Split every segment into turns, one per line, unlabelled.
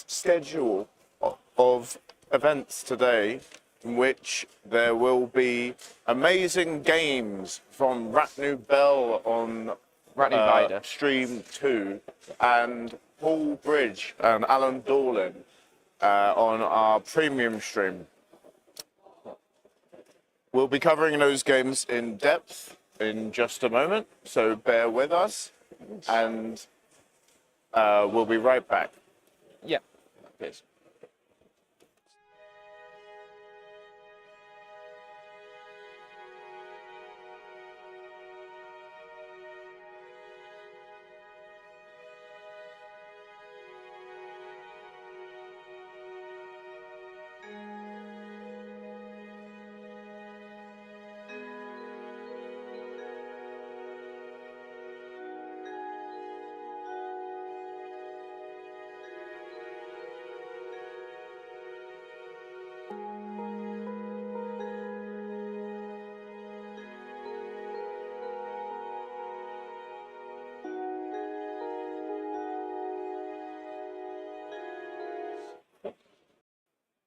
schedule of events today in which there will be amazing games from Ratnu Bell on Stream 2 and Paul Bridge and Alan Dorlin on our premium stream. We'll be covering those games in depth in just a moment, so bear with us, and we'll be right back.
Yeah, please.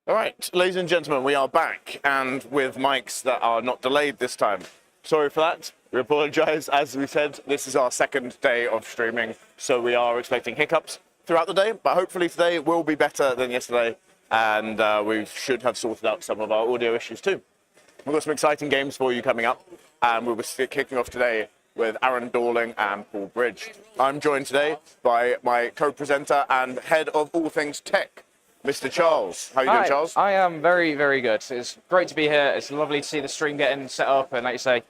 All right, ladies and gentlemen, we are back, and with mics that are not delayed this time. Sorry for that. We apologise. As we said, this is our second day of streaming, so we are expecting hiccups throughout the day, but hopefully today will be better than yesterday, and we should have sorted out some of our audio issues too. We've got some exciting games for you coming up, and we'll be kicking off today with Aaron Dorling and Paul Bridge. I'm joined today by my co-presenter and head of all things tech, Mr. Charles. How are you doing, Charles?
I am very, very good. It's great to be here. It's lovely to see the stream getting set up, and like you say,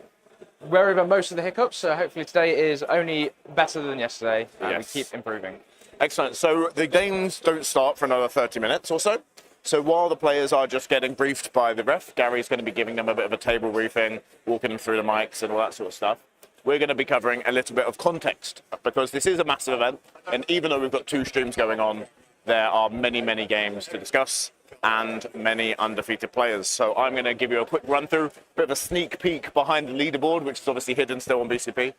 we're over most of the hiccups, so hopefully today is only better than yesterday, and we keep improving.
Excellent. So the games don't start for another 30 minutes or so. So while the players are just getting briefed by the ref, Gary's going to be giving them a bit of a table briefing, walking them through the mics and all that sort of stuff. We're going to be covering a little bit of context, because this is a massive event, and even though we've got two streams going on, there are many, many games to discuss and many undefeated players. So I'm going to give you a quick run through, a bit of a sneak peek behind the leaderboard, which is obviously hidden still on BCP.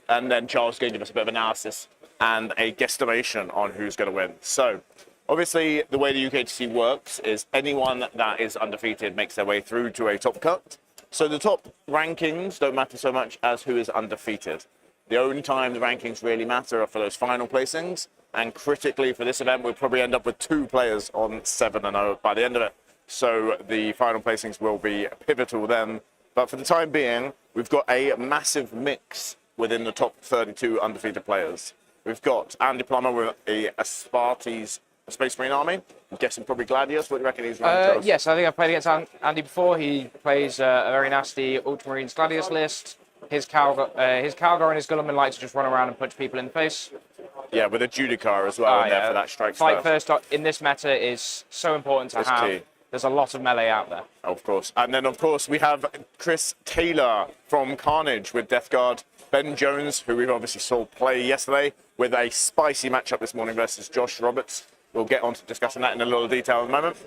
And then Charles is going to give us a bit of analysis and a guesstimation on who's going to win. So obviously the way the UKTC works is anyone that is undefeated makes their way through to a top cut. So the top rankings don't matter so much as who is undefeated. The only time the rankings really matter are for those final placings. And critically for this event, we'll probably end up with 2 players on 7-0 by the end of it. So the final placings will be pivotal then. But for the time being, we've got a massive mix within the top 32 undefeated players. We've got Andy Plummer with a Aspartes Space Marine Army. I'm guessing probably Gladius. What do you reckon he's running?
Yes, I think I've played against Andy before. He plays a very nasty Ultramarines Gladius list. His Calgar and his Guilliman like to just run around and punch people in the face.
Yeah, with a Judicar as well in there for that strike
Fight first in this meta is so important to have.
Key.
There's a lot of melee out there.
Of course. And then, of course, we have Chris Taylor from Carnage with Death Guard. Ben Jones, who we obviously saw play yesterday, with a spicy matchup this morning versus Josh Roberts. We'll get on to discussing that in a little detail in a moment.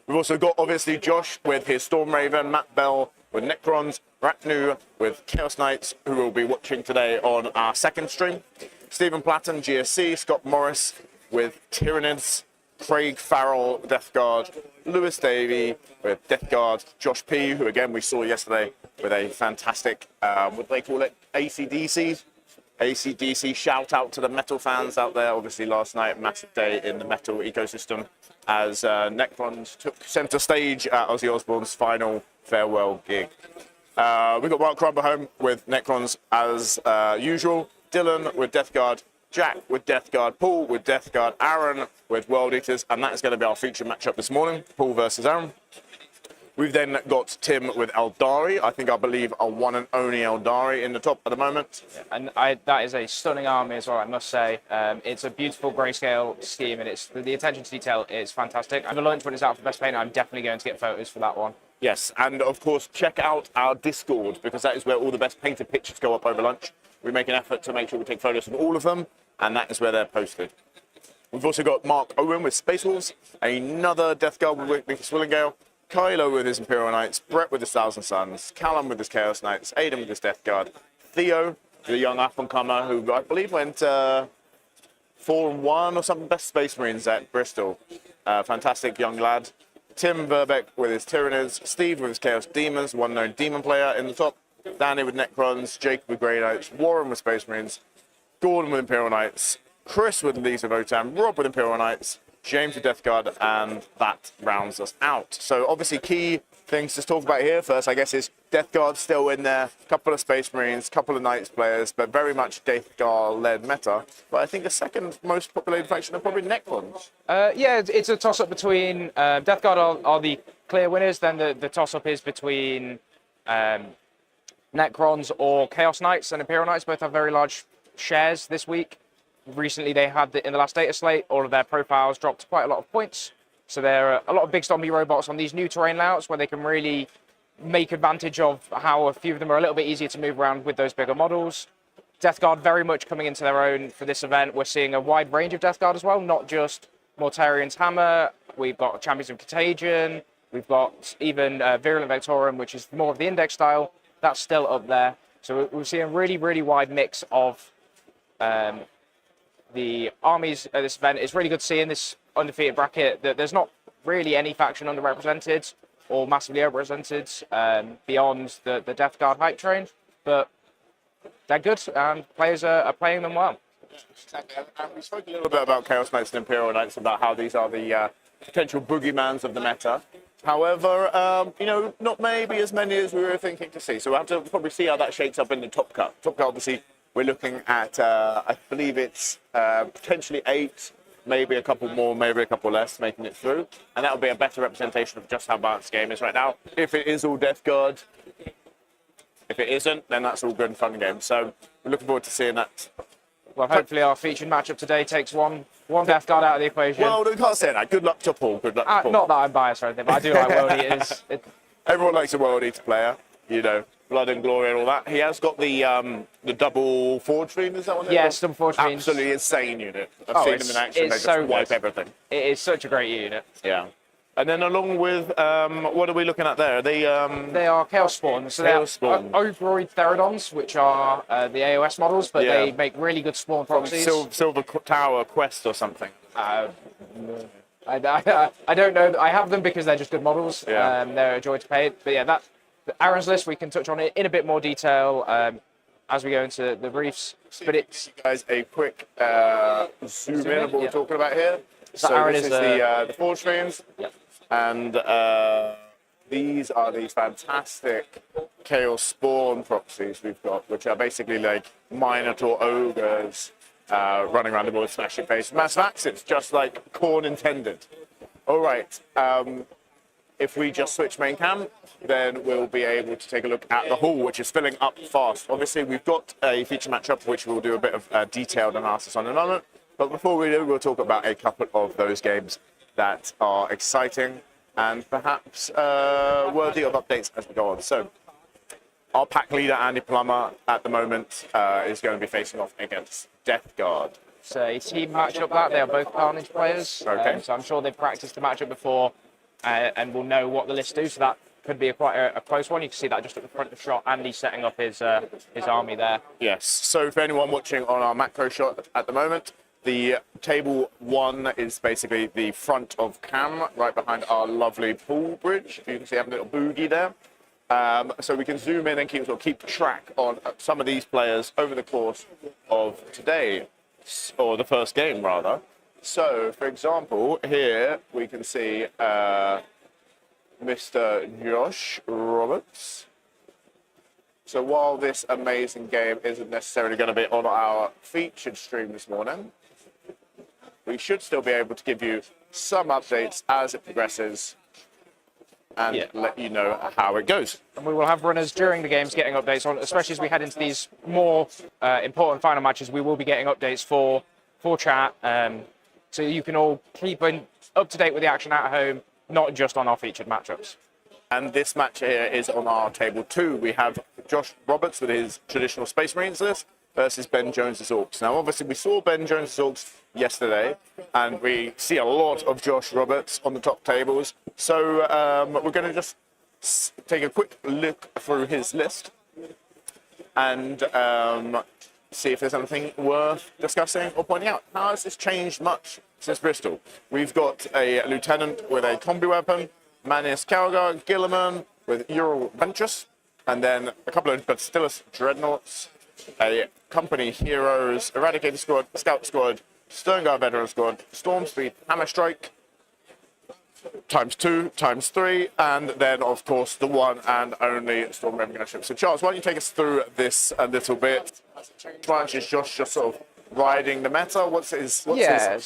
We've also got, obviously, Josh with his Storm Raven, Matt Bell with Necrons, Ratnu with Chaos Knights, who will be watching today on our second stream. Stephen Platten, GSC, Scott Morris with Tyranids, Craig Farrell, Death Guard, Lewis Davey with Death Guard, Josh P, who again we saw yesterday with a fantastic, what do they call it, ACDC? ACDC, shout out to the metal fans out there. Obviously last night, massive day in the metal ecosystem as Necrons took centre stage at Ozzy Osbourne's final farewell gig. We've got Mark Crumber home with Necrons as usual. Dylan with Death Guard, Jack with Death Guard, Paul with Death Guard, Aaron with World Eaters, and that is going to be our feature matchup this morning, Paul versus Aaron. We've then got Tim with Eldari. I believe our one and only Eldari in the top at the moment.
And that is a stunning army as well, I must say. It's a beautiful grayscale scheme, and it's the attention to detail is fantastic. For lunch, when it's out for best paint, I'm definitely going to get photos for that one.
Yes, and of course, check out our Discord, because that is where all the best painted pictures go up over lunch. We make an effort to make sure we take photos of all of them, and that is where they're posted. We've also got Mark Owen with Space Wolves, another Death Guard with Nicky Swillingale, Kylo with his Imperial Knights, Brett with his Thousand Suns, Callum with his Chaos Knights, Aidan with his Death Guard, Theo, the young up-and-comer who I believe went 4-1 or something. Best Space Marines at Bristol. Fantastic young lad. Tim Verbeck with his Tyranids. Steve with his Chaos Demons, one known demon player in the top. Danny with Necrons. Jacob with Grey Knights. Warren with Space Marines. Gordon with Imperial Knights. Chris with Leeds of Otam. Rob with Imperial Knights. James with Death Guard, and that rounds us out. So obviously key things to talk about here first, I guess, is Death Guard still in there, a couple of Space Marines, a couple of Knights players, but very much Death Guard-led meta. But I think the second most populated faction are probably Necrons.
Yeah, it's a toss-up between Death Guard are the clear winners. Then the toss-up is between Necrons or Chaos Knights, and Imperial Knights both have very large shares this week. Recently, they had, in the last data slate, all of their profiles dropped quite a lot of points. So there are a lot of big zombie robots on these new terrain layouts where they can really make advantage of how a few of them are a little bit easier to move around with those bigger models. Death Guard very much coming into their own for this event. We're seeing a wide range of Death Guard as well, not just Mortarian's Hammer. We've got Champions of Contagion. We've got even Virulent Vectorum, which is more of the index style. That's still up there. So we're seeing a really, really wide mix of the armies at this event. It's really good seeing this undefeated bracket. That there's not really any faction underrepresented or massively overrepresented beyond the Death Guard hype train, but they're good and players are playing them well.
Exactly. And we spoke a little bit about Chaos Knights and Imperial Knights, about how these are the potential boogeymans of the meta. However, not maybe as many as we were thinking to see. So we'll have to probably see how that shakes up in the Top Cut. Top Cut, obviously, we're looking at, I believe it's potentially 8, maybe a couple more, maybe a couple less making it through. And that will be a better representation of just how balanced the game is right now. If it is all Death Guard, if it isn't, then that's all good and fun game. So we're looking forward to seeing that.
Well, hopefully our featured matchup today takes one Death Guard out of the equation.
Well, we can't say that. Good luck to Paul. Good luck to Paul.
Not that I'm biased or anything, but I do like World Eaters.
Everyone likes a World Eater player, Blood and Glory and all that. He has got the double Forge Fiend, is that what?
Yes, double Forge Fiend.
Absolutely insane unit. I've seen them in action. They just wipe everything.
It is such a great unit.
Yeah. And then along with, what are we looking at there? They
are Chaos Spawn. So
Chaos Spawn.
Ogroid Therodons, which are the AOS models, but they make really good spawn proxies.
Silver Tower Quest or something.
I don't know. I have them because they're just good models.
Yeah.
They're a joy to play. But yeah, Aaron's list, we can touch on it in a bit more detail as we go into the briefs. But it's
you guys a quick zoom in of what we're talking about here. So
Aaron
this is the Forge Fiends.
Yep.
And these are these fantastic Chaos Spawn proxies we've got, which are basically like Minotaur ogres running around the board smashing face. Mass Axis, just like Korn intended. All right. If we just switch main cam, then we'll be able to take a look at the hall, which is filling up fast. Obviously, we've got a feature matchup, which we'll do a bit of detailed analysis on in a moment. But before we do, we'll talk about a couple of those games that are exciting and perhaps worthy of updates as we go on. So our pack leader, Andy Plummer, at the moment is going to be facing off against Death Guard.
It's a team matchup that. They are both Carnage players.
Okay.
So I'm sure they've practiced the matchup before and will know what the list do. So that could be quite a close one. You can see that just at the front of the shot. Andy setting up his army there.
Yes. So for anyone watching on our macro shot at the moment, the table 1 is basically the front of cam, right behind our lovely pool bridge. You can see I have a little boogie there. So we can zoom in and keep track on some of these players over the course of today, or the first game rather. So, for example, here we can see Mr. Josh Roberts. So while this amazing game isn't necessarily going to be on our featured stream this morning, we should still be able to give you some updates as it progresses and let you know how it goes.
And we will have runners during the games getting updates on, especially as we head into these more important final matches, we will be getting updates for chat. So you can all keep up to date with the action at home, not just on our featured matchups.
And this match here is on our table 2. We have Josh Roberts with his traditional Space Marines list versus Ben Jones' Orcs. Now, obviously, we saw Ben Jones' Orcs yesterday, and we see a lot of Josh Roberts on the top tables. So we're going to just take a quick look through his list and see if there's anything worth discussing or pointing out. How has this changed much since Bristol? We've got a lieutenant with a combi weapon, Manus Calgar, Gilliman with Ural Ventress, and then a couple of Bastillus Dreadnoughts, a company heroes, Eradicator Squad, Scout Squad, Sternguard Veteran Squad, Storm Speed, Hammer Strike, ×2, ×3, and then, of course, the one and only Storm Raven Gunship. So, Charles, why don't you take us through this a little bit? Much is Josh just sort of riding the meta? What's his plan?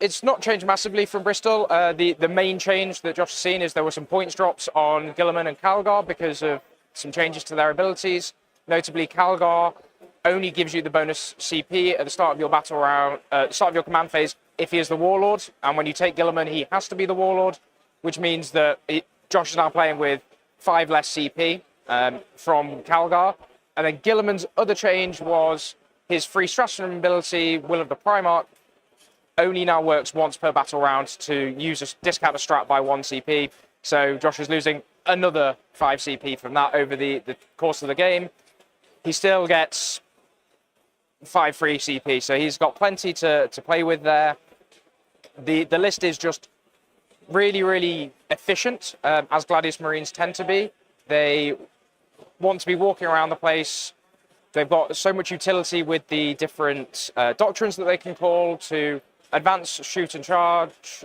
It's not changed massively from Bristol. The main change that Josh has seen is there were some points drops on Gilliman and Calgar because of some changes to their abilities. Notably, Calgar only gives you the bonus CP at the start of your battle round, start of your command phase, if he is the Warlord, and when you take Gilliman, he has to be the Warlord, which means that Josh is now playing with 5 less CP from Calgar. And then Gilliman's other change was his free stratagem ability, Will of the Primarch, only now works once per battle round to discount a strat by 1 CP. So Josh is losing another 5 CP from that over the course of the game. He still gets 5 free CP, so he's got plenty to play with there. The list is just really, really efficient, as Gladius Marines tend to be. They want to be walking around the place. They've got so much utility with the different doctrines that they can call to advance, shoot, and charge,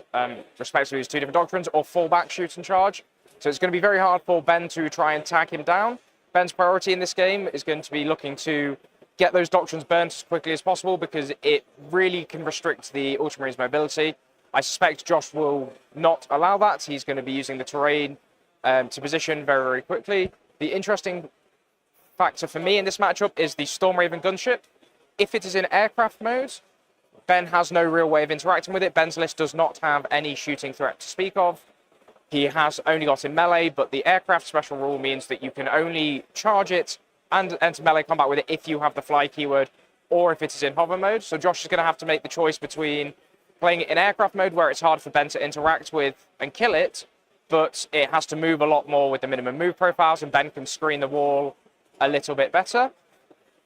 respectively as 2 different doctrines, or fall back, shoot, and charge. So it's going to be very hard for Ben to try and tag him down. Ben's priority in this game is going to be looking to get those doctrines burnt as quickly as possible because it really can restrict the Ultramarines' mobility. I suspect Josh will not allow that. He's going to be using the terrain to position very, very quickly. The interesting factor for me in this matchup is the Storm Raven gunship. If it is in aircraft mode, Ben has no real way of interacting with it. Ben's list does not have any shooting threat to speak of. He has only got in melee, but the aircraft special rule means that you can only charge it and enter melee combat with it if you have the fly keyword or if it is in hover mode. So Josh is going to have to make the choice between playing it in aircraft mode, where it's hard for Ben to interact with and kill it, but it has to move a lot more with the minimum move profiles, and Ben can screen the wall a little bit better.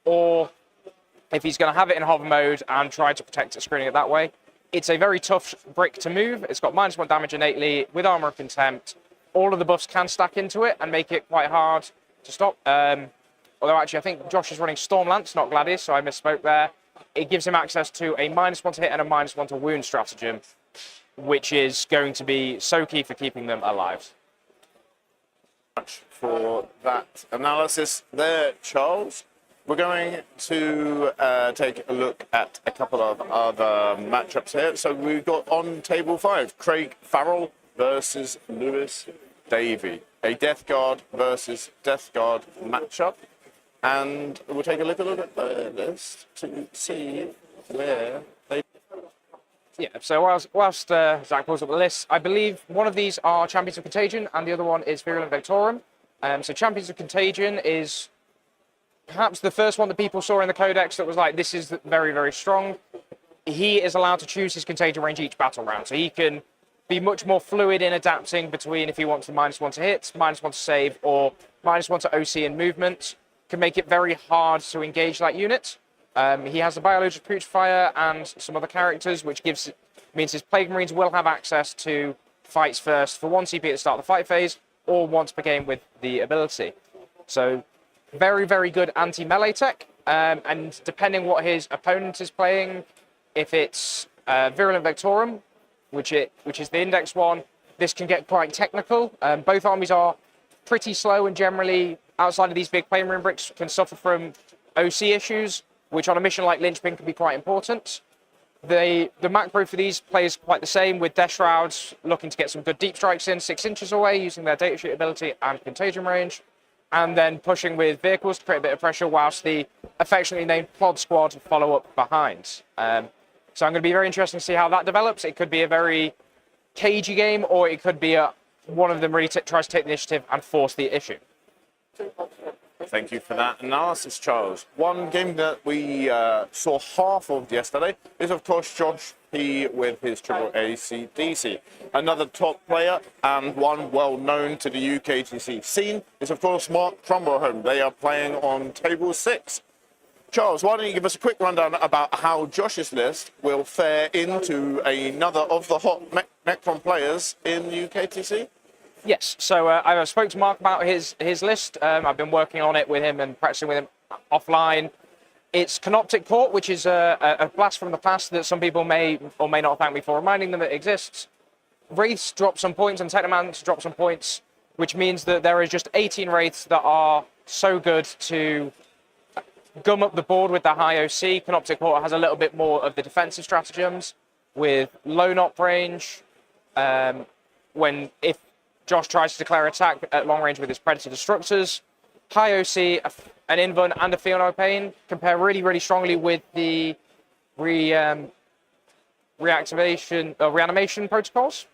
Or if he's going to have it in hover mode and try to protect it, screening it that way. It's a very tough brick to move. It's got -1 damage innately with Armor of Contempt. All of the buffs can stack into it and make it quite hard to stop. Although actually I think Josh is running Storm Lance, not Gladius, so I misspoke there. It gives him access to a -1 to hit and a -1 to wound stratagem, which is going to be so key for keeping them alive.
Much for that analysis there, Charles. We're going to take a look at a couple of other matchups here. So we've got on table 5, Craig Farrell versus Lewis Davey. A Death Guard versus Death Guard matchup. And we'll take a look at the list to see where they...
Yeah, so whilst Zach pulls up the list, I believe one of these are Champions of Contagion and the other one is Virulent Victorum. So Champions of Contagion is perhaps the first one that people saw in the Codex that was like, this is very, very strong. He is allowed to choose his Contagion range each battle round, so he can be much more fluid in adapting between if he wants the -1 to hit, -1 to save, or -1 to OC and movement. Can make it very hard to engage that unit. He has the Biological Putrefier and some other characters, which means his Plague Marines will have access to fights first for 1 CP at the start of the fight phase, or once per game with the ability. So very, very good anti-melee tech, and depending what his opponent is playing, if it's Virulent Victorum, which is the index one, this can get quite technical. Both armies are pretty slow and generally, outside of these big Plague Marine bricks, can suffer from OC issues, which on a mission like Lynchpin can be quite important. The macro for these plays quite the same, with Death Shrouds looking to get some good deep strikes in 6 inches away using their datasheet ability and contagion range, and then pushing with vehicles to create a bit of pressure whilst the affectionately named Plod Squad follow up behind. So I'm going to be very interested to see how that develops. It could be a very cagey game, or it could be one of them really tries to take the initiative and force the issue.
Thank you for that analysis, Charles. One game that we saw half of yesterday is, of course, Josh P with his triple ACDC. Another top player and one well known to the UKTC scene is, of course, Mark Cromwell. They are playing on table 6. Charles, why don't you give us a quick rundown about how Josh's list will fare into another of the hot Necron players in UKTC?
Yes, so I spoke to Mark about his list. I've been working on it with him and practicing with him offline. It's Canoptic Court, which is a blast from the past that some people may or may not thank me for reminding them it exists. Wraiths drop some points and Technomants drop some points, which means that there is just 18 Wraiths that are so good to gum up the board with the high OC. Canoptic Court has a little bit more of the defensive stratagems with low knock range. If Josh tries to declare attack at long range with his Predator Destructors, high OC, an Invuln and a Feel No Pain compare really, really strongly with the reanimation protocols.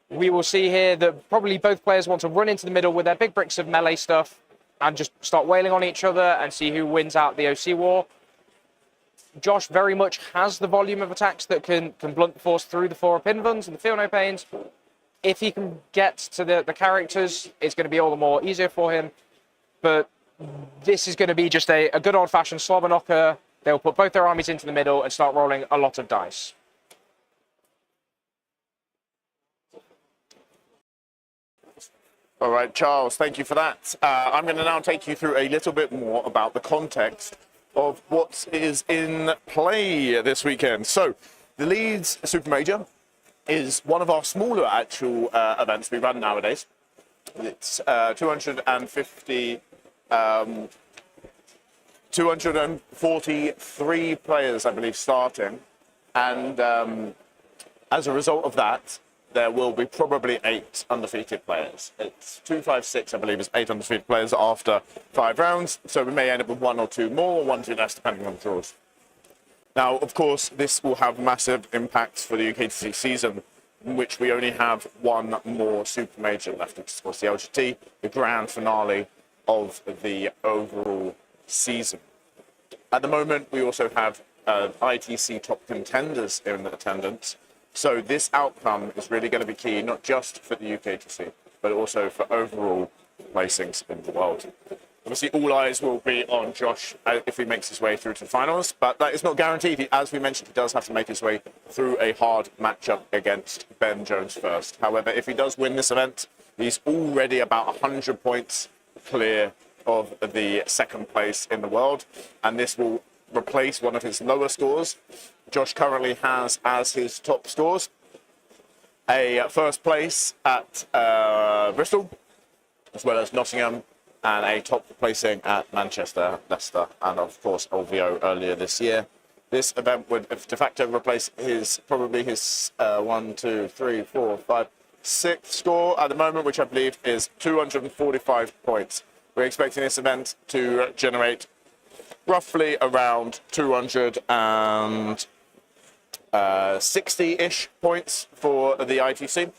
We will see here that probably both players want to run into the middle with their big bricks of melee stuff and just start wailing on each other and see who wins out the OC war. Josh very much has the volume of attacks that can blunt the force through the 4-up Invulns and the Feel No Pains. If he can get to the characters, it's going to be all the more easier for him. But this is going to be just a good old-fashioned slobber knocker. They'll put both their armies into the middle and start rolling a lot of dice.
All right, Charles, thank you for that. I'm going to now take you through a little bit more about the context of what is in play this weekend. So, the Leeds Super Major is one of our smaller actual events we run nowadays. It's 243 players, I believe, starting. And as a result of that, there will be probably 8 undefeated players. It's 256, I believe, is 8 undefeated players after 5 rounds. So we may end up with 1 or 2 more, or 1 or 2 less, depending on the draws. Now, of course, this will have massive impacts for the UKTC season, in which we only have one more super major left, which is, of course, the LGT, the grand finale of the overall season. At the moment, we also have ITC top contenders in attendance. So this outcome is really going to be key, not just for the UKTC, but also for overall placings in the world. Obviously, all eyes will be on Josh if he makes his way through to the finals, but that is not guaranteed. As we mentioned, he does have to make his way through a hard matchup against Ben Jones first. However, if he does win this event, he's already about 100 points clear of the second place in the world, and this will replace one of his lower scores. Josh currently has as his top scores a first place at Bristol, as well as Nottingham, and a top placing at Manchester, Leicester, and of course LVO earlier this year. This event would de facto replace probably his 6th score at the moment, which I believe is 245 points. We're expecting this event to generate roughly around 260-ish points for the ITC.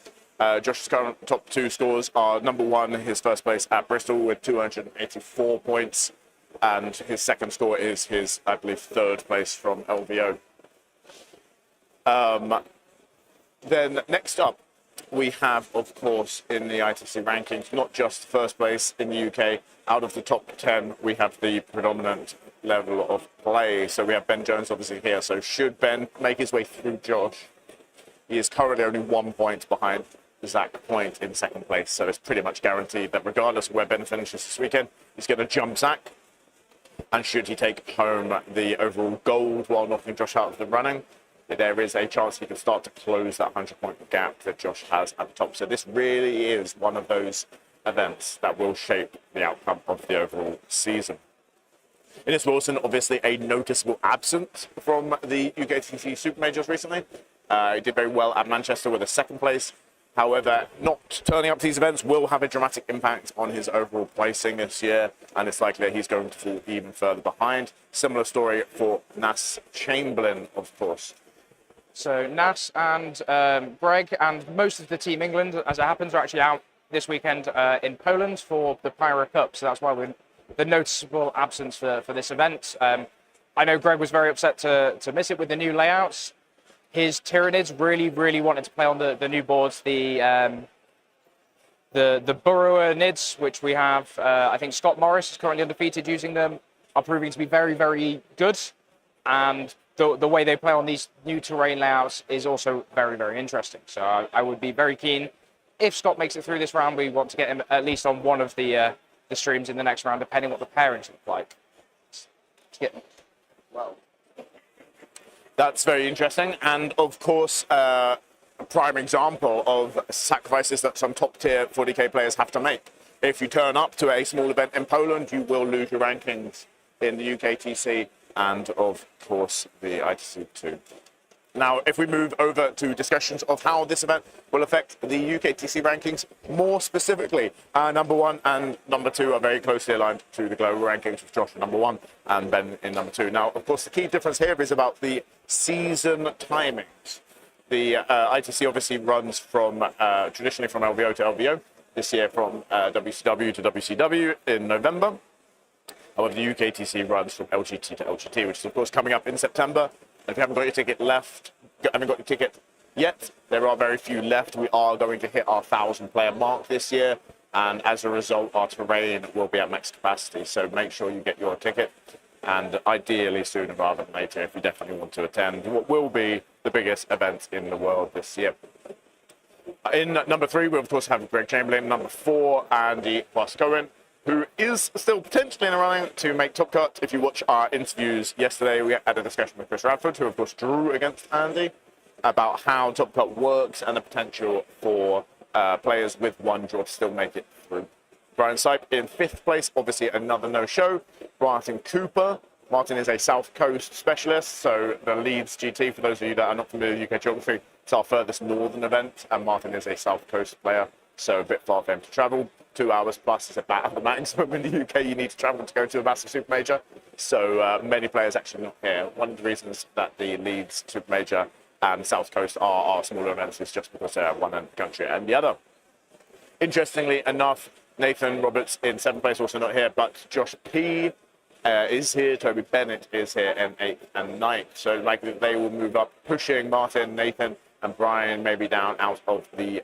Josh's current top 2 scores are number 1, his first place at Bristol with 284 points, and his second score is his, I believe, 3rd place from LVO. Then next up, we have, of course, in the ITC rankings, not just first place in the UK. Out of the top 10, we have the predominant level of play. So we have Ben Jones obviously here. So should Ben make his way through Josh, he is currently only 1 point behind Zach Point in second place. So it's pretty much guaranteed that regardless of where Ben finishes this weekend, he's going to jump Zach. And should he take home the overall gold while knocking Josh out of the running, there is a chance he can start to close that 100-point gap that Josh has at the top. So this really is one of those events that will shape the outcome of the overall season. Innes Wilson, obviously a noticeable absence from the UKTC Super Majors recently. He did very well at Manchester with a 2nd place. However, not turning up to these events will have a dramatic impact on his overall placing this year, and it's likely that he's going to fall even further behind. Similar story for Nas Chamberlain, of course.
So Nas and Greg and most of the Team England, as it happens, are actually out this weekend in Poland for the Pyro Cup. So that's why we're the noticeable absence for this event. I know Greg was very upset to miss it with the new layouts. His Tyranids really wanted to play on the new boards, the Burrower Nids, which we have. I think Scott Morris is currently undefeated using them. are proving to be very, very good. And the way they play on these new terrain layouts is also very, very interesting. So I would be very keen. If Scott makes it through this round, we want to get him at least on one of the streams in the next round, depending what the pairings look like.
Well, that's very interesting. And of course, a prime example of sacrifices that some top tier 40k players have to make. If you turn up to a small event in Poland, you will lose your rankings in the UKTC and of course the ITC too. Now, if we move over to discussions of how this event will affect the UKTC rankings more specifically, number 1 and number 2 are very closely aligned to the global rankings, with Josh in number 1 and Ben in number 2. Now, of course, the key difference here is about the season timings. The ITC obviously runs from traditionally from LVO to LVO. This year from WCW to WCW in November. However, the UKTC runs from LGT to LGT, which is of course coming up in September. If you haven't got your ticket yet, there are very few left. We are going to hit our 1,000-player mark this year, and as a result, our terrain will be at max capacity. So make sure you get your ticket, and ideally sooner rather than later if you definitely want to attend what will be the biggest event in the world this year. In number 3, we of course have Greg Chamberlain. Number 4, Andy Boscoen, who is still potentially in the running to make top cut. If you watch our interviews yesterday, we had a discussion with Chris Radford, who of course drew against Andy, about how top cut works and the potential for players with one draw to still make it through. Brian Sipe in 5th place, obviously another no-show. Martin Cooper. Martin is a South Coast specialist, so the Leeds GT, for those of you that are not familiar with UK geography, it's our furthest northern event, and Martin is a South Coast player, so a bit far for him to travel. 2 hours plus is about the maximum in the UK you need to travel to go to a massive super major. So many players actually not here. One of the reasons that the Leeds super major and South Coast are our smaller events is just because they're one end of the country and the other. Interestingly enough, Nathan Roberts in 7th place, also not here, but Josh P is here, Toby Bennett is here in 8th and 9th. So likely they will move up, pushing Martin, Nathan and Brian maybe down out of the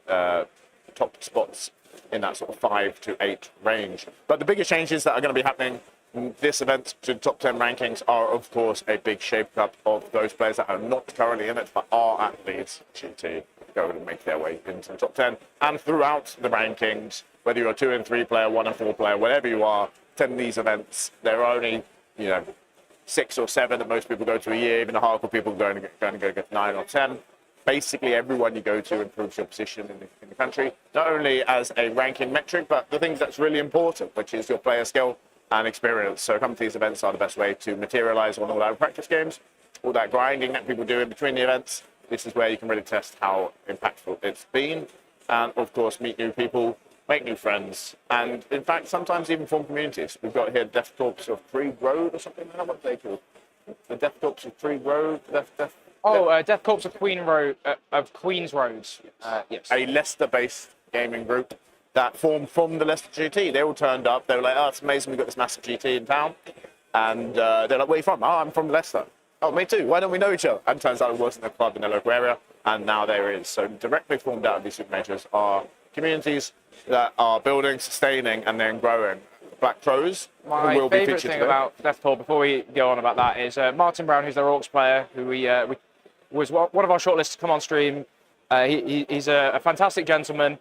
top spots in that sort of 5 to 8 range. But the biggest changes that are going to be happening in this event to the top 10 rankings are, of course, a big shake-up of those players that are not currently in it, but are at Leeds GT, go and make their way into the top 10. And throughout the rankings, whether you're a 2 and 3 player, 1 and 4 player, whatever you are, attending these events, there are only, 6 or 7 that most people go to a year. Even the hardcore people going to go get 9 or 10. Basically, everyone you go to improves your position in the country, not only as a ranking metric, but the things that's really important, which is your player skill and experience. So come to these events are the best way to materialize on all that practice games, all that grinding that people do in between the events. This is where you can really test how impactful it's been, and of course meet new people, make new friends, and in fact sometimes even form communities. We've got here Death Corps of Free Road or something. What are they called? The Death Corps of Free Road.
Death Corps of Queen's Roads. Yes.
A Leicester-based gaming group that formed from the Leicester GT. They all turned up. They were like, "Oh, it's amazing. We've got this massive GT in town." And they're like, "Where are you from?" "Oh, I'm from Leicester." "Oh, me too. Why don't we know each other?" And turns out it wasn't a club in the local area, and now there is. So directly formed out of these super majors are communities that are building, sustaining, and then growing. Black Crows,
My
who will be
favourite
featured
thing
today.
about Death Corps, before we go on about that, is Martin Brown, who's their Orcs player, who we was one of our shortlists to come on stream. He's a fantastic gentleman.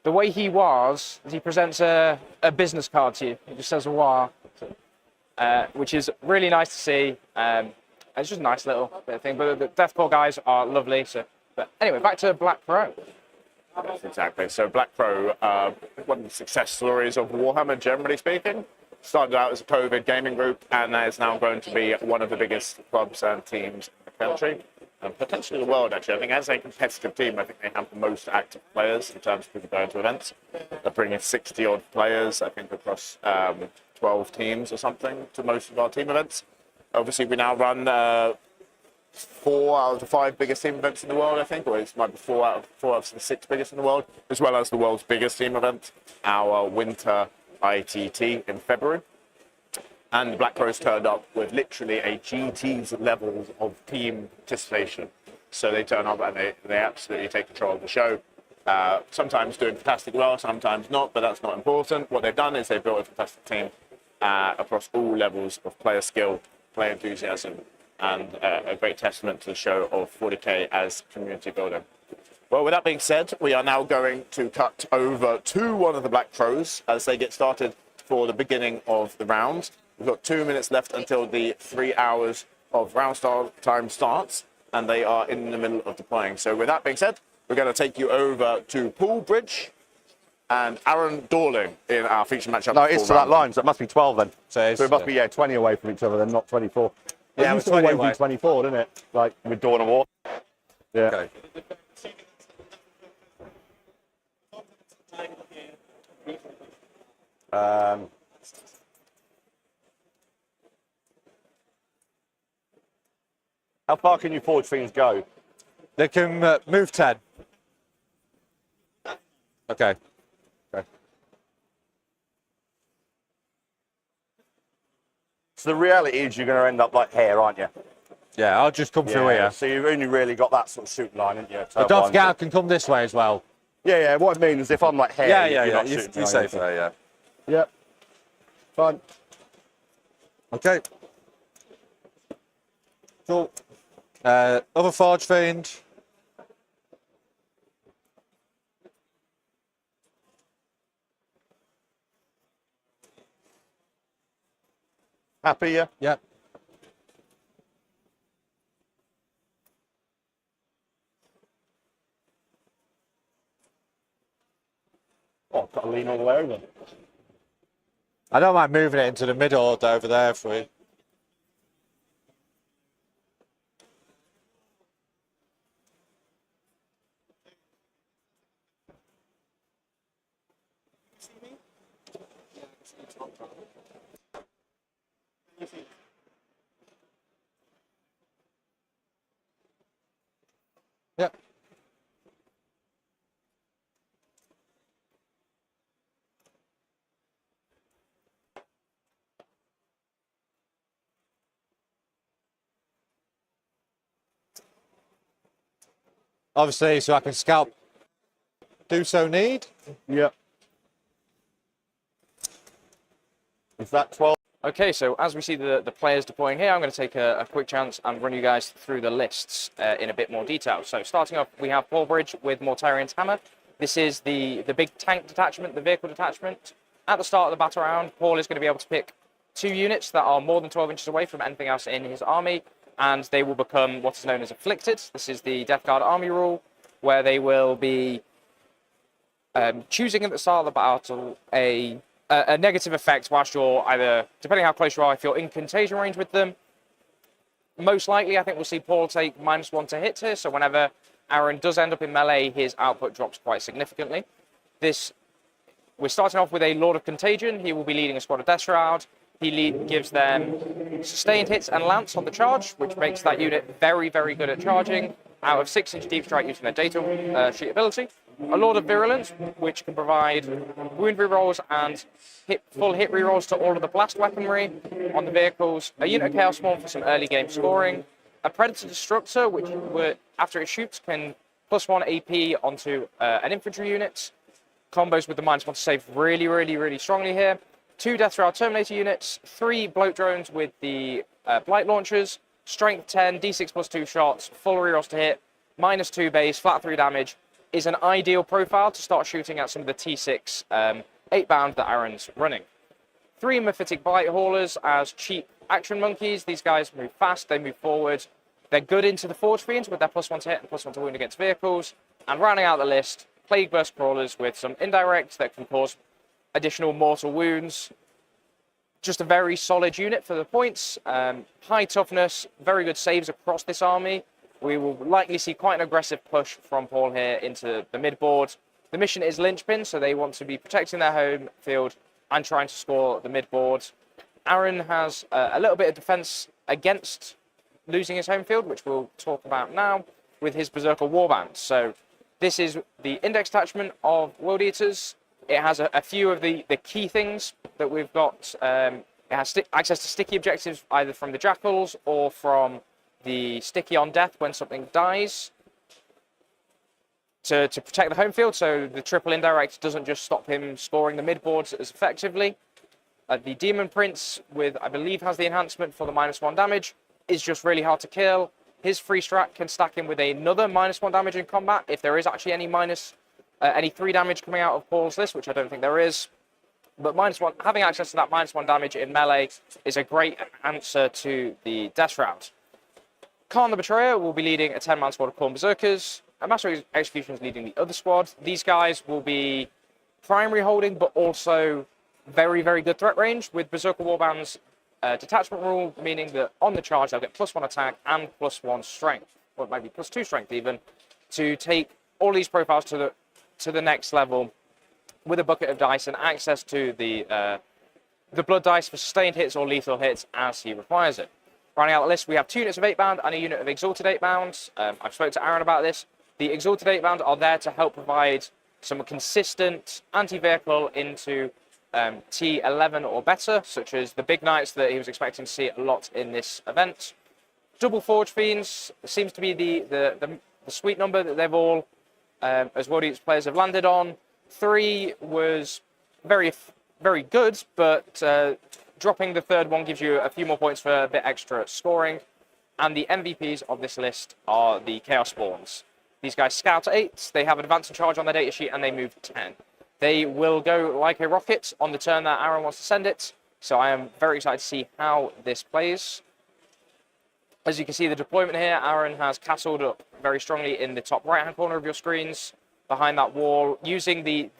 The way he was, he presents a business card to you. It just says "Wah," which is really nice to see. It's just a nice little bit of thing. But the Death Corps guys are lovely. So, but anyway, back to Black Pro.
Yes, exactly. So Black Pro, one of the success stories of Warhammer, generally speaking, started out as a COVID gaming group and is now going to be one of the biggest clubs and teams in the country, and potentially the world, actually. I think as a competitive team, I think they have the most active players in terms of people going to events. They're bringing 60-odd players, I think, across 12 teams or something to most of our team events. Obviously, we now run 4 out of the 5 biggest team events in the world, I think, or it might be 4 out of the 6 biggest in the world, as well as the world's biggest team event, our Winter ITT in February. And the Black Crows turned up with literally a GT's levels of team participation. So they turn up and they absolutely take control of the show. Sometimes doing fantastic well, sometimes not, but that's not important. What they've done is they've built a fantastic team. across all levels of player skill, player enthusiasm, and a great testament to the show of 40k as community building. Well, with that being said, we are now going to cut over to one of the Black Crows as they get started for the beginning of the round. We've got 2 minutes left until the 3 hours of round start time starts, and they are in the middle of deploying. So with that being said, we're going to take you over to Pool Bridge and Aaron Dorling in our feature matchup.
No, it's to that line, so it must be 12 then.
So
it must be 20 away from each other then, not 24.
Yeah,
it
it
used
was
to
20
always
away.
be 24, didn't it? Like with Dawn of War. Yeah.
Okay.
How far can you Forge Fiends go?
They can move 10. Okay.
So the reality is you're going to end up like here, aren't you?
Yeah, I'll just come through here.
So you've only really got that sort of shooting line, haven't you?
But don't forget, I can come this way as well.
Yeah. What I mean is if I'm like here, you're not
You're
shooting
safe there, yeah.
Yeah. Fine.
Okay. Cool. Other Forge Fiend.
Happy, yeah?
Yep.
Oh, I've got to lean all the way over.
I don't mind moving it into the middle over there for you. Yep. Obviously, so I can scalp. Do so need.
Yep. Is that 12?
Okay, so as we see the players deploying here, I'm going to take a quick chance and run you guys through the lists in a bit more detail. So starting off, we have Paul Bridge with Mortarian's Hammer. This is the big tank detachment, the vehicle detachment. At the start of the battle round, Paul is going to be able to pick 2 units that are more than 12 inches away from anything else in his army, and they will become what is known as afflicted. This is the Death Guard army rule, where they will be choosing at the start of the battle a negative effect whilst you're either, depending how close you are, if you're in contagion range with them. Most likely, I think we'll see Paul take -1 to hit here, so whenever Aaron does end up in melee, his output drops quite significantly. We're starting off with a Lord of Contagion. He will be leading a squad of Death Shroud. He gives them sustained hits and lance on the charge, which makes that unit very, very good at charging out of 6-inch deep strike using their data sheet ability. A Lord of Virulence, which can provide wound rerolls and full hit rerolls to all of the blast weaponry on the vehicles. A unit of Chaos Swarm for some early game scoring. A Predator Destructor, which after it shoots can +1 AP onto an infantry unit. Combos with the -1 to save really, really, really strongly here. 2 Death Shroud Terminator units, 3 Bloat Drones with the Blight Launchers, Strength 10, D6 +2 shots, full rerolls to hit, -2 base, flat 3 damage, is an ideal profile to start shooting at some of the T6 8-bound that Aaron's running. 3 Mephitic Blight Haulers as cheap action monkeys. These guys move fast, they move forward. They're good into the Forge Fiends with their +1 to hit and +1 to wound against vehicles. And rounding out the list, Plague Burst Crawlers with some indirect that can cause additional mortal wounds. Just a very solid unit for the points. High toughness, very good saves across this army. We will likely see quite an aggressive push from Paul here into the mid-board. The mission is linchpin, so they want to be protecting their home field and trying to score the mid-board. Aaron has a little bit of defense against losing his home field, which we'll talk about now, with his Berserker Warband. So this is the index attachment of World Eaters. It has a few of the key things that we've got. It has access to sticky objectives, either from the Jackals or from the sticky on death when something dies, to protect the home field, so the triple indirect doesn't just stop him scoring the mid boards as effectively. The Demon Prince, with I believe has the enhancement for the -1 damage, is just really hard to kill. His free strat can stack him with another -1 damage in combat if there is actually any 3 damage coming out of Paul's list, which I don't think there is. But -1, having access to that -1 damage in melee is a great answer to the Death Shroud. Khan the Betrayer will be leading a 10-man squad of Khorne Berserkers. And Master Execution is leading the other squad. These guys will be primary holding, but also very, very good threat range with Berserker Warband's detachment rule, meaning that on the charge they'll get +1 attack and +1 strength, or maybe +2 strength even, to take all these profiles to the next level with a bucket of dice and access to the blood dice for sustained hits or lethal hits as he requires it. Rounding out the list, we have 2 units of 8-bound and a unit of Exalted 8-bound. I've spoken to Aaron about this. The Exalted 8-bound are there to help provide some consistent anti-vehicle into T11 or better, such as the Big Knights that he was expecting to see a lot in this event. Double Forge Fiends seems to be the sweet number that they've all, as World players, have landed on. 3 was very, very good, but dropping the third one gives you a few more points for a bit extra scoring. And the MVPs of this list are the Chaos Spawns. These guys scout at 8, they have advance and charge on their datasheet, and they move 10. They will go like a rocket on the turn that Aaron wants to send it, so I am very excited to see how this plays. As you can see, the deployment here, Aaron has castled up very strongly in the top right-hand corner of your screens, behind that wall, using the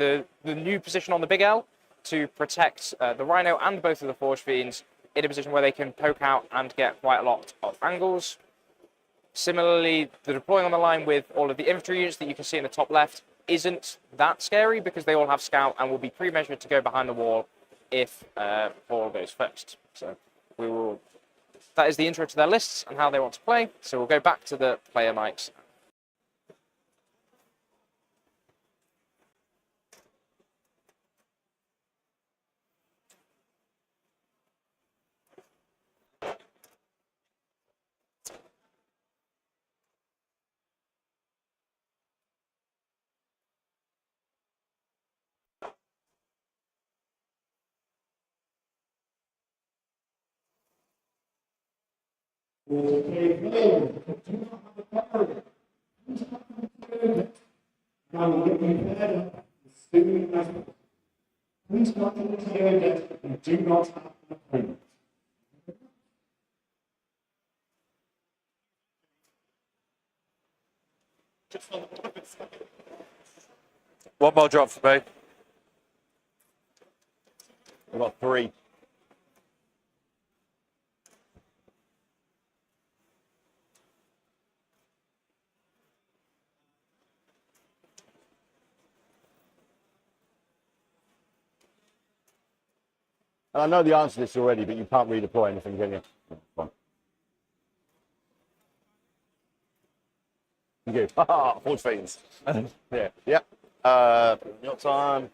new position on the Big L to protect the Rhino and both of the Forge Fiends in a position where they can poke out and get quite a lot of angles. Similarly, the deploying on the line with all of the infantry units that you can see in the top left isn't that scary because they all have scout and will be pre-measured to go behind the wall if Paul goes first. So that is the intro to their lists and how they want to play. So we'll go back to the player mics.
Please not to declare that you do not have an opponent.
One more drop for me. We've got 3. And I know the answer to this already, but you can't redeploy anything, can you? Fine. You do. Haha, Forge Fiends. Yeah. Yep. Your time.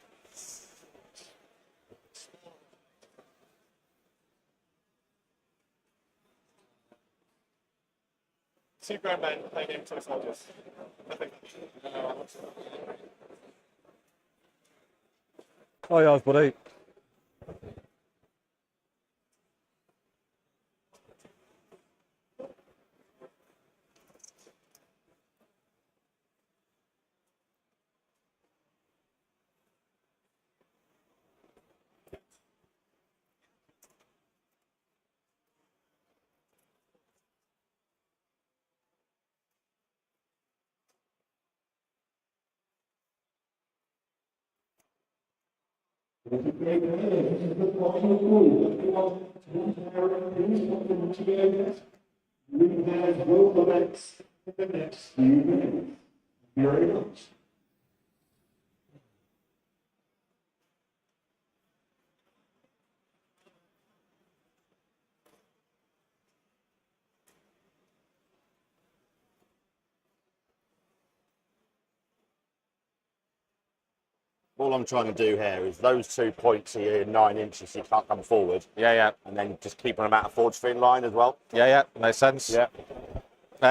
Two grown men playing game toy soldiers.
Oh yeah, buddy.
Very much.
All I'm trying to do here is those 2 points here, 9 inches, so you can't come forward. Yeah. And then just keeping them out of Forge Fiend line as well.
Yeah, makes sense.
Yeah.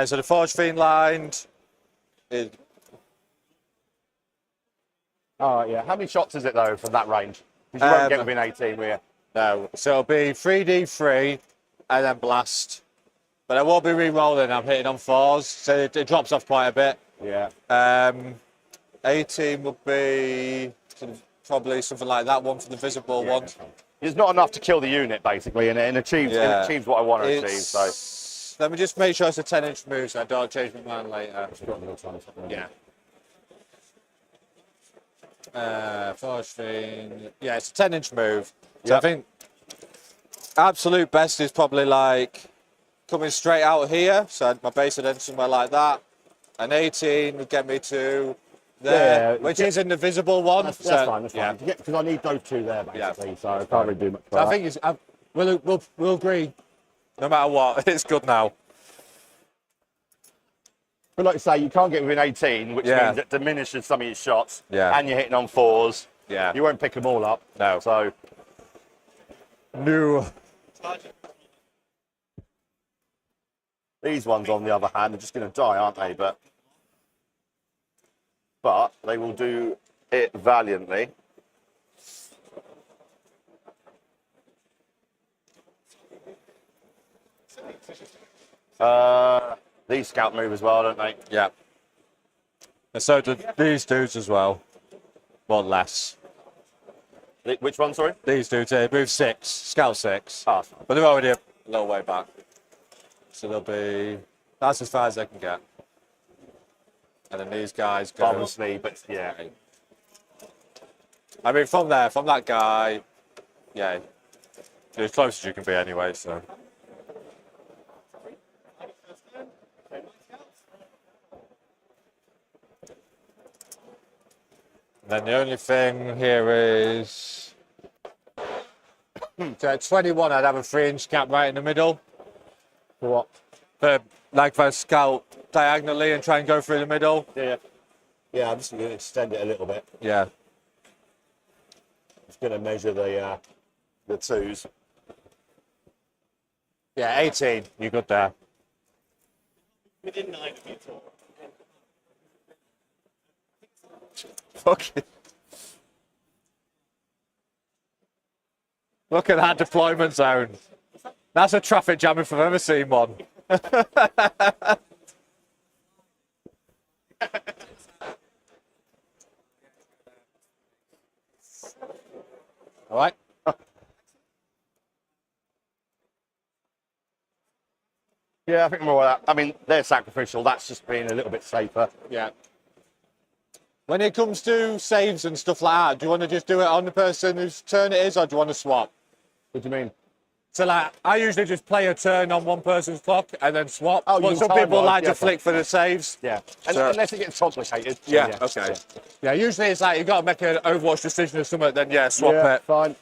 So the Forge Fiend line is...
Oh, yeah. How many shots is it, though, from that range? Because you won't get within 18, will you?
No. So it'll be 3D3 and then blast. But I won't be re-rolling, I'm hitting on 4s, so it drops off quite a bit.
Yeah.
18 would be probably something like that one for the visible one.
It's not enough to kill the unit, basically, and it achieves what I want to achieve. So
let me just make sure it's a 10-inch move so I don't change my mind later. Yeah. Forge Fiend. Yeah, it's a 10-inch move. So I think absolute best is probably like coming straight out here. So my base would end somewhere like that. An 18 would get me to there, which is in the visible one.
That's fine, that's fine. Because I need those two there, basically, so I can't really do much for
I think we'll agree, no matter what, it's good now.
But like you say, you can't get within 18, which means it diminishes some of your shots, and you're hitting on 4s.
Yeah.
You won't pick them all up.
No.
So.
No.
These ones, on the other hand, are just going to die, aren't they? But they will do it valiantly. These scout move as well, don't they?
Yeah. And so do these dudes as well. Well, less.
Which one, sorry?
These dudes, they move 6, scout 6.
Ah,
but they're already a little way back. So they'll be, that's as far as they can get. And then these guys go.
Obviously, but yeah.
I mean, from there, from that guy, yeah. You're as close as you can be anyway, so. Then the only thing here is, so at 21, I'd have a 3-inch gap right in the middle.
For what?
For, like, for a scout diagonally and try and go through the middle.
Yeah. Yeah, I'm just going to extend it a little bit.
Yeah.
Just going to measure the 2s.
Yeah, 18. You're good there.
Within 9 of you talk.
Fucking. Look at that deployment zone. That's a traffic jam if I've ever seen one. All right.
Yeah, I think more of that. I mean, they're sacrificial. That's just being a little bit safer.
Yeah. When it comes to saves and stuff like that, do you want to just do it on the person whose turn it is, or do you want to swap?
What do you mean?
So, like, I usually just play a turn on one person's clock and then swap.
Oh,
but some people like to flick for the saves.
Yeah.
So,
unless it gets complicated.
yeah, okay. Yeah, usually it's like you've got to make an Overwatch decision or something, then yeah, swap it.
Fine.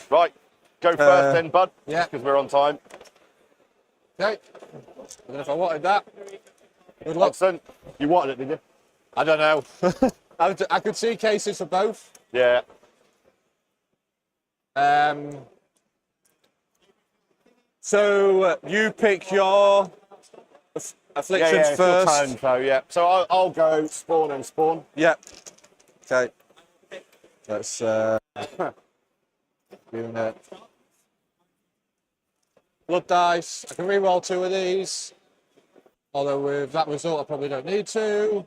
Right, go first then, bud.
Yeah.
Because we're on time.
Okay. I don't know if I wanted that. Good luck.
Excellent. You wanted it, did you?
I don't know. I could see cases for both.
Yeah.
So you pick your afflictions
it's
first.
your turn, so yeah. So I'll go spawn and spawn.
Yep. Okay. Let's give it. Blood dice. I can re-roll 2 of these. Although with that result, I probably don't need to.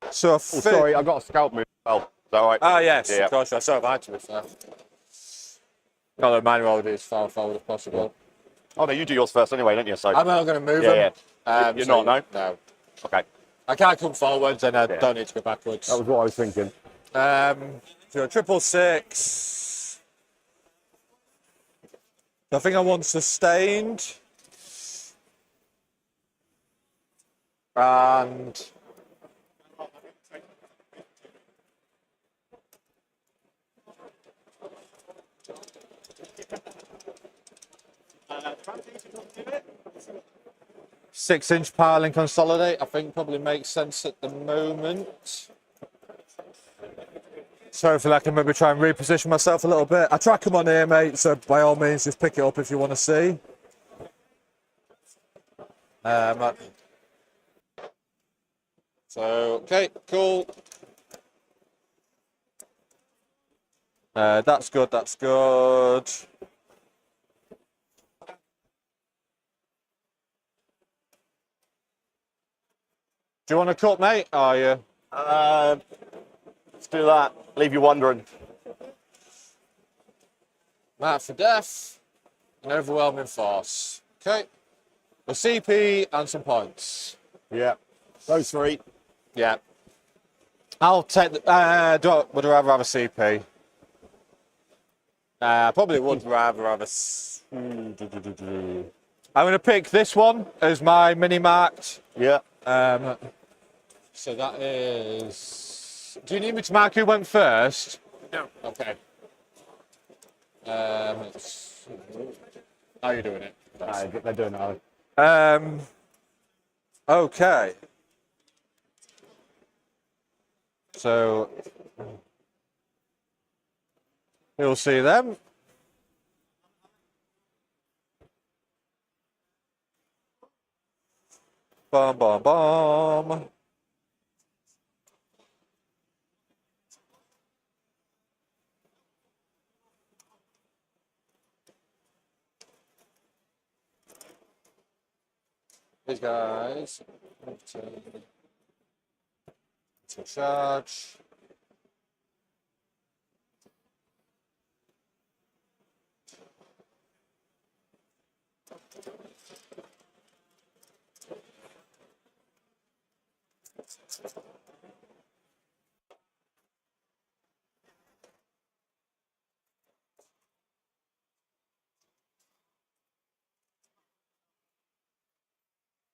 So
sorry, I got a scalp move. Oh, is that all right?
Ah, yes.
Yeah.
Of course, I saw that to be fair. Got the manual as far forward as possible.
Oh no, you do yours first anyway, don't you? So
I'm not going to move them.
You're not, no?
No.
Okay.
I can't come forwards and I don't need to go backwards.
That was what I was thinking.
So a 666. I think I want sustained. And Six-inch pile and consolidate, I think probably makes sense at the moment. So hopefully I can maybe try and reposition myself a little bit. I track them on here, mate, so by all means just pick it up if you want to see. So, okay, cool. That's good, that's good. Do you want to cut, mate? Are you?
Let's do that. Leave you wondering.
Mark for death. An overwhelming force. Okay. The CP and some points.
Yeah. Those three.
Yeah. I'll take the. Would I rather have a CP? I probably would rather have a. I'm going to pick this one as my mini marked.
Yeah.
So that is. Do you need me to mark who went first?
No.
Okay. How are you doing it?
They're doing it.
Okay. So you'll see them. Bum, bum, bum. These guys to charge.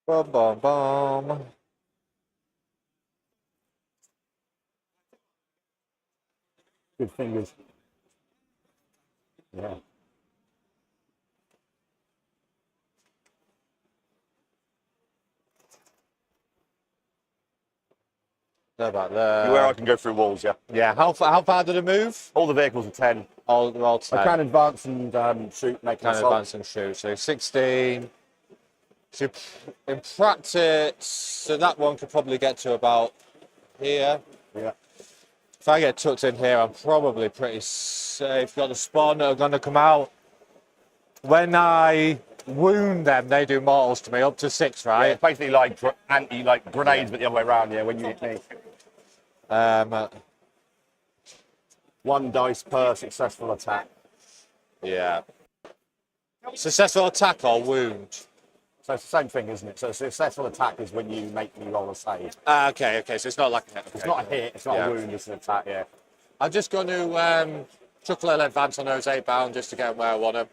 Bum, bum, bum.
Good fingers. Yeah.
They're about there.
Where I can go through walls, yeah.
Yeah. How far did it move?
All the vehicles are 10.
They're all 10.
I can advance and shoot, make an
Can
assault.
advance and shoot. So 16. So in practice, so that one could probably get to about here.
Yeah.
If I get tucked in here, I'm probably pretty safe. Got the spawn that are going to come out. When I wound them, they do mortals to me, up to 6,
Yeah,
right?
it's basically like like grenades, but the other way around. Yeah, when you hit me. 1 dice per successful attack.
Yeah. Successful attack or wound?
So it's the same thing, isn't it? So a successful attack is when you make me roll a save.
Okay. So it's not like a hit.
It's not a hit, it's not
Yeah.
a wound, it's an attack, yeah.
I'm just going to chuck a little advance on those 8 bound just to get them where I want them.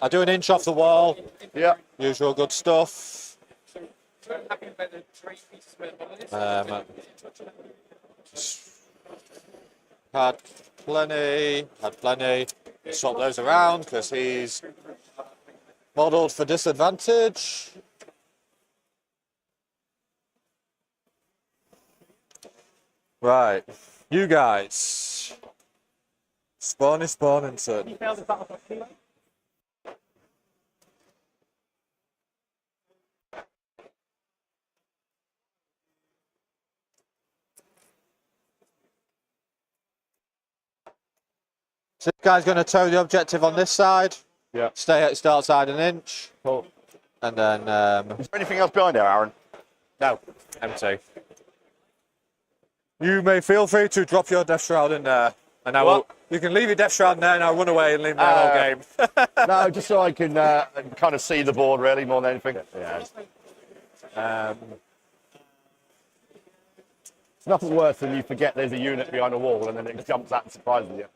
I do an inch off the wall.
Yeah.
Usual good stuff. Had plenty. Swap those around because he's modelled for disadvantage. Right, you guys. Spawn is spawning, sir. So this guy's going to tow the objective on this side.
Yeah.
Stay at start side an inch.
Cool.
And then...
Is there anything else behind there, Aaron?
no, empty. You may feel free to drop your death shroud in there. And I will... You can leave your death shroud in there and I'll run away and leave my whole game.
No, just so I can kind of see the board, really, more than anything. Yeah. It's nothing worse than you forget there's a unit behind a wall and then it jumps out and surprises you.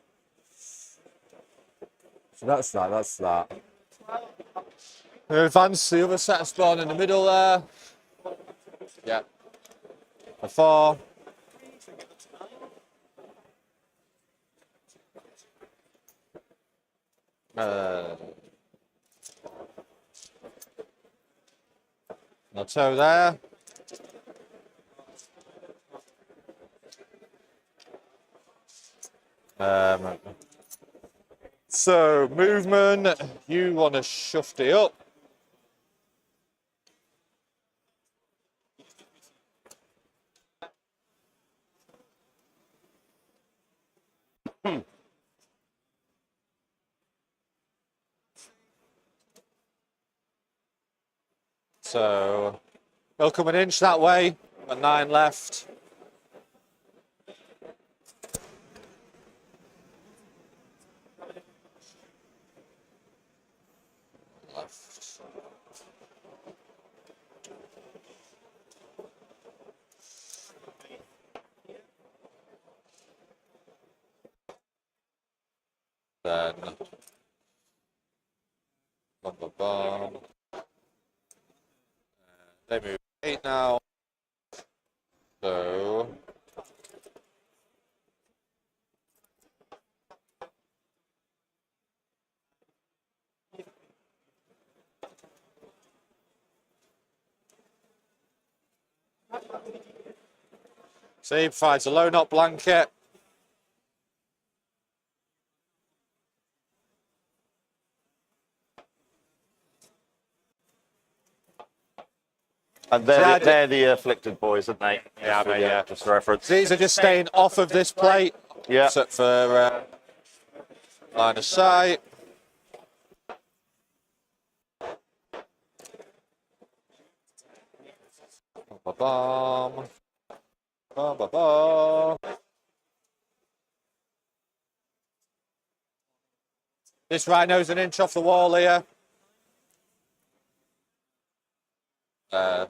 So that's that. Advance the other set of spawn in the middle there. Yeah. A 4. No toe there. So movement, you want to shuft it up. So he'll come an inch that way. Got 9 left. Left. Then bum, bum, bum. They move 8 now. So see, finds a low knot blanket.
And they're the afflicted boys, aren't they?
Yeah, mate, yeah.
Just for reference.
These are just staying off of this plate.
Yeah.
Except for line of sight. Ba-bum. Ba-ba-ba. This rhino's an inch off the wall here.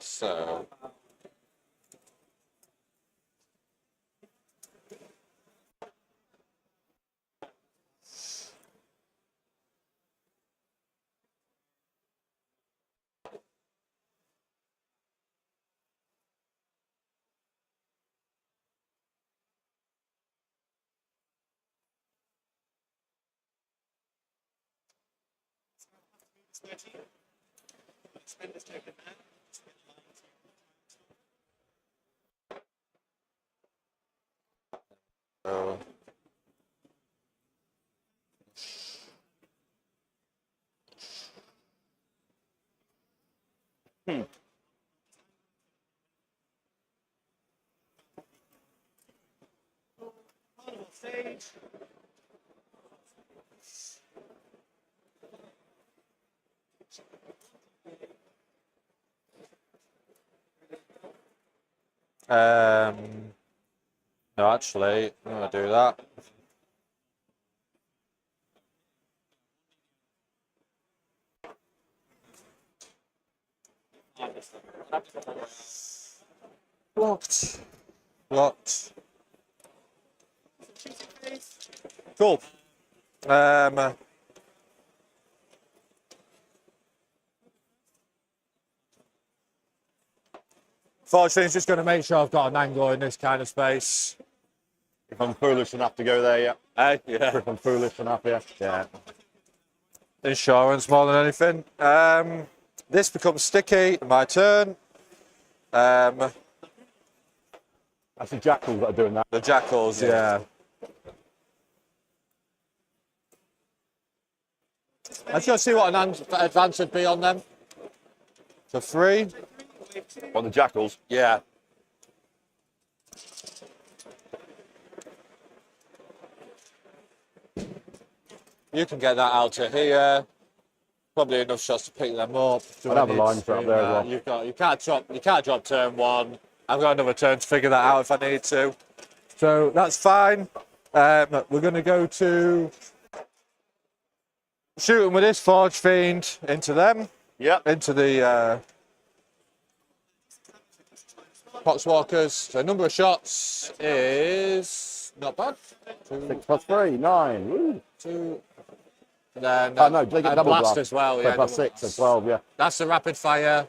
So So no, actually, I'm gonna do that. Blocked. Blocked. Cool. Fortunately, it's just going to make sure I've got an angle in this kind of space.
If I'm foolish enough to go there, yeah.
Hey, yeah.
If I'm foolish enough, yeah.
Yeah. Insurance more than anything. This becomes sticky. My turn.
That's the jackals that are doing that.
The jackals, yeah. Let's go see what an advance would be on them. So 3.
On the jackals?
Yeah. You can get that out to here. Probably enough shots to pick them up.
I'll have a line for up there as well.
You can't drop turn 1. I've got another turn to figure that out if I need to. So that's fine. We're going to go to shooting with this Forge Fiend into them.
Yep.
Into the Poxwalkers. So number of shots is not bad.
6 plus 3, 9. Woo.
2. And then
No, they get double blast
as well.
So
Yeah,
plus 6, so 12, yeah.
that's the rapid fire.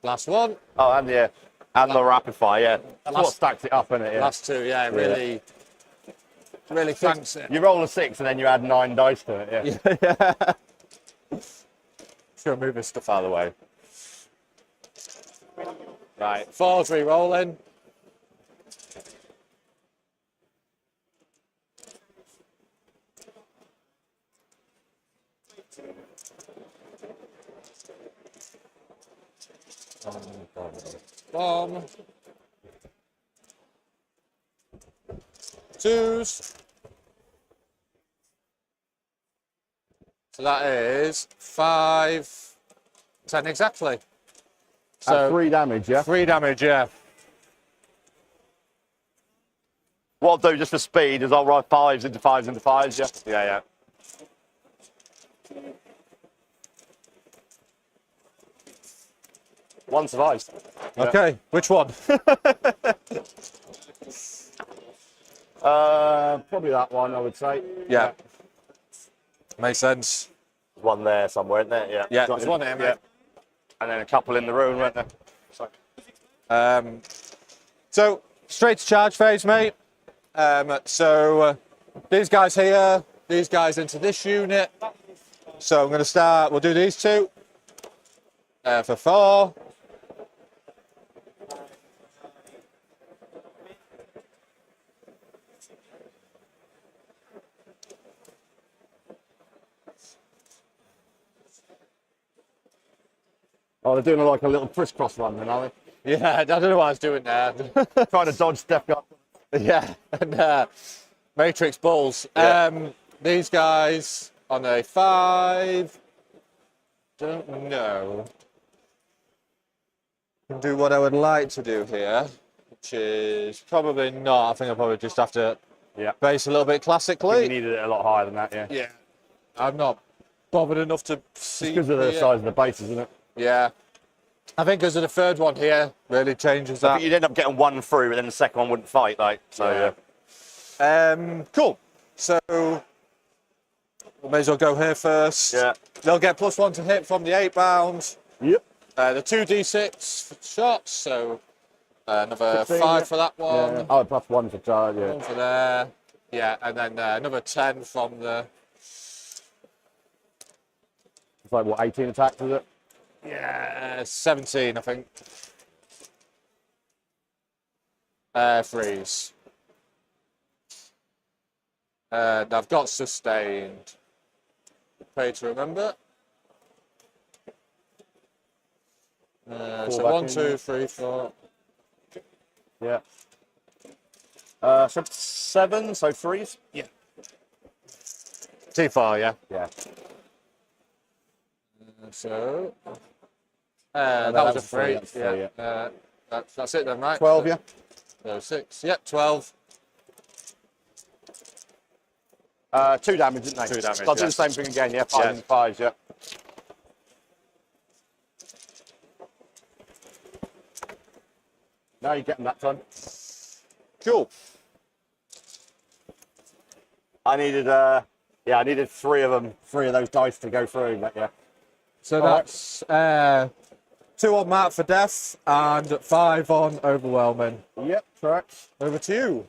Blast 1.
Oh, and yeah. And the rapid fire, yeah. That's what
Last-
stacks it up, isn't it? Yeah.
Blast 2. Yeah, really thanks it.
You roll a 6 and then you add 9 dice to it, yeah.
Just gonna move this stuff out of the way. Right, 4's re-rolling. Bomb. 2 2s. So that is 5, 10 exactly.
So 3 damage, yeah?
3 damage, yeah.
What I'll do just for speed is I'll roll 5s into 5s into 5s, yeah?
Yeah, yeah.
One survives. Yeah.
Okay, which one?
Probably that one, I would say.
Yeah. Makes sense.
There's one there somewhere, isn't there? Yeah.
Yeah, there's one there, mate.
And then a couple in the room, weren't there?
So, straight to charge phase, mate. These guys here, these guys into this unit. So I'm going to start, we'll do these 2 for 4.
Oh, they're doing like a little crisscross run then, are
Yeah, I don't know what I was doing there.
they? Trying to dodge Death Guard.
Yeah, and Matrix Balls.
Yeah.
These guys on a 5. Don't know. Can do what I would like to do here, which is probably not. I think I'll probably just have to base a little bit classically.
You needed it a lot higher than that, yeah.
Yeah. I'm not bothered enough to see.
Because of the size of the base, isn't it?
Yeah. I think because of the third one here really changes that.
But you'd end up getting 1 through, and then the second one wouldn't fight, like, so yeah.
Cool. So we may as well go here first.
Yeah.
They'll get +1 to hit from the 8 bound.
Yep.
The 2d6 for shots, so another
16,
5
yeah.
for that one.
Yeah. Oh, +1 for charge, yeah.
1 for there. Yeah, and then another 10 from the.
It's like, what, 18 attacks, is it?
Yeah, 17, I think. Freeze. And I've got sustained. Pay to remember. So
back
1,
in
2, 3, 4.
Yeah. So 7, so freeze?
Yeah. Too far, yeah.
Yeah.
So that was a 3.
That's 3,
Yeah. That's it then, right?
12, yeah?
So 6. Yep, 12.
2 damage, didn't they?
2 damage,
I'll do
yeah.
the same thing again, yeah? 5
Yeah.
and 5s, yeah. Now you're getting that time.
Cool.
I needed 3 of them, 3 of those dice to go through, but yeah.
So
All right.
that's 2 on Matt for death and 5 on overwhelming.
Yep, correct.
Over to you.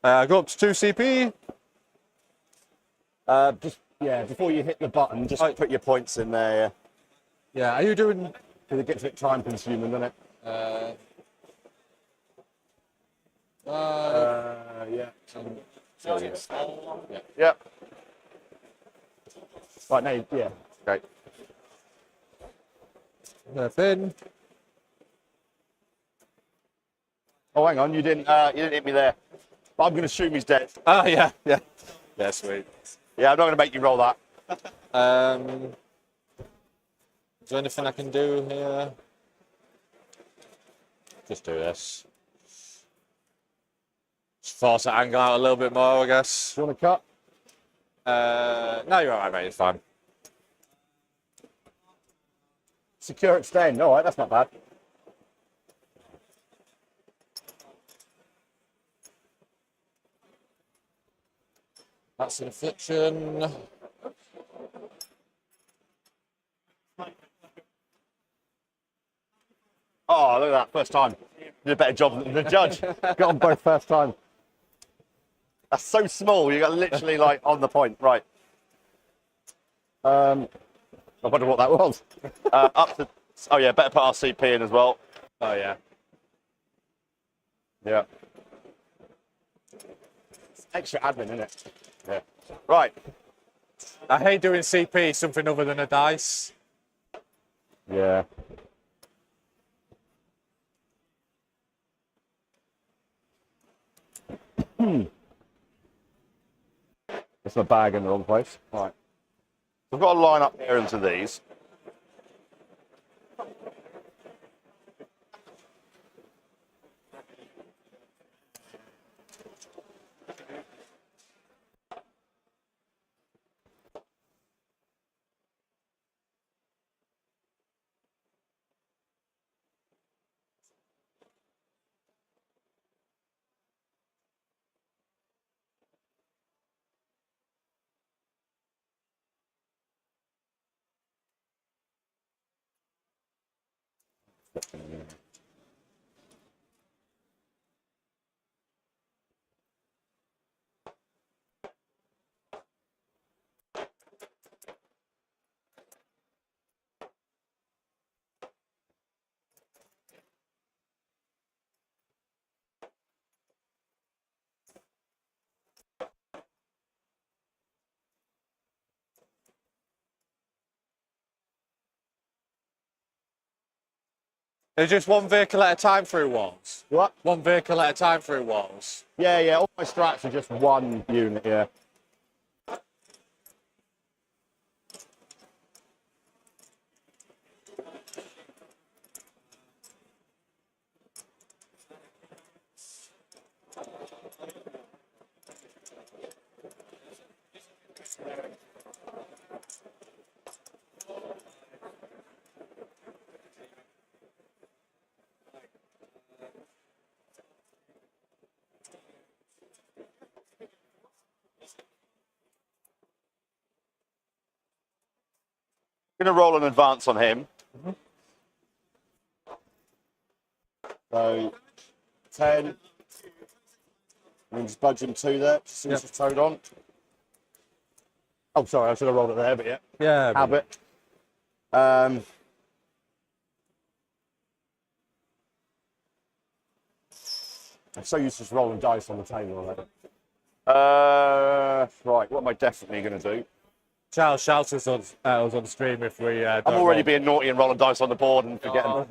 Go up to 2 CP.
Before you hit the button, just put your points in there,
Yeah, are you doing?
because it gets a bit time consuming, doesn't it? Yeah. Yeah. Right, now, yeah. Great.
Bin.
Oh, hang on, you didn't hit me there. But I'm going to assume he's dead.
Oh yeah, yeah. Yeah, sweet.
Yeah, I'm not going to make you roll that.
Is there anything I can do here? Just do this. Just force that angle out a little bit more, I guess.
Do you want to cut?
No, you're alright, mate. It's fine.
Secure extend. All right, that's not bad.
That's an affliction.
Oh, look at that. First time. Did a better job than the judge. Got on both first time. That's so small. You got literally like on the point. Right. I wonder what that was. Up to. Oh yeah, better put our CP in as well.
Oh yeah.
Yeah. Extra admin, isn't it? Yeah. Right.
I hate doing CP something other than a dice.
Yeah. It's my bag in the wrong place. Right. We've got to line up here into these.
There's just one vehicle at a time through walls.
What?
One vehicle at a time through walls.
Yeah, yeah. All my strats are just one unit. Yeah. Going to roll an advance on him. So 10. And then just budge him 2 there, just as he's towed on. Oh, sorry, I should have rolled it there, but yeah.
Yeah.
Habit. I'm so used to just rolling dice on the table already. Right, what am I definitely going to do?
Charles shouts us on stream if we.
I'm already being naughty and rolling dice on the board and forgetting.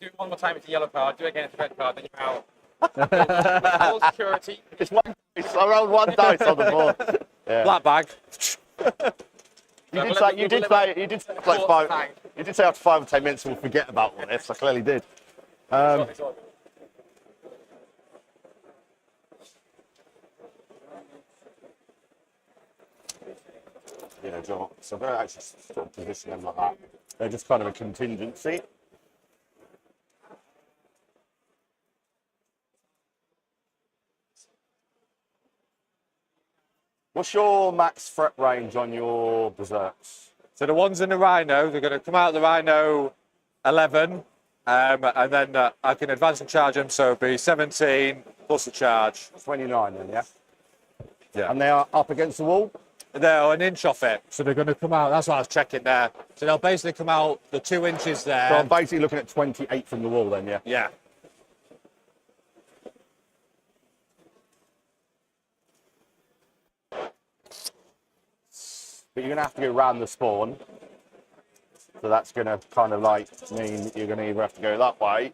Do it one more time, it's a yellow card. Do it again, it's a red card, then you're out. Full security.
It's one dice. I rolled 1 dice on the board. Yeah.
Black bag.
You did say like 5. You did say after 5 or 10 minutes we'll forget about all this. I clearly did. You know, John. So I'm going to actually sort of position them like that. They're just kind of a contingency. What's your max threat range on your berserks?
So the ones in the Rhino, they're going to come out of the Rhino 11, and then I can advance and charge them, so it'll be 17 plus a charge.
29 then, yeah?
Yeah.
And they are up against the wall?
They're an inch off it, so they're going to come out. That's what I was checking there. So they'll basically come out the 2 inches there.
So I'm basically looking at 28 from the wall then, yeah?
Yeah.
But you're going to have to go around the spawn. So that's going to kind of like mean you're going to either have to go that way.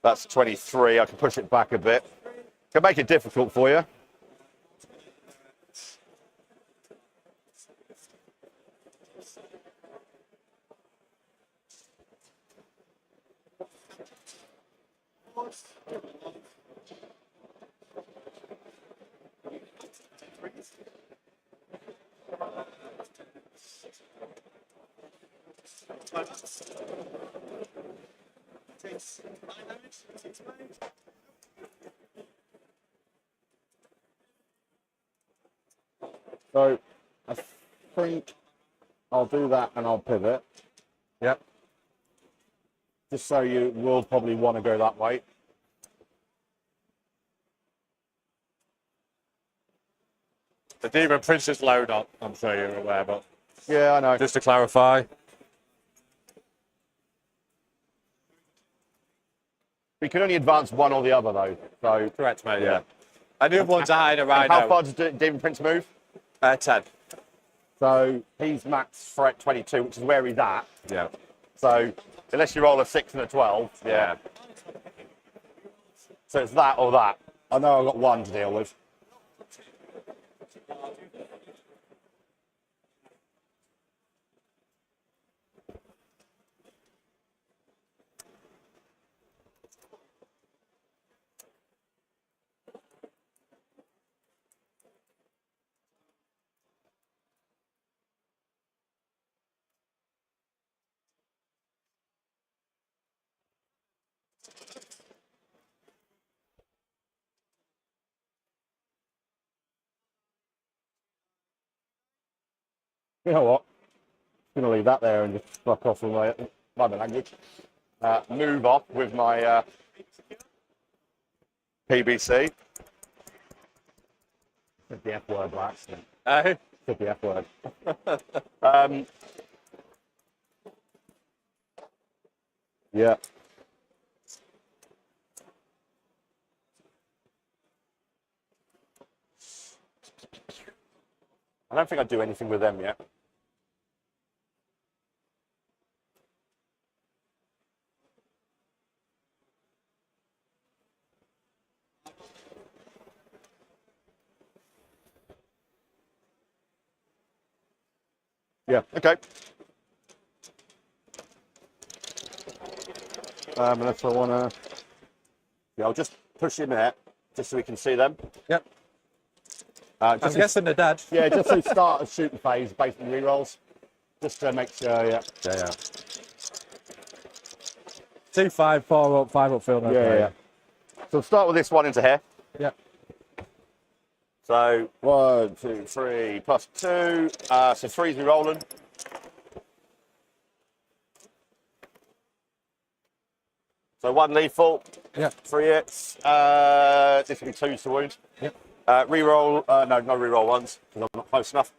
That's 23. I can push it back a bit. Can make it difficult for you. So I think I'll do that and I'll pivot.
Yep.
Just so you will probably want to go that way.
The Demon Princess load up, I'm sure you're aware, but
Yeah, I know.
just to clarify.
We can only advance one or the other though. So
Correct, mate, yeah. And the other one's hiding a Rhino.
how far does Demon Prince move?
10.
So he's max threat 22, which is where he's at.
Yeah.
So unless you roll a 6 and a 12,
Yeah.
so it's that or that. I know I've got one to deal with. You know what? I'm going to leave that there and just fuck off with my language. Move off with my PBC. Said the F word by accident. Said the F word. Yeah. I don't think I'd do anything with them yet. Yeah, okay. Unless I want to... Yeah, I'll just push in there, just so we can see them.
Yep.
I'm
guessing they're dead.
Yeah, just to start a shooting phase based on rerolls. Just to make sure, yeah. Yeah.
2, 5, 4 up, 5 up field.
Yeah. So we'll start with this one into here.
Yep.
So 1, 2, 3 plus 2. So 3's me rolling. So 1 lethal.
Yep.
3 hits. This will be 2 to wound.
Yep.
Reroll. No reroll ones because I'm not close enough.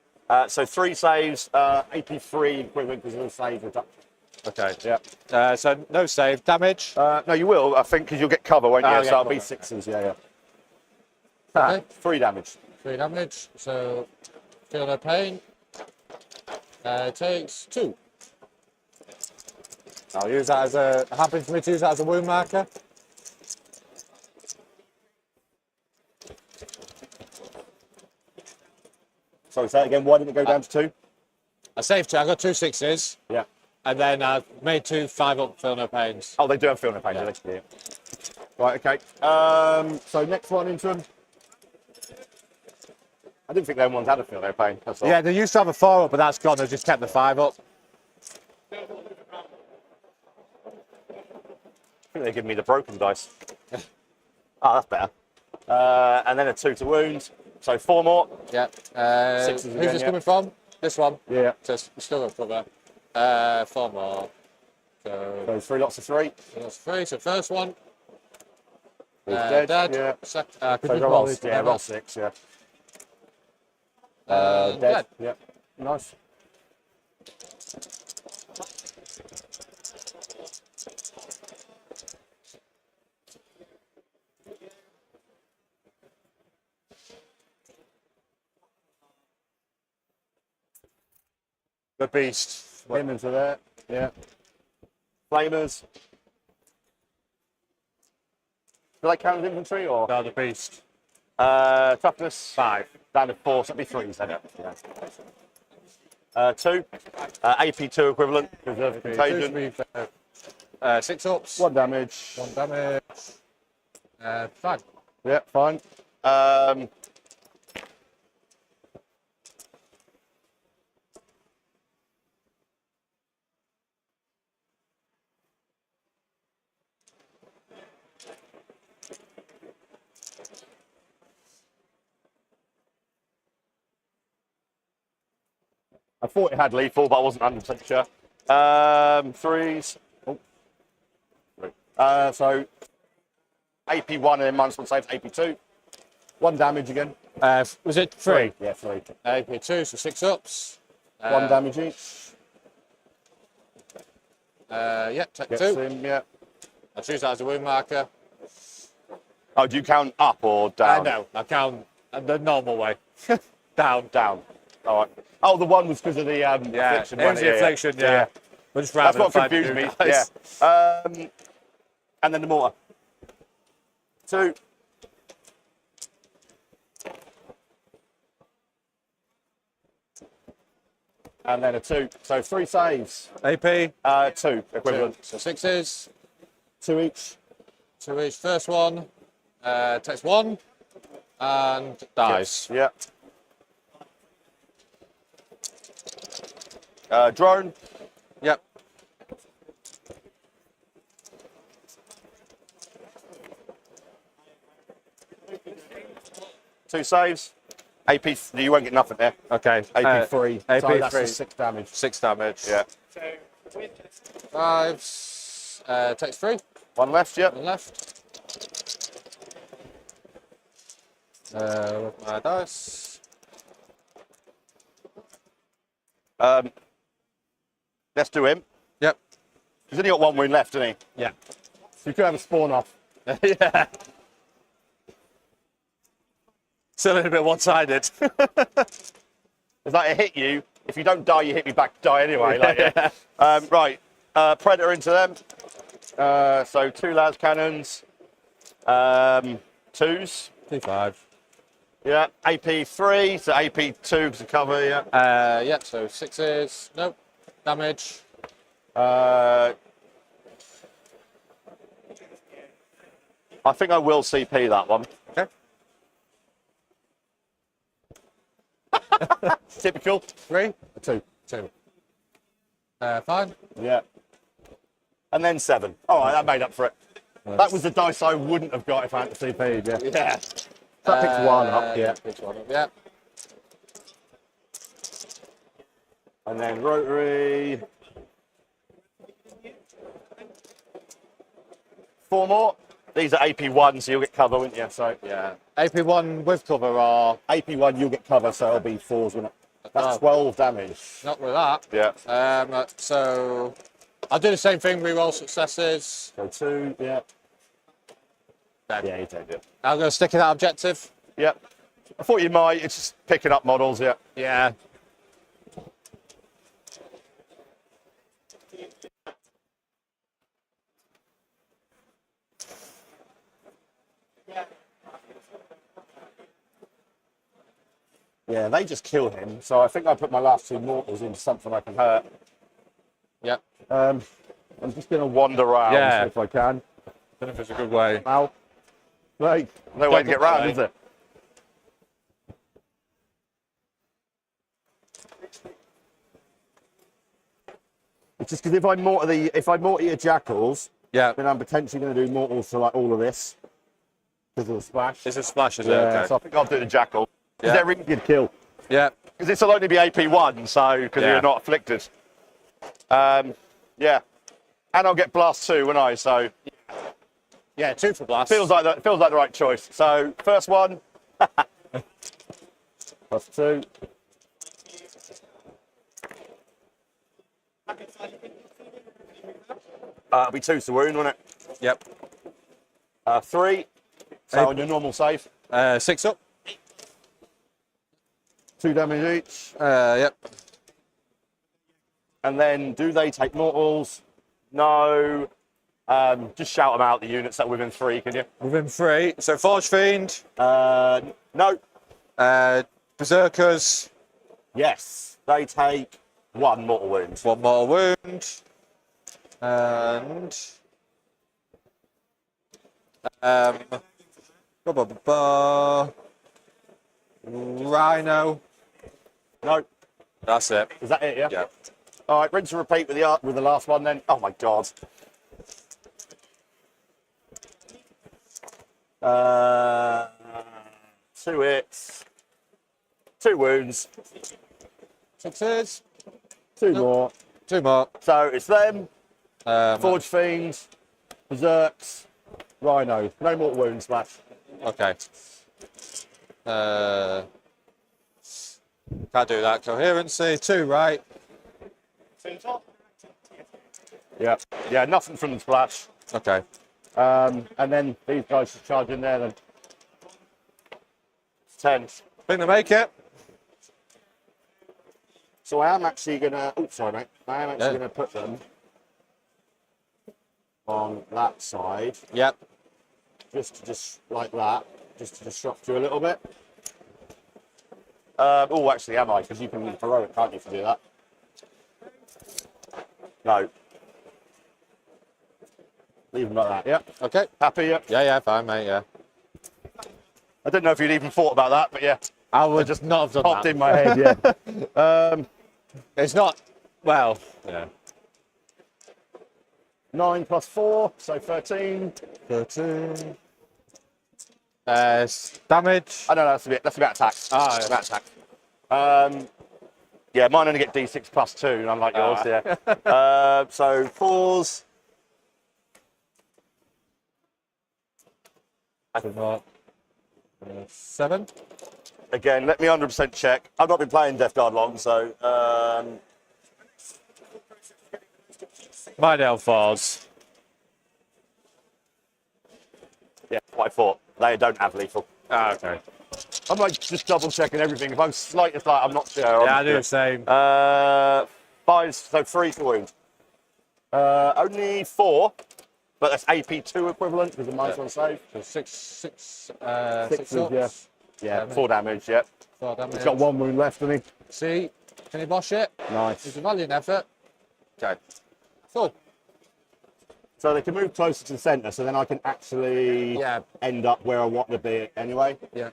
So 3 saves. AP3 equivalent because of the save reduction.
Okay.
Yeah.
So no save. Damage?
No, you will, I think, because you'll get cover, won't you?
Yeah,
So it'll
cover.
be 6s, yeah.
Okay.
3 damage.
3 damage. So feel no pain. Takes 2. I'll use that as a... Happy for me to use that as a wound marker.
Sorry, say that again. Why didn't it go down to 2?
I saved 2. I got 2 6s.
Yeah.
And then I made 2 5 up, feel no pains.
Oh, they do have feel no pain, yeah. Right, okay. So next one into them. I didn't think them ones had a feel no pain. That's all.
Yeah, they used to have a 4 up, but that's gone. They just kept the 5 up.
I think they give me the broken dice. Oh, that's better. And then a 2 to wound. So 4 more.
Yeah.
6s
Who's
again,
this
yeah.
coming from? This one?
Yeah.
So it's still got cover. 4 more.
So 3 lots of 3.
So that's 3. So first one.
He's dead. Yeah.
Could
So
you
roll,
these
yeah,
together?
roll 6, yeah.
Dead.
Dead. Yeah. Nice.
The beast.
Flamers are there. Yeah. Flamers. Do they count as infantry or?
No, the beast.
Toughness.
5.
Down to 4, so that'd be 3s then. Yeah. 2. AP2 equivalent because of contagion.
6 ups.
1 damage.
1 damage. 5.
Yeah, fine. I thought it had lethal, but I wasn't 100% sure. 3s. Oh. So AP1 and then -1 saves AP2. 1 damage again.
Was it 3?
Yeah, 3.
AP2, so 6 ups.
1 damage each.
Yeah, take
Gets
2.
him, yeah.
I'll choose that as a wound marker.
Oh, do you count up or down?
No, I count the normal way. Down.
Down. All right. Oh, the 1 was because of the
Yeah,
affliction.
it was
wasn't
the affliction, yeah. We're just
That's
rather
what confused me. Yeah. And then the mortar. 2. and then a 2. So 3 saves.
AP.
2 equivalent.
So 6s.
2 each.
2 each. First one takes 1 and dies.
Yeah. Drone.
Yep.
Two saves. AP, you won't get nothing there.
Okay.
AP3.
AP3.
So that's just 6 damage.
6 damage.
Yeah.
5s. Takes 3.
1 left, yep.
One left. With my dice.
Let's do him.
Yep.
He's only got 1 wound left, hasn't he?
Yeah.
So you could have a spawn off.
Yeah. Still a bit one-sided.
It's like it hit you. If you don't die, you hit me back, die anyway. Like, yeah. Right. Predator into them. So 2 las cannons. 2s.
2-5.
Yeah. AP3. So AP2 to cover. Yeah.
Yep, so 6s. Nope. Damage.
I think I will CP that one.
Okay.
Typical.
3.
2.
2. Fine.
Yeah. And then 7. All right, that made up for it. That was the dice I wouldn't have got if I hadn't CP'd, yeah.
Yeah.
That picks 1 up, yeah.
Picks 1 up, yeah.
And then rotary. 4 more. These are AP1, so you'll get cover, won't you? So
Yeah. AP1 with cover or
AP1, you'll get cover, so it'll be 4s, won't it? That's 12 damage.
not with that.
Yeah.
So I'll do the same thing, reroll successes.
So 2, yeah.
Then
Yeah, you take it.
I'm going to stick in that objective.
Yeah. I thought you might. It's just picking up models, yeah.
Yeah.
Yeah, they just kill him. So I think I put my last 2 mortals into something I can hurt.
Yep.
I'm just going to wander around
Yeah.
if I can.
Don't know if it's a good way.
Ow. Like, no way to get round, is there? It's just because if I mortar your jackals,
Yeah.
then I'm potentially going to do mortals to like all of this because of the splash.
It's a splash, is it?
Yeah,
Okay.
so I think I'll do the jackal because
Yeah.
they're really good kill.
Yeah.
Because this will only be AP1, so because
Yeah.
you're not afflicted. Yeah, and I'll get blast 2, won't I? So
Yeah, 2 for blast.
feels like the right choice. So first one, plus 2. It'll be 2 to wound, won't it?
Yep.
3. So on your normal save,
6 up.
2 damage each.
Yep.
And then do they take mortals? No. Just shout them out, the units that are within 3, can you?
Within 3. So Forge Fiend,
No.
Berserkers,
Yes. They take 1 mortal wound.
1 mortal wound, and Rhino.
No.
That's it.
Is that it, yeah?
Yeah.
All right, rinse and repeat with the last one then. Oh my God. 2 hits. 2 wounds.
6s.
2 more.
2 more.
So it's them,
Forge.
Forge Fiends, Berserks, Rhino. No more wounds, splash.
Okay. Can't do that. Coherency. 2, right?
Yeah. Yeah, nothing from the splash.
Okay.
And then these guys should charge in there then. It's 10.
Think they make it.
So I am actually gonna, oh sorry mate, I am actually gonna put them on that side,
Yep.
just like that, just to disrupt you a little bit. Oh, actually am I? Because you can heroic, can't you, if you do that? No. Leave them like that. Yeah.
Okay.
Happy? Yeah.
Yeah, fine, mate, yeah.
I don't know if you'd even thought about that, but yeah.
I would
just
not have done
Popped
that.
in my head, yeah.
It's not, well, yeah.
9 plus 4, so 13.
13. Damage.
I don't know, that's a bit attack.
Ah,
That's
yeah.
a bit attack. Yeah, mine only get D6 plus 2, unlike yours, yeah. So 4s.
I think not. 7.
Again, let me 100% check. I've not been playing Death Guard long, so
Mine L4s.
yeah, what I thought. They don't have lethal.
Ah, okay.
I'm like just double checking everything. If I'm slightly like, I'm not sure.
Yeah, I do the same.
5, so 3 for wound. Only 4, but that's AP2 equivalent because of my one save.
So 6
Sixes,
shots.
Yeah, 4 damage, yeah.
4 damage.
He's got 1 wound left, hasn't
See, can he bosh it?
he? Nice.
It's a valiant effort.
Okay.
Cool.
So they can move closer to the centre, so then I can actually end up where I want to be anyway.
Yeah.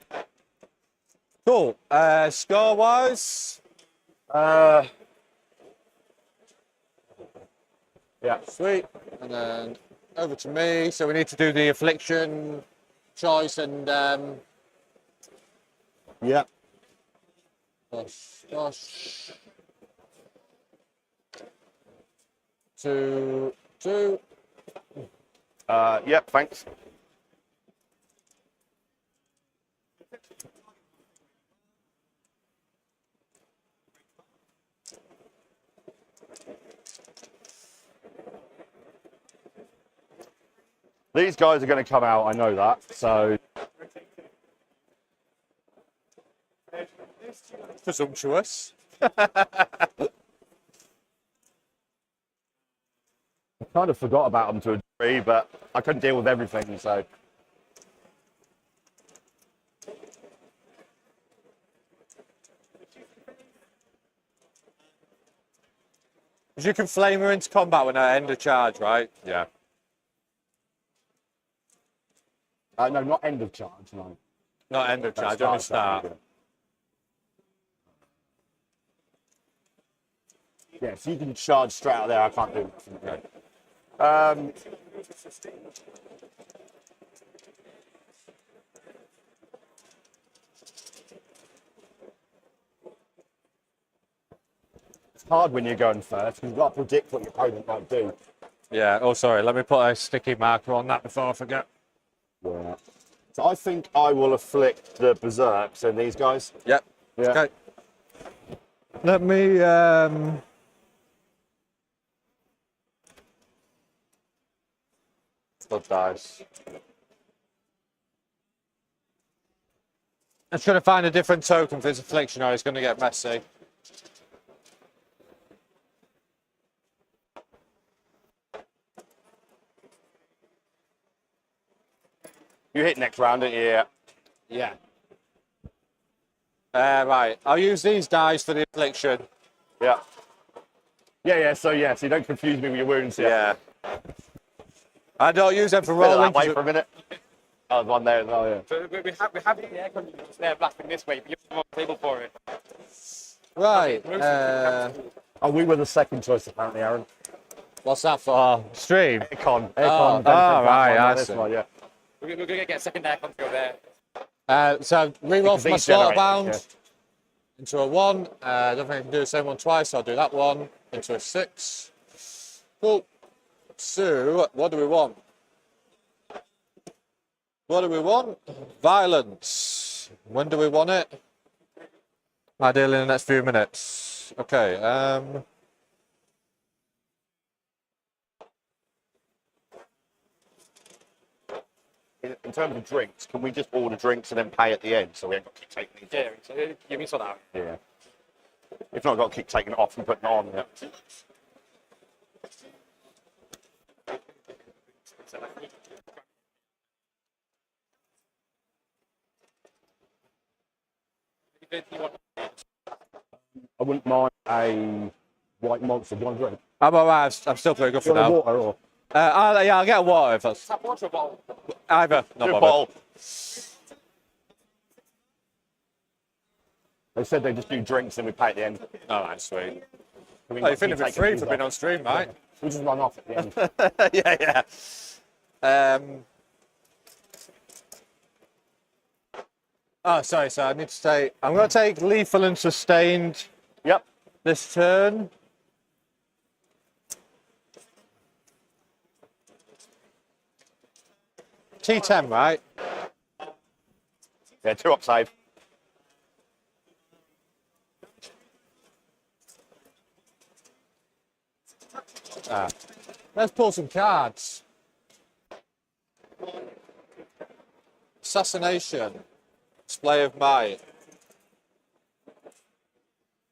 Cool. Score-wise?
Yeah.
Sweet. And then over to me. So we need to do the affliction choice and
Yeah.
bosh. 2, 2.
Yep, thanks. These guys are going to come out, I know that, so...
Presumptuous.
I kind of forgot about them to a degree, but I couldn't deal with everything, so...
You can flame her into combat when I end a charge, right? Yeah.
no, not end of charge, no.
Not end of charge, only start.
Yeah, so you can charge straight out there, I can't do anything. It's hard when you're going first, because you've got to predict what your opponent might do.
Yeah, oh sorry, let me put a sticky marker on that before I forget.
Yeah. So I think I will afflict the berserks and these guys.
Yep.
Yeah.
Okay. Let me blood dice. I'm trying to find a different token for his affliction or it's going to get messy.
You hit next round, don't you? Yeah.
Yeah. Right, I'll use these dice for the affliction.
Yeah. So you don't confuse me with your wounds.
Yeah. I don't use them for
Put it
rolling.
that way for a minute. Oh, there's one there as well, yeah.
So we have the air conditioners there blasting this way, but you have a table for it.
Right.
Oh, we were the second choice apparently, Aaron.
What's that for? Stream.
Aircon.
Oh,
benefit
right, I
this
see.
one, yeah.
We're going to get a second air control there.
So reroll for my
these
slaughter
generate,
bound
yeah.
into a 1. I don't think I can do the same one twice, so I'll do that one into a 6. Cool. So, what do we want? What do we want? Violence. When do we want it? Ideally in the next few minutes. Okay.
In terms of drinks, can we just order drinks and then pay at the end so we ain't got to keep taking these?
Yeah, so you can sort that out.
Yeah. If not, got to keep taking it off and putting it on. Yeah. I wouldn't mind a white monster. Do you want a drink?
I'm alright. I'm still pretty good
Do
for
you want a
now.
water or?
Yeah, I'll get a water if that's
Tap water or bottle?
either. Not
Do a
bothered.
bottle. They said they just do drinks and we pay at the end.
Alright, sweet.
I mean,
Oh, you're feeling a
we
bit
take
free
these
for being
off.
on stream, mate.
We'll just run off at the end.
Yeah, yeah. Oh, sorry, I need to take. I'm going to take lethal and sustained
Yep.
this turn. T10, right?
Yeah, 2 up save.
Let's pull some cards. Assassination. Display of might.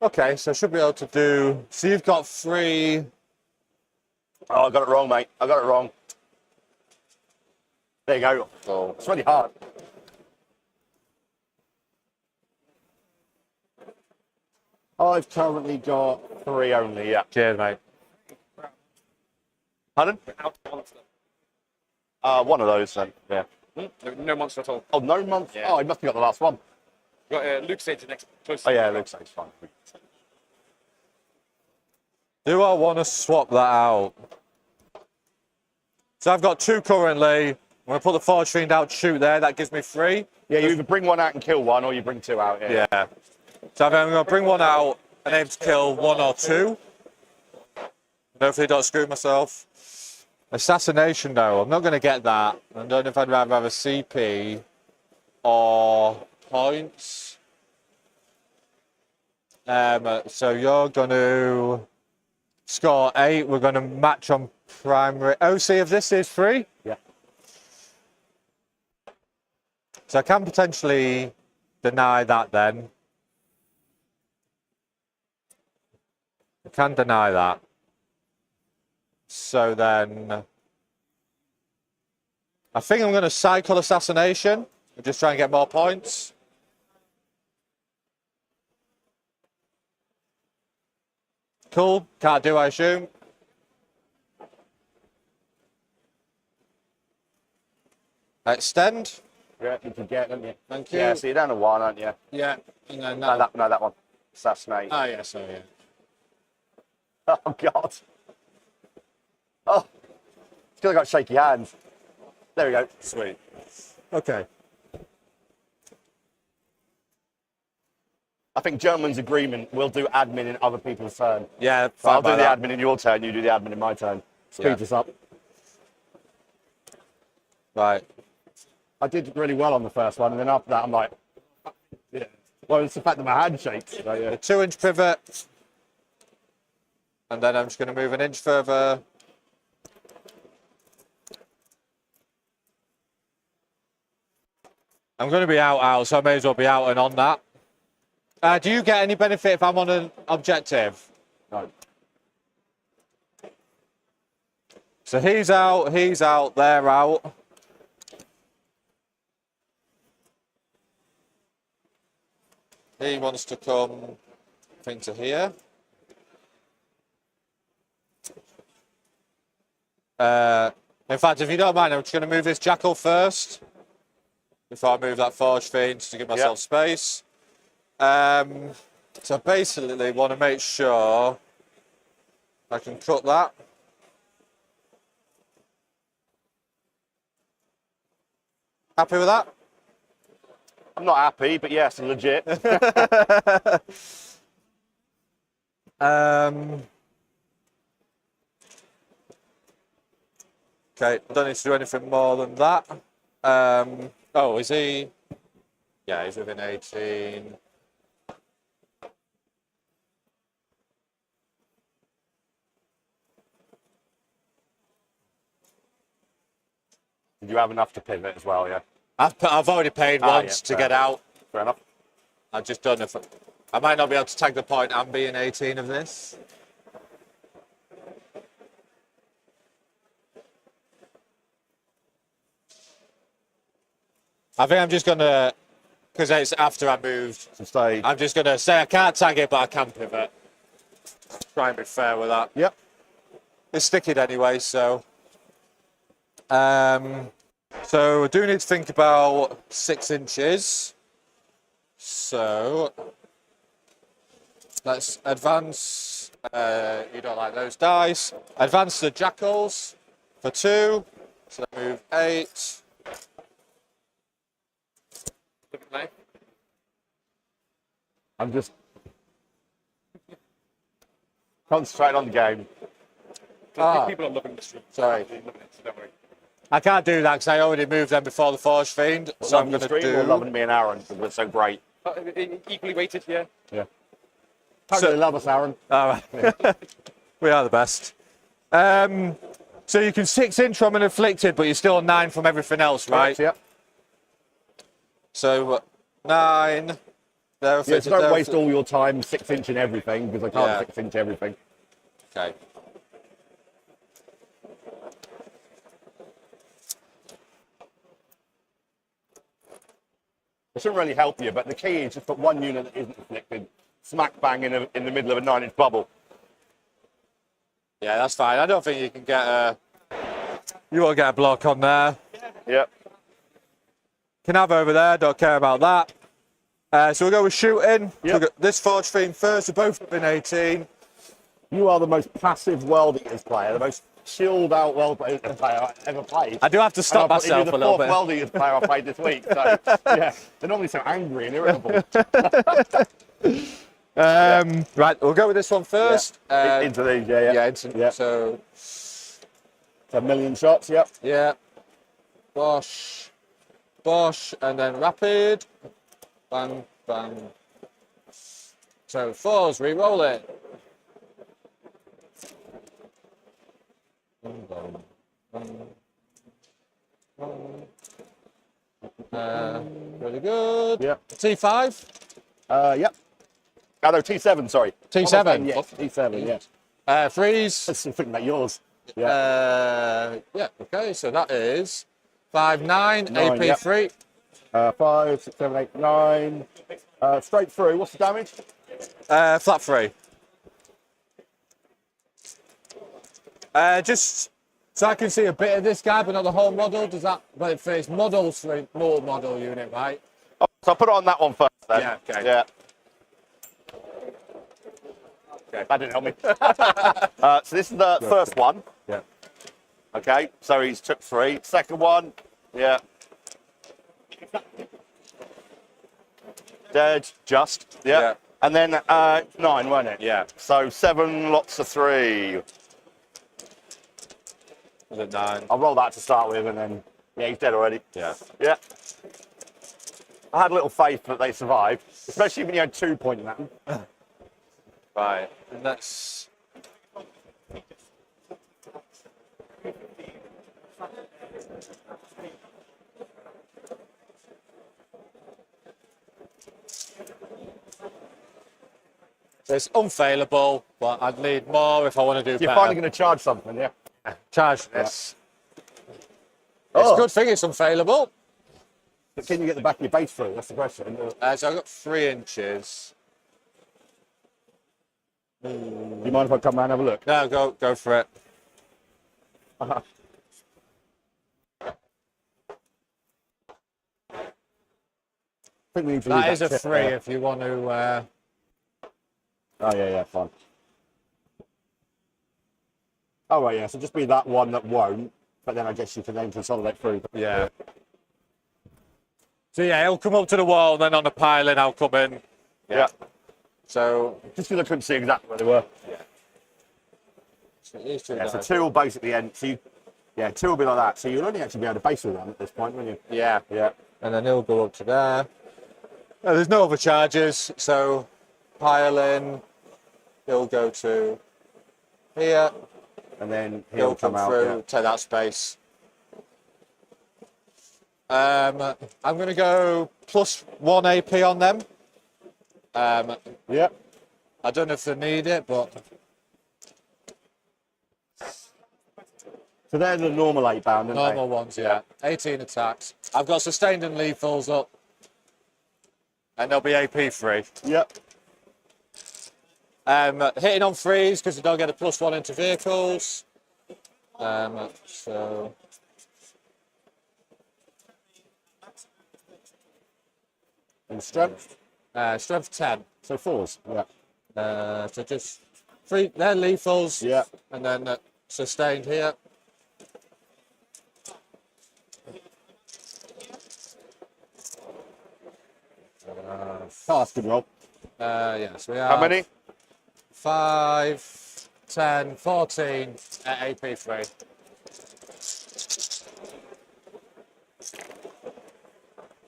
Okay, so I should be able to do. So you've got 3.
Oh, I got it wrong, mate. I got it wrong. There you go.
Oh.
It's really hard. I've currently got 3 only, yeah.
Cheers, mate.
Pardon? One of those then, yeah.
No monster at all.
Oh, no month?
Yeah.
Oh, he must have got the last one.
Got Luke Sage next close.
Oh, yeah, it looks like it's fine.
Do I want to swap that out? So I've got 2 currently. I'm going to put the Forge Fiend out to shoot there. That gives me 3.
Yeah, you either bring one out and kill one, or you bring 2 out, yeah.
Yeah. So I'm going to bring one out and aim to kill 1 or 2. Hopefully don't screw myself. Assassination though, I'm not going to get that. I don't know if I'd rather have a CP or points. So you're going to score 8. We're going to match on primary. OC of this is 3?
Yeah.
So I can potentially deny that then. I can deny that. So then, I think I'm going to cycle assassination and just try and get more points. Cool. Can't do, I assume. Extend.
Yeah, you can get them, yeah.
Thank you.
Yeah, so you're down to 1, aren't you?
Yeah. And then
No, that one. Assassinate.
Oh, yeah, so yeah.
Oh, God. Oh, still got shaky hands. There we go.
Sweet. Okay.
I think gentleman's agreement, we'll do admin in other people's turn.
Yeah,
So I'll
fine
do the
by that.
admin in your turn, you do the admin in my turn. Speed
Yeah.
us up.
Right.
I did really well on the first one, and then after that, I'm like, yeah. Well, it's the fact that my hand shakes. So, yeah.
A 2-inch pivot. And then I'm just going to move an inch further. I'm going to be out, so I may as well be out and on that. Do you get any benefit if I'm on an objective?
No.
So he's out, they're out. He wants to come, I think, to here. In fact, if you don't mind, I'm just going to move this jackal first before I move that Forge Fiend to give myself space. So basically, want to make sure I can cut that. Happy with that?
I'm not happy, but yes, legit.
Okay, don't need to do anything more than that. Oh, is he? Yeah, he's within 18.
Did you have enough to pivot as well, yeah?
I've already paid once to
fair
get out.
Fair enough.
I just don't know if I might not be able to tag the point and be in 18 of this. I think I'm just gonna, because it's after I moved,
So stay.
I'm just gonna say I can't tag it, but I can pivot. Try and be fair with that.
Yep.
It's sticking anyway, so. So I do need to think about 6 inches. So let's advance. You don't like those dice. Advance the jackals for 2. So move 8.
I'm just concentrating on the game.
People are loving the stream.
Sorry.
They're loving it, so don't worry.
I can't do that because I already moved them before the Forge Fiend. So I'm going to do.
Or loving me and Aaron because we're so great.
Equally weighted, yeah.
Yeah. Totally love us, Aaron.
All right. We are the best. So you can 6 inch from an afflicted, but you're still 9 from everything else, right?
Yep.
So 9. They're
Yeah,
afflicted.
so don't
they're
waste all your time 6 inching everything because I can't
Yeah.
6 inch everything.
Okay.
It shouldn't really help you, but the key is just put one unit that isn't afflicted smack bang in the middle of a 9-inch bubble.
Yeah, that's fine. I don't think you can get a. You won't get a block on there.
Yep.
Can have over there. Don't care about that. So we'll go with shooting. So we'll get this Forge Fiend first. We've both been 18.
You are the most passive World Eaters player, the most chilled out World Eaters player I've ever played.
I do have to stop myself a little bit.
You're the 4th World Eaters player I played this week. So, yeah, they're normally so angry and irritable.
Right, we'll go with this one first.
Into these, yeah.
Yeah, into, so
It's a million shots, yep.
yeah. Bosh, bosh, and then rapid. Bang, bang. So 4s, re-roll it. Really good.
Yep.
T5.
Yep. Oh, no, T7, sorry.
T7.
Yes, T7, yeah.
Freeze.
That's something like yours. Yeah.
Yeah, okay, so that is 5, 9,
9,
AP
yep.
3.
5, 6, 7, 8, 9. Straight through. What's the damage?
Flat 3. Just so I can see a bit of this guy, but not the whole model. Does that? But if it's models for more model unit, right?
Oh, so I'll put it on that one first then.
Yeah, okay.
Yeah. Okay, that didn't help me. So this is the first one.
Yeah.
Okay, so he's took 3. Second one, yeah. Dead, just, yeah.
Yeah.
And then 9, weren't it?
Yeah.
So 7 lots of 3.
Was it 9?
I'll roll that to start with and then, yeah, he's dead already.
Yeah.
Yeah. I had a little faith that they survived, especially when you had 2 pointing at them.
Right. And that's. It's unfailable, but I'd need more if I want to do
You're
better.
finally going to charge something, yeah?
Charge this.
Oh.
It's a good thing it's unfailable.
But can you get the back of your base through? That's the question.
So I've got 3 inches.
Do you mind if I come round and have a look?
No, go for it.
I think we need to
That
leave
is a
tip
3
there.
if you want to.
Oh, yeah, fine. Oh, right, yeah, so just be that one that won't, but then I guess you can then consolidate through.
Yeah. So yeah, he'll come up to the wall, then on the piling I'll come in.
Yeah.
So,
Just because I couldn't see exactly where they were.
so these two
Yeah, so
guys.
2 will basically end. So 2 will be like that. So you'll only actually be able to base with them at this point, won't you?
Yeah.
Yeah.
And then he'll go up to there. There's no other charges, so piling, he'll go to here.
And then
He'll
come
come
out.
through, take that space. I'm going to go +1 AP on them.
Yeah.
I don't know if they need it, but
So they're the normal 8 bound, aren't
normal ones, yeah. 18 attacks. I've got sustained and lethals up. And they'll be AP free.
they? Yep.
Hitting on threes because you don't get a +1 into vehicles. So
And strength.
strength 10.
So 4s. Yeah.
So just three. They're lethals.
Yeah.
And then sustained here.
That's good roll.
Yes, we have.
How many?
5, 10, 14 at AP3.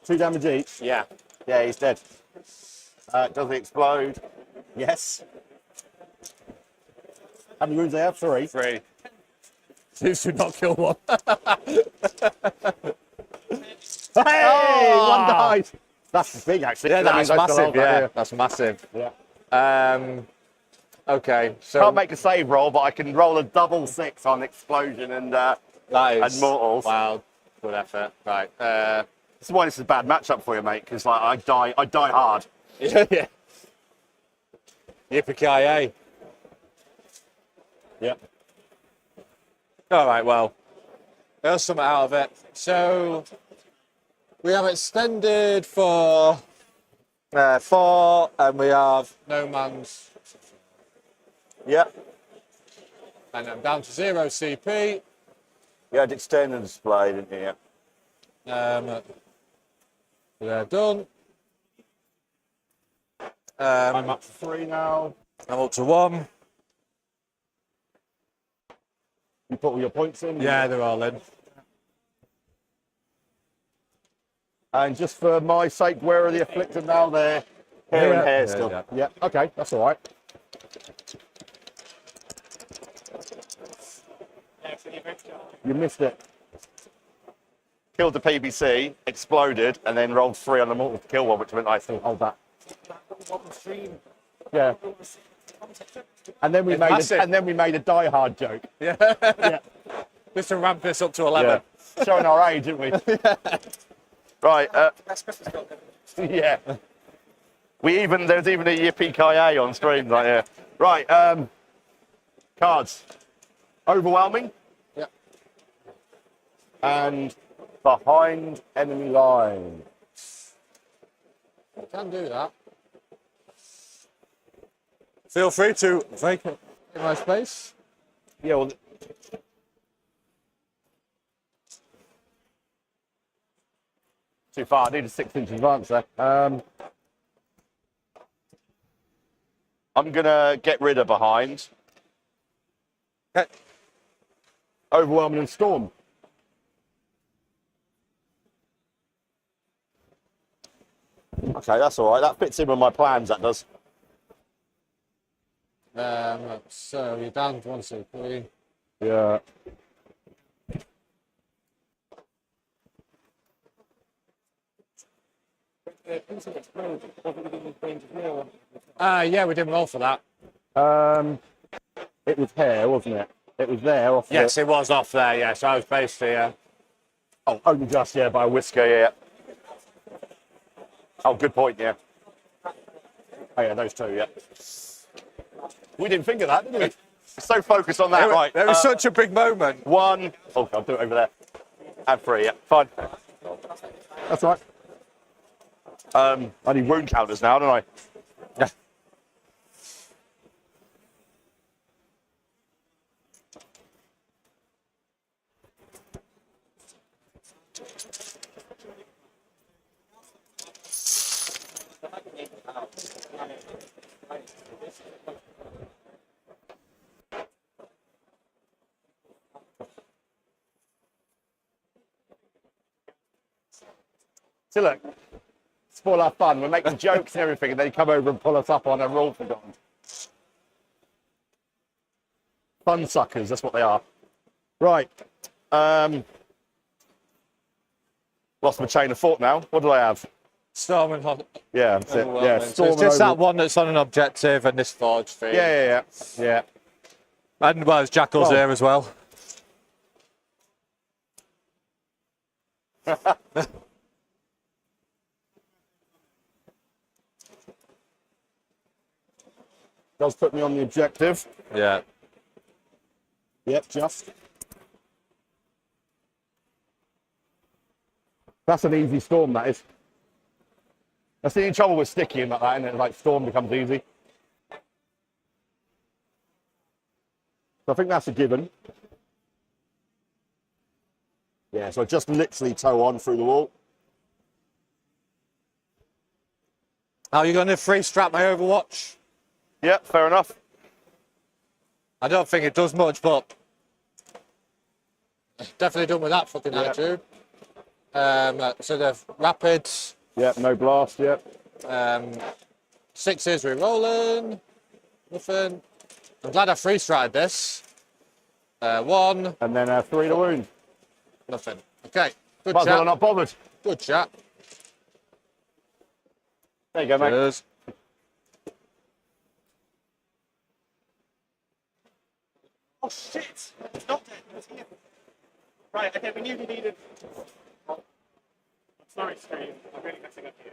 2 damage each.
Yeah.
Yeah, he's dead. Does he explode? Yes. How many wounds do they have? 3.
3. Seems to not kill one.
Hey, one died. That's big, actually.
Yeah,
That
that's
means I still
massive.
hold that
Yeah, that's massive.
here.
Okay, so
Can't make a save roll, but I can roll a double 6 on explosion and
that is
and mortals.
Wow, good effort. Right.
This is why this is a bad matchup for you, mate. Because like I die hard.
Yeah. Yippee-ki-yay.
Yep.
All right, well, there's something out of it. So we have extended for 4, and we have no man's,
Yep.
and I'm down to 0 CP.
You had extend and display, didn't you? Yeah.
They're done.
I'm up to 3 now.
I'm up to 1.
You put all your points in.
Yeah, they're all in.
And just for my sake, where are the afflicted now? They're hair and hair still.
yeah.
Yeah. Okay, that's all right. You missed it. Killed the PBC, exploded, and then rolled 3 on the mortal to kill one, which meant I still hold that. Yeah. And then we made a Die Hard joke.
Yeah. Just to ramp this up to 11.
Yeah. Showing our age, didn't we? Right. Yeah. There's even a yippee-ki-yay on stream right here. Right. Cards. Overwhelming.
Yep.
And behind enemy line.
Can do that. Feel free to vacate my space.
Yeah, well, too far. I need a 6-inch advance there. I'm gonna get rid of behind.
Okay.
Overwhelming and storm. Okay, that's all right. That fits in with my plans. That does.
So you're down to 1 CP.
Yeah.
Yeah, we didn't roll for that.
It was hair, wasn't it? It was there. Off
Yes, it was off there. Yeah, so I was based here.
Oh, only just, yeah, by a whisker, yeah. Oh, good point, yeah. Oh, yeah, those 2, yeah. We didn't think of that, did we? So focused on that, right.
It was such a big moment.
1. Oh, I'll do it over there. And 3, yeah. Fine. That's all right. I need wound counters now, don't I?
Yeah.
So look, spoil our fun. We're making jokes and everything, and then you come over and pull us up on a rule forgotten. Fun suckers, that's what they are. Right. Lost my chain of thought now. What do I have?
Storm and hot.
Yeah, that's it. Yeah,
So
storm
it's just
and
that one that's on an objective and this forge thing.
Yeah.
And well, there's jackals
Well-
here as well.
Does put me on the objective.
Yeah.
Yep, just. That's an easy storm, that is. That's the only trouble with sticky and like that, isn't it? Like storm becomes easy. So I think that's a given. Yeah, so I just literally toe on through the wall.
Are you going to free strap my Overwatch?
Yep, fair enough.
I don't think it does much, but definitely done with that fucking attitude. So the rapids.
Yep, no blast, yep.
6 is re-rolling. Nothing. I'm glad I free stratted this. 1.
And then 3 to wound.
Nothing. Okay. Good
Might as well
chat.
not bothered.
Good chat.
There you go, mate.
Cheers.
Oh shit! It's not dead. It's here. Right. Okay. We knew we needed. Oh, sorry, stream. I'm really messing up here.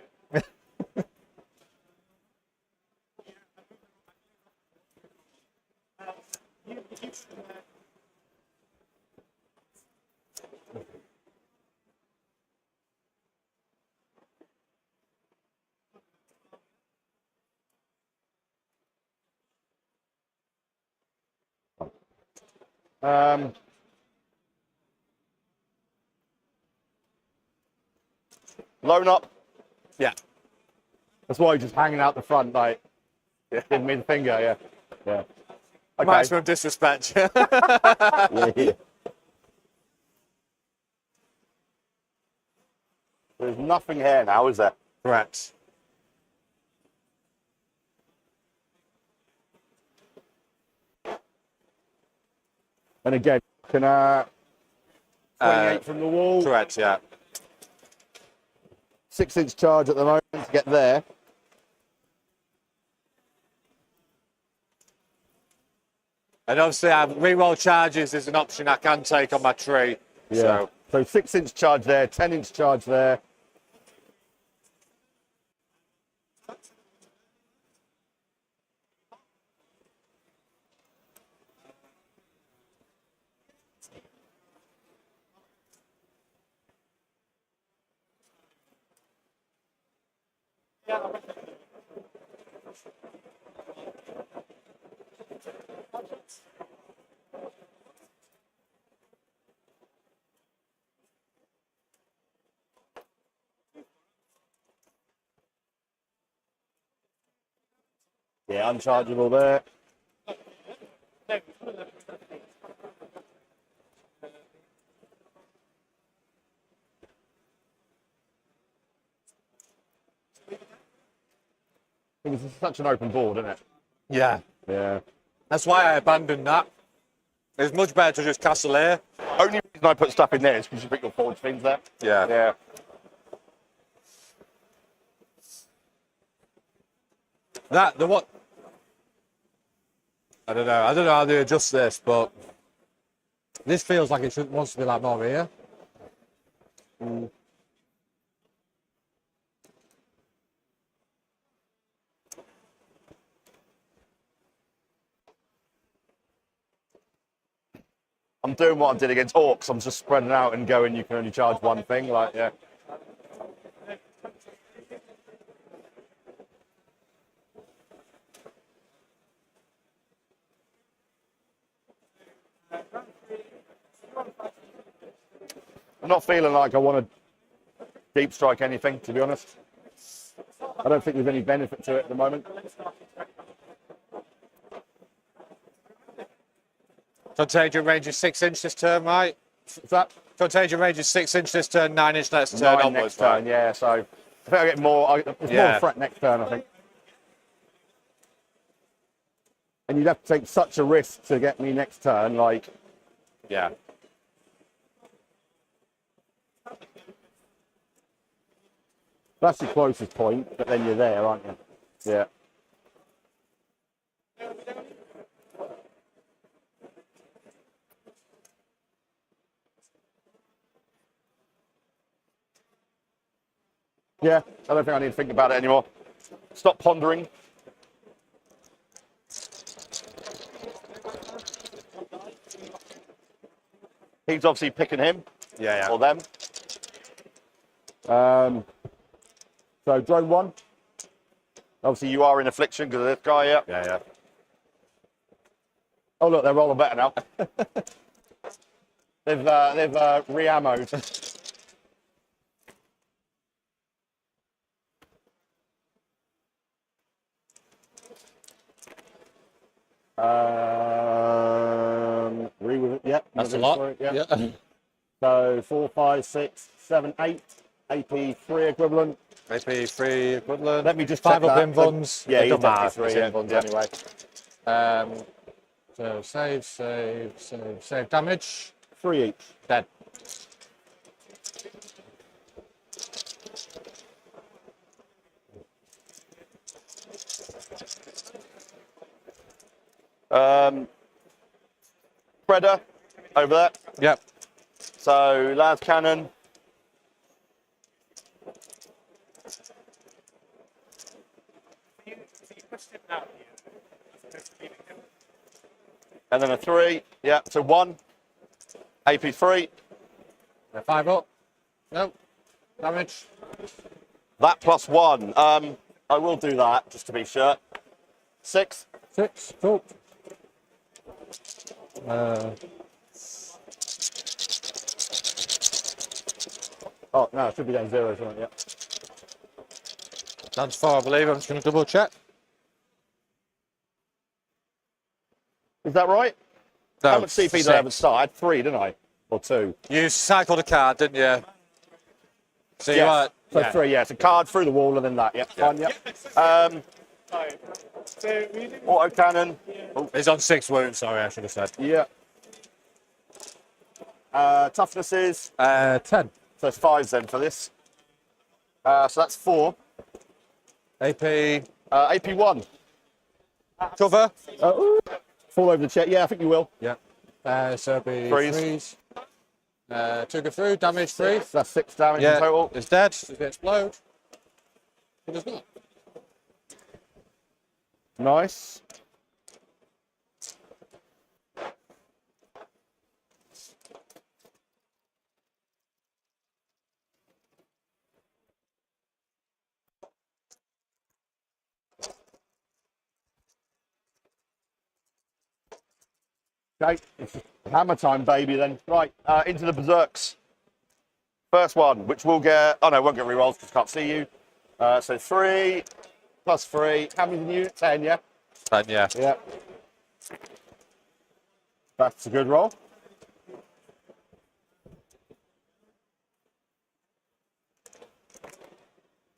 Loan up.
Yeah.
That's why he's just hanging out the front, like, giving me the finger, yeah. Yeah. Okay.
Maximum disrespect.
Yeah. There's nothing here now, is there?
Correct.
And again, can 28 from the wall.
Correct, yeah.
6-inch charge at the moment to get there.
And obviously, reroll charges is an option I can take on my tree.
Yeah. So 6-inch charge there, 10-inch charge there. Yeah, unchargeable there. It's such an open board, isn't it?
Yeah.
Yeah.
That's why I abandoned that. It's much better to just castle here.
Only reason I put stuff in there is because you put your forge fins there.
Yeah.
Yeah.
The what? I don't know. I don't know how they adjust this, but this feels like it wants to be like more here.
I'm doing what I did against Orcs. I'm just spreading out and going, you can only charge one thing. Like, yeah. I'm not feeling like I want to deep strike anything, to be honest. I don't think there's any benefit to it at the moment.
Contagion range is 6-inch this turn, right?
What's that?
Contagion range is 6-inch this turn, 9-inch next turn
9
onwards,
next turn,
right?
yeah. So I think I get more. It's more threat next turn, I think. And you'd have to take such a risk to get me next turn, like.
Yeah.
That's your closest point, but then you're there, aren't you? Yeah. Yeah, I don't think I need to think about it anymore. Stop pondering. He's obviously picking him
Yeah,
or them. So drone 1. Obviously you are in affliction because of this guy, yeah.
Yeah.
Oh look, they're rolling better now. they've re-ammoed. Agree with it, yep.
That's a lot.
Yep.
Yeah.
So 4, 5, 6, 7, 8. AP3 equivalent.
AP3 equivalent.
Let me just
5
check
up
that.
invuns.
Yeah,
It
he's
don't matter.
definitely
It's
three, yeah.
invuns
Yeah.
anyway. So save damage.
3 each.
Dead.
Predator over there.
Yep.
So las cannon. And then a 3. Yeah, so 1. AP3.
5 up. Nope. Damage.
That plus 1. I will do that just to be sure. 6.
6. Cool.
Oh no, it should be down 0, isn't it? Yeah.
That's 4, I believe. I'm just going to double check.
Is that right?
No,
How much CP did I have at the start? I had 3, didn't I? Or 2?
You cycled a card, didn't you? So you
Yes.
are.
So
Yeah.
3, yeah. It's a card through the wall and then that. Yep, fine, yep. Auto cannon.
He's on 6 wounds, sorry, I should have said.
Yeah. Toughness is.
10.
So it's 5s then for this. So that's 4.
AP.
AP1.
Cover.
Fall over the chair. Yeah, I think you will.
Yeah. So it'll be
Threes.
3s. Took it through, damage 3.
That's 6 damage
Yeah,
in total.
it's dead. Does it explode? It does not.
Nice. Okay, it's hammer time, baby, then. Right, into the berserks. First one, which will get... Oh, no, it won't get rerolls because I can't see you. So 3 plus 3. How many's in the unit? 10, yeah?
10, yeah.
Yeah. That's a good roll.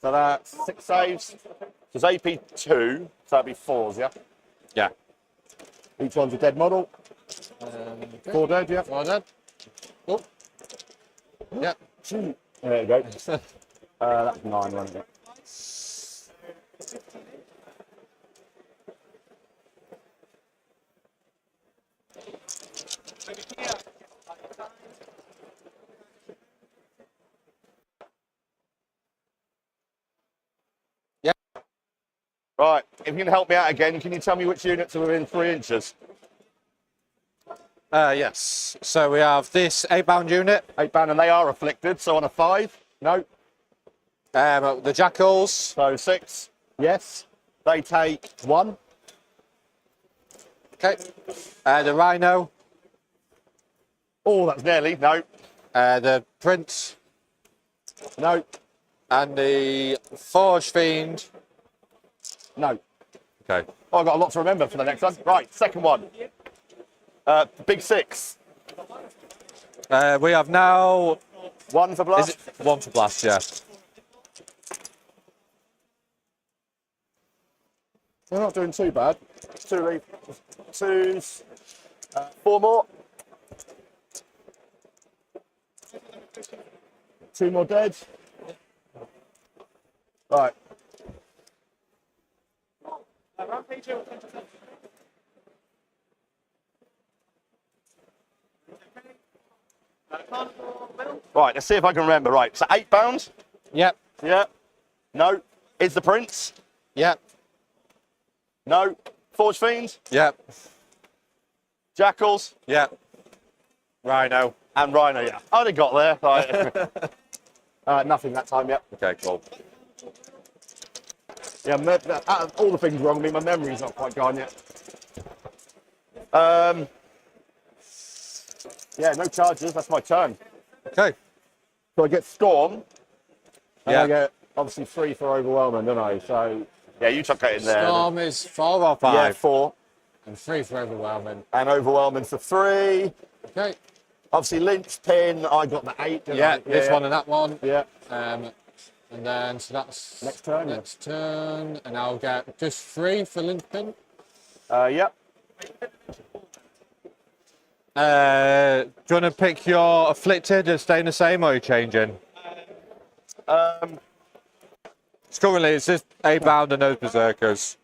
So that's 6 saves. So it's AP2, so that'd be 4s, yeah?
Yeah.
Each one's a dead model. 4 dead, yeah?
4 dead. Oh. Yeah.
There you go. That's 9, wasn't it?
Yeah.
Right, if you can help me out again, can you tell me which units are within 3 inches?
Yes. So we have this 8-bound unit.
8 band, and they are afflicted, so on a 5, no.
The jackals.
So 6, yes. They take 1.
Okay. The rhino.
Oh, that's nearly, no.
The prince.
No,
And the forge fiend.
no.
Okay.
Oh, I've got a lot to remember for the next one. Right, second one. Big 6.
We have now.
1 for
Is
blast.
it 1 for blast? Yeah.
We're not doing too bad. 2 twos. 4 more. 2 more dead. Right. Right, let's see if I can remember. Right, so 8 pounds.
Yep.
Yeah. No. Is the prince?
Yep.
No. Forge fiends.
Yep.
Jackals.
Yep. Rhino.
And Rhino, yeah. I only got there. Like, nothing that time yet.
Okay, cool.
Yeah, out of all the things wrong with me, my memory's not quite gone yet. Yeah, no charges. That's my turn.
Okay.
So I get Storm. And
Yeah.
I get obviously 3 for Overwhelming, don't I? So yeah, you took it in there.
Storm is 4 or 5?
Yeah, 4.
And 3 for Overwhelming.
And Overwhelming for 3.
Okay.
Obviously, Linchpin, I got the 8.
Yeah, this one and that one.
Yeah.
And then, so that's
Next turn, yeah.
Next turn. And I'll get just 3 for Linchpin.
Yep.
Do you want to pick your Afflicted and staying the same, or are you changing? It's currently, it's just A bound and those Berserkers.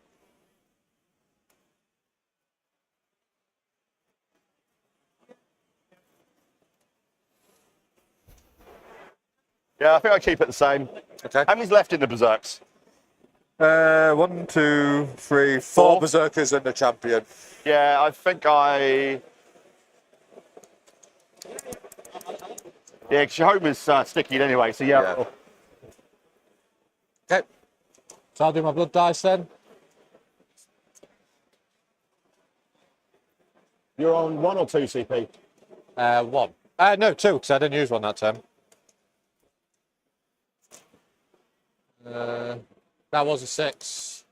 Yeah, I think I keep it the same.
Okay.
How many's left in the Berserks?
1, 2, 3, 4
4.
Berserkers and the champion.
Yeah, I think I... Yeah, because your home is sticky anyway, so yeah.
Yeah. Okay. So I'll do my blood dice then.
You're on 1 or 2 CP?
1. No, 2, because I didn't use one that time. That was a 6.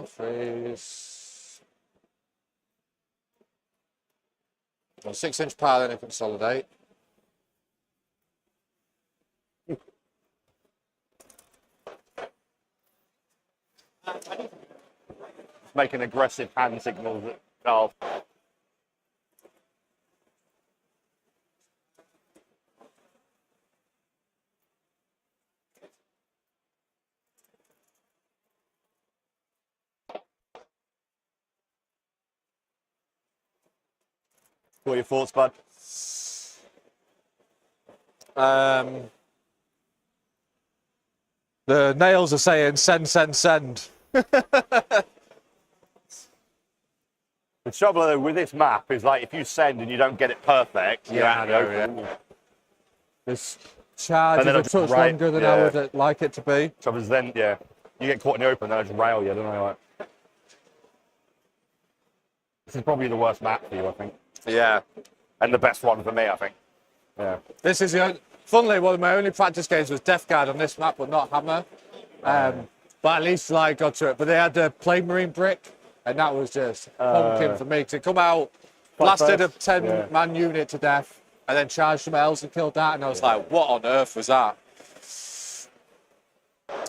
Freeze. 6-inch pile and a consolidate.
Making aggressive hand signals at Charles. What are your thoughts, bud?
The nails are saying send, send, send.
The trouble though with this map is like if you send and you don't get it perfect, you're out of the open.
This charge
And
is
then
a
I just
touch
rail-
longer than
yeah.
I would like it to be.
Trouble is then, yeah, you get caught in the open, then I just rail you, don't I? Like, this is probably the worst map for you, I think,
Yeah.
and the best one for me, I think. Yeah.
This is the only, funnily, one of my only practice games was Death Guard on this map, but not Hammer. But at least like got to it. But they had the Plague Marine brick, and that was just pumpkin for me to come out, blasted a 10-man unit to death, and then charged some elves and killed that. And I was like, what on earth was that?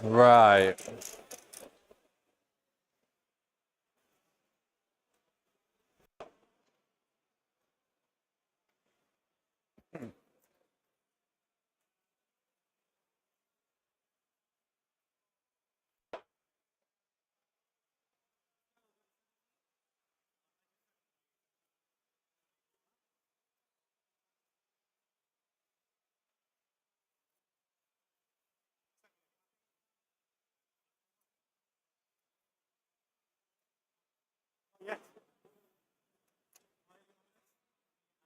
Right.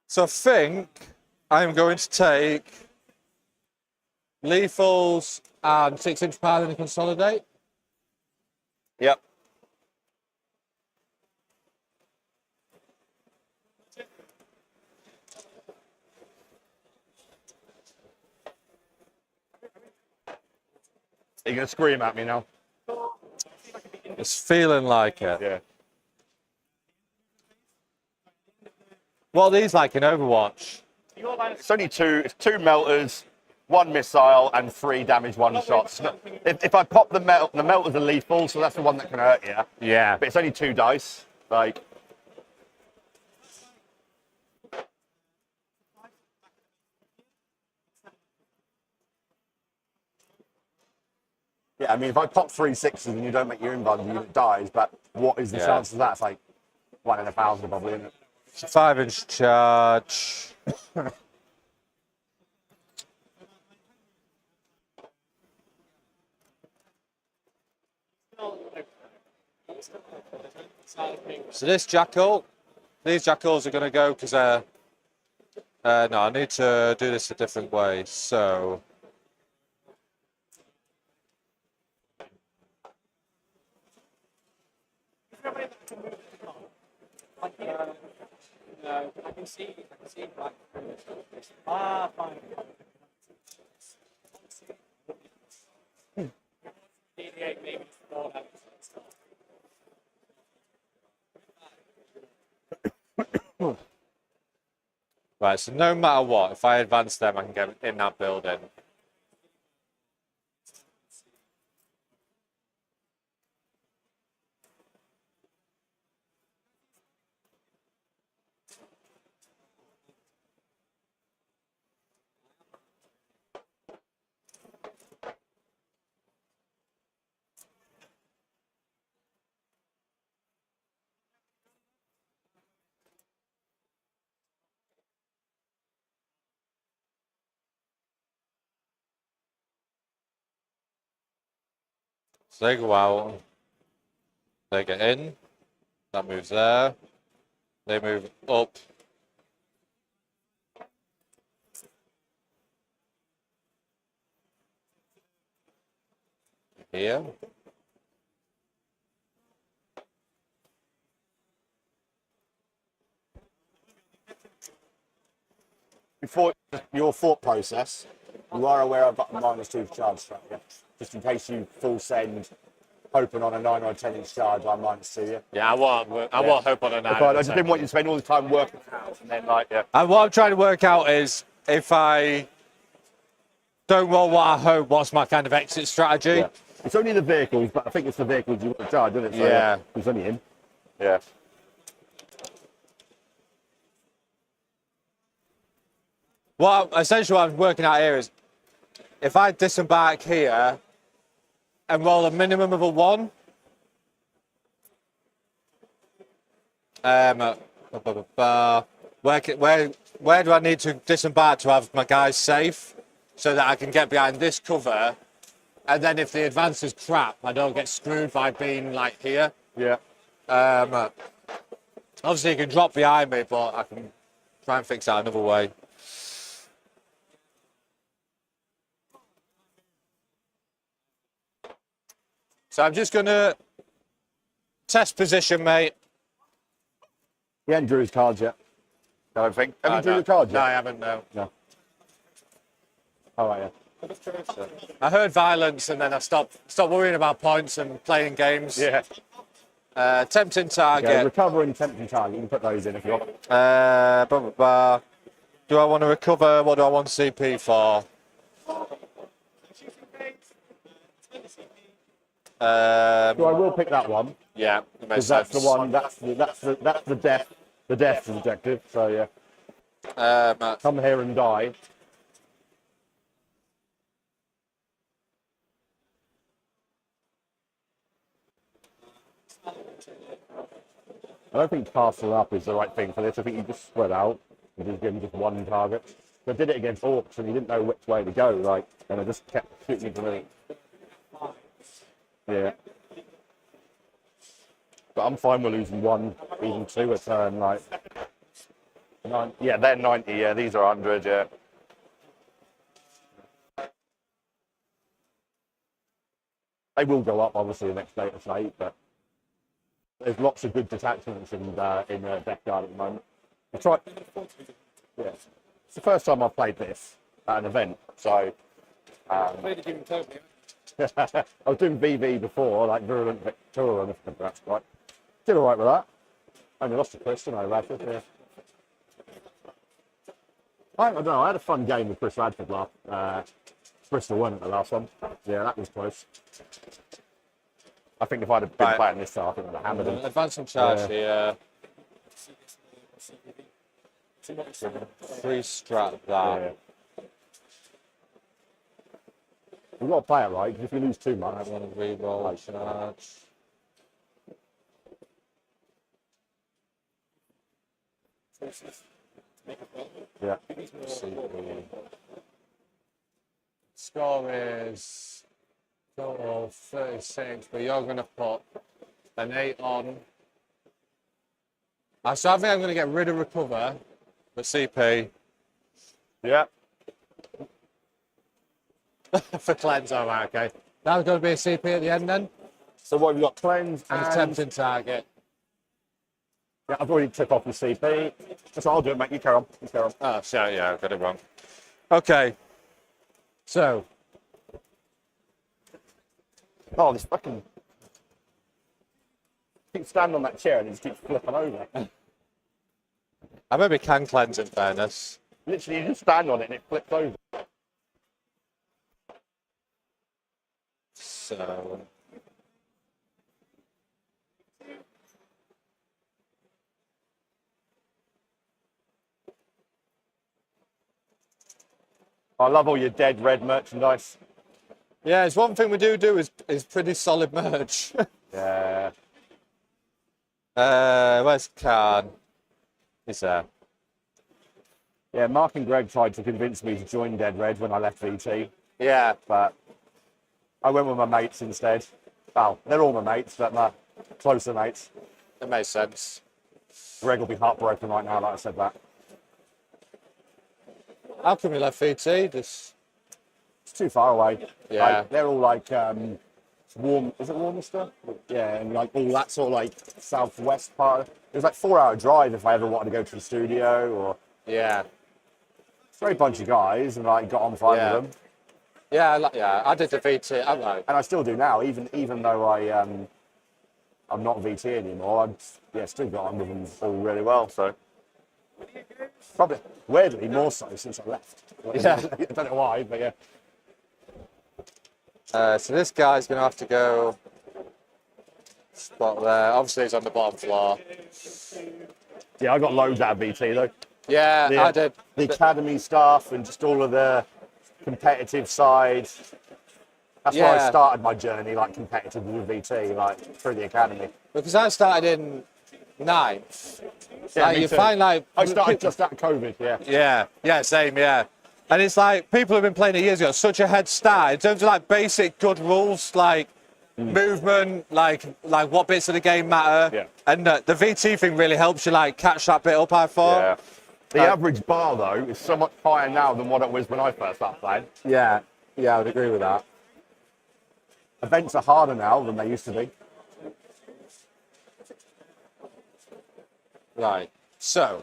So I think I'm going to take lethals and 6-inch pile and consolidate.
Yep. Are you going to scream at me now?
It's feeling like it.
Yeah.
What are these like in Overwatch?
It's only 2. It's 2 melters, 1 missile, and 3 damage one-shots. If I pop the melters are lethal, so that's the one that can hurt you.
Yeah.
But it's only 2 dice. Like. Yeah, I mean, if I pop 3 6s and you don't make your inbound, the unit dies. But what is the chance of that? It's like 1 in 1,000 probably, isn't it?
5-inch charge. So this Jackal these jackals are going to go because no, I need to do this a different way. So
No, I can see black. Ah, fine. Deviate maybe four levels.
right, so no matter what, if I advance them, I can get in that building. So they go out, they get in, that moves there, they move up. Here.
Before your thought process, you are aware I've got a -2 charge strap, yeah? Just in case you full send, hoping on a 9 or 10-inch charge, I'm -2, yeah?
Yeah, I want hope on a 9.
I just didn't want you to spend all the time working out and then like, yeah.
And what I'm trying to work out is if I don't roll what I hope, what's my kind of exit strategy?
Yeah. It's only the vehicles, but I think it's the vehicles you want to charge, isn't it? So,
Yeah.
It's only him. Yeah.
Essentially what I'm working out here is if I disembark here and roll a minimum of a 1, where do I need to disembark to have my guys safe so that I can get behind this cover, and then if the advance is crap, I don't get screwed by being like here.
Yeah.
Obviously you can drop behind me, but I can try and fix that another way. So I'm just gonna test position, mate.
He hadn't drew his cards yet. I don't think. Have you drew
No.
your cards
No, I
yet?
haven't, no.
No. All right, yeah.
I heard violence and then I stopped worrying about points and playing games.
Yeah.
Tempting target.
Okay, recover and tempting target. You can put those in if you want.
Blah, blah, blah. Do I want to recover? What do I want CP for?
So I will pick that one.
Yeah, that makes
Because that's
sense.
the one. That's the death objective. So yeah, come here and die. I don't think castle up is the right thing for this. I think you just spread out and just give him just one target. So I did it against orcs and he didn't know which way to go, like, and I just kept shooting for me. Yeah. But I'm fine with losing 1, even 2 a turn, like. Yeah, they're 90, yeah, these are 100, yeah. They will go up, obviously, the next day to slate, but there's lots of good detachments in Death Guard at the moment. I tried. Yeah, it's the first time I've played this at an event, so.
Played the game totally.
I was doing VV before, like Virulent Victoria, if that's right. Did all right with that. Only lost to Chris, didn't I, Radford? Yeah. I don't know. I had a fun game with Chris Radford last. Bristol won at the last one. Yeah, that was close. I think if I'd have been playing this, I think I'd have hammered him.
Advancing charge here. 3 strat that.
Yeah. We've got to play it right, because if we lose too much,
I want to re-roll charge.
yeah.
CP. Score is total 36, but you're going to put an 8 on. So I think I'm going to get rid of recover, but CP
Yeah.
for cleanse. All right, okay. That's going to be a CP at the end then,
So what have you got? Cleanse
and it's tempting target.
Yeah, I've already took off the CP. That's what I'll do it, mate. You carry on. You carry on.
Oh, sorry, yeah, I got it wrong. Okay. So,
Oh, this fucking... Keep standing on that chair and it just keeps flipping over.
I maybe can cleanse in fairness.
Literally, you just stand on it and it flips over.
So,
I love all your dead red merchandise.
yeah, it's one thing we do is pretty solid merch.
Yeah.
Where's Khan? He's there.
Yeah, Mark and Greg tried to convince me to join Dead Red when I left VT,
Yeah.
but I went with my mates instead. Well, they're all my mates, but my closer mates.
That makes sense.
Greg will be heartbroken right now that I said that.
How come you left VT? Just
It's too far away.
Yeah.
Like, they're all like warm. Is it Warminster? Yeah, and like all that sort of like southwest part. It was like 4-hour drive if I ever wanted to go to the studio. Or
yeah,
great bunch of guys, and I got on fine
Yeah.
with them.
yeah. I did the VT. I'm like,
And I still do now, even though I'm not VT anymore. I've still got on with them all really well. So probably weirdly more so since I left.
Yeah.
I don't know why, but yeah.
so this guy's going to have to go spot there. Obviously, he's on the bottom floor.
Yeah, I got loads out of VT though.
Yeah,
The,
I did.
the academy stuff and just all of the competitive side. That's where I
Yeah.
started my journey, like competitive with VT, like through the academy.
Because I started in 9th.
Yeah,
Like,
me
you
too.
find like
I started just out of COVID, yeah.
Yeah, same, yeah. And it's like people have been playing it years ago, such a head start in terms of like basic good rules, like movement, like what bits of the game matter.
Yeah.
And the VT thing really helps you like catch that bit up, I thought.
Yeah. The average bar though is so much higher now than what it was when I first started playing.
Yeah, I would agree with that.
Events are harder now than they used to be.
Right. So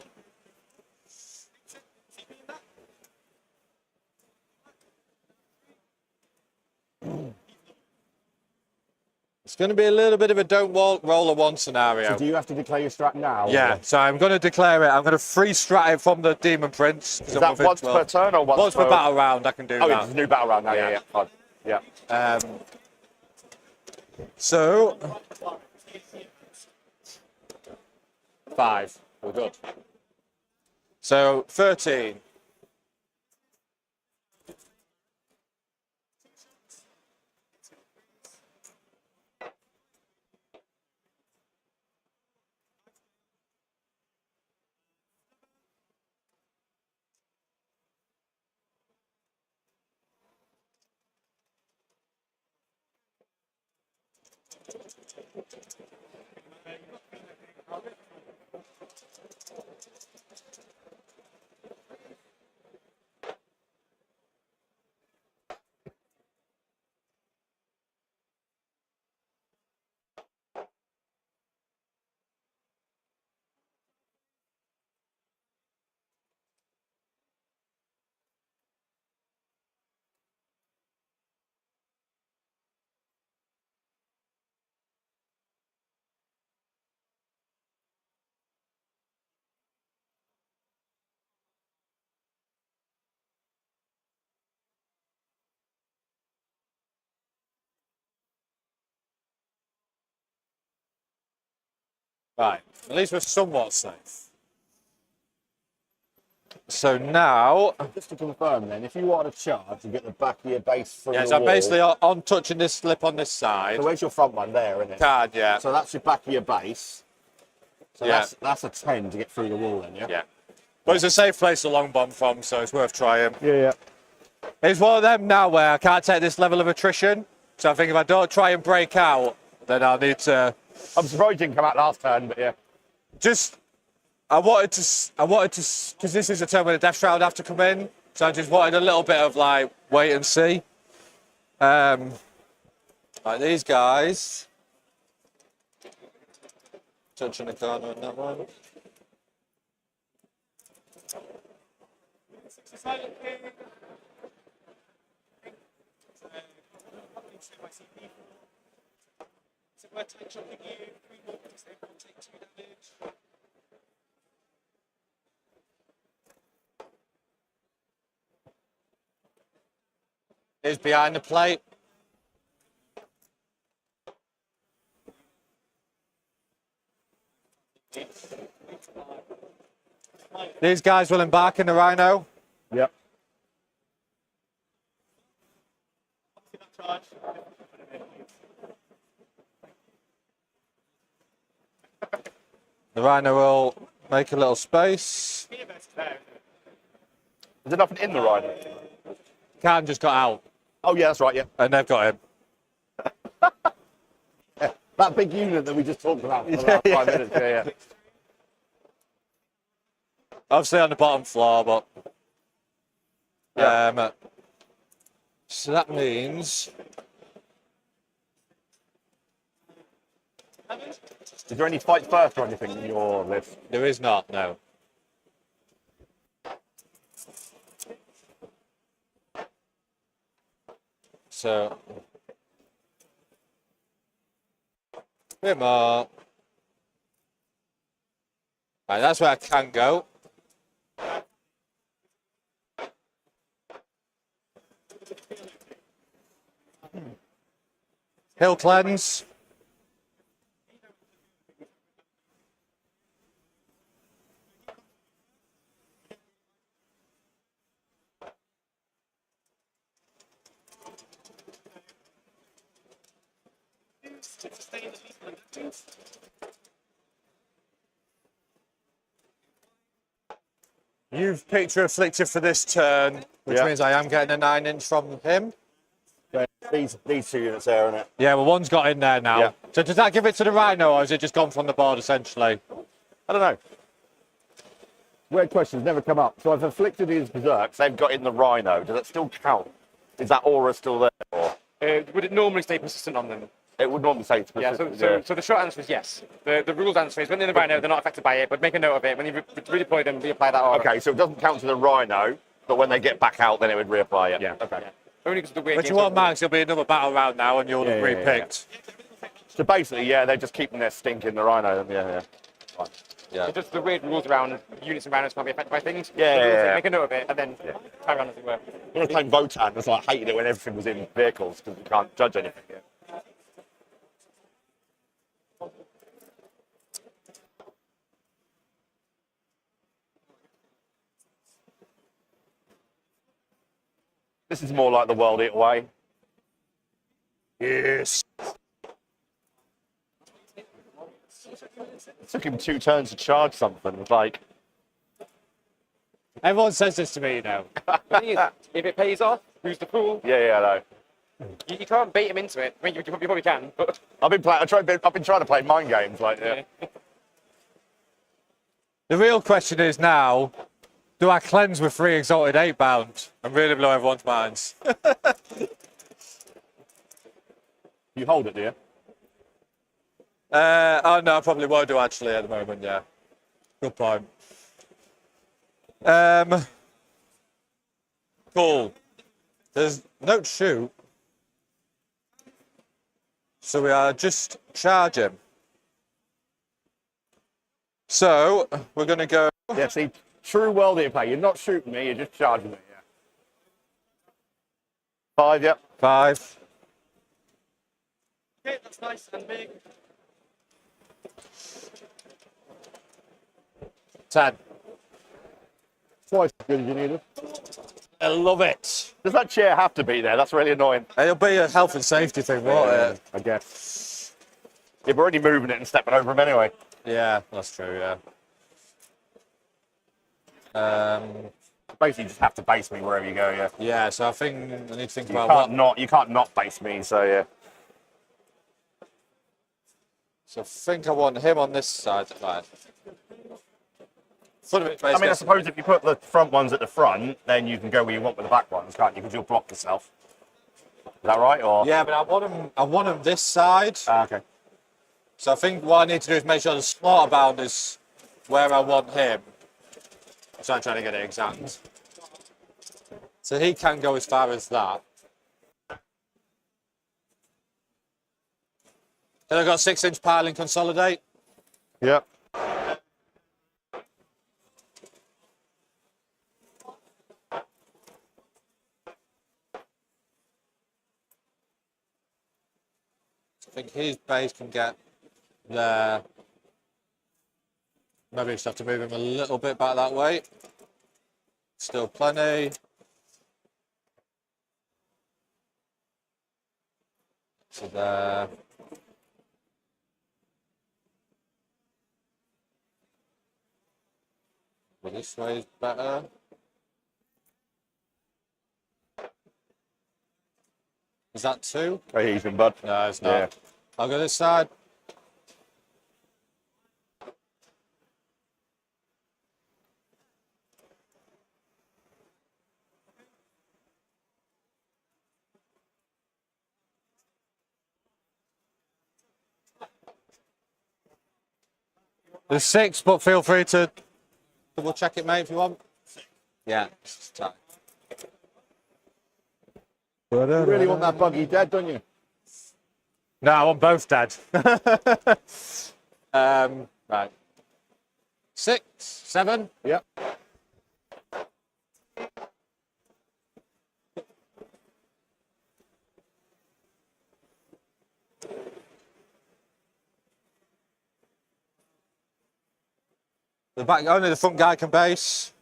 it's going to be a little bit of a roll a one scenario.
So do you have to declare your strat now?
Yeah,
or-
so I'm going to declare it. I'm going to free strat it from the Demon Prince.
Is that once per turn or once
per battle round? I can do
Oh,
that.
it's a new battle round now.
Yeah.
Yeah. Fine. Yeah.
So 5. We're good. So 13. Right. At least we're somewhat safe. So now,
Just to confirm then, if you want to charge, you get the back of your base from
yeah,
the
so I'm
wall.
basically on touching this slip on this side.
So where's your front one? There, isn't it?
Card, yeah.
So that's your back of your base. So
Yeah.
that's a 10 to get through the wall then, yeah?
Yeah. But it's a safe place to long bomb from, so it's worth trying.
Yeah.
It's one of them now where I can't take this level of attrition. So I think if I don't try and break out, then I'll need to
I'm surprised you didn't come out last turn, but yeah.
just I wanted to, because this is a turn where the Death Shroud have to come in, so I just wanted a little bit of like wait and see. Like these guys. Touching the corner on that one. Is behind the plate. These guys will embark in the Rhino.
Yep.
The Rhino will make a little space.
Is there nothing in the Rhino?
Khan just got out,
Oh, yeah, that's right, yeah.
and they've got him.
That big unit that we just talked about for the last 5 minutes. Yeah, yeah.
Obviously on the bottom floor, but so that means
Is there any fight first or anything in your list?
there is not, no. So bit more. Right, that's where I can go. Hill cleanse. You've picture afflicted for this turn, which
Yeah.
means I am getting a 9-inch from him.
Yeah, these 2 units there, innit?
Yeah, well, one's got in there now.
Yeah.
So does that give it to the Rhino, or has it just gone from the board, essentially?
I don't know. Weird questions never come up. So I've afflicted his berserks. They've got in the Rhino. Does that still count? Is that aura still there? Or
Would it normally stay persistent on them?
it would normally say it's
Yeah,
persistent.
so the short answer is yes. The rules answer is when they're in the Rhino, they're not affected by it, but make a note of it. When you redeploy them, reapply that aura.
Okay, so it doesn't count to the Rhino, but when they get back out, then it would reapply it.
Yeah.
Okay.
Yeah. Only because of the weird
But you
games
want
like-
Max, there'll be another battle round now, and you'll have
Yeah, yeah,
re-picked.
So basically, yeah, they're just keeping their stink in the Rhino. Yeah, yeah. Fine.
Yeah.
It's just the weird rules around units and Rhinos can't be affected by things.
Yeah,
The rules
yeah,
say
yeah.
Make a note of it, and then carry on as it were.
When I was playing Votan, it's like I hated it when everything was in vehicles because you can't judge anything. Yeah. This is more like the World Eat Away. Yes. It took him 2 turns to charge something. It's like,
Everyone says this to me, you know.
The thing is, if it pays off, who's the fool?
yeah, I know.
You can't bait him into it. I mean, you probably can, but
I've been trying to play mind games. Like, yeah.
The real question is now, do I cleanse with 3 Exalted 8-bound and really blow everyone's minds?
You hold it, do you?
Oh no, I probably won't do actually at the moment, yeah. Good point. Cool. There's no shoot. So we are just charging. So we're gonna go.
Yeah, see, true World Eat Play. You're not shooting me, you're just charging me, yeah. 5, yep.
5.
Okay, that's nice and big.
10.
Twice as good as you needed.
I love it.
Does that chair have to be there? That's really annoying.
It'll be a health and safety thing, won't it?
I guess. Yeah, we're already moving it and stepping over him anyway.
Yeah, that's true, yeah.
Basically, you just have to base me wherever you go, yeah.
Yeah, so I think I need to think
You
about
can't
what.
you can't not base me, so yeah.
So I think I want him on this side. Right. Front of it,
I mean, I
basically.
suppose if you put the front ones at the front, then you can go where you want with the back ones, can't you? Because you'll block yourself. Is that right? Or
Yeah, but I want them this side.
Okay.
So I think what I need to do is make sure the slaughter bound is where I want him. So I'm trying to get it exact. So he can go as far as that. Then I've got 6-inch piling consolidate.
Yep.
I think his base can get there. Maybe just have to move him a little bit back that way. Still plenty. So there. Well, this way is better. Is that 2?
Very easy, bud.
No, it's not.
Yeah.
I'll go this side. There's 6, but feel free to double check it, mate, if you want. Yeah, it's tight.
You really want that buggy dead, don't you?
No, I want both dead. Right. 6, 7.
Yep.
The back, only the front guy can base.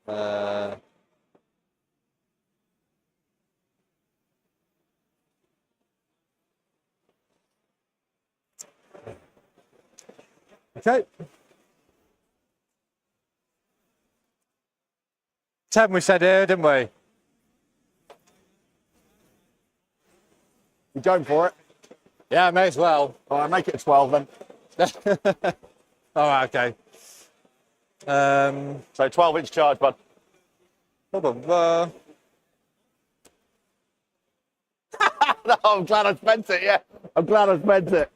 Uh, okay. 10 we said here, didn't we?
You going for it?
Yeah, may as well.
All right, make it a 12 then.
All right, okay.
So 12-inch charge, bud.
Blah, blah, blah.
No, I'm glad I spent it, yeah. I'm glad I spent it.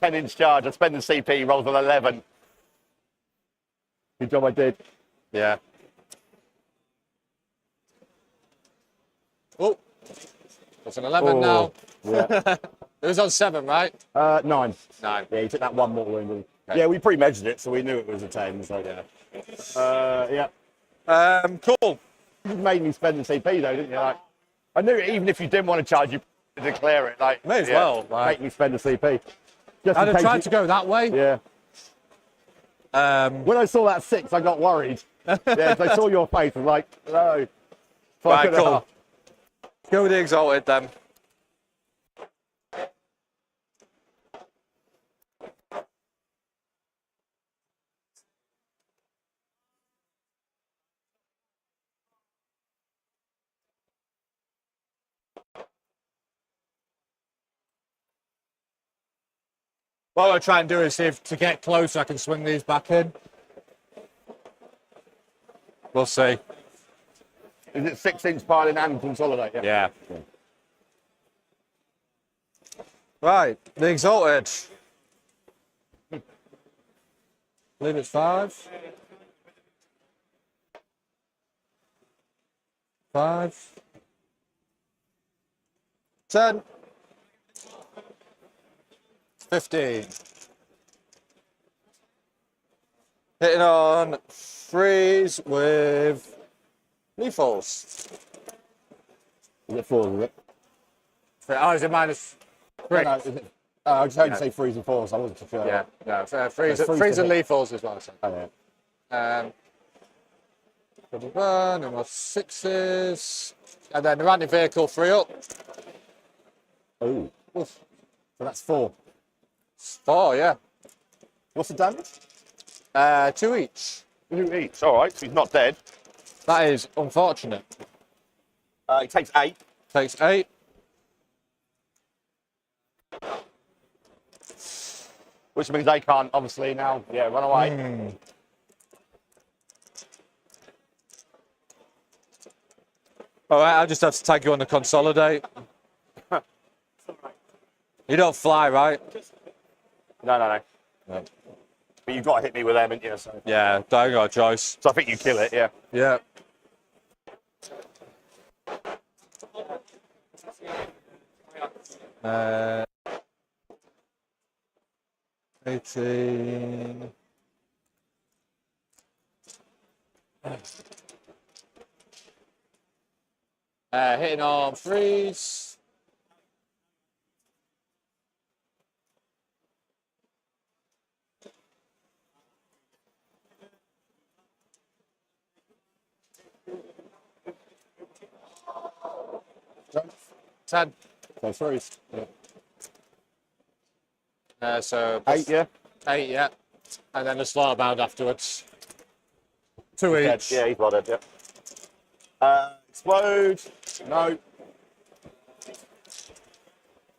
10-inch charge. I spent the CP, rolls an 11. Good job I did.
Yeah. Oh, that's an 11 now.
Yeah.
It was on 7, right?
9.
9.
Yeah, he took that one more wound. Didn't he? Yeah, we pre-measured it, so we knew it was a 10. So yeah.
Cool.
You made me spend the CP though, didn't you? Like, I knew even if you didn't want to charge, you declare it. Like,
May as well, like-
make me spend the CP. Just
I'd
in
have
case
tried
you-
to go that way.
Yeah. When I saw that 6, I got worried. Yeah, 'cause I saw your face. I was like, no.
Right,
Fucking
cool.
hell.
Go with the Exalted then. What I'll try and do is see if to get closer I can swing these back in. We'll see.
Is it 6-inch piling and consolidate?
Yeah. Right, the Exalted. I believe it's 5. 5. 10. 15. Hitting on freeze with lethals.
Is it 4, is it?
Oh, is it minus 3?
No, is it? I just heard you say freeze and 4, so I wasn't too sure.
Yeah, no, freeze,
So freeze
freeze
to
and
hit.
lethals is what I said.
Oh, yeah.
No more 6s. And then the anti-vehicle 3 up.
Oh. So that's 4.
4, yeah.
What's the damage?
2 each.
2 each. All right, so he's not dead.
That is unfortunate.
He takes 8.
Takes 8.
Which means they can't, obviously, now, run away.
All right, I'll just have to tag you on the consolidate. You don't fly, right?
No. But you've got to hit me with them, haven't you? So,
Yeah, don't got a choice.
I think you kill it, yeah.
Yeah. Uh, 18. Hitting on 3s. Ten.
So 3s. Yeah.
So
8, yeah?
8, yeah. And then a slaughter bound afterwards. 2
Dead.
each.
Yeah, he's well dead, yeah. Explode. No.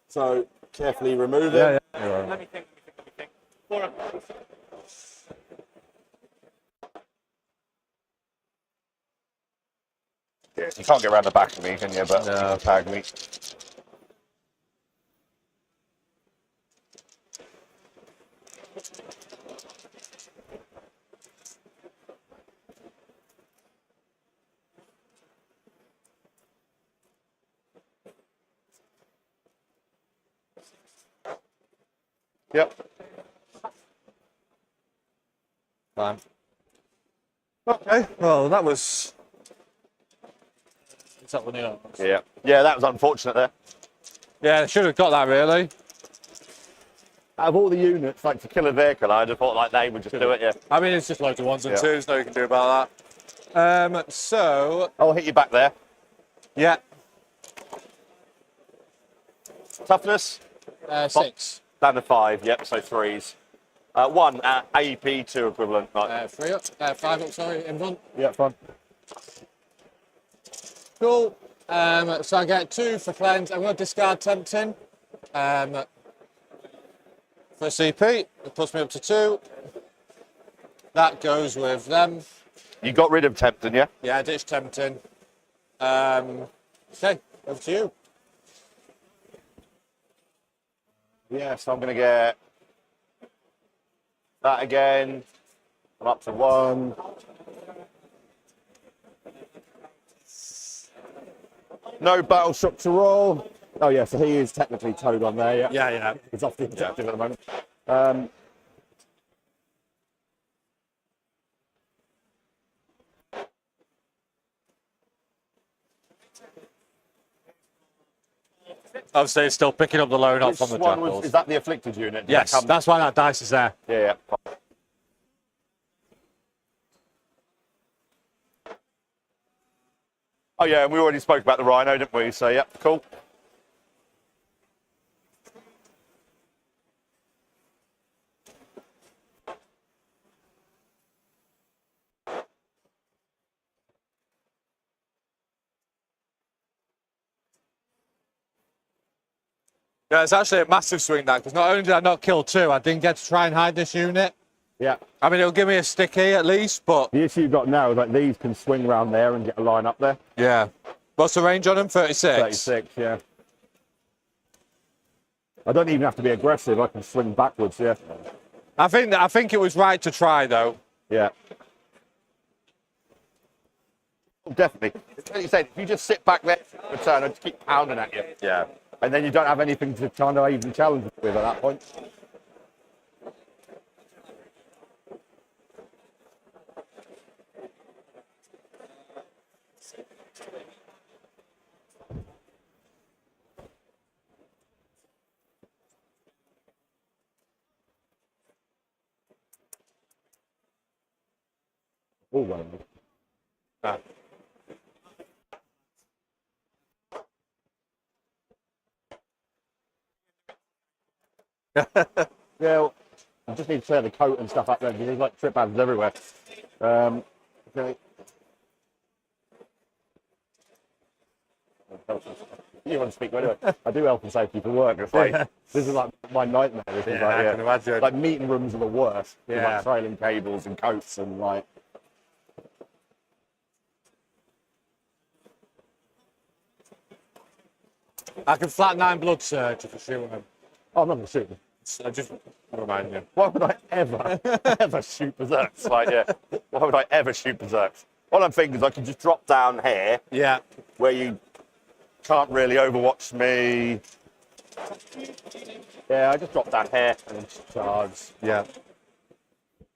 So carefully remove it.
Yeah.
Let me think. 4 up.
Yeah, you can't get around the back of me, can you? But
No.
tag me. Yep.
Fine. Okay, well, that was. Is that one here?
Yeah. Yeah, that was unfortunate there.
Yeah, should have got that really.
Out of all the units, like to kill a vehicle, I'd have thought like they would just do it, yeah.
I mean, it's just loads of 1s and
Yeah.
2s, no you can do about that. So,
I'll hit you back there.
yeah,
Toughness,
6.
down to 5, yep, so 3s. 1 at AP2 equivalent. Right.
3 up, 5 up, sorry, in front.
Yeah, fine.
Cool. So I get 2 for cleanse. I'm going to discard tempting. For CP, it puts me up to 2. That goes with them.
You got rid of Tempton, yeah?
Yeah, ditch tempting. Okay, over to you.
Yeah, so I'm going to get that again. I'm up to 1. No battle shock to roll. Oh, yeah, so he is technically towed on there, yeah?
Yeah.
He's off the objective at the moment.
Obviously, it's still picking up the load up
Which
from the
one
jackals.
is that the afflicted unit? Did
Yes,
that come-
that's why that dice is there.
Yeah. Oh, yeah, and we already spoke about the Rhino, didn't we? So, yeah, cool.
Yeah, it's actually a massive swing that, because not only did I not kill 2, I didn't get to try and hide this unit.
Yeah.
I mean, it'll give me a sticky at least, but...
The issue you've got now is like these can swing around there and get a line up there.
Yeah. What's the range on them? 36?
36, yeah. I don't even have to be aggressive. I can swing backwards, yeah.
I think it was right to try, though.
Yeah. Oh, definitely. Like you said, if you just sit back there, return, I just keep pounding at you.
Yeah.
And then you don't have anything to kind of even challenge with at that point. Oh, well.
Ah.
Yeah, I just need to clear the coat and stuff up there because there's like trip hazards everywhere. Okay. You want to speak anyway? I do health and safety for work. It's like this is like my nightmare. This is like,
I can imagine.
Like meeting rooms are the worst. With,
Yeah.
like trailing cables and coats and like.
I can flat 9 blood surge if I shoot him.
Oh, I'm not gonna shoot them.
I just remind you.
Why would I ever shoot berserks? Like, yeah. Why would I ever shoot berserks? All I'm thinking is I can just drop down here
Yeah.
where you can't really overwatch me. Yeah, I just drop down here and then just charge.
Yeah.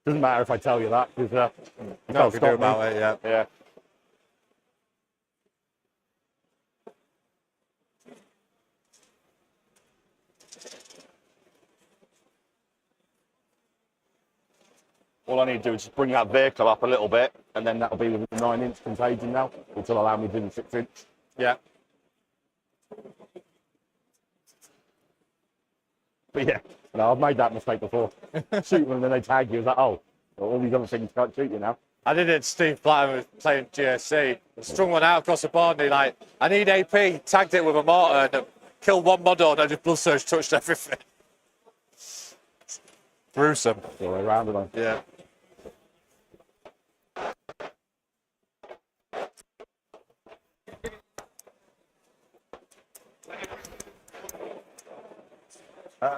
Doesn't matter if I tell you that because you
No,
can't
we do
stop
about
me.
it, yeah.
Yeah. All I need to do is just bring that vehicle up a little bit, and then that'll be within the 9-inch contagion now, which will allow me to do the 6-inch.
Yeah.
But yeah, no, I've made that mistake before. Shoot them and then they tag you. It's like, oh, well, all these other things can't shoot you now.
I did it. Steve Platter was playing GSC. Strung one out across the board and he like, I need AP, tagged it with a mortar and killed one model and I just blood surge touched everything. Gruesome.
All the way around, and
Yeah.
So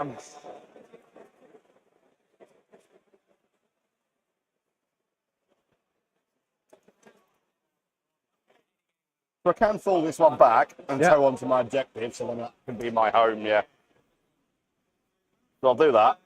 I can fall this one back and tow onto my objective, so then that can be my home, yeah. So I'll do that.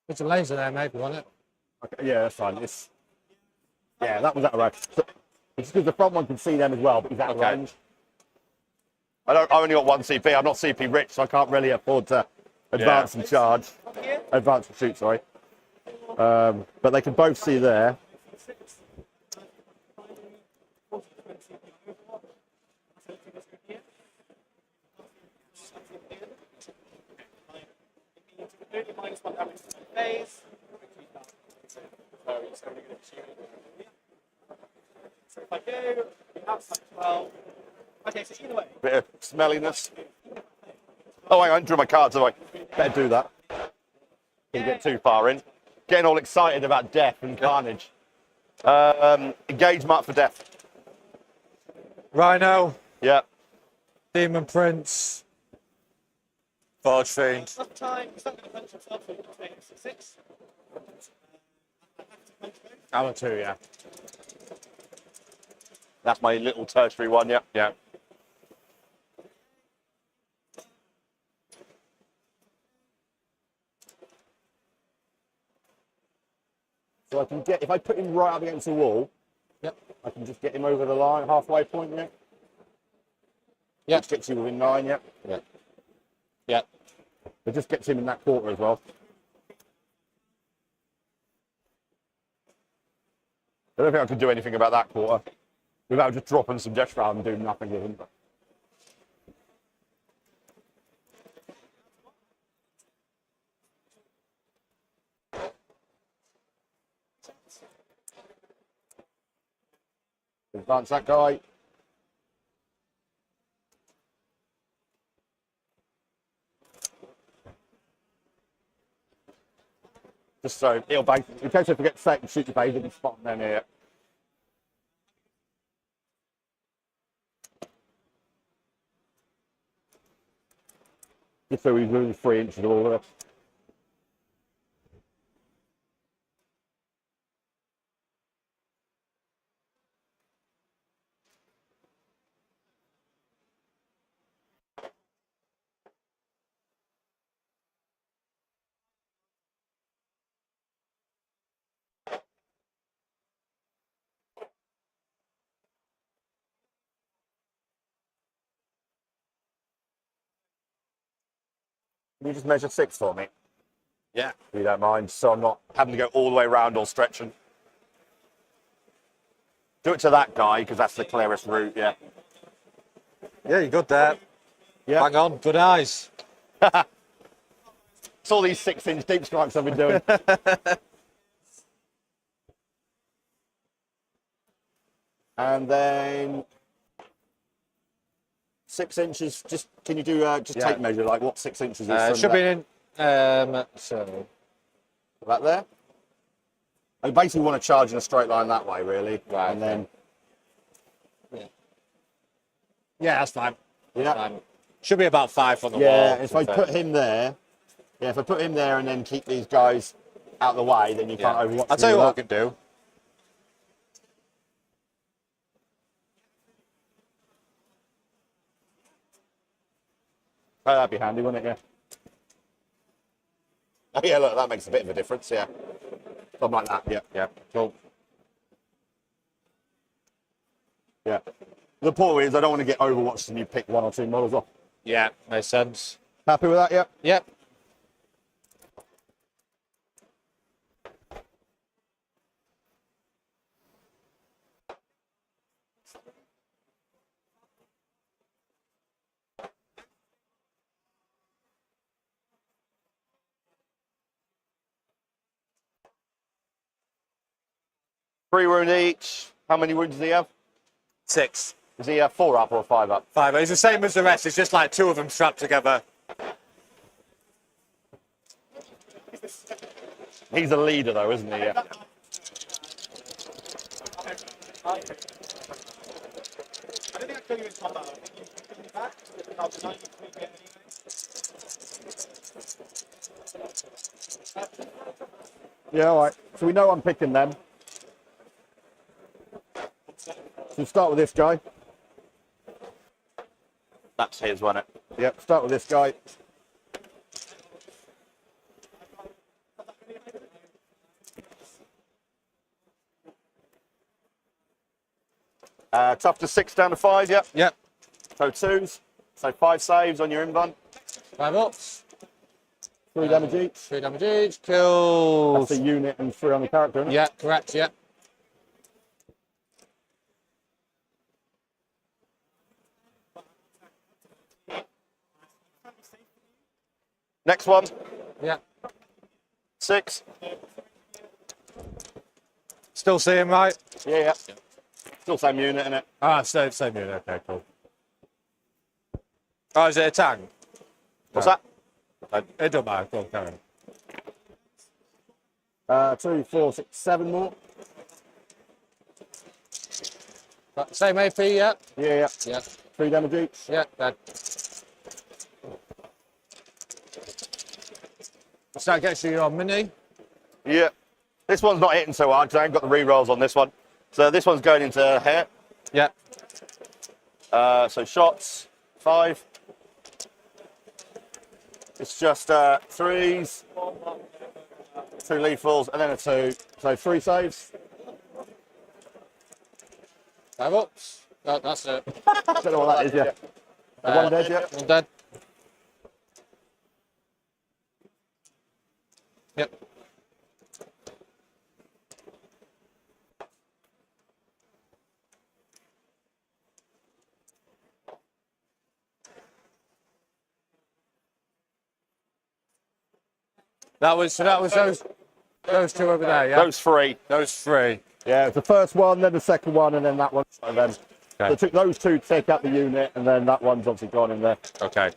It's a laser there, maybe, wasn't it?
Okay, yeah, that's fine. Yeah, that was out of range. So, it's because the front one can see them as well, but he's out of range. I only got one CP. I'm not CP rich, so I can't really afford to advance and charge. Advance and shoot, sorry. But they can both see there.
-1 damage to the phase. So if I go outside 12, okay, so either way.
Bit of smelliness. Oh, hang on, I drew my cards away. Better do that. Didn't get too far in. Getting all excited about death and carnage. Engage mark for death.
Rhino,
Yeah.
Demon Prince, Forge Fiend.
Enough time, he's not going to punch himself, so he can make it 6.
Hour 2, yeah.
That's my little tertiary one, yeah.
Yeah.
So I can get, if I put him right up against the wall, I can just get him over the line, halfway point, yeah?
Yeah.
Which gets you within 9, yeah?
Yeah. Yeah.
It just gets him in that quarter as well. I don't think I could do anything about that quarter without just dropping some death round and doing nothing with him. Advance that guy. Just so he'll bang. In case I forget to say and shoot the base, he can spot him down here. Just so he's within 3 inches of all of us. Can you just measure 6 for me,
Yeah.
if you don't mind, so I'm not having to go all the way around or stretching. Do it to that guy, because that's the clearest route, yeah.
Yeah, you're good there.
Yeah.
Bang on. Good eyes.
It's all these 6-inch deep strikes I've been doing. And then 6 inches, just can you do just tape measure, like what 6 inches is from
Should be
that,
in. So.
that there? I basically want to charge in a straight line that way, really.
Right,
And then,
Yeah, that's fine.
yeah.
Should be about 5 on the
Yeah,
wall.
if I put him there, if I put him there and then keep these guys out of the way, then you can't overwatch.
I'll tell you what I can do.
Oh, that'd be handy, wouldn't it? Yeah. Oh, yeah, look, that makes a bit of a difference, yeah. Something like that, yeah.
Yeah, cool.
Yeah. The point is, I don't want to get overwatched and you pick 1 or 2 models off.
Yeah, makes sense.
Happy with that, yeah?
Yep.
Three wound each. How many wounds does he have?
6.
Is he 4 up or 5 up?
5. It's the same as the rest. It's just like 2 of them strapped together.
He's a leader, though, isn't he? Yeah.
I don't think I kill you in combat. I think you kill me back. I'll deny you to me anyway.
Yeah, all right. So we know I'm picking them. So we'll start with this guy. That's his, wasn't it? Yep, start with this guy. Tough to 6 down to 5, yep.
Yep.
So 2s. So 5 saves on your invuln.
5 ups.
3 damage each.
3 damage each. Kills.
That's a unit and 3 on the character, isn't it?
Yeah, correct, yeah.
Next one.
Yeah.
6.
Still see him, right?
Yeah, yeah. Still same unit, innit?
Ah, same unit. Okay, cool. Oh, is it a tank?
What's that?
It don't matter. Go on, carry on.
2, 4, 6, 7 more.
Same AP, yeah?
Yeah, yeah.
Yeah.
3 damage each.
Yeah, dead. So that gets you your mini.
Yeah. This one's not hitting so hard because I ain't got the re-rolls on this one. So this one's going into hair.
Yeah.
So shots, 5. It's just 3s, 2 lethals, and then a 2. So 3 saves.
5 ups. Oh, that's it.
Don't know what that is, yeah. 1 dead, yeah.
1 dead. Yep. That was those 2 over there, yeah.
Those 3.
Those 3.
Yeah, it's the first one, then the second one, and then that one. And then
Okay.
those 2 take out the unit, and then that one's obviously gone in there.
Okay.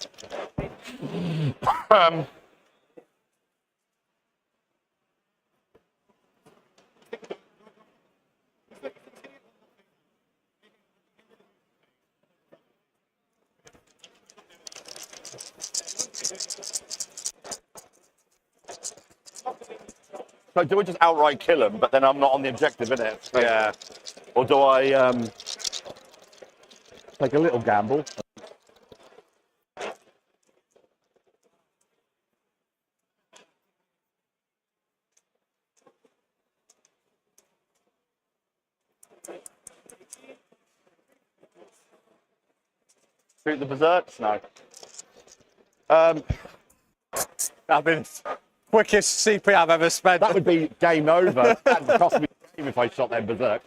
So do we just outright kill them, but then I'm not on the objective, innit?
Yeah.
Or do I take a little gamble? Shoot the berserks? No.
That'd been the quickest CP I've ever spent.
That would be game over and cost me the game if I shot them berserk.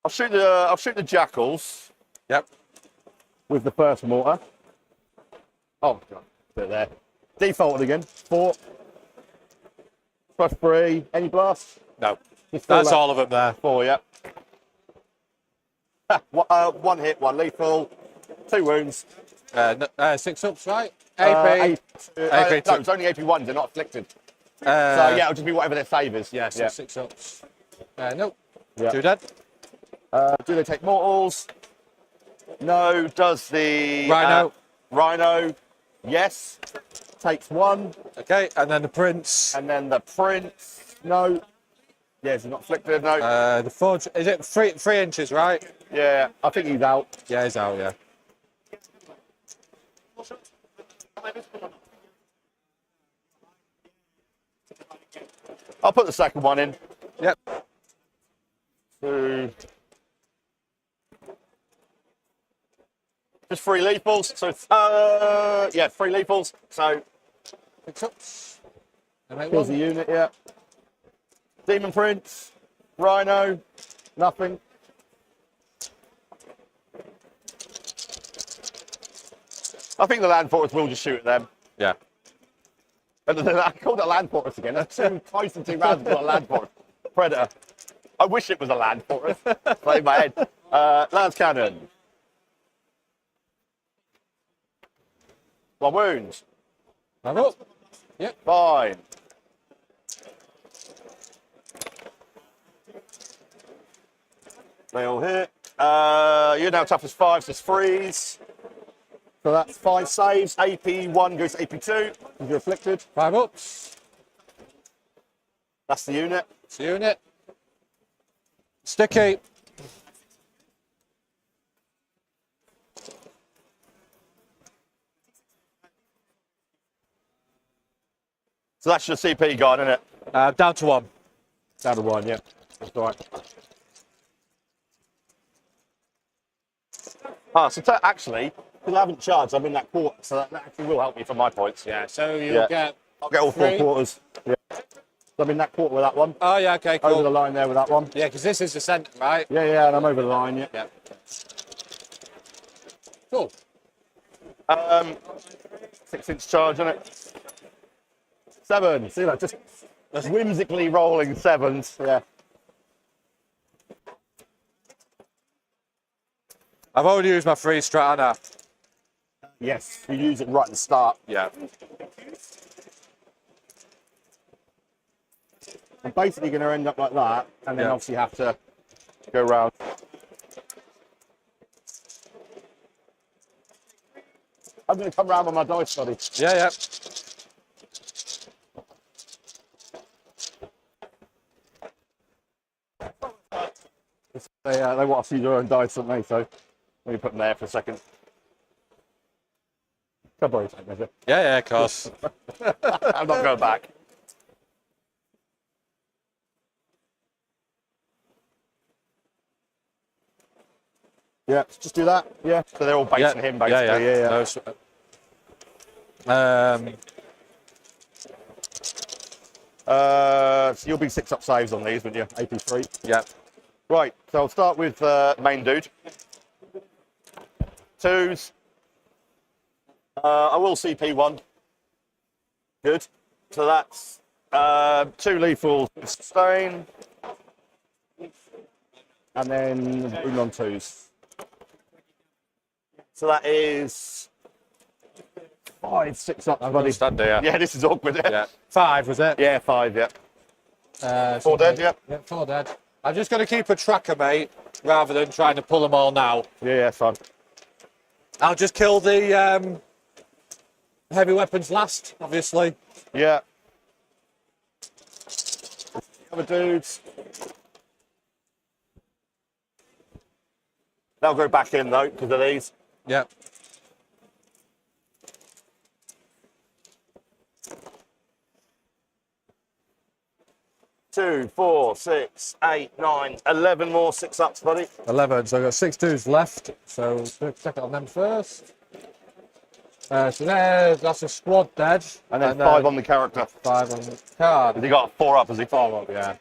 I'll shoot the jackals
Yep.
with the first mortar. Oh god, put it there. Defaulted again. 4. Plus 3. Any blast?
No.
Just
That's
that.
all of them there.
4, yeah. One hit, 1 lethal, 2 wounds.
6 ups, right? AP. AP
No, it's only AP1s, they're not afflicted. So yeah, it'll just be whatever their save is.
Yeah, so 6 ups. Nope.
Yeah.
2 dead.
Do they take mortals? No. Does the
Rhino.
Rhino? Yes. Takes 1.
Okay, and then the prince.
And then the prince? No. Yes, he's not afflicted. No.
The forge. Is it 3 inches, right?
Yeah, I think he's out.
Yeah, he's out. Yeah.
I'll put the second one in.
Yep.
2. Just 3 lethals. So yeah, 3 lethals. So
6 ups. And make
kills
one.
the unit. Yeah. Demon Prince, Rhino, nothing. I think the Land Fortress will just shoot at them.
Yeah.
And then I called it a Land Fortress again. That's twice in 2 rounds I've got a Land Fortress. Predator. I wish it was a Land Fortress. Play in my head. Lance Cannon. 1 wound.
I'm up. Yep.
Fine. They all hit. You're now tough as 5, so it's freeze. So that's 5 saves. AP1 goes to AP2 because you're afflicted.
5 ups.
That's the unit.
It's the unit. Sticky.
So that's your CP guard, isn't it?
Down to 1.
Down to 1, yeah. That's all right. So actually, because I haven't charged, I'm in that quarter, so that actually will help me for my points.
Yeah. So you'll get.
I'll get all 4
3.
quarters. Yeah. So I'm in that quarter with that one.
Oh yeah. Okay. Cool.
Over the line there with that one.
Yeah, because this is the centre, right?
Yeah, and I'm over the line, yeah.
Yeah. Cool.
6-inch charge on it. 7. See that? Just whimsically rolling 7s. Yeah.
I've already used my free strat, haven't I?
Yes, you use it right at the start.
Yeah.
I'm basically going to end up like that, and then
Yeah.
obviously have to go round. I'm going to come round with my dice, buddy.
Yeah. Yeah.
They want to see their own dice, don't they? So let me put them there for a second. Come on, take measure.
Yeah. Of course.
I'm not going back. Yeah, just do that. Yeah. So they're all based on him, basically. Yeah.
No,
So you'll be 6-up saves on these, wouldn't you? AP3.
yeah.
Right, so I'll start with main dude. 2s. I will CP1. Good. So that's 2 lethal sustain. And then boom on 2s. So that is 5, 6 up, buddy.
Standard, yeah.
Yeah, this is awkward.
Yeah. 5 was it?
Yeah, 5, yeah. 4
so
dead, yeah.
Yeah, 4 dead. I'm just going to keep a tracker, mate, rather than trying to pull them all now.
Yeah, fine.
I'll just kill the heavy weapons last, obviously.
Yeah. The other dudes. They'll go back in though, because of these.
Yeah.
2, 4, 6, 8, 9, 11 more 6-ups, buddy.
11. So I've got 6 twos left. So check it on them first. So that's a squad dead.
And then 5 on the character.
5 on the card.
Has he got 4 up, has he?
4 up, yeah.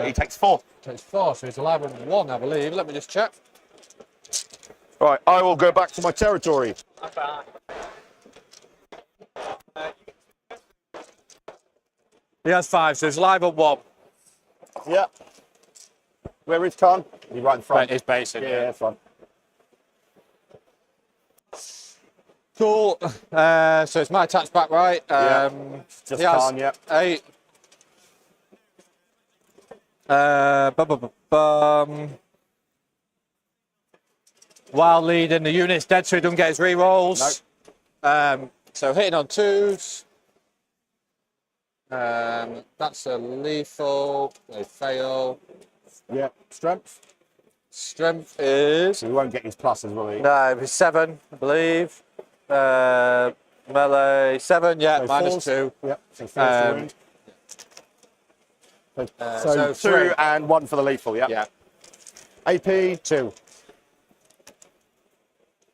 He takes 4.
Takes 4, so he's alive on 1, I believe. Let me just check.
Right, I will go back to my territory.
I'm back.
He has 5, so he's alive on 1.
Yeah. Where is Khan? He's right in front.
It's basic.
Yeah, that's fine.
Cool. So it's my attacks back, right?
Just
he has
Khan, yeah.
8. While leading, the unit's dead, so he doesn't get his rerolls.
Nope.
So hitting on 2s. That's a lethal. They fail.
Yeah, strength.
Strength is.
So he won't get his pluses, will he?
No, it's 7, I believe. Melee 7, yeah,
So
minus
fours.
2.
Yep, so 4 to wound. So
so
2
3.
and 1 for the lethal, yeah?
Yeah.
AP, 2.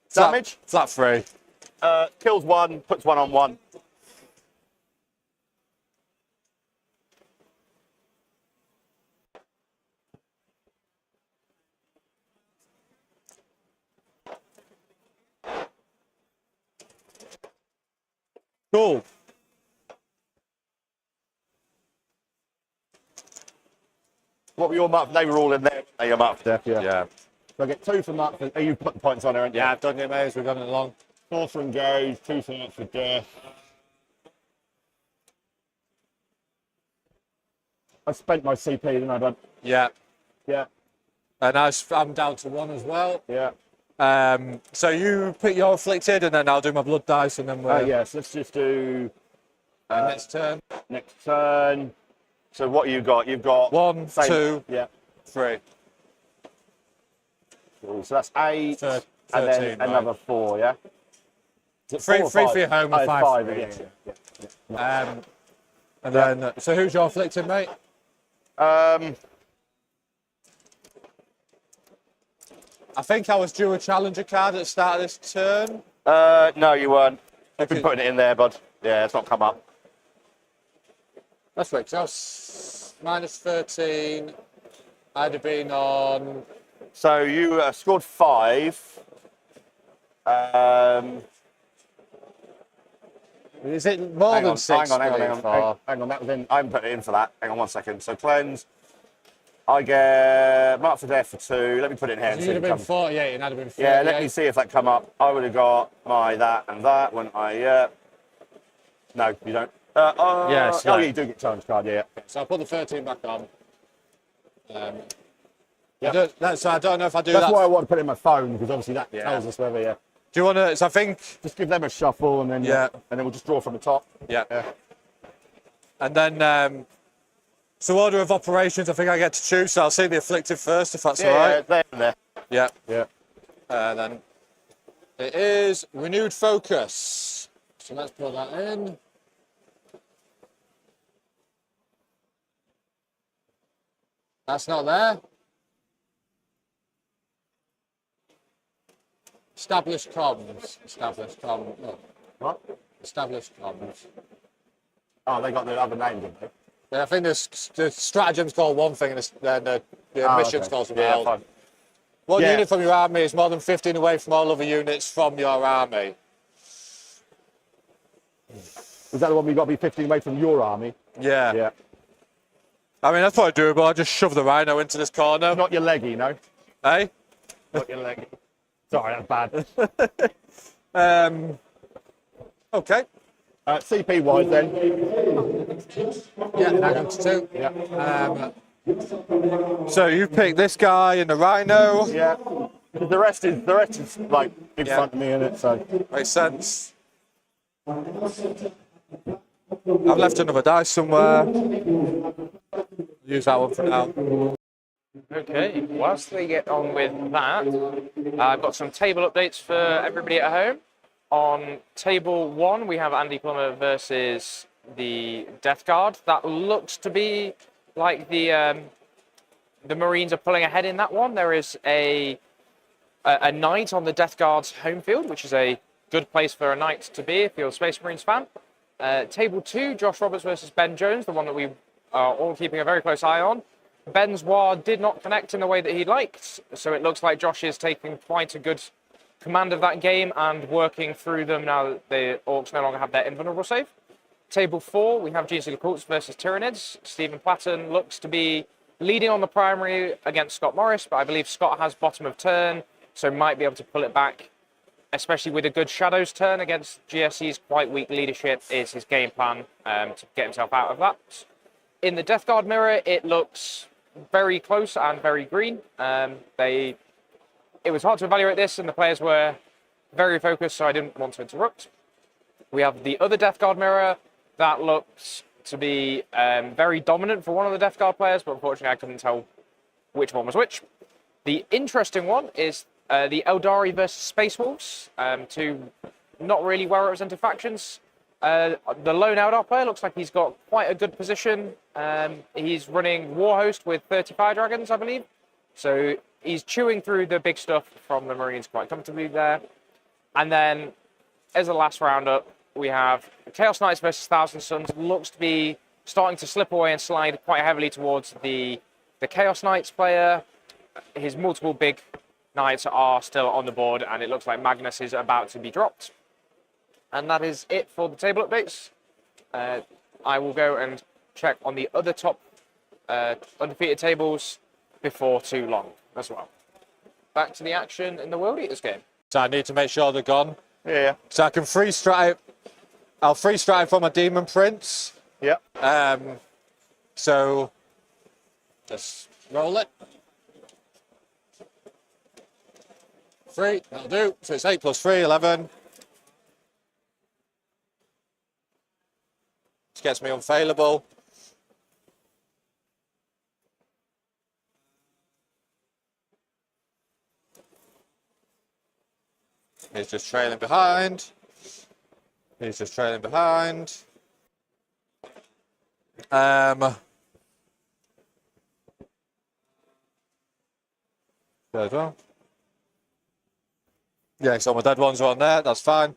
Flat-
Damage?
Flat 3.
Kills 1, puts 1 on 1.
Cool.
What were your marks? They were all in there. They were marked there, yeah.
Yeah.
So I get 2 for mark. Oh, you put the points on there, haven't you?
Yeah, I've done your maze, we've gone along.
4 for engage, 2 for mark for death. I spent my CP, didn't I, bud?
Yeah.
Yeah,
And I'm down to 1 as well.
yeah.
So you pick your afflicted, and then I'll do my blood dice, and then we'll.
Yes, let's just do
Next turn.
next turn. So what you got? You've got
1,
same-
2,
Yeah.
3.
Cool. So that's 8,
Thir-
and then
13, right.
another 4, yeah? Is it
3
4 or
3
5?
for your home, and
Oh,
5
5,
for me.
yeah.
And then, so who's your afflicted, mate? I think I was due a challenger card at the start of this turn.
No, you weren't. I've been putting it in there, bud. Yeah, it's not come up.
That's right, 'cause I was minus 13. I'd have been on.
So you scored 5.
Is it more than 6?
Hang on. That was in. I haven't put it in for that. Hang on 1 second. So cleanse. I get mark for death for 2. Let me put it in here. And see
You'd have
if it
been
comes.
48 and I'd have been 48.
Yeah, let me see if that come up. I would have got my that and that, wouldn't I? Yeah. No, you don't.
Yes,
Oh,
right.
yeah, you do get challenge card. Yeah.
So I'll put the 13 back on.
Yeah.
So I don't know if I do
That's
that.
why I want to put it in my phone because obviously that
Yeah.
tells us whether. Yeah.
Do you want to? So I think.
Just give them a shuffle and then.
Yeah.
And then we'll just draw from the top.
Yeah.
Yeah.
And then. So order of operations, I think I get to choose. So I'll see the afflicted first, if that's all right.
There and there.
Yeah.
Yeah.
Then it is renewed focus. So let's put that in. That's not there. Established comms. Established comms. Oh,
What?
established comms.
Oh, they got the other name, didn't they?
Yeah, I think the stratagem's called one thing and the mission's called something
Yeah,
else.
fine.
One
Yeah.
unit from your army is more than 15 away from all other units from your army.
Is that the one we got to be 15 away from your army?
Yeah.
Yeah.
I mean, that's probably doable. I'll just shove the rhino into this corner.
Not your leggy, no?
Eh?
Not your leggy. Sorry, that's bad.
Okay.
CP wise then.
Yeah, that comes two.
Yeah.
So you pick this guy and the rhino.
Yeah. The rest is like in
Yeah.
front of me in it, so.
Makes sense. I've left another dice somewhere. Use that one for now.
Okay, whilst they get on with that, I've got some table updates for everybody at home. On table 1, we have Andy Plummer versus the Death Guard. That looks to be like the Marines are pulling ahead in that one. There is a knight on the Death Guard's home field, which is a good place for a knight to be if you're a Space Marines fan. Table 2, Josh Roberts versus Ben Jones, the one that we are all keeping a very close eye on. Ben's war did not connect in the way that he liked, so it looks like Josh is taking quite a good command of that game and working through them now that the Orcs no longer have their invulnerable save. Table 4, we have GC Cults versus Tyranids. Stephen Platten looks to be leading on the primary against Scott Morris, but I believe Scott has bottom of turn, so might be able to pull it back, especially with a good Shadows turn against GSC's quite weak leadership is his game plan to get himself out of that. In the Death Guard mirror, it looks very close and very green. It was hard to evaluate this, and the players were very focused, so I didn't want to interrupt. We have the other Death Guard mirror that looks to be very dominant for one of the Death Guard players, but unfortunately I couldn't tell which one was which. The interesting one is the Eldari versus Space Wolves, two not really well-represented factions. The lone Eldar player looks like he's got quite a good position. He's running Warhost with 35 dragons, I believe. So he's chewing through the big stuff from the Marines quite comfortably there. And then, as a last roundup, we have Chaos Knights versus Thousand Suns. Looks to be starting to slip away and slide quite heavily towards the Chaos Knights player. His multiple big Knights are still on the board, and it looks like Magnus is about to be dropped. And that is it for the table updates. I will go and check on the other top undefeated tables before too long as well. Back to the action in the World Eaters game.
So I need to make sure they're gone.
Yeah.
So I can free strike. I'll free strike from a Demon Prince.
Yeah.
So let's roll it. 3, that'll do. So it's 8 plus 3, 11. This gets me unfailable. He's just trailing behind. He's just trailing behind. There as well. Yeah, so my dead ones are on there. That's fine.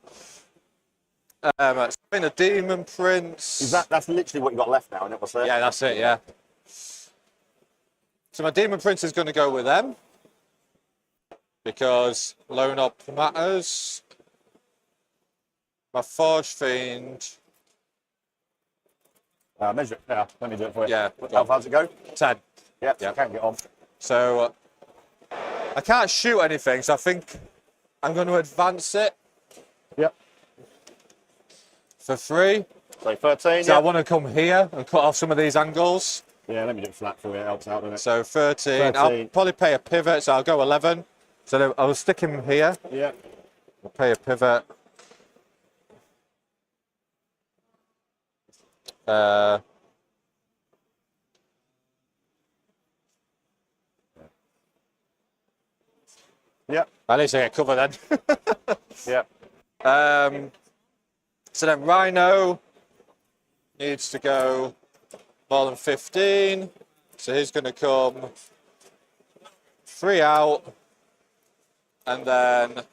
It's been a Demon Prince.
Is that's literally what you got left now, isn't it? What's there?
Yeah, that's it. Yeah. So my Demon Prince is going to go with them because lone up matters. My Forge Fiend.
Measure it. Yeah, let me do it for you.
Yeah.
How far does it go?
10.
Yeah,
Yeah.
you can get on.
So I can't shoot anything, so I think I'm going to advance it
Yep.
for 3.
So 13.
So I
Yeah.
want to come here and cut off some of these angles.
Yeah, let me do it flat for you. It helps out, doesn't it?
So 13. I'll
13.
probably pay a pivot, so I'll go 11. So I'll stick him here.
Yeah.
I'll pay a pivot.
Yeah.
At least I get cover then.
Yeah.
So then Rhino needs to go more than 15. So he's going to come 3 out. And then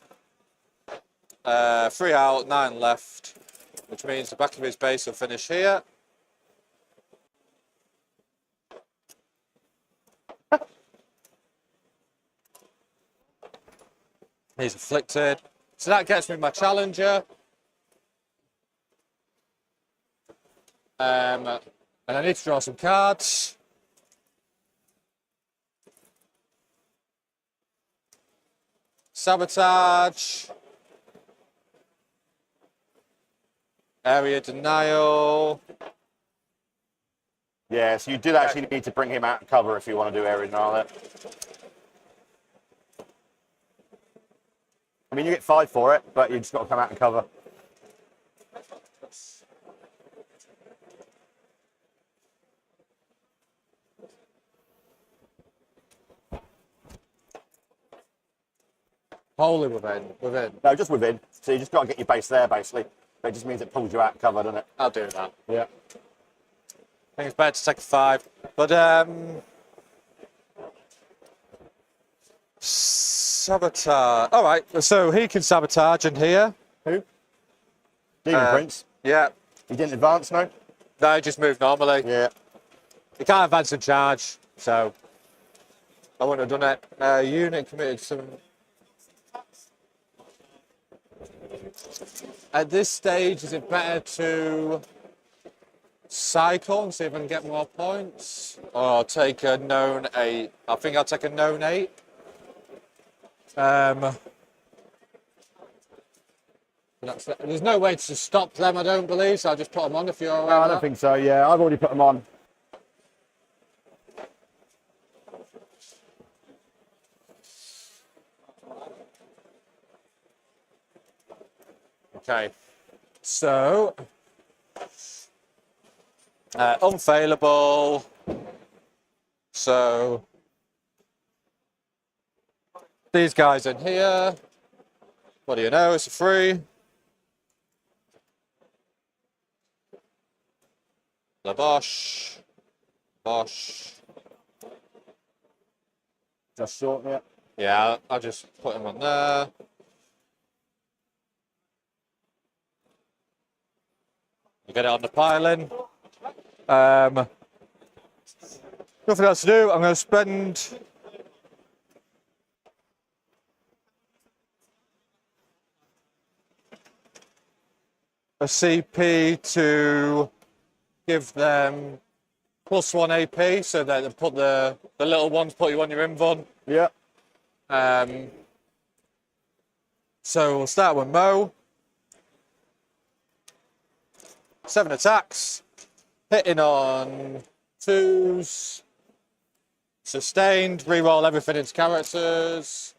3 out, 9 left. Which means the back of his base will finish here. He's afflicted. So that gets me my challenger. And I need to draw some cards. Sabotage. Area denial.
Yeah, so you did actually need to bring him out of cover if you want to do area denial there. I mean, you get 5 for it, but you just got to come out and cover.
Wholly within.
No, just within. So you just got to get your base there, basically. But it just means it pulls you out cover, doesn't it?
I'll do that.
Yeah.
I think it's better to take a 5. But sabotage. All right, so he can sabotage in here.
Who? Demon Prince.
Yeah.
He didn't advance, no?
No, just move normally.
Yeah.
He can't advance and charge, so I wouldn't have done it. Unit committed some. At this stage, is it better to cycle and see if I can get more points, or take a known 8? I think I'll take a known 8. There's no way to stop them, I don't believe, so I'll just put them on if you're all right.
No, I
with
don't
that.
think so. Yeah, I've already put them on.
Okay, so unfailable. So these guys in here. What do you know? It's a 3. The Bosch. Bosch.
Just short, yeah.
Yeah, I'll just put him on there. You get it on the piling. Nothing else to do. I'm going to spend a CP to give them +1 AP, so that they put the little ones put you on your invuln.
Yeah.
So we'll start with Mo. 7 attacks, hitting on 2s, sustained, reroll everything into characters.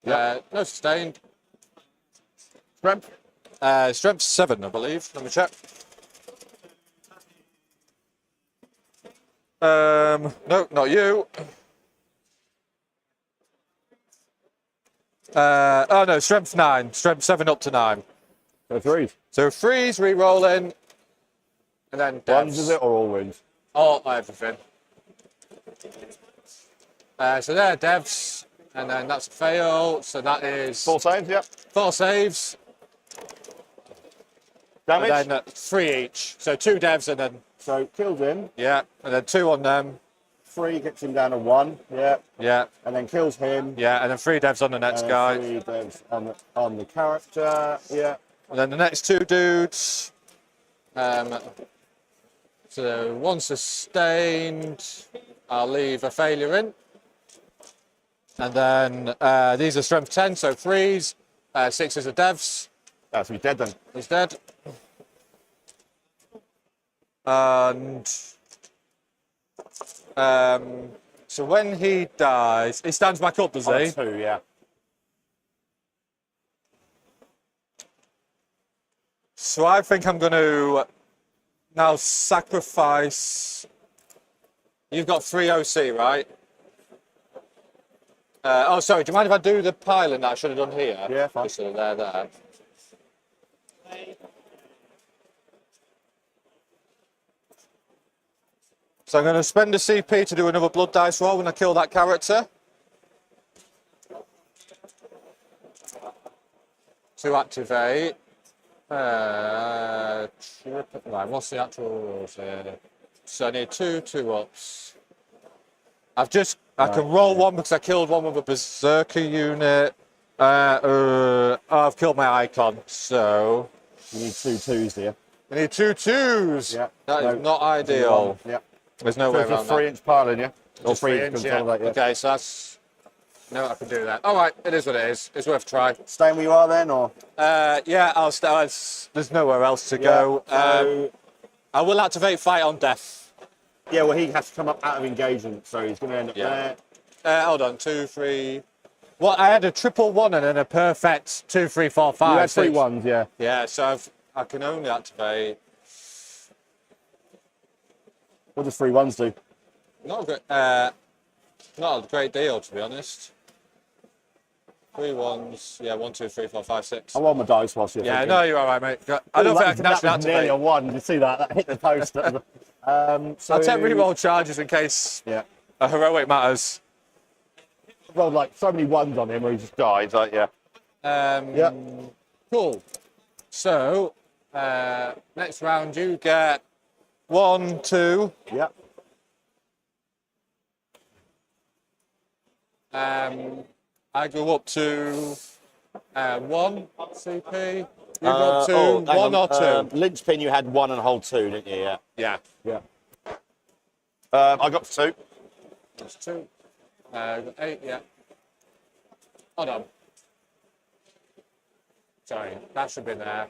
No sustained.
Strength.
Strength 7, I believe. Let me check. No, not you. Oh no, strength 9. Strength 7 up to 9.
So 3s.
So 3s, re-rolling, and then devs.
Ones, is it, or all wins?
Oh, everything. So there, devs, and then that's a fail. So that is
4 saves, yeah.
4 saves,
Damage.
and then 3 each. So 2 devs, and then
So kills him.
yeah, and then 2 on them.
3 gets him down to 1. Yeah.
Yeah,
And then kills him.
yeah, and then 3 devs on the next
And
guy.
3 devs on the character. Yeah.
And then the next 2 dudes. So 1 sustained. I'll leave a failure in. And then these are strength 10, so 3s. 6s are devs.
That's he's dead then.
He's dead. And so when he dies, he stands back up, does he?
2, yeah.
So I think I'm going to now sacrifice. You've got 3 OC, right? Oh, sorry. Do you mind if I do the piling that I should have done here?
Yeah, fine.
Just so they're there. So I'm going to spend a CP to do another blood dice roll when I kill that character. To activate. Right, what's the actual rules here? So I need 2 2-ups. I can roll 1 because I killed 1 with a berserker unit. I've killed my icon, so
You need 2 2s, do you?
I need 2 2s.
Yeah.
That is
No,
not ideal.
Yeah.
There's no
So
way
it's a
around
3-inch piling, yeah? Or
Just
3
inch,
consolidate, yeah.
Okay, so that's no, I can do that. All right, it is what it is. It's worth a try.
Staying where you are then, or?
Yeah, I'll start. There's nowhere else to go.
So,
I will activate fight on death.
yeah, well, he has to come up out of engagement, so he's going to end up
Yeah.
there.
Hold on, 2, 3. Well, I had a triple 1 and then a perfect 2, 3, 4, 5.
You had 3
6.
1s, yeah.
Yeah, so I can only activate.
What does 3 1s do?
Not a great deal, to be honest. 3 ones. Yeah, 1, 2, 3, 4, 5, 6.
I roll my dice whilst you're
Yeah,
thinking.
no, you're all right, mate. I don't think I can actually
that was nearly
activate.
a 1. Did you see that? That hit the post. So,
I'll take reroll charges in case
Yeah.
a heroic matters.
Rolled like so many 1s on him where he just died. Like, yeah. Yeah.
Cool. So, next round you get 1, 2.
Yeah.
I go up to 1 CP. You go up to
hang
1 or 2.
Linchpin, you had 1 and hold 2, didn't you? Yeah.
Yeah,
Yeah. I got 2.
that's 2. Got 8, yeah. Hold on. Sorry, that should be there.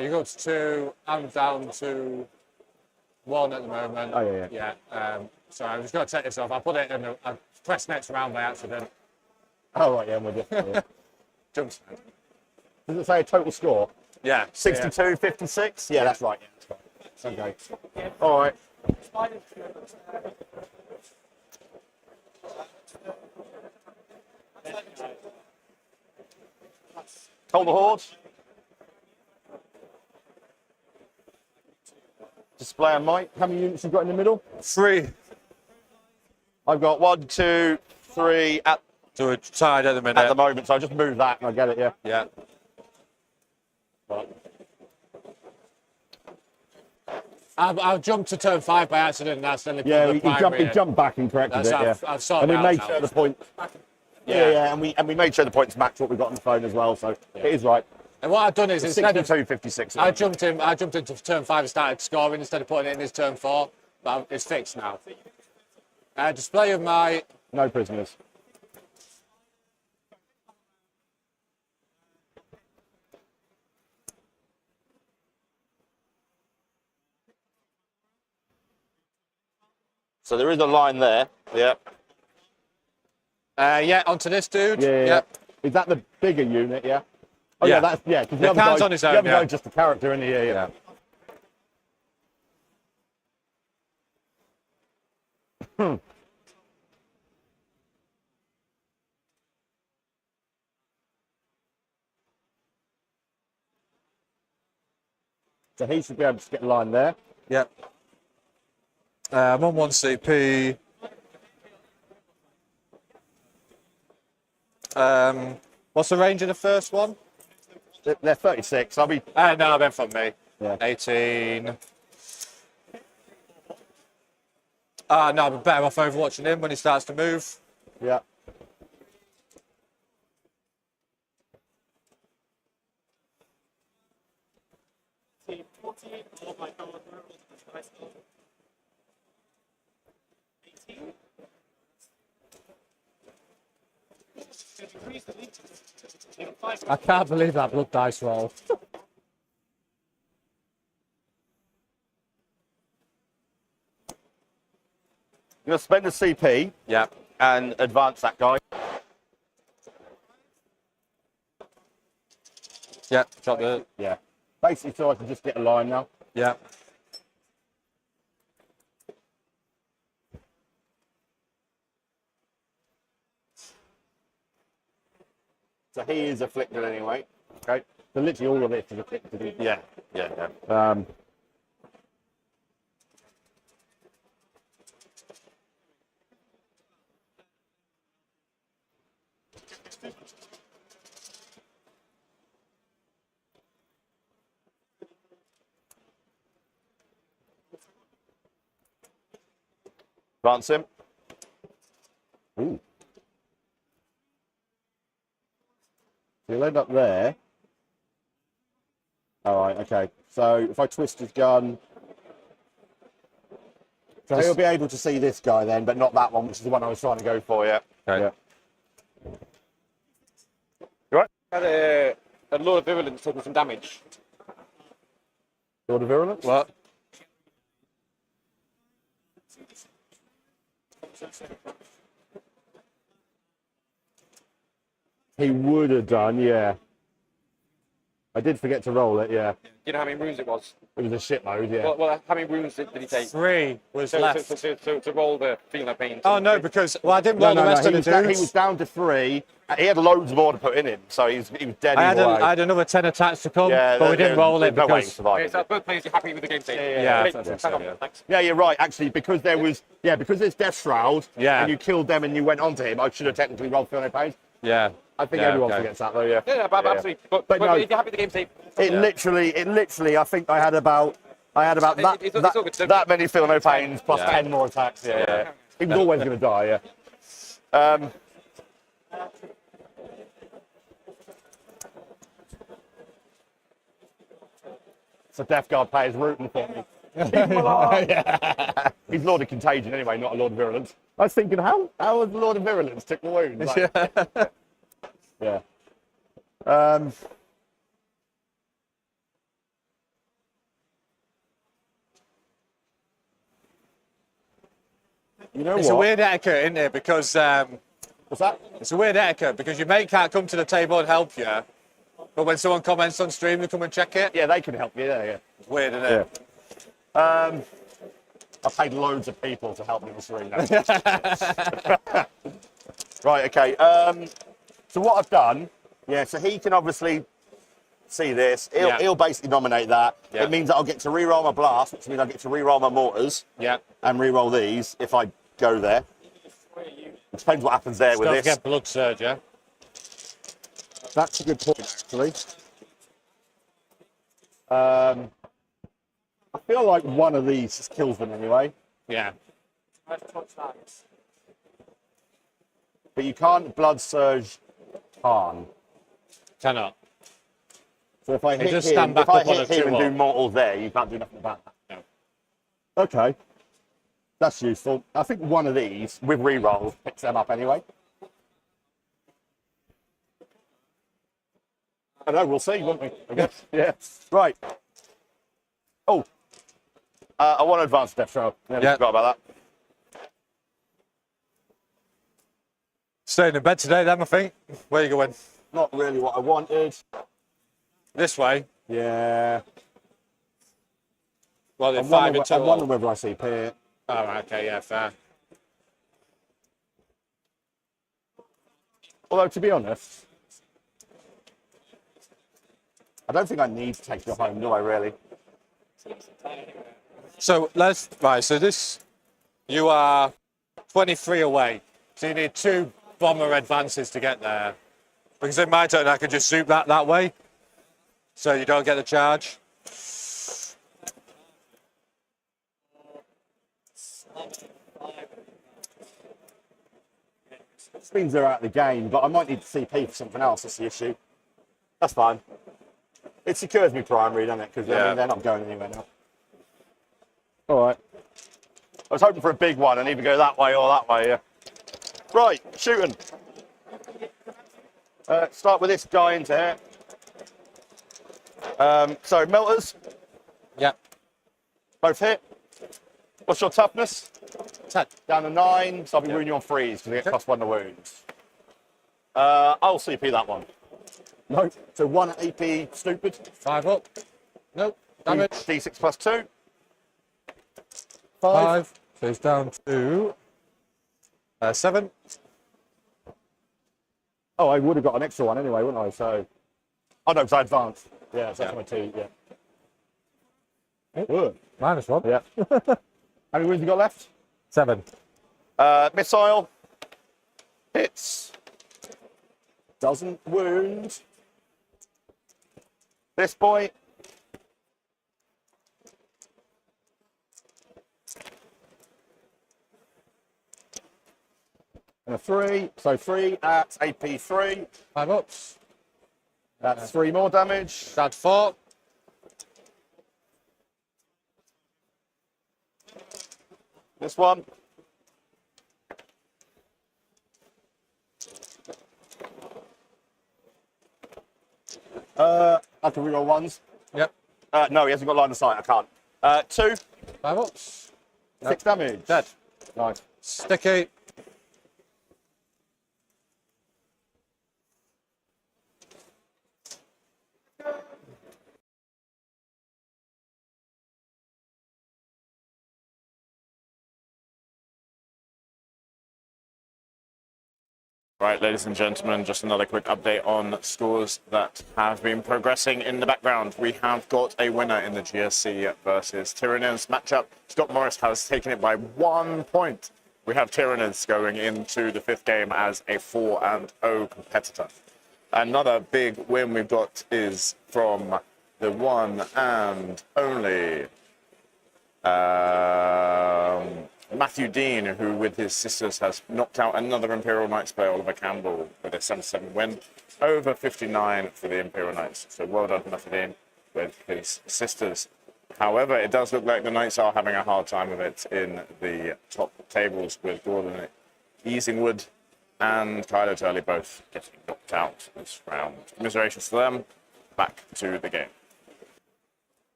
You go up to 2. I'm down to 1 at the moment.
Oh, yeah, yeah.
Yeah. Sorry, I'm just going to take this off. I put it in. I pressed next round by accident.
Oh, right, yeah, I'm with you. Yeah.
Jumps.
Does it say a total score?
Yeah.
62, 56? Yeah, that's right. Yeah, that's right. Okay. All right. Hold the horse. Display on mic. How many units you got in the middle?
3.
I've got 1, 2, 3 at
So we're tied at the minute.
the moment, so I just move that and I get it, yeah.
Yeah. I've jumped to turn 5 by accident and that's then
Yeah,
the
he
primary.
jumped back and corrected it, yeah.
I've sorted
And we
it out
made
now.
sure the point. Yeah, and we made sure the points match what we got on the phone as well, so it is right.
And what I've done is instead of
62, 56.
I jumped into turn 5 and started scoring instead of putting it in his turn 4, but it's fixed now. Display of my
No prisoners. So there is a line there. Yeah.
yeah onto this dude.
Yeah.
Yep.
Is that the bigger unit? Yeah. Oh
Yeah.
yeah, that's yeah. Because
The can's on his own,
The other
yeah.
guy's just a character in the yeah. So he should be able to get a line there.
Yep. I'm on 1 CP. What's the range of the first one?
They're 36. I'll be.
No, I meant from me.
Yeah.
18. No, I'm better off overwatching him when he starts to move.
Yeah.
Team 14, oh my god, where was this nice goal? 18. Increase the lead to 5.
I can't believe that blood dice roll.
You're gonna spend a CP
Yeah.
and advance that guy.
Yeah. Drop the.
Yeah. Basically, so I can just get a line now.
Yeah.
So he is afflicted anyway. Okay. So literally all of this is afflicted.
Yeah. Yeah.
Advance him. Ooh. He'll end up there. All right, okay. So if I twist his gun, so he'll be able to see this guy then, but not that one, which is the one I was trying to go for. Yeah.
Okay.
Yeah. You right?
Had a lot of virulence taking some damage.
Lord of Virulence?
What?
He would have done, yeah. I did forget to roll it, yeah.
Do you know how many runes it was?
It was a shitload, yeah.
Well, how many runes did he take?
3 was left.
To roll the Pheno pain.
Oh no, because I didn't roll the rest of the dudes.
He was down to 3. He had loads more to put in him, so he was dead either way.
I had another 10 attacks to come,
Yeah,
but we didn't roll it
no way he
because...
survived.
Okay, so both players are happy with the game state.
Yeah,
Great.
I think
Hang on,
so,
thanks.
Yeah, you're right. Actually, because there's Death Shroud,
Yeah.
and you killed them and you went on to him, I should have technically rolled 300 pounds.
Yeah.
I think
Yeah,
everyone
okay.
forgets that though, yeah.
Yeah, absolutely. But
no.
if you're happy with the game state,
It literally, I think I had about
It's all good.
that many feel no pains plus
Yeah.
10 more attacks. Yeah. He was always going to die, yeah. So Death Guard players rooting for me. Yeah. He's Lord of Contagion anyway, not a Lord of Virulence. I was thinking, how was the Lord of Virulence took the wounds? Like, yeah. You know
It's
what?
a weird etiquette, isn't it? Because
What's that?
it's a weird etiquette because your mate can't come to the table and help you, but when someone comments on stream, you come and check it.
Yeah, they can help you. Yeah.
It's weird, isn't it?
I paid loads of people to help me with Serena. Right, okay. So what I've done, so he can obviously see this. He'll basically nominate that.
Yeah.
It means that I'll get to reroll my blast, which means I get to reroll my mortars
Yeah.
and reroll these if I go there. It depends what happens there with
Don't
this.
forget blood surge, yeah?
That's a good point, actually. I feel like one of these just kills them anyway.
Yeah.
But you can't blood surge Khan.
Cannot.
So if I hit
just
him,
stand back
if I
up on
hit
a
him and
2-0.
do mortal there, you can't do nothing about that.
No.
Okay. That's useful. I think one of these, with rerolls, picks them up anyway. I know, we'll see, won't we? I guess. Yeah. Right. Oh. I want to advance Death Shroud.
Yeah.
Forgot about that.
Staying in bed today, then, I think. Where are you going?
Not really what I wanted.
This way.
Yeah.
Well, they're
I'm
5 and 2.
wondering whether I see Pier.
Oh, right, okay, yeah, fair.
Although, to be honest, I don't think I need to take you home, do I, really?
So, so this, you are 23 away. So you need 2 bomber advances to get there. Because in my turn, I could just zoom that way. So you don't get the charge.
This means they're out of the game, but I might need to CP for something else. That's the issue. That's fine. It secures me primary, doesn't it? Because they're not going anywhere now. All right. I was hoping for a big one and either go that way or that way, yeah. Right, shooting. Start with this guy into here. So, melters,
Yeah.
both hit. What's your toughness?
10.
Down to 9, so I'll be wounding you on freeze because I get +1 to wounds. I'll CP that one. No, so 1 AP stupid.
5 up. Nope. Damage.
D6 +2. 5.
5. So it's down to 7.
Oh, I would have got an extra one anyway, wouldn't I? So, oh no, because I advanced. Yeah, so that's my 2. Yeah. Good.
-1.
Yeah. How many wounds you got left?
7.
Missile. Hits. Doesn't wound. This boy. And a 3. So 3 at AP 3.
5 ups.
That's 3 more damage.
That's 4.
This one. I can reroll ones.
Yep.
No, he hasn't got line of sight. I can't. 2.
5 ups.
6 damage.
Dead.
Nice.
Sticky.
Right, ladies and gentlemen, just another quick update on scores that have been progressing in the background. We have got a winner in the GSC versus Tyrannus matchup. Scott Morris has taken it by 1 point. We have Tyrannus going into the 5th game as a 4-0 competitor. Another big win we've got is from the one and only Matthew Dean, who with his sisters has knocked out another Imperial Knights player, Oliver Campbell, with a 7-7 win over 59 for the Imperial Knights. So well done, Matthew Dean, with his sisters. However, it does look like the Knights are having a hard time of it in the top tables, with Gordon Easingwood and Kylo Turley both getting knocked out this round. Commiserations to them. Back to the game.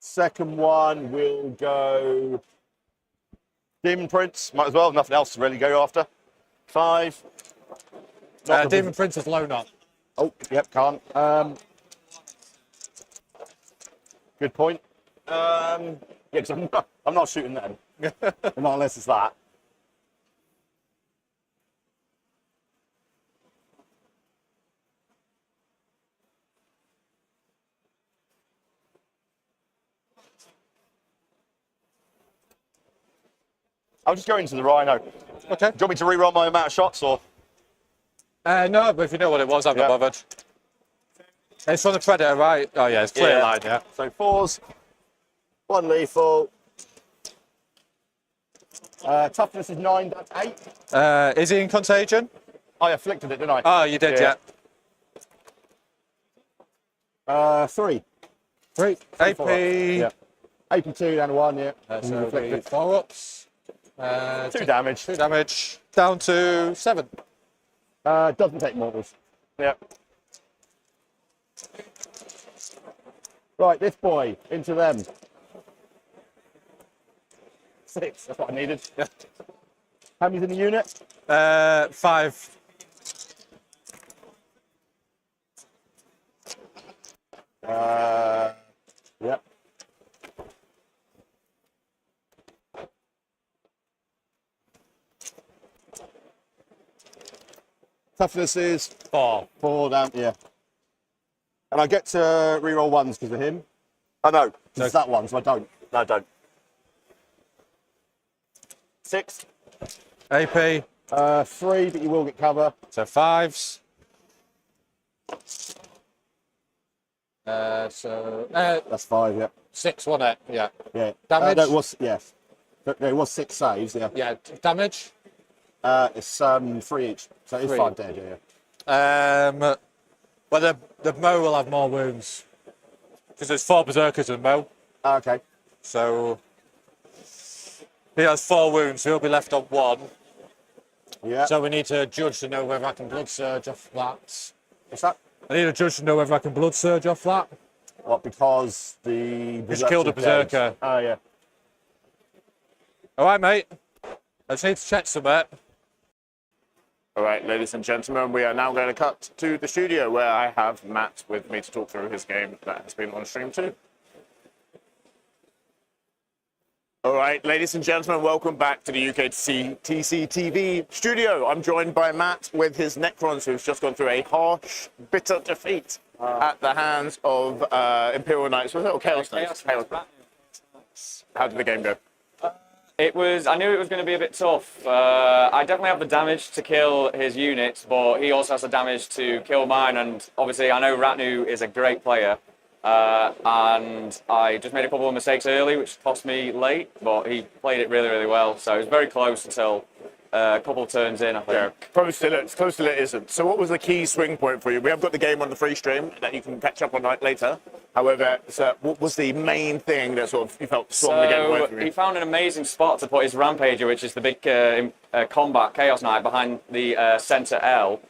Second one will go Demon Prince. Might as well. Nothing else to really go after. 5.
Demon Prince is low not.
Oh, yep, can't. Good point. Yeah, because I'm not shooting them. Not unless it's that. I'll just go into the Rhino.
Okay.
Do you want me to re-roll my amount of shots, or?
No, but if you know what it was, I'm not bothered. It's from the Predator, right? Oh yeah, it's clear line, yeah.
So 4s, 1 lethal. Toughness is 9, that's 8.
Is he in Contagion?
I afflicted it, didn't I?
Oh, you did, yeah.
3.
3. AP.
Yeah. AP 2 down to 1, yeah.
So it'll be 4 ups.
2 damage.
2 damage. Down to 7.
Doesn't take mortals. Yeah. Right, this boy, into them. 6, that's what I needed. How many's in the unit?
5.
Yep. Toughness is
4.
4 down, yeah. And I get to re-roll 1s because of him. Oh no, it's that one, so I don't. No, I don't. 6.
AP.
3, but you will get cover.
So 5s.
That's 5, yeah.
6, wasn't it? Yeah.
Yeah.
Damage?
No, it was, yes. It was 6 saves, yeah.
Yeah. Damage?
It's 3 each, so it's
3.
5 dead, yeah.
Well, the Mo will have more wounds because there's 4 berserkers in Mo.
Okay.
So he has 4 wounds, so he'll be left on 1.
Yeah.
So we need to judge to know whether I can blood surge off that.
What's that?
I need a judge to know whether I can blood surge off that.
What, because the...
He's killed a berserker.
Oh, yeah.
All right, mate. I just need to check some bit.
All right, ladies and gentlemen, we are now going to cut to the studio where I have Matt with me to talk through his game that has been on stream too. All right, ladies and gentlemen, welcome back to the UKTC TV studio. I'm joined by Matt with his Necrons, who's just gone through a harsh, bitter defeat at the hands of Imperial Knights. Was it or Chaos Knights? How did the game go?
I knew it was going to be a bit tough. I definitely have the damage to kill his units, but he also has the damage to kill mine. And obviously, I know Ratnu is a great player. And I just made a couple of mistakes early, which cost me late, but he played it really, really well. So it was very close until a couple of turns in, I think.
Yeah, close till it isn't. So what was the key swing point for you? We have got the game on the free stream that you can catch up on later. However, what was the main thing that sort of you felt swung the game away from you?
He found an amazing spot to put his Rampager, which is the big combat Chaos Knight behind the centre L,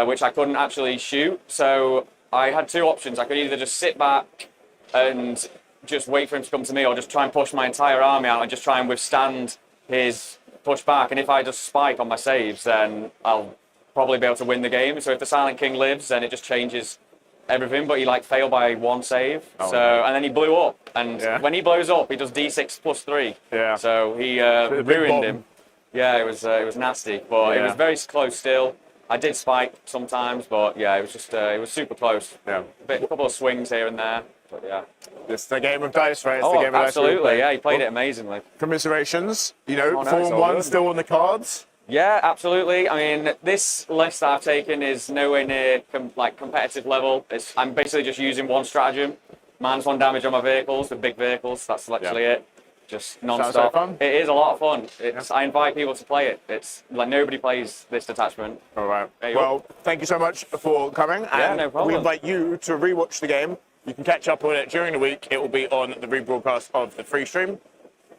which I couldn't actually shoot. So I had 2 options. I could either just sit back and just wait for him to come to me, or just try and push my entire army out and just try and withstand his push back. And if I just spike on my saves, then I'll probably be able to win the game. So if the Silent King lives, then it just changes everything, but he like failed by one save. And then he blew up, and when he blows up, he does D6+3.
Yeah.
So he
big
ruined
bomb.
him. Yeah, it was nasty, but it was very close still. I did spike sometimes, but yeah, it was just it was super close.
Yeah.
A couple of swings here and there, but yeah.
It's the game of dice, right? It's the game of dice we all
absolutely.
play.
Yeah, he played it amazingly.
Commiserations. You know,
Oh, no, it's
4 and
all
1
good.
still on the cards.
Yeah, absolutely. I mean, this list that I've taken is nowhere near competitive level. I'm basically just using one stratagem. -1 damage on my vehicles, the big vehicles. That's literally it. Just non-stop.
Sounds like fun.
It is a lot of fun. I invite people to play it. It's like nobody plays this detachment.
All right.
There you go.
Well, thank you so much for coming.
Yeah,
And
no problem.
we invite you to rewatch the game. You can catch up on it during the week. It will be on the rebroadcast of the free stream.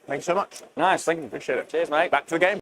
Thank you so much.
Nice, thank you.
Appreciate it.
Cheers, mate.
Back to the game.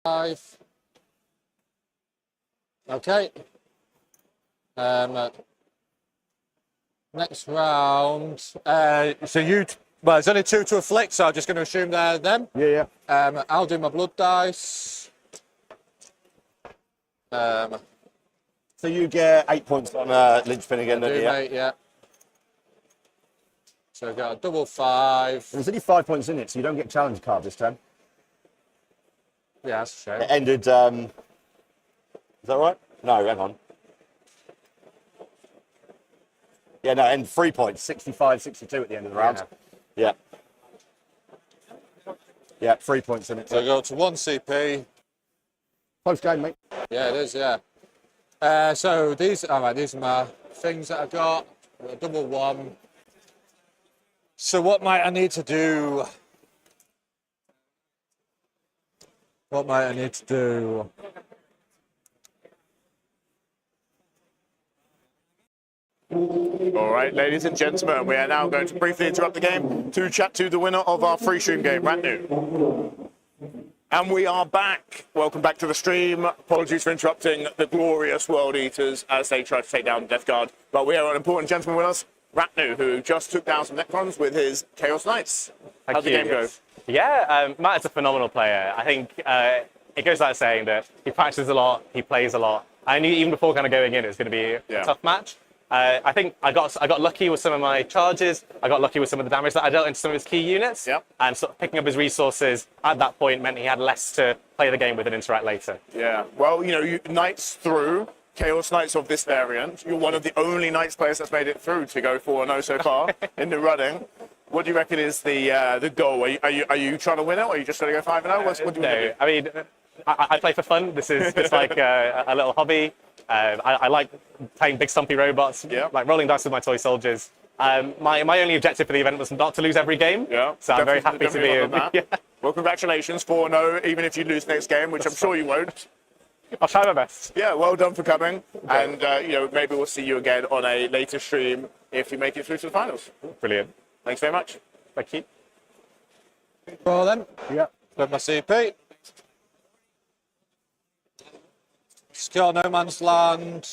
Five. Okay. Next round. Well, it's only 2 to afflict, so I'm just going to assume they're them.
Yeah, yeah.
I'll do my blood dice.
So you get 8 points on linchpin again, don't you? Yeah.
Mate, yeah. So I've got a double 5.
There's only 5 points in it, so you don't get challenge card this time.
Yeah, that's a
It
shame.
ended. Is that right? No, hang on. Yeah, no, and 3 points, 65, 62 at the end of the round. Yeah. Yeah, 3 points in it.
So I go to 1 CP.
Close game, mate.
Yeah, it is, yeah. So these are my things that I got. A double 1. So what might I need to do? What might I need to do?
All right, ladies and gentlemen, we are now going to briefly interrupt the game to chat to the winner of our free stream game, Ratnu. And we are back. Welcome back to the stream. Apologies for interrupting the glorious World Eaters as they try to take down Death Guard. But we have an important gentleman with us, Ratnu, who just took down some Necrons with his Chaos Knights. How'd the game go?
Yeah, Matt is a phenomenal player. I think it goes without saying that he practices a lot, he plays a lot. I knew even before kind of going in it was going to be a tough match. I think I got lucky with some of my charges. I got lucky with some of the damage that I dealt into some of his key units.
Yep.
And sort of picking up his resources at that point meant he had less to play the game with and interact later.
Yeah, well, you know, you Knights through, Chaos Knights of this variant. You're one of the only Knights players that's made it through to go 4-0 so far in the running. What do you reckon is the goal? Are you trying to win it, or are you just trying to go 5-0? What do you want to do?
I mean, I play for fun. This is just like a little hobby. I like playing big stumpy robots, like rolling dice with my toy soldiers. My only objective for the event was not to lose every game.
Yeah,
so I'm very happy to be in.
Yeah. Well, congratulations, 4-0, even if you lose next game, which I'm sure you won't.
I'll try my best.
Yeah, well done for coming. And, you know, maybe we'll see you again on a later stream if you make it through to the finals.
Brilliant.
Thanks very much.
Thank you.
Roll then.
Yeah.
With my CP. Secure no man's land.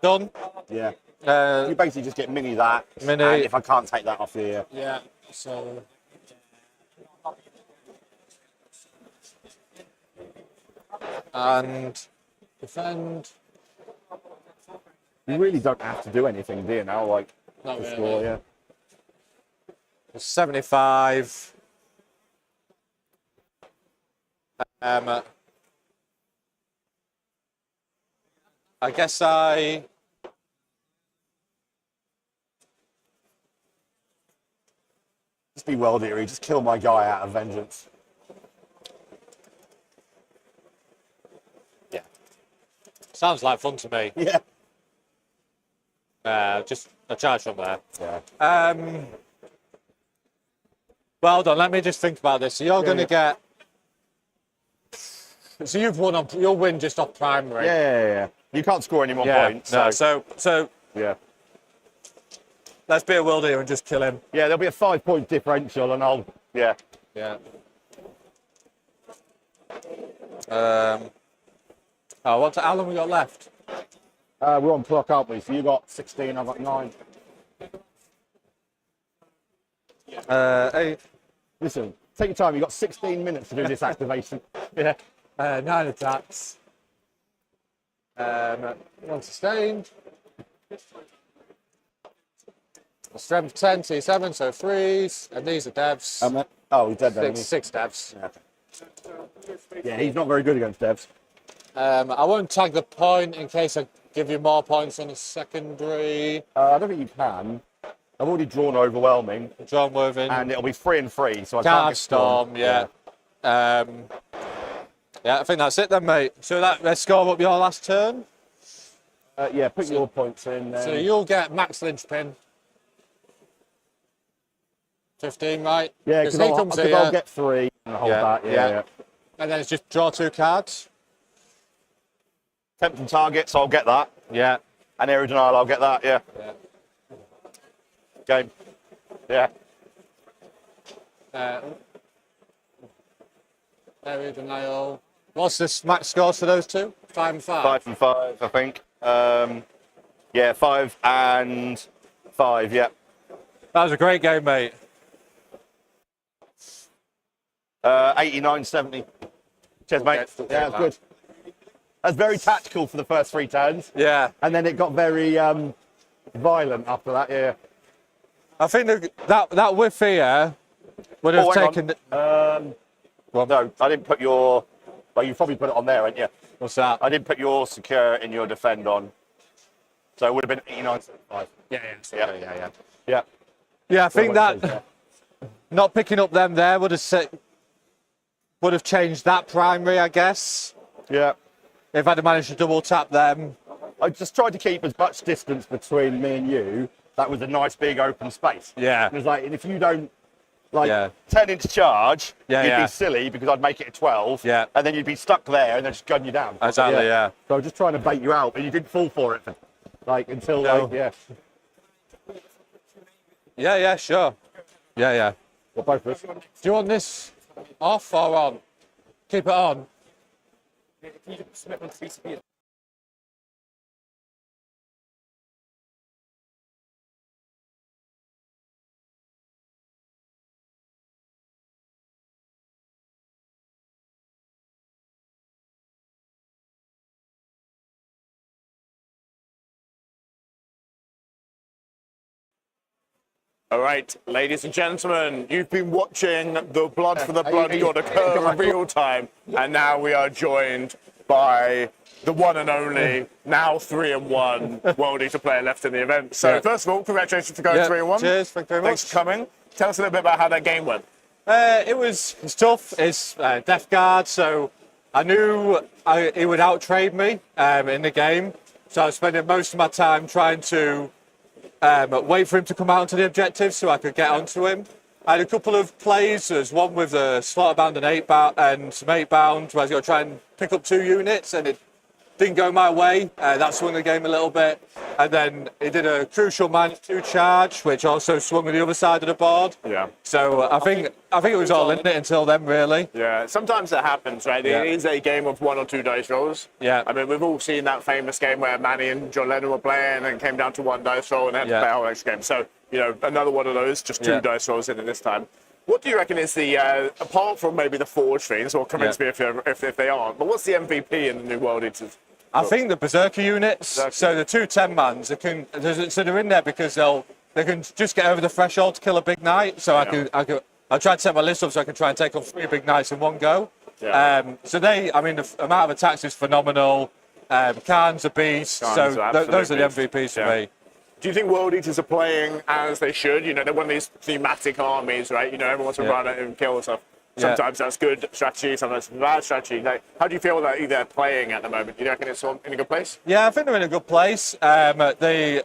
Done.
Yeah.
Uh,
You basically just get mini that.
Mini.
And if I can't take that off the.
yeah. So. And defend.
You really don't have to do anything, do you now? Like,
Not
the
really.
score, yeah.
75. I guess I.
Just be World Eater, just kill my guy out of vengeance.
Yeah. Sounds like fun to me.
Yeah.
Just a charge from there.
Yeah.
Well, hold on, let me just think about this. So you're going to get. So you'll win just off primary.
Yeah. You can't score any more
Yeah,
points.
no, so
yeah.
let's be a world here and just kill him.
Yeah, there'll be a 5-point differential, and I'll. Yeah.
Yeah. How long we got left?
We're on clock, aren't we? So you got 16, I've got 9.
8.
Listen, take your time. You've got 16 minutes to do this activation. Yeah.
9 attacks. 1 sustained. Strength 10, T7, so 3s. And these are devs.
Oh, he's dead then.
6 devs.
Yeah, he's not very good against devs.
I won't tag the point in case I give you more points on a secondary.
I don't think you can. I've already drawn overwhelming.
John Worthing.
And it'll be 3 and 3, so I
Can't
can't
have
get
Storm, yeah. Yeah, I think that's it then, mate. So let's score up your last turn.
Yeah, put your points in.
So you'll get max linchpin. 15, right?
Yeah, because I'll get 3 and hold that. Yeah.
And then it's just draw 2 cards.
Tempting target, so I'll get that.
Yeah.
And air denial, I'll get that. Yeah. Game. Yeah.
Area denial. What's the max scores for those two? 5 and 5.
5 and 5, I think. Yeah, 5 and 5. Yeah.
That was a great game, mate.
89-70. Cheers, mate. Yeah, that's good. That's very tactical for the first 3 turns.
Yeah.
And then it got very violent after that. Yeah.
I think that whiff here would have taken.
No, I didn't put your. Well, you probably put it on there, haven't you?
What's that?
I didn't put your secure in your defend on. So it would have been 89-75. Yeah.
Yeah, I think that not picking up them there would have changed that primary, I guess.
Yeah.
If I'd have managed to double tap them.
I just tried to keep as much distance between me and you. That was a nice big open space.
Yeah.
It was like, and if you don't, 10-inch charge, you'd be silly because I'd make it a 12.
Yeah.
And then you'd be stuck there and they'd just gun you down.
Exactly, yeah.
So I was just trying to bait you out, but you didn't fall for it until
Yeah, sure. Yeah.
Well, both of us.
Do you want this off or on? Keep it on.
All right, ladies and gentlemen, you've been watching the Blood for the Blood God occur in real time, and now we are joined by the one and only, now 3-1 World Eater player left in the event. So first of all, congratulations for going 3-1.
Cheers, thank you very much.
Thanks for coming. Tell us a little bit about how that game went.
It's tough. It's Death Guard, so I knew he would outtrade me in the game. So I was spending most of my time trying to wait for him to come out onto the objective so I could get onto him. I had a couple of plays. There's one with a slaughterbound and some 8-bound where I was going to try and pick up 2 units, and it didn't go my way. That swung the game a little bit. And then he did a crucial -2 charge, which also swung to the other side of the board.
Yeah.
So I think it was all in it until then, really.
Yeah, sometimes that happens, right?
Yeah.
It is a game of 1 or 2 dice rolls.
Yeah.
I mean, we've all seen that famous game where Manny and John Lennon were playing and it came down to 1 dice roll and they had to play a whole extra game. So, another one of those, just 2 dice rolls in it this time. What do you reckon is the, apart from maybe the Forge Fiends, or convince me if they aren't, but what's the MVP in the new World Eaters?
I think the Berserker units, so the 2 10-mans, they're in there because they can just get over the threshold to kill a big knight. So I tried to set my list up so I can try and take on 3 big knights in one go.
Yeah.
The amount of attacks is phenomenal. Khan's a beast. Those are the MVPs for me.
Do you think World Eaters are playing as they should? They're one of these thematic armies, right? Everyone wants to run it and kill stuff. Sometimes that's good strategy, sometimes it's bad strategy. How do you feel that they're playing at the moment? Do you reckon it's in a good place?
Yeah, I think they're in a good place. The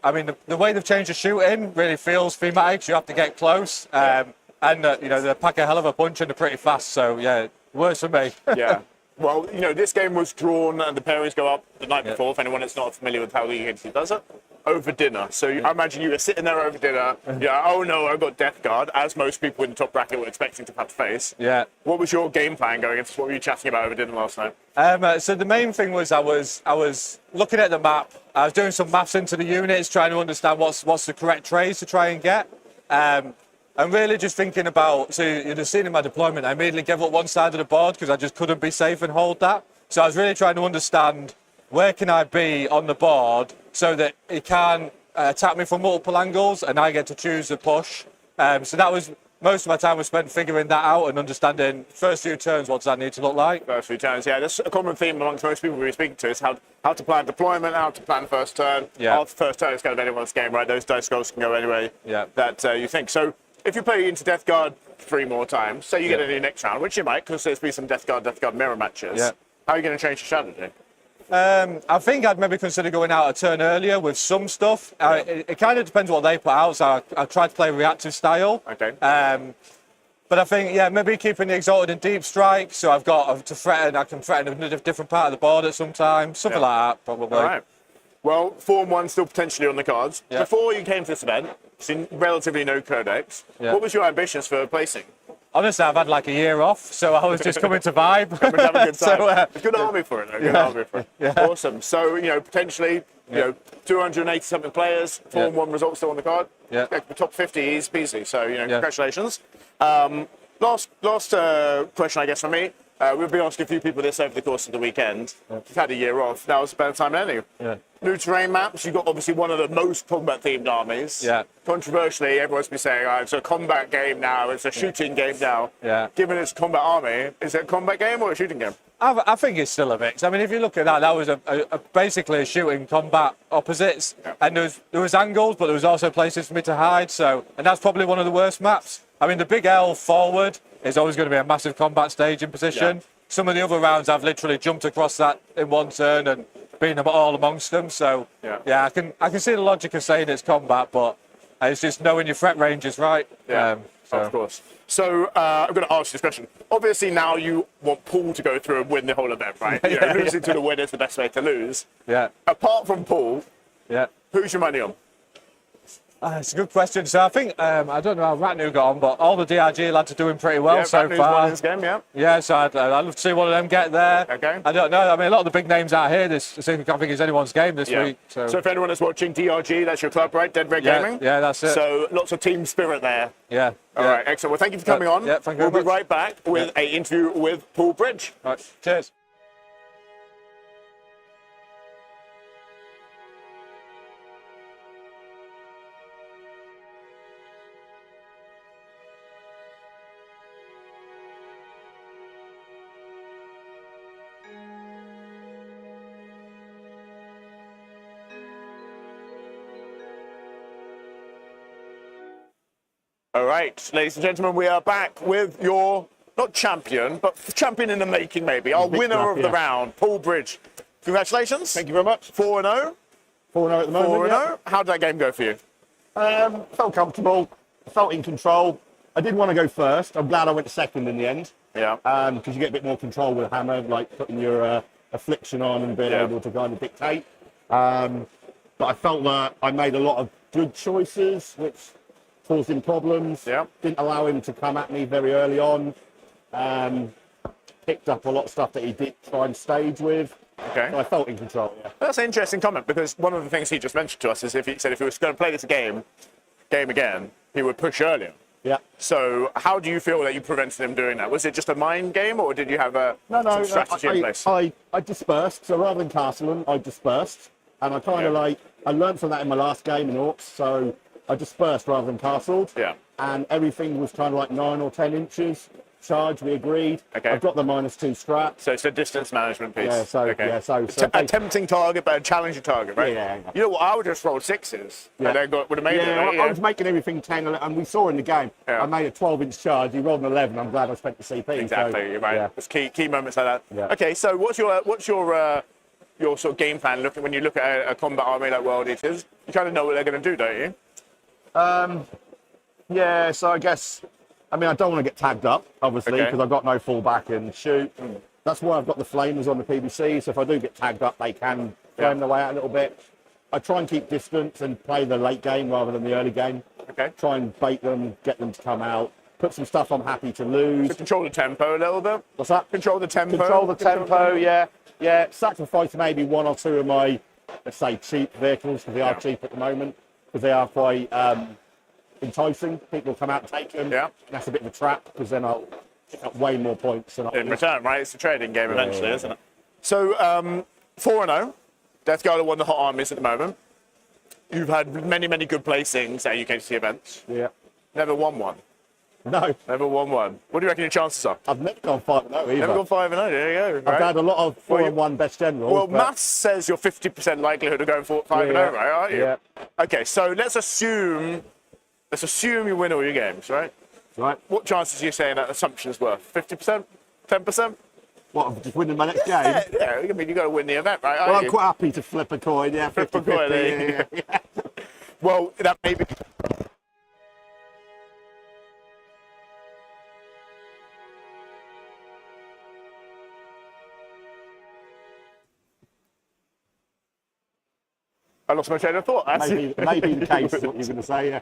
way they've changed the shooting really feels thematic. So you have to get close. They pack a hell of a punch and they're pretty fast. So, yeah, works for me.
Yeah. Well, this game was drawn and the pairings go up the night before, if anyone that's not familiar with how the UKTC does it, over dinner. So I imagine you were sitting there over dinner, oh no, I've got Death Guard, as most people in the top bracket were expecting to have to face.
Yeah.
What was your game plan going into what were you chatting about over dinner last night?
So the main thing was I was looking at the map. I was doing some maths into the units, trying to understand what's the correct trades to try and get. And really just thinking about, so you'd have seen in my deployment, I immediately gave up one side of the board because I just couldn't be safe and hold that. So I was really trying to understand where can I be on the board so that he can attack me from multiple angles and I get to choose the push. So that was, most of my time was spent figuring that out and understanding first few turns, what does that need to look like?
First few turns, yeah. That's a common theme amongst most people we're speaking to is how to plan deployment, how to plan first turn.
Yeah.
After first turn, it's kind of anyone's game, right? Those dice rolls can go any way that you think. So if you play into Death Guard 3 more times, say you get into your next round, which you might, because there's been some Death Guard mirror matches, how are you going to change your strategy?
I think I'd maybe consider going out a turn earlier with some stuff. It kind of depends what they put out, so I tried to play reactive style.
Okay.
But I think, maybe keeping the Exalted and Deep Strike, so I've got to threaten, I can threaten a different part of the board at some time, something like that, probably.
All right. Well, Form 1 still potentially on the cards.
Yeah.
Before you came to this event, seen relatively no codex.
Yeah.
What was your ambitions for placing?
Honestly, I've had like a year off, so I was just coming to vibe.
Coming to have a good time.
So,
It's good army for it, though. Good army for it. Awesome. So, potentially, 280-something players, Form 1 results still on the card.
Yeah.
The top 50 is easy, so, congratulations. Last question, I guess, for me. We've been asking a few people this over the course of the weekend. You've had a year off. Now it's about time than any.
Yeah.
New terrain maps. You've got obviously one of the most combat-themed armies.
Yeah.
Controversially, everyone's been saying, it's a combat game now. It's a shooting game now.
Yeah.
Given it's a combat army, is it a combat game or a shooting game?
I think it's still a mix. I mean, if you look at that, that was basically a shooting combat opposites.
Yeah.
And there was angles, but there was also places for me to hide. So, and that's probably one of the worst maps. I mean, the big L forward is always going to be a massive combat staging position.
Yeah.
Some of the other rounds, I've literally jumped across that in one turn and been all amongst them. So, I can see the logic of saying it's combat, but it's just knowing your threat range is right.
Yeah, of course. So I'm going to ask you this question. Obviously, now you want Paul to go through and win the whole event, right? Losing to the winner is the best way to lose.
Yeah.
Apart from Paul,
Yeah.
who's your money on?
It's a good question. So I think, I don't know how Ratnu got on, but all the DRG lads are doing pretty well so
Ratnu's
far.
won this game, yeah.
Yeah, so I'd love to see one of them get there.
Okay.
I don't know. I mean, a lot of the big names out here, I can't think it's anyone's game this week. So
if anyone is watching DRG, that's your club, right? Dead Red Gaming?
Yeah, that's it.
So lots of team spirit there.
Yeah.
All right, excellent. Well, thank you for coming on.
Yeah, thank you
We'll
very
be
much.
right back with an interview with Paul Bridge.
All right. Cheers.
All right, ladies and gentlemen, we are back with your, not champion, but champion in the making maybe, our winner of the round, Paul Bridge. Congratulations.
Thank you very much.
4-0.
4-0 at the moment.
4-0. How did that game go for you?
Felt comfortable, felt in control. I did want to go first. I'm glad I went second in the end.
Yeah.
Because you get a bit more control with Hammer, like putting your affliction on and being able to kind of dictate. But I felt that I made a lot of good choices, which caused him problems.
Yeah.
Didn't allow him to come at me very early on. Picked up a lot of stuff that he did try and stage with.
Okay.
So I felt in control, yeah.
That's an interesting comment because one of the things he just mentioned to us is if he said if he was going to play this game again, he would push earlier.
Yeah.
So how do you feel that you prevented him doing that? Was it just a mind game or did you have some strategy in place?
I dispersed. So rather than castling, I dispersed. And I kind of I learned from that in my last game in Orcs. So I dispersed rather than castled.
Yeah.
And everything was kind of like 9 or 10 inches. Charge, we agreed.
Okay.
I've got the -2 strat.
So it's a distance management piece.
Yeah, so,
okay.
yeah, so
a tempting target, but a challenging target, right?
Yeah.
You know what? I would just roll 6s and then would have made it.
Yeah,
Right?
I was making everything 10, and we saw in the game.
Yeah.
I made a 12-inch charge. He rolled an 11. I'm glad I spent the CP.
Exactly,
so,
you're right.
Yeah.
There's key moments like that.
Yeah.
Okay, so what's your sort of game plan? When you look at a combat army like World Eaters, you kind of know what they're going to do, don't you?
Yeah, so I guess, I mean, I don't want to get tagged up, obviously,
Okay.
because I've got no fallback and shoot. That's why I've got the flamers on the PBC. So if I do get tagged up, they can flame their way out a little bit. I try and keep distance and play the late game rather than the early game.
Okay.
Try and bait them, get them to come out. Put some stuff I'm happy to lose.
So control the tempo a little bit.
What's that?
Control the tempo.
Control the tempo, yeah. Yeah, sacrifice maybe one or two of my, let's say, cheap vehicles, because they are cheap at the moment, because they are quite enticing. People will come out and take them.
Yeah.
That's a bit of a trap, because then I'll pick up way more points. Than
In return, right? It's a trading game eventually, isn't it? So, 4-0. Death Guard are one of the hot armies at the moment. You've had many, many good placings at UKTC events.
Yeah.
Never won one.
No,
Never won one. What do you reckon your chances are?
I've never gone 5-0 either.
Never gone 5-0. There you go.
I've
Right?
had a lot of 4-1 best generals.
Well,
but-
maths says you're 50% likelihood of going 5-0, right? Aren't you?
Yeah.
Okay, so let's assume you win all your games, right?
Right.
What chances are you saying that assumption's worth? 50%? 10%?
What, of just winning my next game?
Yeah, I mean, you got to win the event, right?
Well,
aren't
I'm
you?
quite happy to flip a coin, yeah.
Flip a
50-50,
coin, eh?
yeah.
Well, that may be. I lost my train of thought.
Maybe the case is what you're going to say, yeah.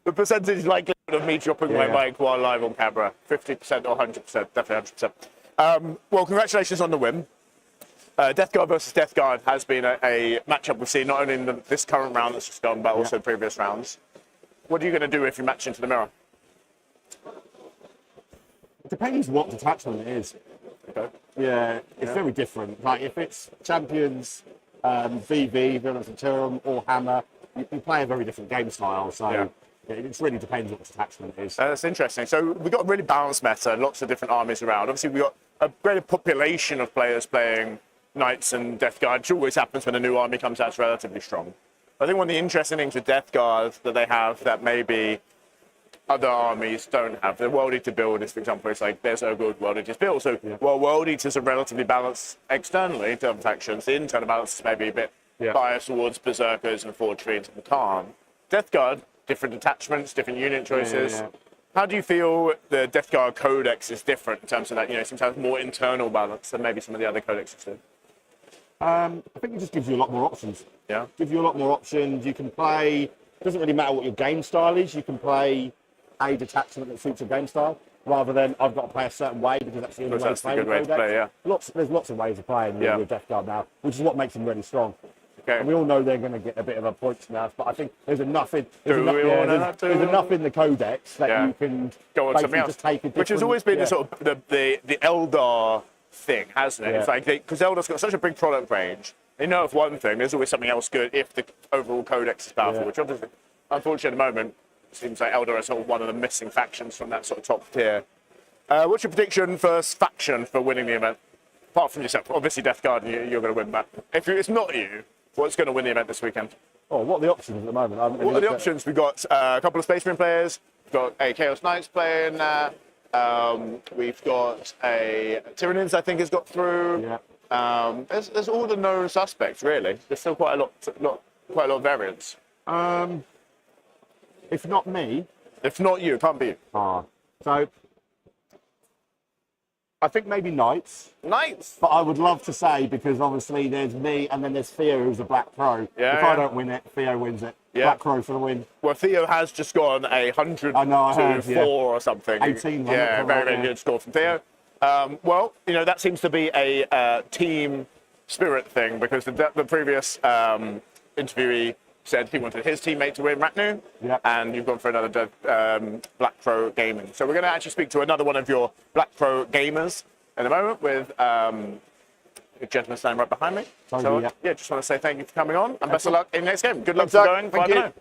The percentage likelihood of me dropping my mic while live on camera, 50% or 100%, definitely 100%. Well, congratulations on the win. Death Guard versus Death Guard has been a matchup we've seen not only in this current round that's just gone, but also previous rounds. What are you going to do if you match into the mirror?
It depends what detachment it is.
Okay.
Yeah, it's very different. Like if it's Champions, VV, Villains and Tyrann, or Hammer, you play a very different game style. So it really depends what the detachment is.
That's interesting. So we've got a really balanced meta, lots of different armies around. Obviously, we've got a greater population of players playing Knights and Death Guard, which always happens when a new army comes out, it's relatively strong. I think one of the interesting things with Death Guard that they have that maybe other armies don't have, the World Eater build is, for example, it's like there's no good World Eaters build. So while World Eaters are relatively balanced externally in terms of factions, the internal balance is maybe a bit biased towards Berserkers and Forge Fiends and Khan. Death Guard, different detachments, different unit choices. How do you feel the Death Guard codex is different in terms of that, sometimes more internal balance than maybe some of the other codexes do?
I think it just gives you a lot more options.
Yeah.
Gives you a lot more options. You can play, it doesn't really matter what your game style is, you can play a detachment that suits your game style, rather than I've got to play a certain way because that's the only way to
That's
play
a good way to play,
There's lots of ways of playing with Death Guard now, which is what makes them really strong.
Okay.
And we all know they're going to get a bit of a points now, but I think there's enough in
Do we all know that too?
there's enough in the codex that you can
go on
basically
something else,
just take a different,
which has always been the sort of the Eldar thing, hasn't it?
Yeah.
It's like because Eldar's got such a big product range. They know of one thing, there's always something else good if the overall codex is powerful, which obviously, unfortunately, at the moment, it seems like Eldar is sort of one of the missing factions from that sort of top tier. What's your prediction for faction for winning the event? Apart from yourself, obviously Death Guard, you're going to win that. If it's not you, what's going to win the event this weekend?
Oh, what are the options at the moment?
What are the options? We've got a couple of Space Marine players. We've got a Chaos Knights playing. We've got a Tyranids, I think, has got through.
Yeah.
There's all the known suspects, really. There's still quite a lot of variants.
If not me,
If not you, it can't be you.
so I think maybe Knights.
Knights.
But I would love to say, because obviously there's me and then there's Theo, who's a Black Crow.
Yeah,
if I don't win it, Theo wins it.
Yeah.
Black Crow for the win.
Well, Theo has just gone 100
I know, I
to
have,
4
yeah.
or something.
18,
Yeah, very, very good score from Theo. Well, that seems to be a team spirit thing, because the previous interviewee said he wanted his teammate to win, Ratnu, and you've gone for another Black Crow Gaming. So we're going to actually speak to another one of your Black Crow gamers in a moment with a gentleman standing right behind me. Just want to say thank you for coming on, and best of luck in the next game. Good luck for going 5-0.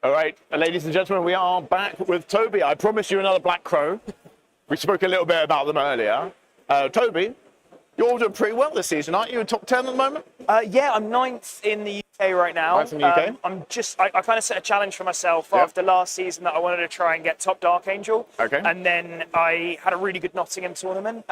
All right, ladies and gentlemen, we are back with Toby. I promised you another Black Crow. We spoke a little bit about them earlier. Toby, you're all doing pretty well this season, aren't you? Top 10 at the moment?
Yeah, I'm 9th in the UK right now.
9th in the UK?
I kind of set a challenge for myself
Yep.
after last season that I wanted to try and get top Dark Angel.
Okay.
And then I had a really good Nottingham tournament.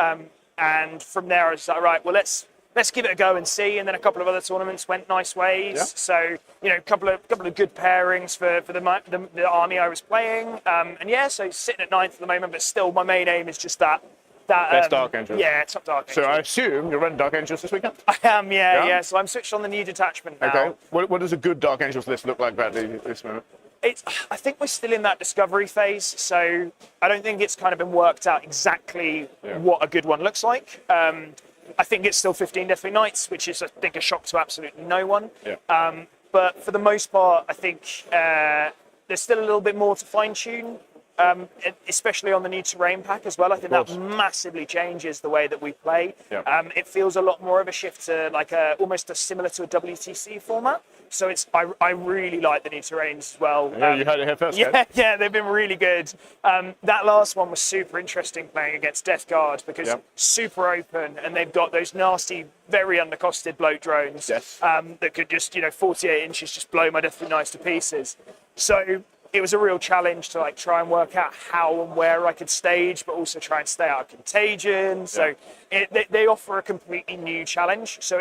And from there I was like, right, well, let's give it a go and see. And then a couple of other tournaments went nice ways.
Yeah.
So, you know, a couple of good pairings for the army I was playing. And yeah, so sitting at 9th at the moment, but still my main aim is just that
Best Dark Angels.
Yeah, top Dark Angel.
So I assume you're running Dark Angels this weekend?
I am,
Yeah?
yeah. So I'm switched on the new detachment now.
Okay. What does a good Dark Angels list look like at this moment?
I think we're still in that discovery phase, so I don't think it's kind of been worked out exactly what a good one looks like. I think it's still 15 Deathly Knights, which is, I think, a shock to absolutely no one.
Yeah.
But for the most part, I think there's still a little bit more to fine-tune, especially on the new terrain pack as well. I think that massively changes the way that we play.
Yeah.
It feels a lot more of a shift to like almost similar to a WTC format. So I really like the new terrains as well.
Yeah, you heard it here first.
Yeah, yeah, they've been really good. That last one was super interesting playing against Death Guard because super open, and they've got those nasty, very undercosted bloat drones that could just, 48 inches just blow my Deathly Knights to pieces. So it was a real challenge to like try and work out how and where I could stage, but also try and stay out of contagion. So they offer a completely new challenge. So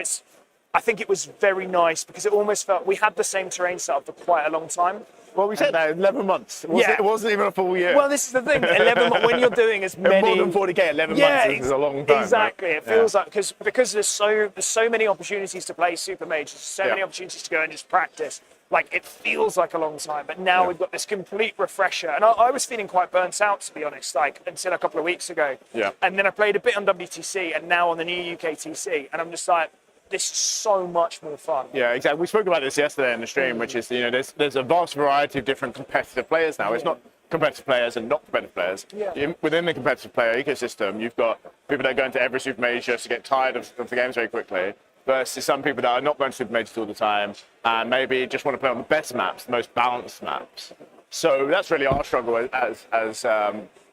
I think it was very nice because it almost felt we had the same terrain set up for quite a long time.
Well, we said that 11 months. It wasn't even a full year.
Well, this is the thing. 11 when you're doing as many,
more than 40k, 11 months is a long time.
Exactly.
Right?
It feels like because there's so many opportunities to play super majors, so many opportunities to go and just practice. Like it feels like a long time, but now we've got this complete refresher. And I was feeling quite burnt out, to be honest, like until a couple of weeks ago.
Yeah.
And then I played a bit on WTC and now on the new UKTC, and I'm just like, this is so much more fun.
Yeah, exactly. We spoke about this yesterday in the stream, which is, there's a vast variety of different competitive players now. It's not competitive players and not competitive players.
Yeah.
Within the competitive player ecosystem, you've got people that go into every super major just to get tired of the games very quickly, versus some people that are not going to super majors all the time and maybe just want to play on the best maps, the most balanced maps. So that's really our struggle as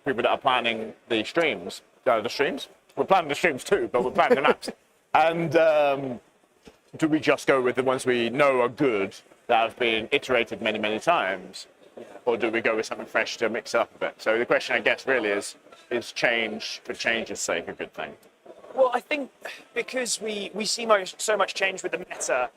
people that are planning the streams. We're planning the streams too, but we're planning the maps. And do we just go with the ones we know are good, that have been iterated many, many times? Or do we go with something fresh to mix it up a bit? So the question, I guess, really is change for change's sake a good thing?
Well, I think because we see so much change with the meta,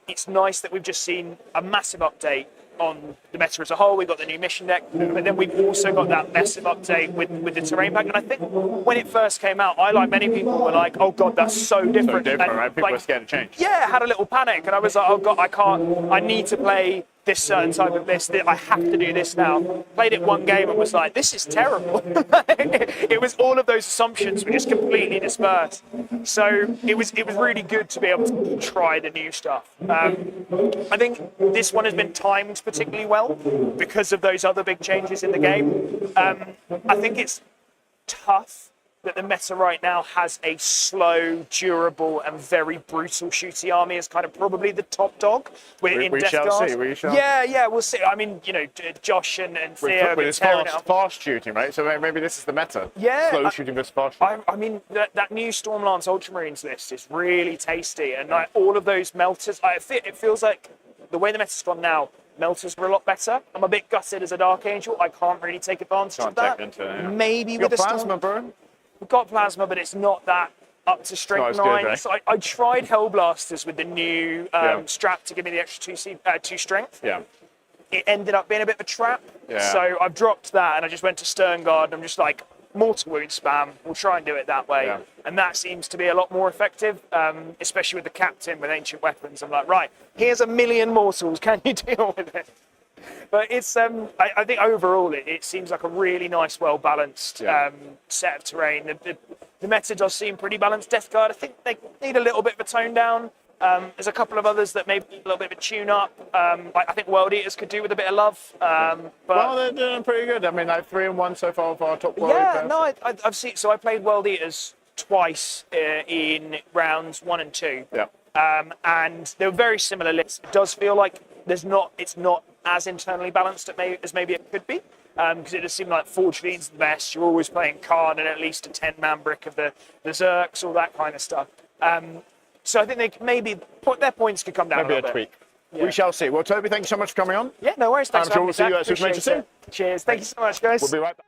it's nice that we've just seen a massive update on the meta as a whole. We've got the new mission deck, but then we've also got that massive update with the terrain pack. And I think when it first came out, I, like many people, were like, oh God, that's so different.
So different,
and,
right? People are scared of change.
Yeah, I had a little panic. And I was like, oh God, I need to play this certain type of list. I have to do this now. Played it one game and was like, this is terrible. It was all of those assumptions were just completely dispersed. So it was really good to be able to try the new stuff. I think this one has been timed particularly well because of those other big changes in the game. I think it's tough that the meta right now has a slow, durable, and very brutal shooty army as kind of probably the top dog.
We shall see.
Yeah, we'll see. I mean, Josh and Theo.
But it's fast shooting, right? So maybe this is the meta.
Yeah.
Slow shooting versus fast shooting.
I mean, that new Stormlance Ultramarines list is really tasty. And like, all of those melters, it feels like the way the meta's gone now, melters were a lot better. I'm a bit gutted as a Dark Angel. I can't really take advantage of that. Maybe with a
plasma, bro.
We've got plasma, but it's not that up to strength 9.
Good, right?
So I tried Hellblasters with the new strap to give me the extra 2 strength.
Yeah.
It ended up being a bit of a trap.
Yeah.
So I've dropped that and I just went to Stern Guard and I'm just like, mortal wound spam. We'll try and do it that way. Yeah. And that seems to be a lot more effective, especially with the captain with ancient weapons. I'm like, right, here's 1 million mortals. Can you deal with it? But it's, I think overall it seems like a really nice, well-balanced set of terrain. The meta does seem pretty balanced. Death Guard, I think they need a little bit of a tone down. There's a couple of others that maybe need a little bit of a tune-up. I think World Eaters could do with a bit of love. But
well, they're doing pretty good. I mean, like 3-1 so far for our top World Eaters.
Yeah, no, I've seen. So I played World Eaters twice in rounds 1 and 2.
Yeah.
And they were very similar lists. It does feel like it's not as internally balanced as maybe it could be. Because it just seemed like Forge Fiend's the best. You're always playing Khan and at least a 10-man brick of the Zerks, all that kind of stuff. So I think their points could come down
Maybe
a
a
little
tweak.
bit. Yeah.
We shall see. Well, Toby, thank you so much for coming on.
Yeah, no worries. Thanks
I'm
for
sure we'll see
having
you
me,
at
Zach.
Super Major soon.
Appreciate it. Cheers. Thank you so much, guys.
We'll be right back.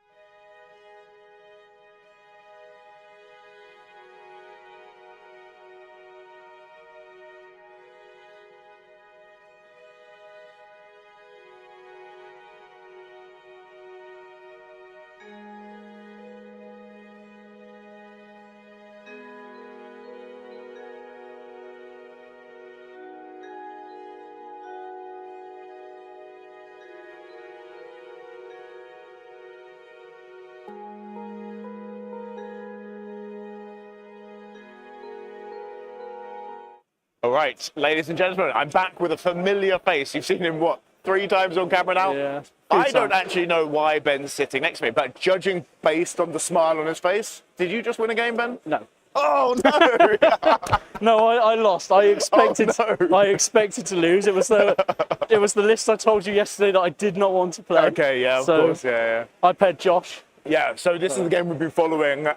All right, ladies and gentlemen, I'm back with a familiar face. You've seen him, what, 3 times on camera now?
Yeah.
I don't actually know why Ben's sitting next to me, but judging based on the smile on his face, did you just win a game, Ben?
No.
Oh, no!
No, I lost. I expected
no.
I expected to lose. It was the list I told you yesterday that I did not want to play.
Okay, yeah, of
So
course, yeah.
I paired Josh.
Yeah, so this is the game we've been following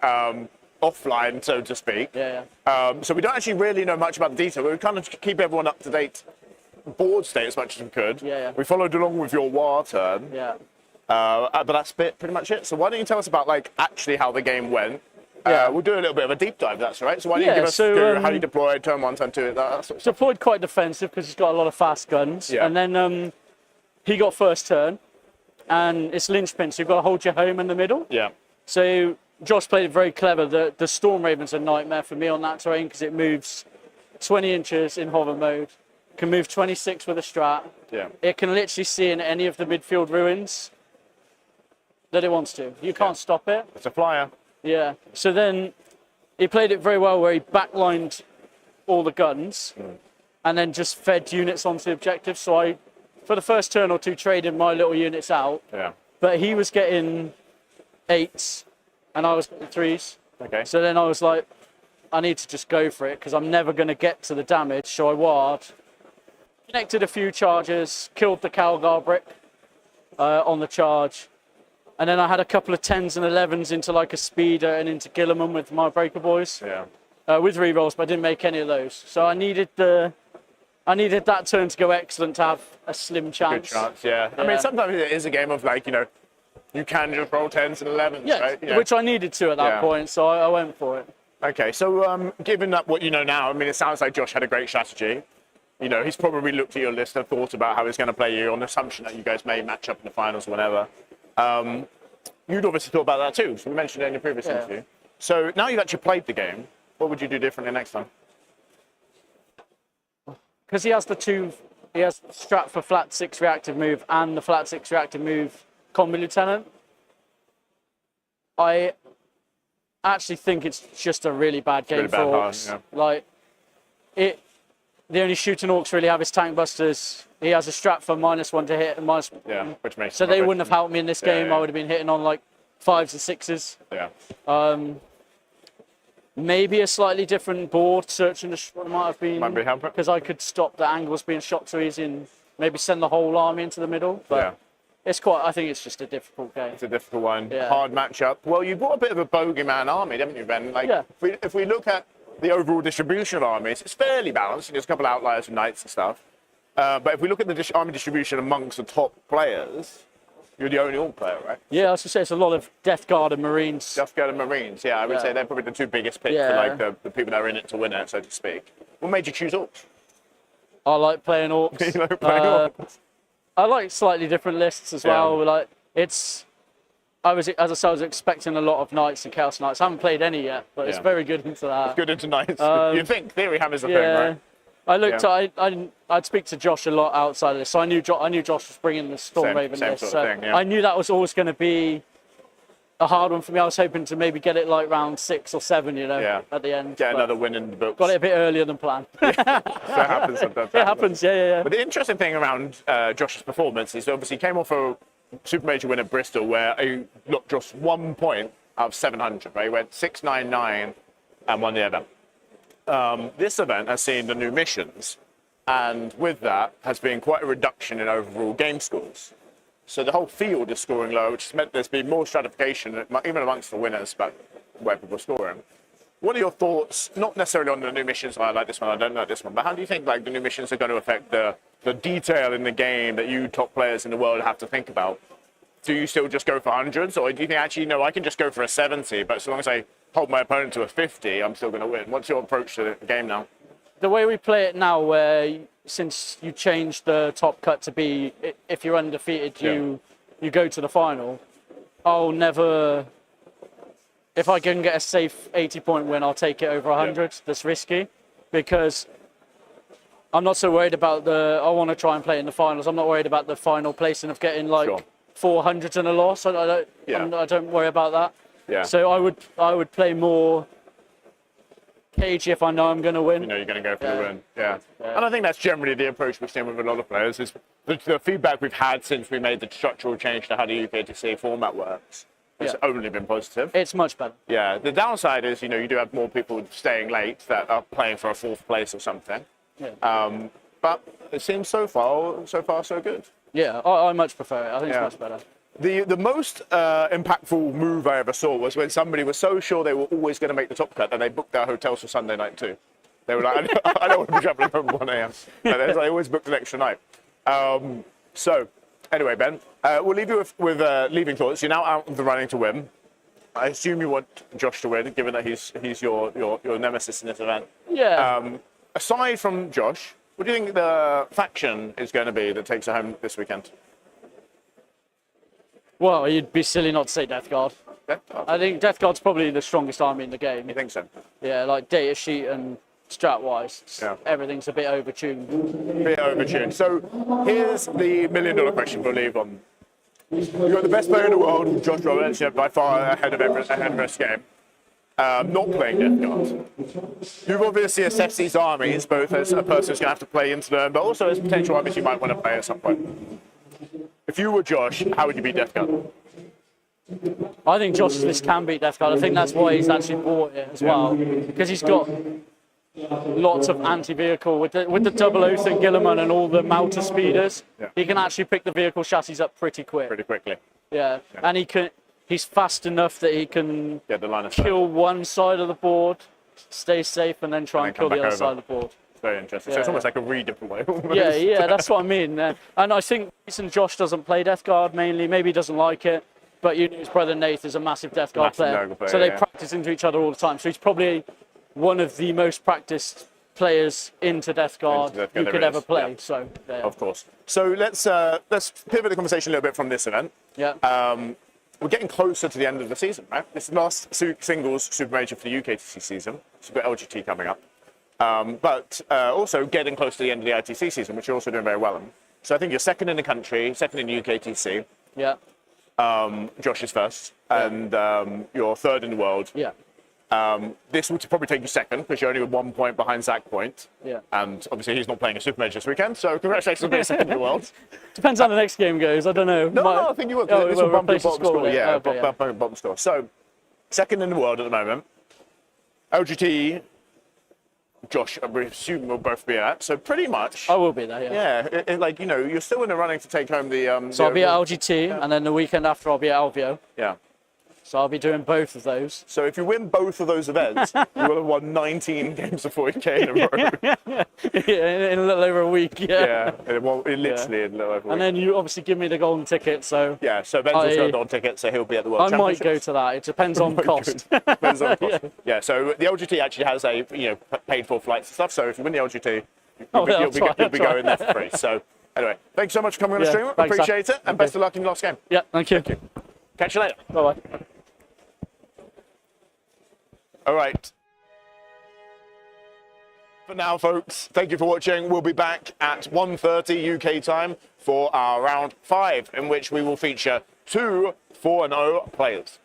offline, so to speak.
Yeah.
So we don't actually really know much about the detail, but we kind of keep everyone up to date board state as much as we could.
Yeah.
We followed along with your war turn.
Yeah.
But that's pretty much it. So why don't you tell us about actually how the game went?
Yeah.
We'll do a little bit of a deep dive, that's all right. So why don't you
Yeah,
give us
so,
how you deployed, turn 1, turn 2, that sort of stuff.
Deployed quite defensive because he's got a lot of fast guns.
Yeah.
And then he got first turn, and it's linchpin, so you've got to hold your home in the middle.
Yeah.
So Josh played it very clever. The Storm Raven's a nightmare for me on that terrain because it moves 20 inches in hover mode, can move 26 with a strat.
Yeah.
It can literally see in any of the midfield ruins that it wants to. You can't stop it.
It's a flyer.
Yeah. So then he played it very well where he backlined all the guns and then just fed units onto the objective. So I, for the first turn or two, traded my little units out.
Yeah.
But he was getting 8s and I was getting 3s.
Okay.
So then I was like, I need to just go for it because I'm never going to get to the damage. So I ward, connected a few charges, killed the Calgar brick on the charge. And then I had a couple of 10s and 11s into like a speeder and into Gilliman with my breaker boys.
Yeah.
With rerolls, but I didn't make any of those. So I needed that turn to go excellent to have a slim chance.
Good chance, yeah. I mean, sometimes it is a game of you can just roll 10s and 11s,
Yeah,
right? Yeah.
which I needed to at that point, so I went for it.
Okay, so given that what you know now, I mean, it sounds like Josh had a great strategy. You know, he's probably looked at your list and thought about how he's going to play you on the assumption that you guys may match up in the finals or whatever. You'd obviously thought about that too, so we mentioned it in your previous interview. So now you've actually played the game, what would you do differently next time?
Because he has strat for flat 6 reactive move and the flat 6 reactive move combi lieutenant. I actually think it's just a really bad game for Orcs. The only shooting Orcs really have is tank busters. He has a strat for -1 to hit and minus.
Yeah, which makes
so they wouldn't have helped me in this game. I would have been hitting on 5s and 6s.
Yeah.
Maybe a slightly different board. Search and destroy might have been.
Might be helpful.
Because I could stop the angles being shot so easy and maybe send the whole army into the middle. But it's I think it's just a difficult game.
It's a difficult one.
Yeah.
Hard matchup. Well, you've got a bit of a bogeyman army, haven't you, Ben? If we look at the overall distribution of armies, it's fairly balanced. There's a couple of outliers with knights and stuff. But if we look at the army distribution amongst the top players, you're the only Orc player, right?
Yeah, I was going to say it's a lot of Death Guard and Marines.
Death Guard and Marines, I would say they're probably the 2 biggest picks for the people that are in it to win it, so to speak. What made you choose Orcs?
I like playing Orcs.
You like playing Orcs?
I like slightly different lists as well. I was expecting a lot of Knights and Chaos Knights. I haven't played any yet, but it's very good into that.
It's good into Knights. You think Theory Hammer's the thing, right?
I looked. I'd speak to Josh a lot outside of this, so I knew Josh was bringing the Storm Raven list.
Sort of thing,
I knew that was always going to be a hard one for me. I was hoping to maybe get it round 6 or 7, at the end.
Get another win in the books.
Got it a bit earlier than planned.
So it happens sometimes.
It happens, yeah.
But the interesting thing around Josh's performance is obviously he came off a Super Major win at Bristol where he got just 1 point out of 700, right? He went 699 and won the event. This event has seen the new missions, And with that has been quite a reduction in overall game scores. So the whole field is scoring low, which has meant there's been more stratification, even amongst the winners, but where people are scoring. What are your thoughts, not necessarily on the new missions, I like this one, I don't like this one, but how do you think like the new missions are going to affect the detail in the game that you top players in the world have to think about? Do you still just go for hundreds, or do you think actually, no, I can just go for a 70, but as long as I hold my opponent to a 50, I'm still going to win? What's your approach to the game now?
The way we play it now, where since you changed the top cut to be, if you're undefeated, you go to the final, I'll never... If I can get a safe 80-point win, I'll take it over 100. Yeah. That's risky because I'm not so worried about I want to try and play in the finals. I'm not worried about the final placing of getting like 400s and a loss. I don't worry about that. Yeah. So I would play more cagey if I know I'm going to win.
You know you're going to go for the win. Yeah. And I think that's generally the approach we've seen with a lot of players. Is the feedback we've had since we made the structural change to how the UKTC format works. It's only been positive.
It's much better.
Yeah. The downside is, you do have more people staying late that are playing for a 4th place or something. Yeah. But it seems so far so good.
Yeah, I much prefer it. I think it's much better.
The most impactful move I ever saw was when somebody was so sure they were always going to make the top cut that they booked their hotels for Sunday night too. They were like, I don't want to be travelling home at 1 a.m. But they always booked an extra night. So anyway, Ben, we'll leave you with leaving thoughts. You're now out of the running to win. I assume you want Josh to win, given that he's your nemesis in this event.
Yeah.
Aside from Josh, what do you think the faction is going to be that takes it home this weekend?
Well, you'd be silly not to say Death Guard. I think Death Guard's probably the strongest army in the game.
You think so?
Yeah, like data sheet and strat-wise, everything's a bit overtuned.
So here's the $1 million question we'll leave on. You've got the best player in the world, Josh Roberts, by far ahead of this game. Not playing Death Guard. You've obviously assessed these armies, both as a person who's going to have to play into them, but also as potential armies you might want to play at some point. If you were Josh, how would you beat Death Guard?
I think Josh's list can beat Death Guard. I think that's why he's actually bought it as well, because he's got lots of anti-vehicle with the double oath and Gilliman and all the Malta speeders. He can actually pick the vehicle chassis up pretty quickly. Yeah. And he's fast enough that he can kill one side of the board, stay safe, and then try and kill the other side of the board.
Very interesting. So it's almost like a redeploy.
Yeah, that's what I mean. And I think the reason Josh doesn't play Death Guard mainly, maybe he doesn't like it, but his brother Nath is a massive Death Guard player. So they practice into each other all the time. So he's probably one of the most practiced players into Death Guard you could ever play. So
of course. So let's pivot the conversation a little bit from this event.
Yeah.
We're getting closer to the end of the season, right? This is the last singles super major for the UKTC season. So we've got LGT coming up. But also getting close to the end of the ITC season, which you're also doing very well in. So I think you're second in the country, second in UKTC.
Yeah.
Josh is first, and you're third in the world.
Yeah.
This would probably take you second because you're only 1 point behind Zach Point.
Yeah.
And obviously he's not playing a super major this weekend, so congratulations on being second in the world.
Depends how the next game goes. I don't know.
No, I think you will. This will bump your bottom score. Yeah,
okay,
bottom score. So second in the world at the moment. LGT. Josh, I assume we'll both be at. So pretty much.
I will be there, yeah.
Yeah, you're still in the running to take home the.
So I'll be at LGT, and then the weekend after I'll be at Alvio.
Yeah.
So I'll be doing both of those.
So if you win both of those events, you will have won 19 games of 40k in a row.
Yeah, in a little over a week, yeah.
Yeah, literally in a little over a week.
And then you obviously give me the golden ticket, so...
Yeah, so Ben's also got a golden ticket, so he'll be at the World Championships.
I might go to that. It depends on cost.
Depends on cost. Yeah, so the LGT actually has paid for flights and stuff, so if you win the LGT, you'll be going there for free. So anyway, thanks so much for coming on the stream. Appreciate it, and best of luck in your last game.
Yeah, thank you.
Catch you later.
Bye-bye.
All right. For now, folks, thank you for watching. We'll be back at 1:30 UK time for our round 5, in which we will feature 2 4-0 players.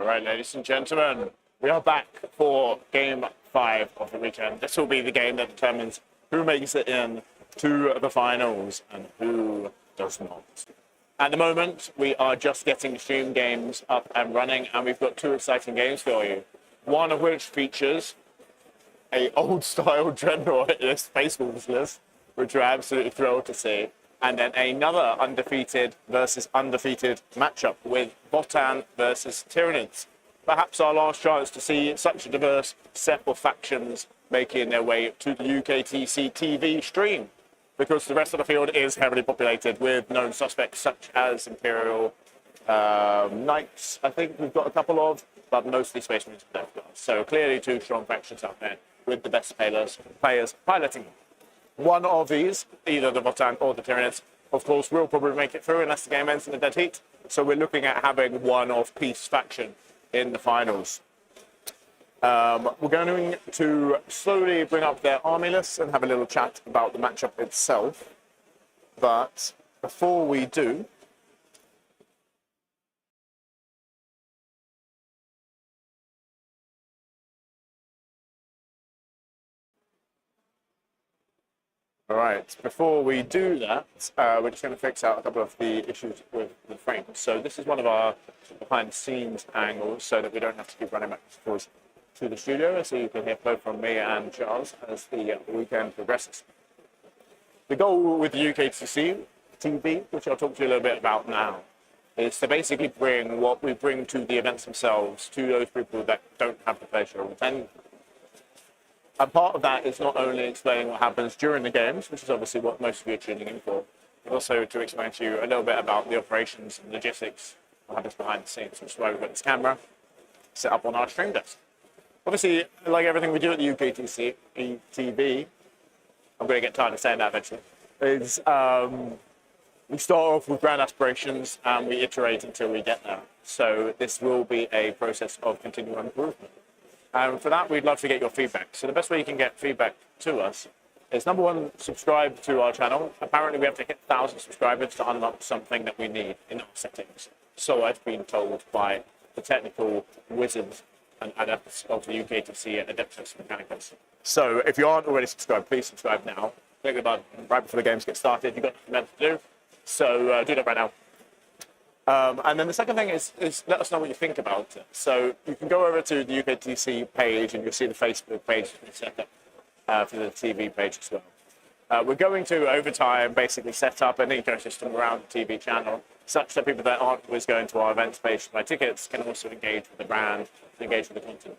All right, ladies and gentlemen, we are back for game 5 of the weekend. This will be the game that determines who makes it in to the finals and who does not. At the moment, we are just getting stream games up and running, and we've got 2 exciting games for you. One of which features a old-style Dreadnought in Space Wolves list, which we're absolutely thrilled to see. And then another undefeated versus undefeated matchup with Votan versus Tyranids. Perhaps our last chance to see such a diverse set of factions making their way to the UKTC TV stream, because the rest of the field is heavily populated with known suspects such as Imperial Knights, I think we've got a couple of, but mostly Space Marines and Death Guards. So clearly 2 strong factions out there with the best players piloting them. One of these, either the Votan or the Tyranids, of course, will probably make it through unless the game ends in a dead heat. So we're looking at having one off-piece faction in the finals. We're going to slowly bring up their army lists and have a little chat about the matchup itself. But before we do, that, we're just going to fix out a couple of the issues with the frame. So this is one of our behind-the-scenes angles, so that we don't have to keep running back and forth to the studio, so you can hear both from me and Charles as the weekend progresses. The goal with the UKTC TV, which I'll talk to you a little bit about now, is to basically bring what we bring to the events themselves to those people that don't have the pleasure of attending. And part of that is not only explaining what happens during the games, which is obviously what most of you are tuning in for, but also to explain to you a little bit about the operations and logistics, what happens behind the scenes, which is why we've got this camera set up on our stream desk. Obviously, like everything we do at the UKTC TV, I'm going to get tired of saying that eventually, is we start off with grand aspirations and we iterate until we get there. So this will be a process of continual improvement. And for that, we'd love to get your feedback. So the best way you can get feedback to us is, number one, subscribe to our channel. Apparently, we have to hit 1,000 subscribers to unlock something that we need in our settings. So I've been told by the technical wizards and adepts of the UKTC and Adeptus Mechanicus. So if you aren't already subscribed, please subscribe now. Click the button right before the games get started. You've got nothing to do. So do that right now. And then the second thing is let us know what you think about it. So you can go over to the UKTC page and you'll see the Facebook page set up for the TV page as well. We're going to, over time, basically set up an ecosystem around the TV channel such that people that aren't always going to our events page to buy tickets can also engage with the brand, engage with the content.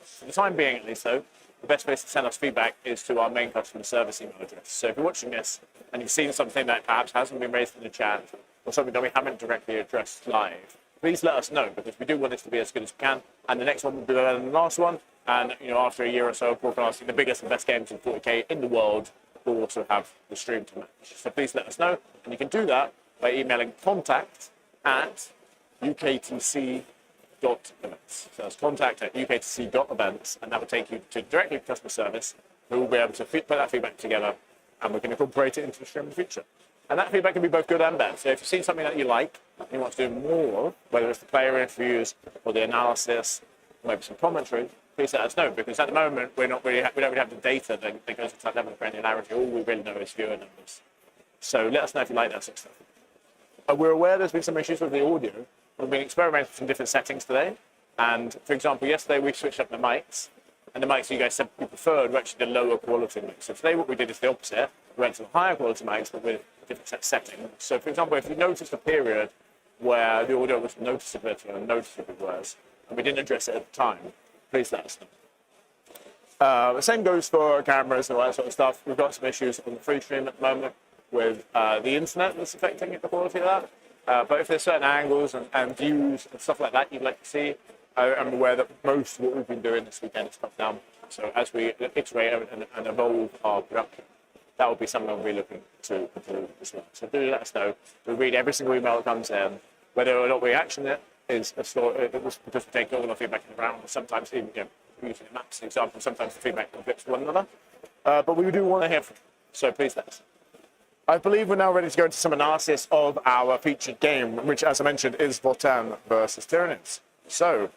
For the time being, at least, though, the best place to send us feedback is to our main customer service email address. So if you're watching this and you've seen something that perhaps hasn't been raised in the chat, or something that we haven't directly addressed live, please let us know, because we do want this to be as good as we can, and the next one will be better than the last one. And after a year or so of broadcasting the biggest and best games in 40K in the world, we'll also have the stream to match. So please let us know, and you can do that by emailing contact@uktc.events. So that's contact@uktc.events, and that will take you directly to customer service, who will be able to put that feedback together, and we can incorporate it into the stream in the future. And that feedback can be both good and bad. So if you've seen something that you like and you want to do more of, whether it's the player interviews or the analysis, or maybe some commentary, please let us know, because at the moment we don't really have the data that goes to that level of granularity. All we really know is viewer numbers. So let us know if you like that sort of stuff. We're aware there's been some issues with the audio. We've been experimenting with some different settings today. And for example, yesterday we switched up the mics, and the mics you guys said you preferred were actually the lower quality mics. So today what we did is the opposite. We went to the higher quality mics, but with different settings. So for example, if you noticed a period where the audio was noticeably better and noticeably worse, and we didn't address it at the time, please let us know. The same goes for cameras and all that sort of stuff. We've got some issues on the free stream at the moment with the internet that's affecting the quality of that. But if there's certain angles and views and stuff like that you'd like to see, I'm aware that most of what we've been doing this weekend is top down. So as we iterate and evolve our production, that will be something we'll be looking to improve as well. So do let us know. We read every single email that comes in. Whether or not we action it is a story. It was because we take all our feedback in the round. Sometimes even using maps, for example, sometimes the feedback conflicts with one another. But we do want to hear from you. So please let us know. I believe we're now ready to go into some analysis of our featured game, which, as I mentioned, is Votan versus Tyranids. So,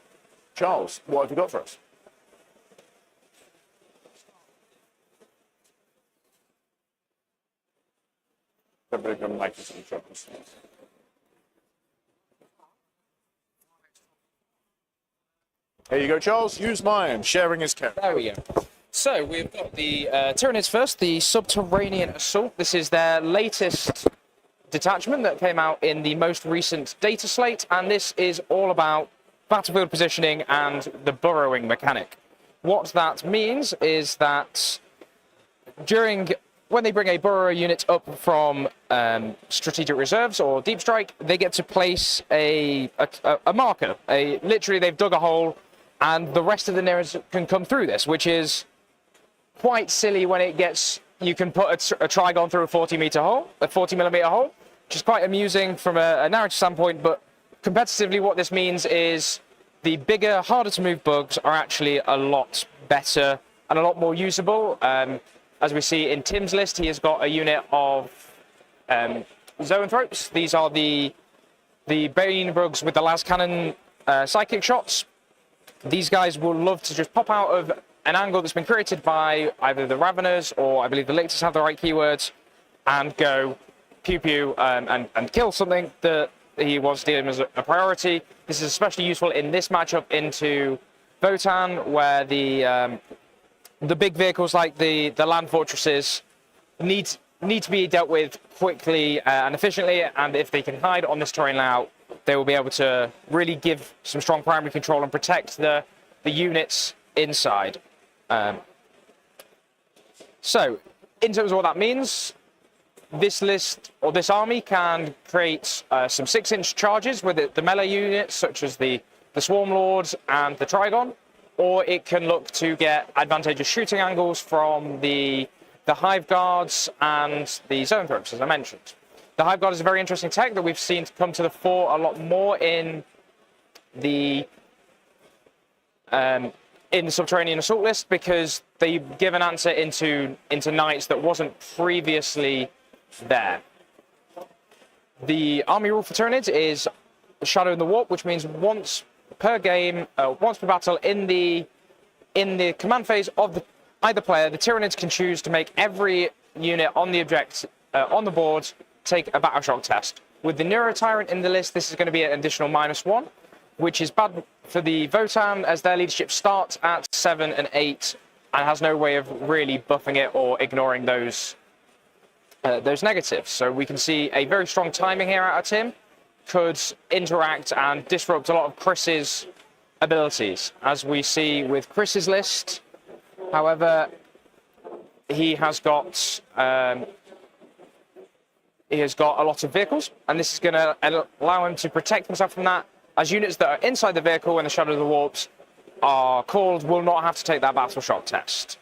Charles, what have you got for us? Everybody can make some troubles. Here you go, Charles. Use mine. Sharing is caring.
There we go. So we've got the Tyranids first, the Subterranean Assault. This is their latest detachment that came out in the most recent data slate, and this is all about battlefield positioning and the burrowing mechanic. What that means is that when they bring a burrower unit up from strategic reserves or deep strike, they get to place a marker. Literally, they've dug a hole, and the rest of the Nereids can come through this, which is quite silly when you can put a Trigon through a 40-meter hole, a 40-millimeter hole, which is quite amusing from a narrative standpoint, but competitively what this means is the bigger, harder to move bugs are actually a lot better and a lot more usable. As we see in Tim's list, he has got a unit of Zoanthropes. These are the Bane bugs with the las cannon psychic shots. These guys will love to just pop out of an angle that's been created by either the Raveners or I believe the Lictors have the right keywords, and go pew pew and kill something that he wants to deem as a priority. This is especially useful in this matchup into Votan, where the big vehicles like the land fortresses need to be dealt with quickly and efficiently, and if they can hide on this terrain layout, they will be able to really give some strong primary control and protect the units inside. So, in terms of what that means, this list or this army can create some 6-inch charges with the melee units, such as the Swarm Lords and the Trigon, or it can look to get advantageous shooting angles from the Hive Guards and the Zoanthropes, as I mentioned. The Hive Guard is a very interesting tech that we've seen come to the fore a lot more in the Subterranean Assault list, because they give an answer into Knights that wasn't previously there. The army rule for Tyranids is Shadow in the Warp, which means once per game, once per battle in the command phase of either player, the Tyranids can choose to make every unit on the on the board take a battle shock test. With the Neuro Tyrant in the list, this is going to be an additional -1, which is bad for the Votan, as their leadership starts at 7 and 8 and has no way of really buffing it or ignoring those negatives. So we can see a very strong timing here out of Tim. Could interact and disrupt a lot of Chris's abilities. As we see with Chris's list, however, he has got a lot of vehicles, and this is going to allow him to protect himself from that, as units that are inside the vehicle when the Shadow of the Warps are called will not have to take that battle shock test.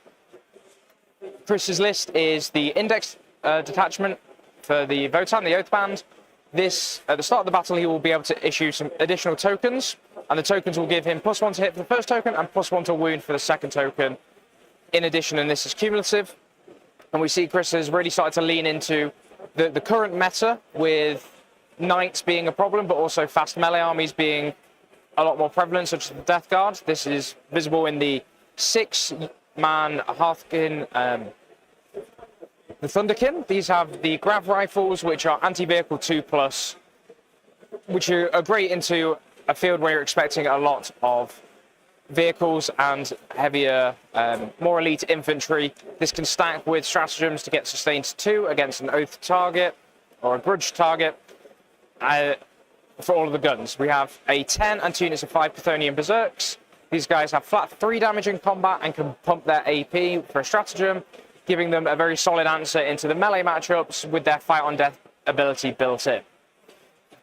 Chris's list is the Index detachment for the Votan, the Oath Band. This, at the start of the battle, he will be able to issue some additional tokens, and the tokens will give him +1 to hit for the first token and +1 to wound for the second token. In addition, and this is cumulative, and we see Chris has really started to lean into the current meta, with Knights being a problem, but also fast melee armies being a lot more prevalent, such as the Death Guard. This is visible in the 6-man Hearthkin, the Thunderkin. These have the Grav rifles, which are anti-vehicle 2+, which are great into a field where you're expecting a lot of vehicles and heavier, more elite infantry. This can stack with stratagems to get sustained 2 against an Oath target or a Grudge target. For all of the guns, we have a 10 and 2 units of 5 Chthonian Berserks. These guys have flat 3 damage in combat and can pump their AP for a stratagem, giving them a very solid answer into the melee matchups with their fight on death ability built in.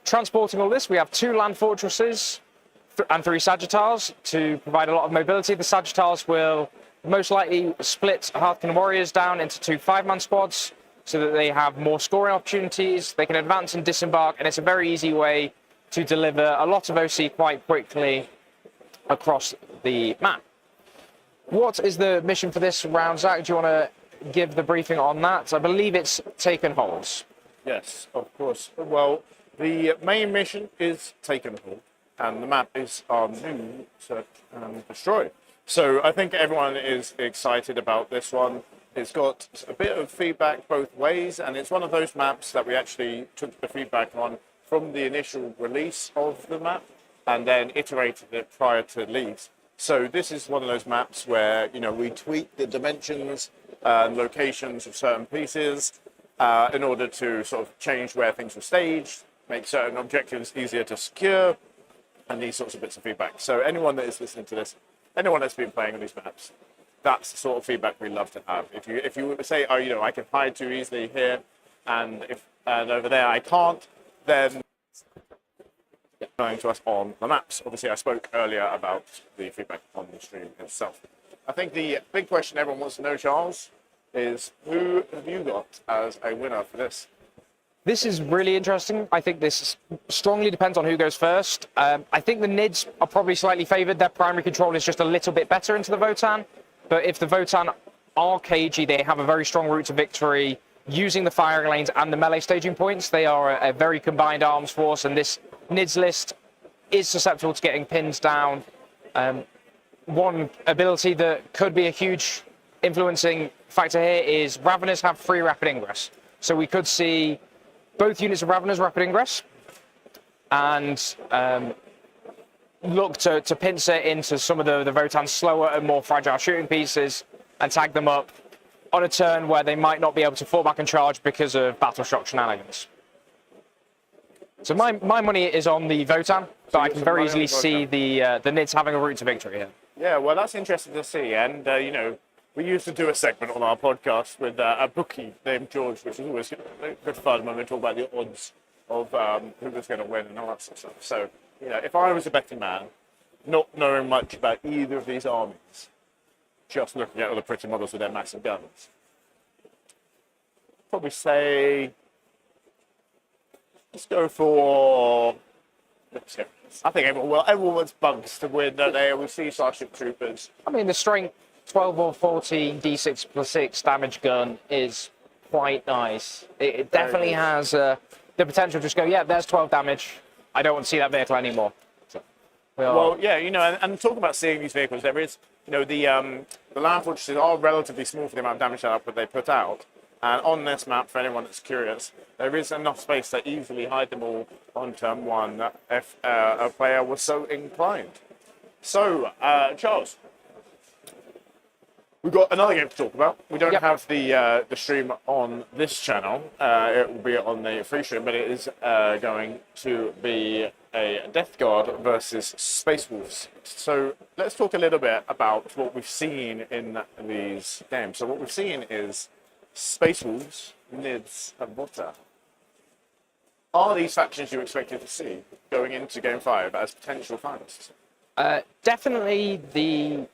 Transporting all this, we have 2 land fortresses and 3 Sagittars to provide a lot of mobility. The Sagittars will most likely split Hearthkin Warriors down into 2 5-man squads so that they have more scoring opportunities. They can advance and disembark, and it's a very easy way to deliver a lot of OC quite quickly across the map. What is the mission for this round, Zach? Do you want to give the briefing on that? I believe it's taken holds.
Yes, of course. Well, the main mission is taken hold, and the map is our new Search and Destroy. So I think everyone is excited about this one. It's got a bit of feedback both ways, and it's one of those maps that we actually took the feedback on from the initial release of the map and then iterated it prior to Leeds. So this is one of those maps where, you know, we tweak the dimensions and locations of certain pieces in order to sort of change where things were staged, make certain objectives easier to secure, and these sorts of bits of feedback. So anyone that is listening to this, anyone that's been playing on these maps, that's the sort of feedback we love to have. If you say, oh, you know, I can hide too easily here, and over there I can't, then going to us on the maps. Obviously, I spoke earlier about the feedback on the stream itself. I think the big question everyone wants to know, Charles, is who have you got as a winner for this?
This is really interesting. I think this strongly depends on who goes first. I think the Nids are probably slightly favoured. Their primary control is just a little bit better into the Votann. But if the Votann are cagey, they have a very strong route to victory using the firing lanes and the melee staging points. They are a very combined arms force, and this Nids list is susceptible to getting pinned down. One ability that could be a huge influencing factor here is Raveners have free rapid ingress. So we could see both units of Raveners rapid ingress and look to pincer into some of the Votann's slower and more fragile shooting pieces and tag them up on a turn where they might not be able to fall back and charge because of battle shock shenanigans. So my money is on the Votann, but I can very easily see the Nids having a route to victory here.
Yeah, well, that's interesting to see. And, you know, we used to do a segment on our podcast with a bookie named George, which was always good fun when we talk about the odds of who was going to win and all that sort of stuff. So, you know, if I was a betting man, not knowing much about either of these armies, just looking at all the pretty models with their massive guns, probably say, let's go for, I think everyone wants bugs to win, don't they? We see Starship Troopers.
I mean, the strength 12 or 14 D6 plus 6 damage gun is quite nice. It definitely has the potential to just go, yeah, there's 12 damage. I don't want to see that vehicle anymore. So,
well, yeah, you know, and talk about seeing these vehicles, there is, you know, the land fortresses are relatively small for the amount of damage output they put out. And on this map, for anyone that's curious, there is enough space to easily hide them all on turn one if a player was so inclined. So, Charles, we've got another game to talk about. We don't have the stream on this channel. It will be on the free stream, but it is going to be a Death Guard versus Space Wolves. So let's talk a little bit about what we've seen in these games. So what we've seen is Space Wolves, Nids, and Votann. Are these factions you expected to see going into Game 5 as potential finalists?
Definitely the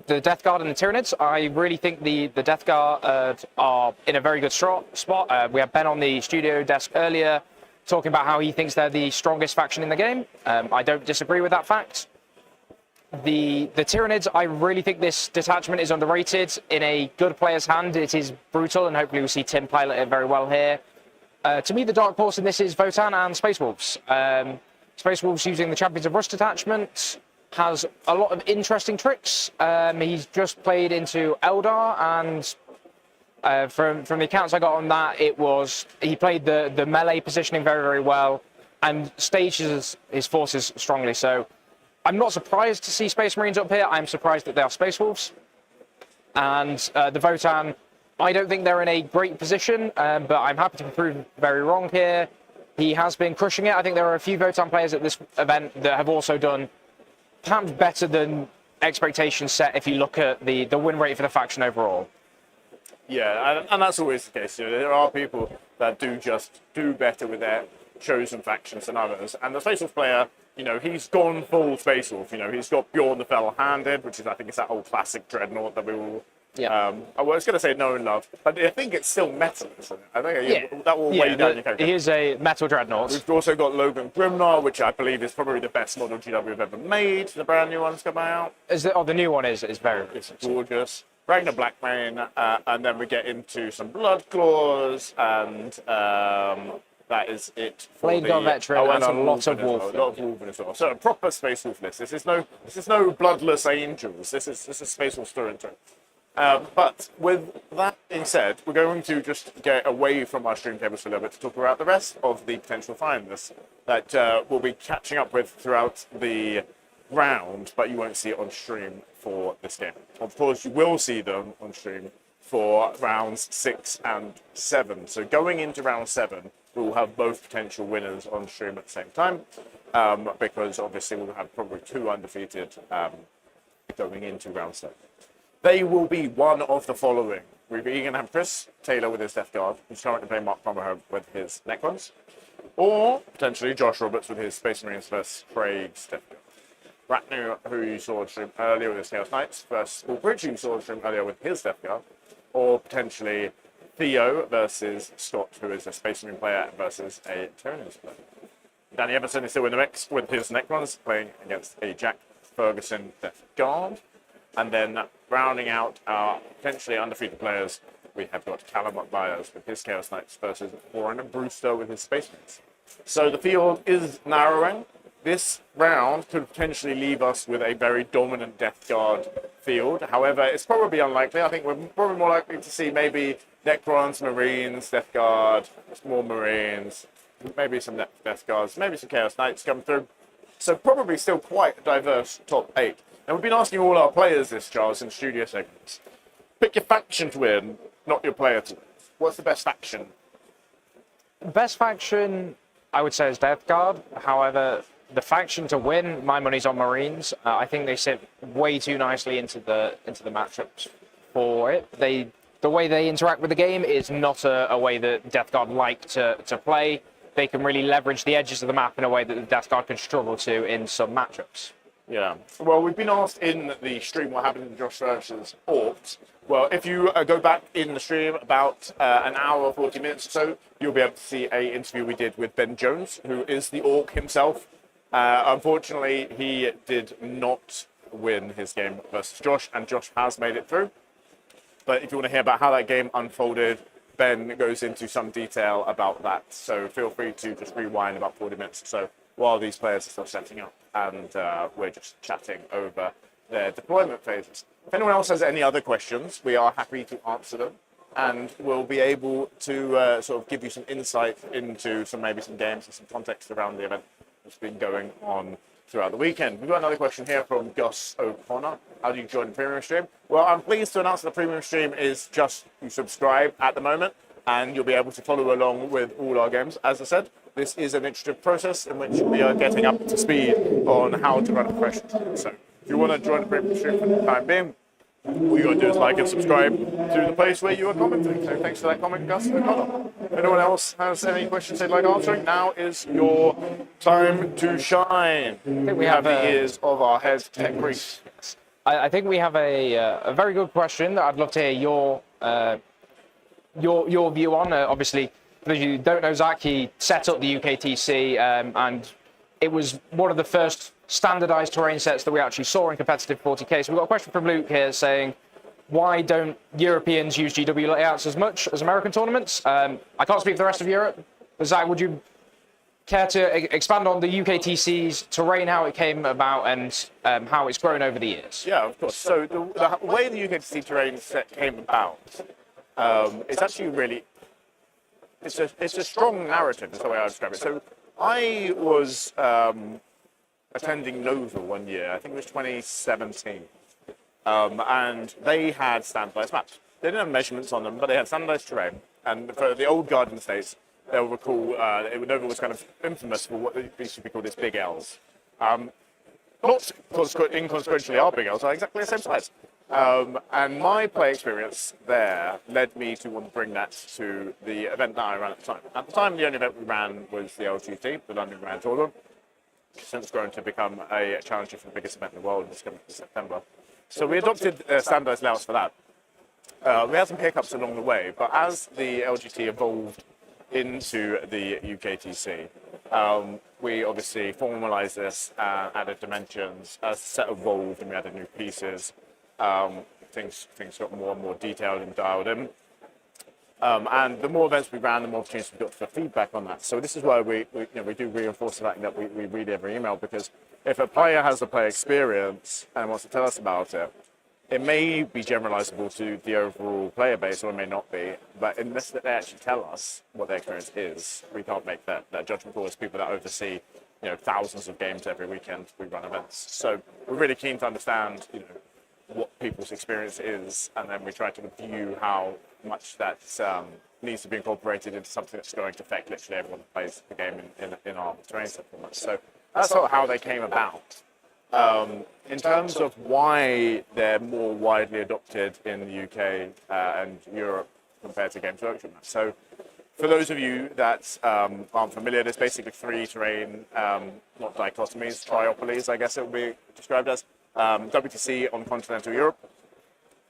Death Guard and the Tyranids. I really think the Death Guard are in a very good spot. We had Ben on the studio desk earlier talking about how he thinks they're the strongest faction in the game. I don't disagree with that fact. The Tyranids, I really think this detachment is underrated. In a good player's hand, it is brutal, and hopefully we'll see Tim pilot it very well here. To me, the dark horse in this is Votann and Space Wolves. Space Wolves using the Champions of Rust attachment has a lot of interesting tricks. He's just played into Eldar, and from the accounts I got on that, he played the melee positioning very, very well and stages his forces strongly. So I'm not surprised to see Space Marines up here. I'm surprised that they are Space Wolves. And the Votann, I don't think they're in a great position, but I'm happy to be proven very wrong here. He has been crushing it. I think there are a few Votann players at this event that have also done perhaps better than expectations set if you look at the win rate for the faction overall.
Yeah, and that's always the case. You know, there are people that do better with their chosen factions than others. And the Space Wolf player, you know, he's gone full Space Wolf. You know, he's got Bjorn the Fell-Handed, which is, I think, it's that old classic dreadnought that we all.
Yeah.
I was going to say know and love, but I think it's still metal, isn't it? I think that will weigh down your character.
He is a metal dreadnought.
We've also got Logan Grimnar, which I believe is probably the best model GW we've ever made. The brand new one's come out.
The new one is very
it's gorgeous. Ragnar Blackmane, and then we get into some Blood Claws and that is it for
Blade God Veteran and
some
a lot of
Wolfen as well,
Wolfen.
a lot of Wolfen as well. So a proper Space Wolf list. This is no bloodless angels. This is Space Wolf Toronto. But with that being said, we're going to just get away from our stream tables for a little bit to talk about the rest of the potential finalists that we'll be catching up with throughout the round, but you won't see it on stream for this game. Of course, you will see them on stream for rounds 6 and 7. So going into round 7, we will have both potential winners on stream at the same time, because obviously we'll have probably 2 undefeated going into round 7. They will be one of the following. We're going to have Chris Taylor with his Death Guard, who's currently playing Mark Pomerhoe with his Necrons, or potentially Josh Roberts with his Space Marines versus Craig's Death Guard. Ratnu, who you saw on stream earlier with his Chaos Knights, versus Paul Bridge, who you saw on stream earlier with his Death Guard, or potentially Theo versus Scott, who is a Space Marine player versus a Tyrannus player. Danny Everson is still in the mix with his Necrons, playing against a Jack Ferguson Death Guard. And then rounding out our potentially undefeated players, we have got Callum Byers with his Chaos Knights versus Warren Brewster with his Space Marines. So the field is narrowing. This round could potentially leave us with a very dominant Death Guard field. However, it's probably unlikely. I think we're probably more likely to see maybe Necrons, Marines, Death Guard, more Marines, maybe some Death Guards, maybe some Chaos Knights come through. So probably still quite a diverse top 8. And we've been asking all our players this, Charles, in studio segments. Pick your faction to win, not your player to win. What's the best faction?
Best faction, I would say, is Death Guard. However, the faction to win, my money's on Marines. I think they sit way too nicely into the matchups for it. The way they interact with the game is not a way that Death Guard like to play. They can really leverage the edges of the map in a way that the Death Guard can struggle to in some matchups.
Yeah. Well, we've been asked in the stream what happened in Josh versus Orcs. Well, if you go back in the stream about an hour or 40 minutes or so, you'll be able to see an interview we did with Ben Jones, who is the Orc himself. Unfortunately, he did not win his game versus Josh, and Josh has made it through. But if you want to hear about how that game unfolded, Ben goes into some detail about that. So feel free to just rewind about 40 minutes or so while these players are still setting up, and we're just chatting over their deployment phases. If anyone else has any other questions, we are happy to answer them, and we'll be able to sort of give you some insight into maybe some games and some context around the event that's been going on throughout the weekend. We've got another question here from Gus O'Connor. How do you join the premium stream? Well, I'm pleased to announce that the premium stream is just you subscribe at the moment, and you'll be able to follow along with all our games. As I said, this is an iterative process in which we are getting up to speed on how to run a professional. So if you want to join the premium stream for the time being, all you got to do is like and subscribe to the place where you are commenting. So thanks for that comment, Gus O'Connor. If anyone else has any questions they'd like answering, now is your time to shine. I think we have the ears of our head tech brief.
I think we have a very good question that I'd love to hear your view on. Obviously, for those of you who don't know Zach, he set up the UKTC, and it was one of the first standardized terrain sets that we actually saw in competitive 40k. So we've got a question from Luke here saying, why don't Europeans use GW layouts as much as American tournaments? I can't speak for the rest of Europe. But Zach, would you care to expand on the UKTC's terrain, how it came about, and how it's grown over the years?
Yeah, of course. So the way the UKTC terrain set came about, it's actually really, it's a strong narrative, is the way I describe it. So I was attending Nova one year, I think it was 2017, and they had standardized maps. They didn't have measurements on them, but they had standardized terrain. And for the old guard in the States, they'll recall Nova was kind of infamous for what used to be called its big L's. Not inconsequentially, our big L's are exactly the same size. And my play experience there led me to want to bring that to the event that I ran at the time. At the time, the only event we ran was the LGT, the London Grand Tournament, which has since grown to become a challenger for the biggest event in the world this coming September. So we adopted standardized layouts for that. We had some hiccups along the way, but as the LGT evolved into the UKTC, we obviously formalized this, added dimensions. As the set evolved and we added new pieces, things got more and more detailed and dialed in. And the more events we ran, the more opportunities we got for feedback on that. So this is why we do reinforce the fact that we read every email, because if a player has a player experience and wants to tell us about it, it may be generalizable to the overall player base, or it may not be. But unless they actually tell us what their experience is, we can't make that judgment call as people that oversee, thousands of games every weekend we run events. So we're really keen to understand, what people's experience is, and then we try to review how much that needs to be incorporated into something that's going to affect literally everyone that plays the game in our training supplements. So that's sort of how they came about. In terms of why they're more widely adopted in the UK and Europe compared to Games Workshop. So for those of you that aren't familiar, there's basically three terrain, not dichotomies, triopolies, I guess it would be described as. WTC on continental Europe,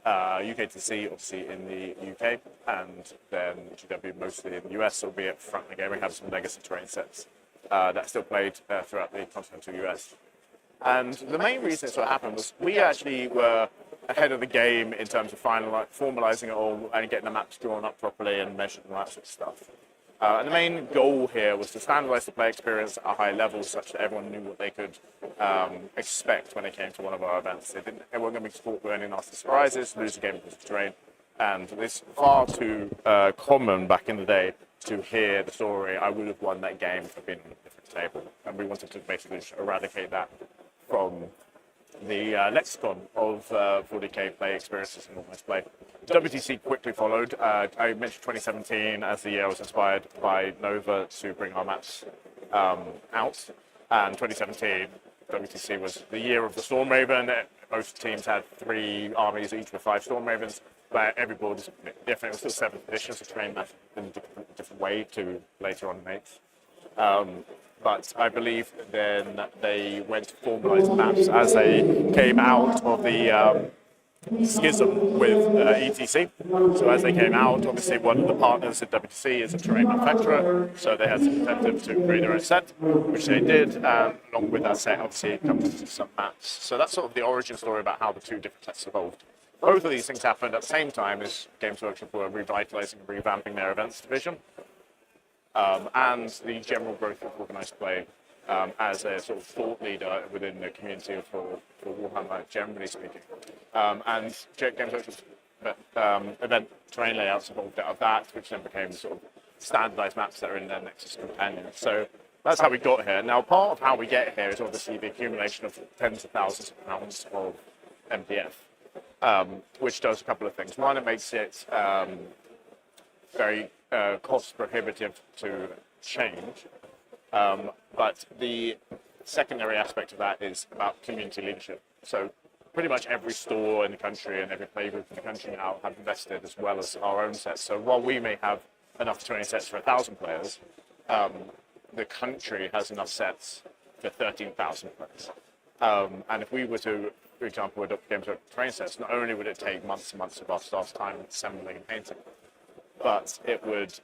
UKTC obviously in the UK, and then GW mostly in the US, albeit front again we have some legacy terrain sets that still played throughout the continental US. And the main reason it sort of happened was we actually were ahead of the game in terms of formalizing it all and getting the maps drawn up properly and measured and that sort of stuff. And the main goal here was to standardize the play experience at a high level such that everyone knew what they could expect when they came to one of our events. Everyone going to be caught with any nasty surprises, lose a game because of terrain. And it's far too common back in the day to hear the story, I would have won that game for being on a different table. And we wanted to basically just eradicate that from the lexicon of 40k play experiences and almost play. WTC quickly followed. I mentioned 2017 as the year I was inspired by Nova to bring our maps out. And 2017, WTC was the year of the Storm Raven. Most teams had 3 armies, each with 5 Storm Ravens, but every board is different. It was still 7th edition, so trained that in a different way to later on in 8th. But I believe then they went to formalize maps as they came out of the schism with ETC. So as they came out, obviously one of the partners at WTC is a terrain manufacturer, so they had some incentive to create their own set, which they did, and along with that set, obviously it comes some maps. So that's sort of the origin story about how the 2 different sets evolved. Both of these things happened at the same time as Games Workshop were revitalizing and revamping their events division. And the general growth of organised play as a sort of thought leader within the community for Warhammer, generally speaking. And Games Workshop's event terrain layouts evolved out of that, which then became sort of standardised maps that are in their Nexus companion. So that's how we got here. Now, part of how we get here is obviously the accumulation of tens of thousands of pounds of MPF, which does a couple of things. One, it makes it very cost prohibitive to change, but the secondary aspect of that is about community leadership. So pretty much every store in the country and every play group in the country now have invested as well as our own sets. So while we may have enough training sets for 1,000 players, the country has enough sets for 13,000 players. And if we were to, for example, adopt Games Workshop training sets, not only would it take months and months of our staff's time assembling and painting, but it would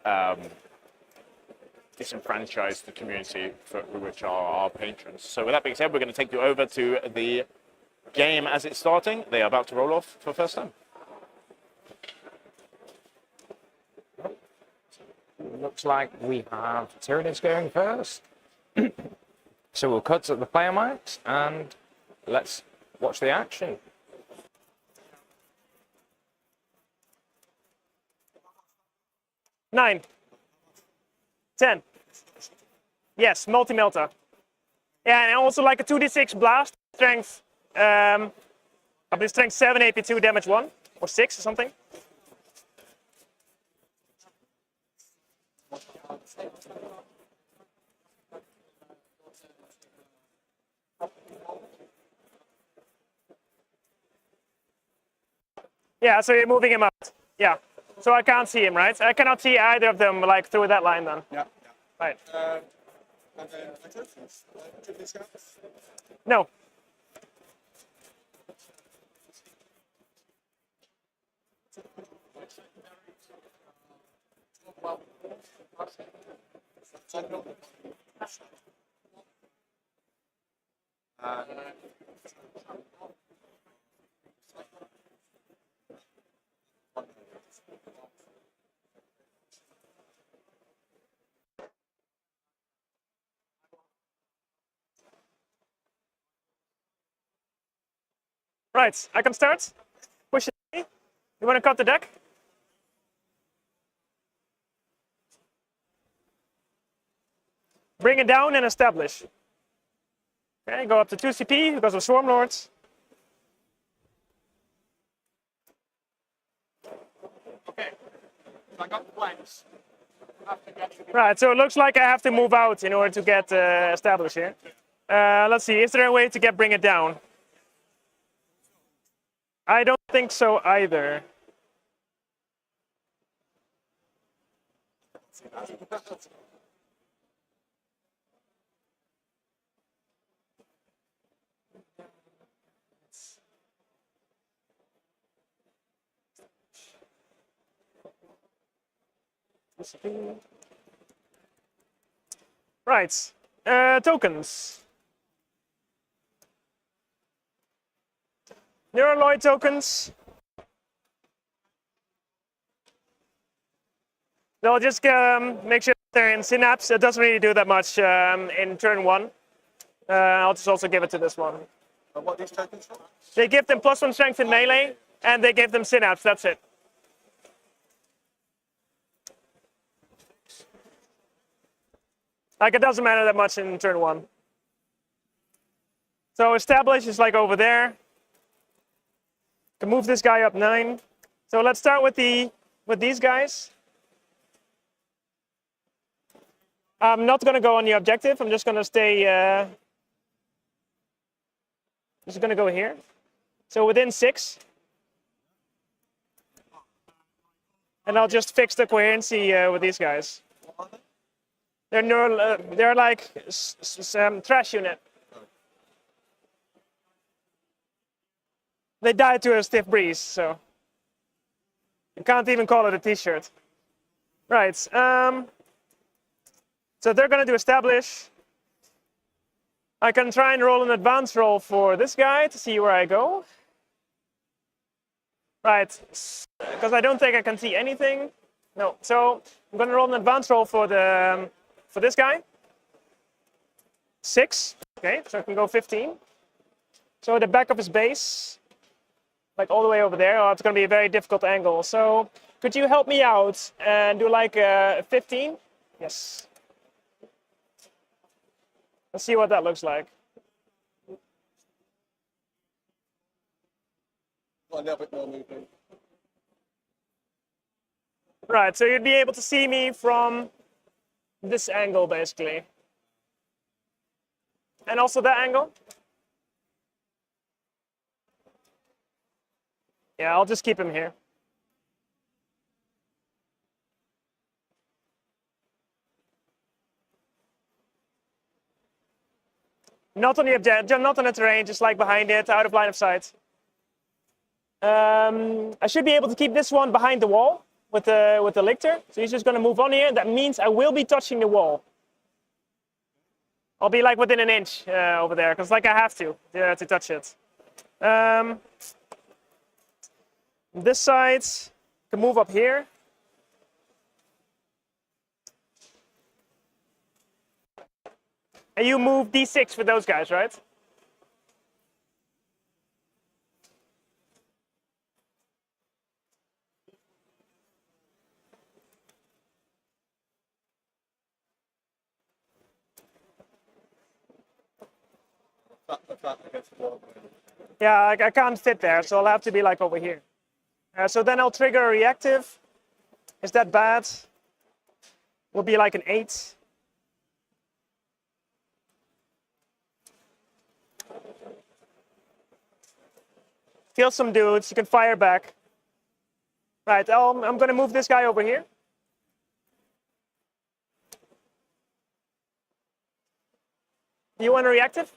disenfranchise the community which are our patrons. So with that being said, we're going to take you over to the game as it's starting. They are about to roll off for the first time.
Looks like we have Tyranids going first. So we'll cut to the player mics and let's watch the action.
9, 10. Yes, multi-melter. Yeah, and also like a 2d6 blast, strength, I believe strength 7, AP 2, damage 1, or 6 or something. Yeah, so you're moving him out. Yeah. So I can't see him, right? I cannot see either of them like through that line then.
Yeah.
Right.
And then actions, activity scouts.
No. Right, I can start. Push it. You want to cut the deck? Bring it down and establish. Okay, go up to 2 CP because of Swarm Lords.
Okay, I got blanks.
Right, so it looks like I have to move out in order to get established here. Let's see, is there a way to bring it down? I don't think so either. Right, tokens. Neuraloid tokens. They'll just make sure they're in Synapse. It doesn't really do that much in turn 1. I'll just also give it to this one.
And what are these tokens for?
They give them +1 strength in melee, and they give them Synapse. That's it. Like, it doesn't matter that much in turn 1. So establish is like over there. Can move this guy up 9. So let's start with these guys. I'm not going to go on the objective. I'm just going to stay. Just going to go here. So within 6. And I'll just fix the coherency with these guys. They're like trash unit. They died to a stiff breeze, so you can't even call it a t-shirt. Right. So they're going to do establish. I can try and roll an advance roll for this guy to see where I go. Right. Because I don't think I can see anything. No. So I'm going to roll an advance roll for this guy. 6. Okay, so I can go 15. So the back of his base, like all the way over there. Oh, it's going to be a very difficult angle. So could you help me out and do like 15? Yes. Let's see what that looks like.
A little bit more movement.
Right, so you'd be able to see me from this angle, basically. And also that angle. Yeah, I'll just keep him here. Not on the object, not on the terrain, just like behind it, out of line of sight. I should be able to keep this one behind the wall with the lictor. So he's just going to move on here. That means I will be touching the wall. I'll be like within an inch over there, because like I have to touch it. This side can move up here. And you move D6 for those guys, right? Yeah, I can't fit there, so I'll have to be like over here. So then I'll trigger a reactive. Is that bad? Will be like an 8. Kill some dudes, you can fire back. Right, I'm going to move this guy over here. Do you want a reactive?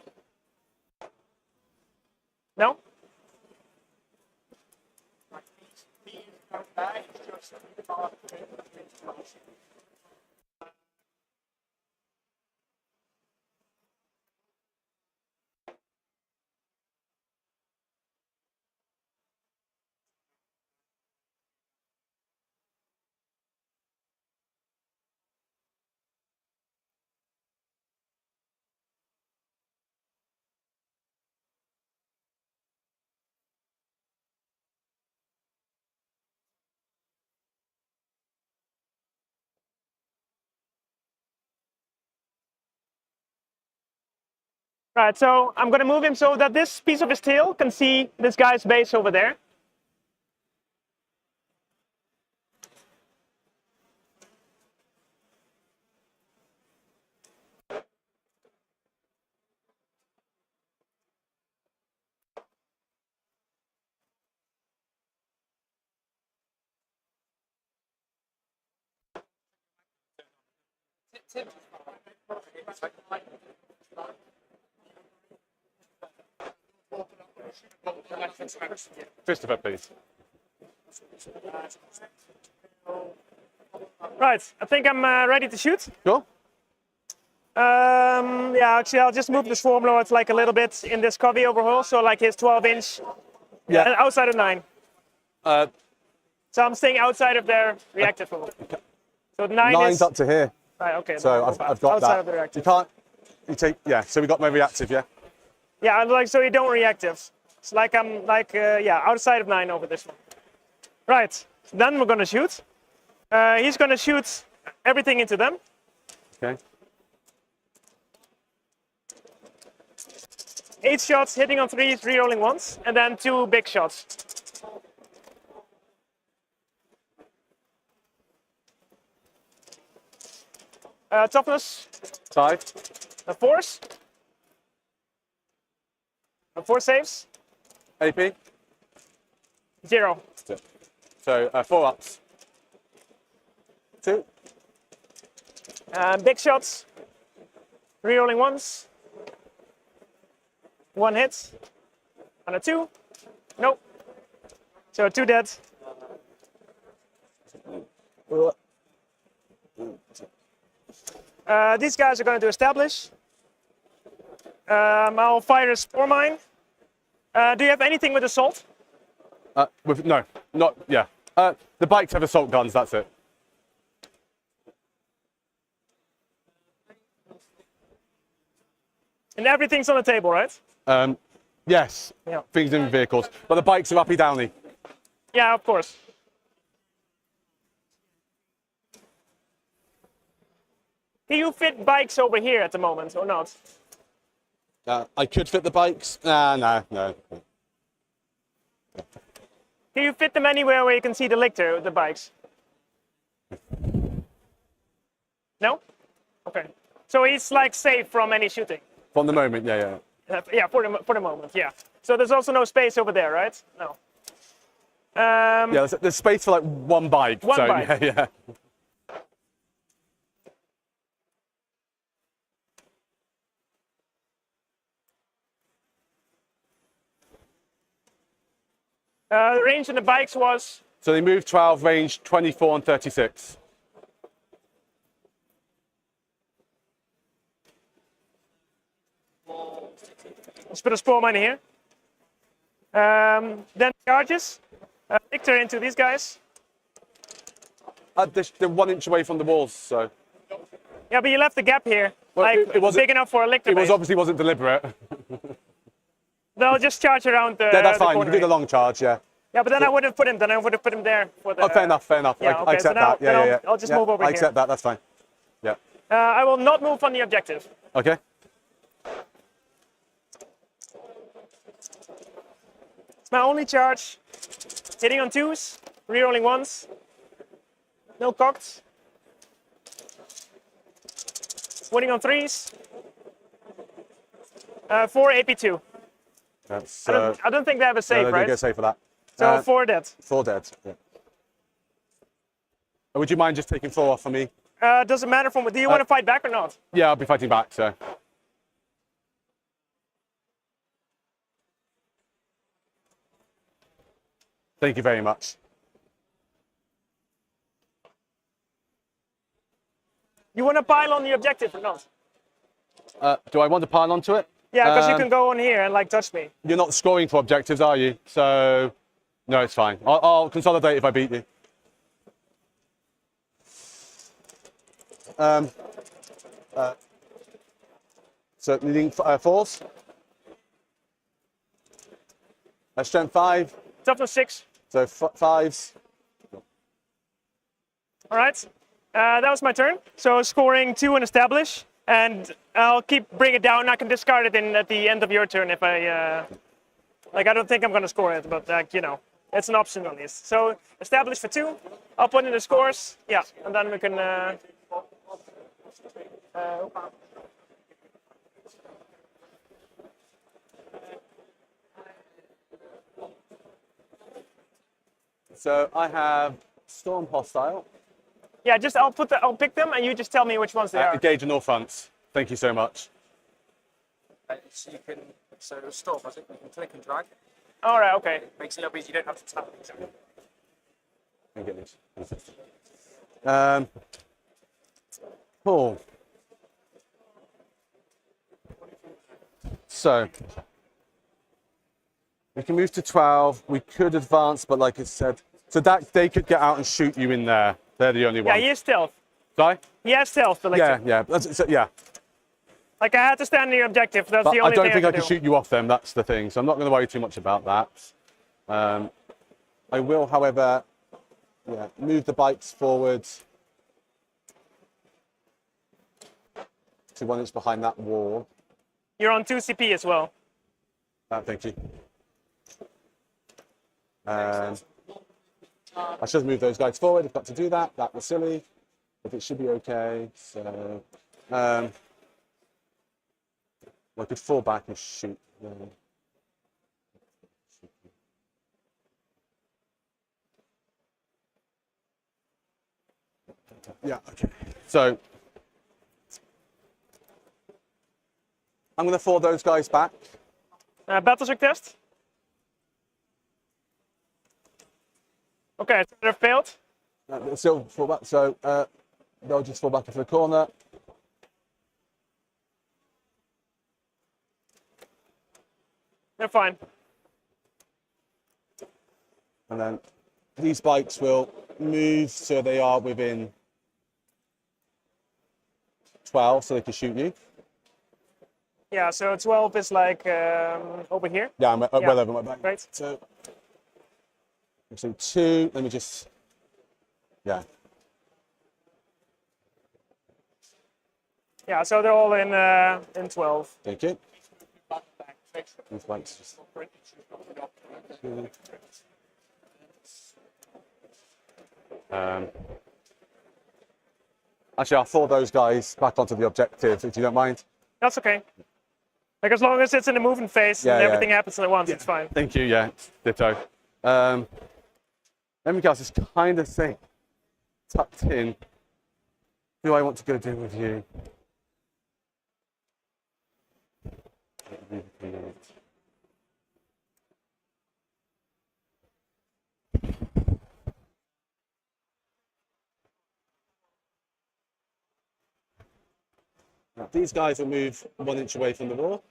No? Right, so I'm going to move him so that this piece of his tail can see this guy's base over there.
Christopher, please.
Right, I think I'm ready to shoot.
Sure.
Yeah, actually, I'll just move the Swarm Lord like a little bit in this covey overhaul, so like his 12-inch
Yeah.
outside of 9.
So
I'm staying outside of their reactive level. So 9
nine's
is
up to here.
right. Okay.
So I've got
outside
that.
of the reactive.
You can't. You take. Yeah. So we got my reactive. Yeah.
Yeah, I'm like so you don't reactive. It's like I'm like yeah outside of 9 over this one. Right. So then we're gonna shoot. He's gonna shoot everything into them.
Okay.
8 shots, hitting on 3s, re-rolling 1s, and then 2 big shots. Toughness,
5.
a force. 4 saves,
AP.
0.
So 4 ups. 2.
Big shots, re-rolling 1s. 1 hit, and a 2. Nope. So 2 dead. These guys are going to establish. I'll fire a Spore Mine. Do you have anything with assault?
No, not yeah. The bikes have assault guns. That's it.
And everything's on the table, right?
Yes.
Yeah.
Things in vehicles, but the bikes are uppy downy.
Yeah, of course. Can you fit bikes over here at the moment, or not?
I could fit the bikes. No.
Can you fit them anywhere where you can see the lictor with the bikes? No? Okay. So he's like safe from any shooting?
From the moment, yeah.
Yeah, for the moment, yeah. So there's also no space over there, right? No.
Yeah, there's space for like one bike.
One
so,
bike.
Yeah.
The range on the bikes was
So they moved 12, range 24 and 36.
let's put a Spore Mine here. Then charges. Lictor into these guys.
They're 1 inch away from the walls, so.
Yeah, but you left the gap here.
Well,
like
it wasn't-
big enough for a lictor
It
base.
obviously wasn't deliberate.
They'll just charge around the.
Yeah, that's
the
fine. You
corner
can do the
here.
long charge, yeah.
Yeah, but then I would have put him. Then I would have put him there for the.
Oh, fair enough.
Yeah,
I
okay,
accept
so now-
that. Yeah,
then
yeah.
I'll just
Yeah,
move over
I
here.
accept that. That's fine. Yeah.
I will not move on the objective.
Okay.
It's my only charge. Hitting on 2s, rerolling 1s. No cocked. Winning on 3s. 4 AP2.
That's.
I don't think they have a save,
no,
right?
Go safe for that.
So 4 dead.
4 dead. Yeah. Would you mind just taking 4 off for me?
Doesn't matter from. Do you want to fight back or not?
Yeah, I'll be fighting back. So. Thank you very much.
You want to pile on the objective or not?
Do I want to pile onto it?
Yeah, because you can go on here and like touch me.
You're not scoring for objectives, are you? So, no, it's fine. I'll consolidate if I beat you. So needing 4s. Strength 5.
Toughness 6.
So 5s.
All right. That was my turn. So scoring 2 and establish. and I'll bring it down. I can discard it at the end of your turn if I I don't think I'm gonna score it, but it's an option on this. So establish for 2. I'll put in the scores. Yeah, and then we can.
So I have Storm Hostile.
Yeah, I'll pick them, and you just tell me which ones they are.
Engage in all fronts. Thank you so much.
So you can, stop, I think you can click and drag.
All right, okay.
Makes it a little bit easier, you don't have to tap things out.
Let me get this. Cool. So we can move to 12. We could advance, but like I said, so that they could get out and shoot you in there. They're the only
Yeah,
ones.
he is stealth.
Sorry?
He has stealth.
Yeah. Yeah.
Like I had to stand near objective. That's
But
the
I
only
don't
thing
think I
can
can
do.
shoot you off them. That's the thing. So I'm not going to worry too much about that. I will, however, move the bikes forward to 1 inch behind that wall.
You're on 2 CP as well.
Thank you. I should move those guys forward. I've got to do that. That was silly, but it should be okay. So I could fall back and shoot. Yeah. Okay. So I'm going to fall those guys back.
Battleshock test. Okay, so they're failed.
Still fall back. So they'll just fall back into the corner.
They're fine.
And then these bikes will move so they are within 12, so they can shoot you.
Yeah, so 12 is like over here.
Yeah, I'm well over my back.
Right.
So 2, let me just, yeah.
Yeah, so they're all in 12.
Thank you. These bikes just... Actually, I'll throw those guys back onto the objective, if you don't mind.
That's okay. Like as long as it's in the movement phase and everything happens at once, it's fine.
Thank you, yeah, ditto. Everything else is kind of safe, tucked in. Who do I want to go do with you? Now, these guys will move 1 inch away from the wall.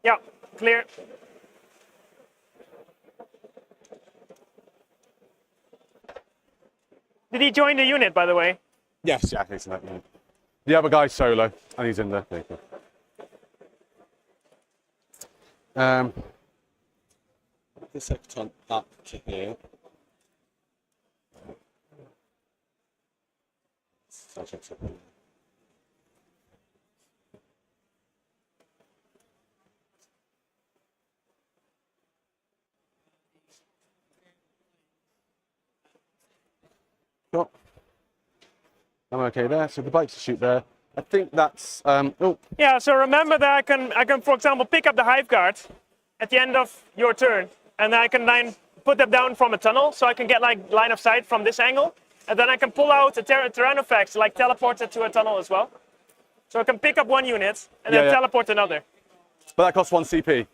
Yeah, clear. Did he join the unit, by the way?
Yes, yeah, he's in that unit. The other guy's solo, and he's in the vehicle. This second up to here. Cool. I'm okay there. So the bikes to shoot there. I think that's
Yeah, so remember that I can for example pick up the hive guard at the end of your turn, and then I can then put them down from a tunnel, so I can get like line of sight from this angle, and then I can pull out a terrain effects, like teleport it to a tunnel as well. So I can pick up one unit and then teleport another.
But that costs 1 CP.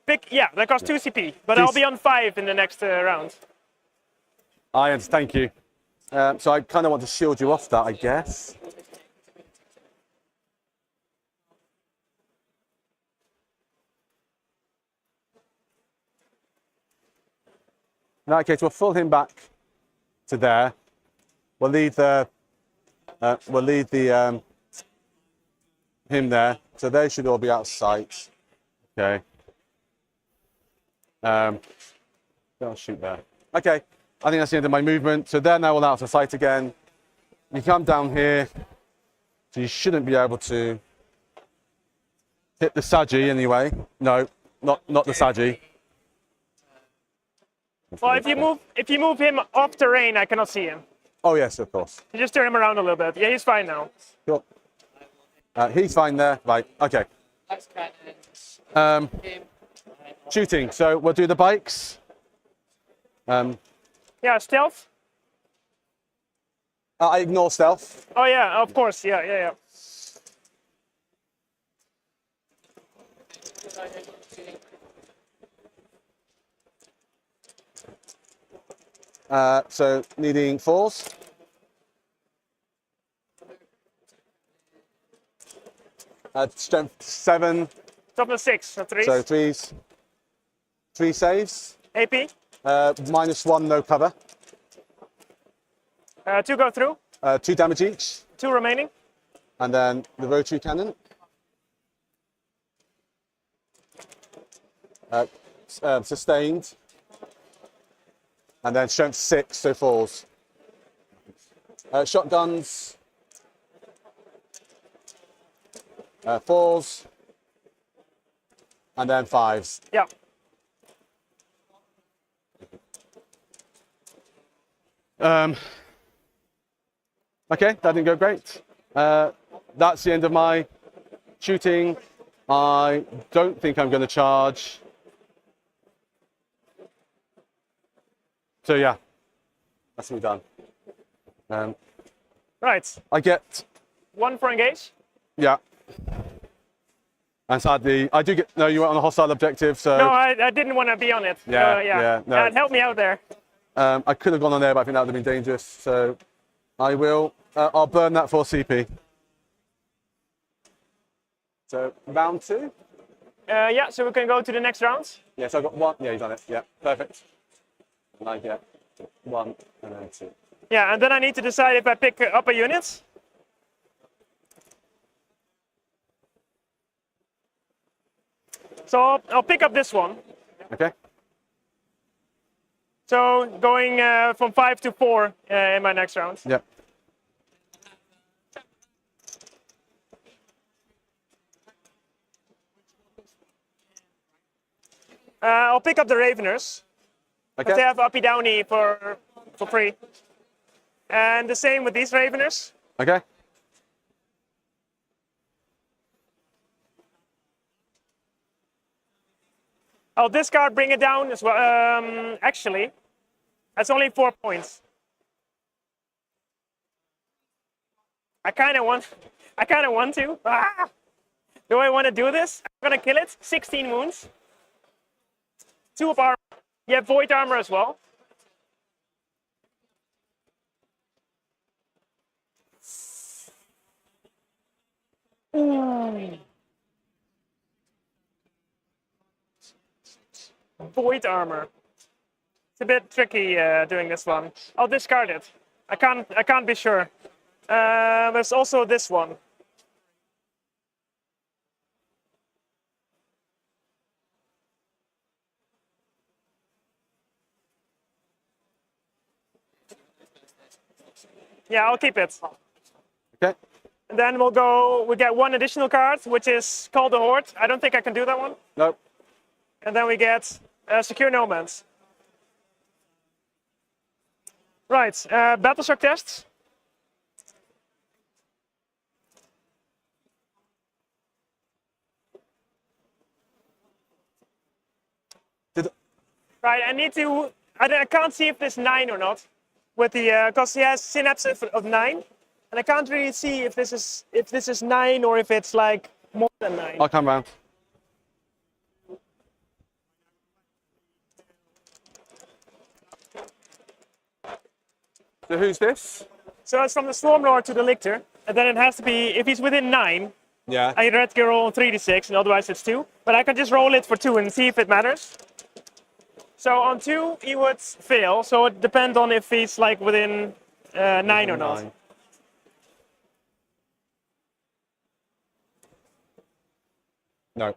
That costs 2 CP, but I'll be on 5 in the next round.
Thank you. So I kind of want to shield you off that, I guess. In that case, we'll pull him back to there. We'll leave him there. So they should all be out of sight. Okay. I'll shoot there. Okay, I think that's the end of my movement. So they're now all out of sight again. You come down here, so you shouldn't be able to hit the Saji anyway. No, not the Saji.
Well, if you move him off terrain, I cannot see him.
Oh yes, of course.
You just turn him around a little bit. Yeah, he's fine now.
Cool. He's fine there. Right. Okay. Shooting. So we'll do the bikes.
Yeah, stealth.
I ignore stealth.
Oh yeah, of course. Yeah.
So needing 4s. Strength 7.
Toughness 6, so 3s.
So 3s. 3 saves.
AP.
-1, no cover.
2 go through.
2 damage each.
2 remaining.
And then the rotary cannon. Sustained. And then strength 6, so 4s. Shotguns. 4s. And then 5s.
Yeah.
Okay, that didn't go great. That's the end of my shooting. I don't think I'm going to charge. So yeah, that's me done.
Right.
I get
1 for engage.
yeah. And sadly, I do get no. You went on a hostile objective, so
No, I didn't want to be on it.
Yeah, no.
Help me out there.
I could have gone on there, but I think that would have been dangerous. So I will. I'll burn that for CP. So round 2.
Yeah, so we can go to the next round.
Yes, I got 1. Yeah, you've done it. Yeah, perfect. And I get 1 and then 2.
Yeah, and then I need to decide if I pick up a unit. So I'll pick up this one.
Okay.
So going from 5 to 4 in my next round.
Yeah.
I'll pick up the Raveners.
Okay.
They have uppy downy for free. And the same with these Raveners.
Okay.
I'll discard, bring it down as well. Actually, that's only 4 points. I kind of want to. Ah! Do I want to do this? I'm gonna kill it. 16 wounds. 2 of armor. You have void armor as well. Ooh. Void armor. It's a bit tricky doing this one. I'll discard it. I can't be sure. There's also this one. Yeah, I'll keep it.
Okay.
And then we get 1 additional card, which is called the Horde. I don't think I can do that one.
Nope.
And then we get Secure Nomads. Right, Battleshock tests. Right, I can't see if it's 9 or not, with the because he has synapse of 9, and I can't really see if this is 9 or if it's like more than 9.
I'll come round. So who's this?
So it's from the Swarmlord to the Lictor, and then it has to be, if he's within 9,
Yeah.
I have to roll 3d6, and otherwise it's 2. But I can just roll it for 2 and see if it matters. So on 2, he would fail, so it depends on if he's like within 9 or not.
No.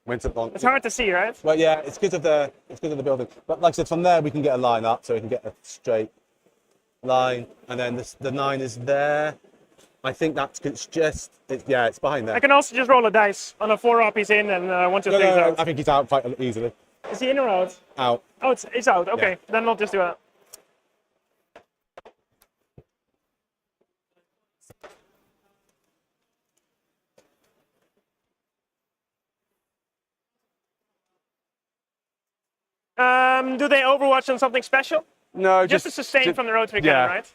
Went up on.
It's hard to see, right?
Well, yeah, it's because of the building. But like I said, from there we can get a line up, so we can get a straight line, and then the 9 is there. I think it's behind there.
I can also just roll a dice. On a 4 up, he's in, and 1, 2, 3 is out.
I think he's out quite easily.
Is he in or out?
Out.
Oh, it's out. Okay, then I'll just do that. Do they Overwatch on something special?
No,
just to sustain from the rotary cannon, right?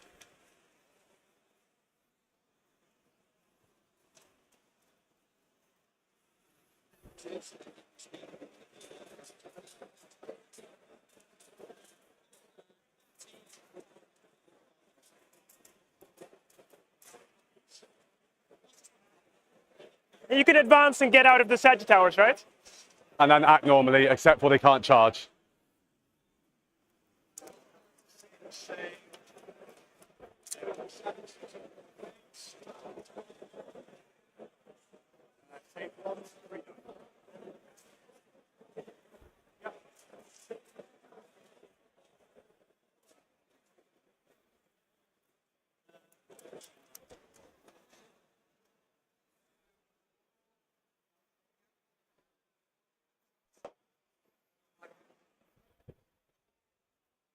And you can advance and get out of the Sagittowers, right?
And then act normally, except for they can't charge.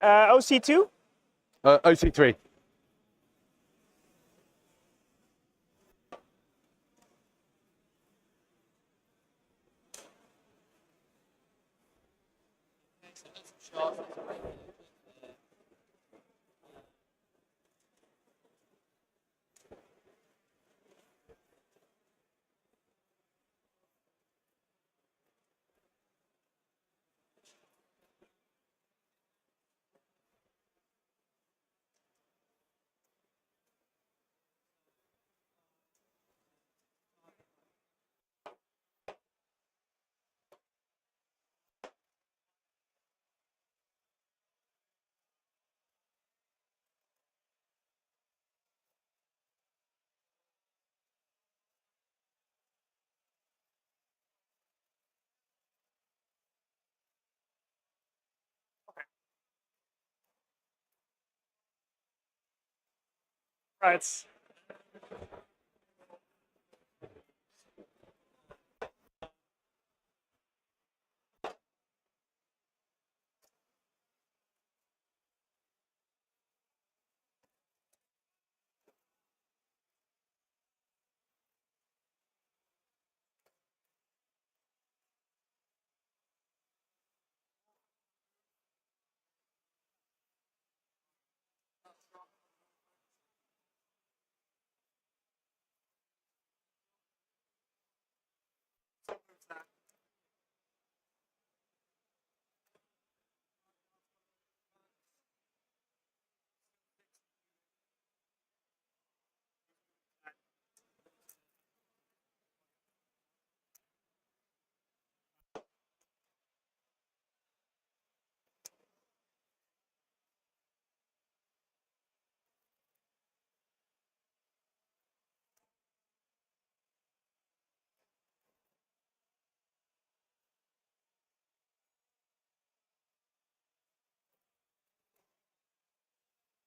OC2?
OC3.
Right.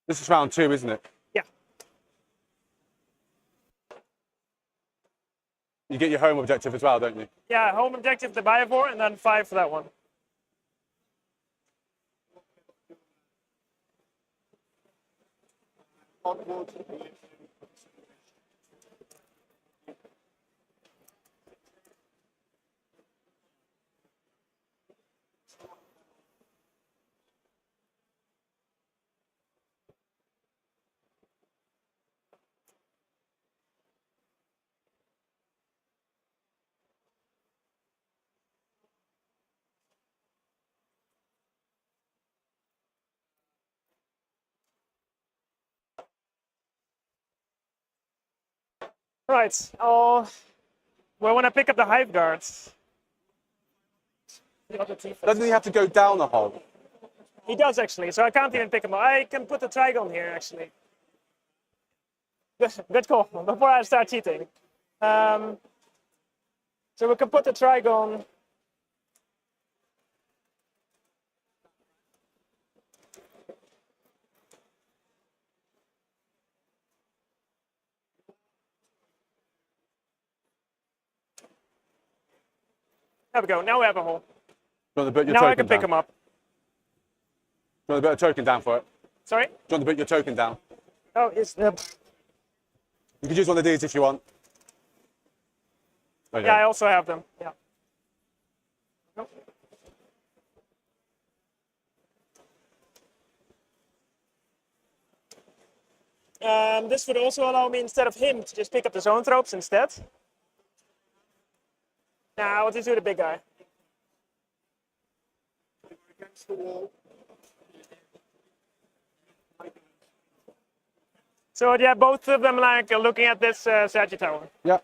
This is round 2, isn't it?
Yeah.
You get your home objective as well, don't you?
Yeah, home objective to buy for, and then 5 for that one. Right. Oh, well, when I pick up the Hive Guards.
Doesn't he have to go down a hole?
He does, actually, so I can't even pick him up. I can put the Trigon here, actually. Good call, before I start cheating. So we can put the Trigon There we go. Now we have a hole.
Do you want to put your
Now
token
I can pick
down?
them up.
Do you want to put a token down for it?
Sorry?
Do you want to put your token down?
Oh, it's
You can use one of these if you want. Okay.
yeah. I also have them. Yeah. Nope. This would also allow me, instead of him, to just pick up the zone tropes instead. Now, I'll just do the big guy.
Against the wall.
So yeah, both of them like looking at this statue tower.
Yeah.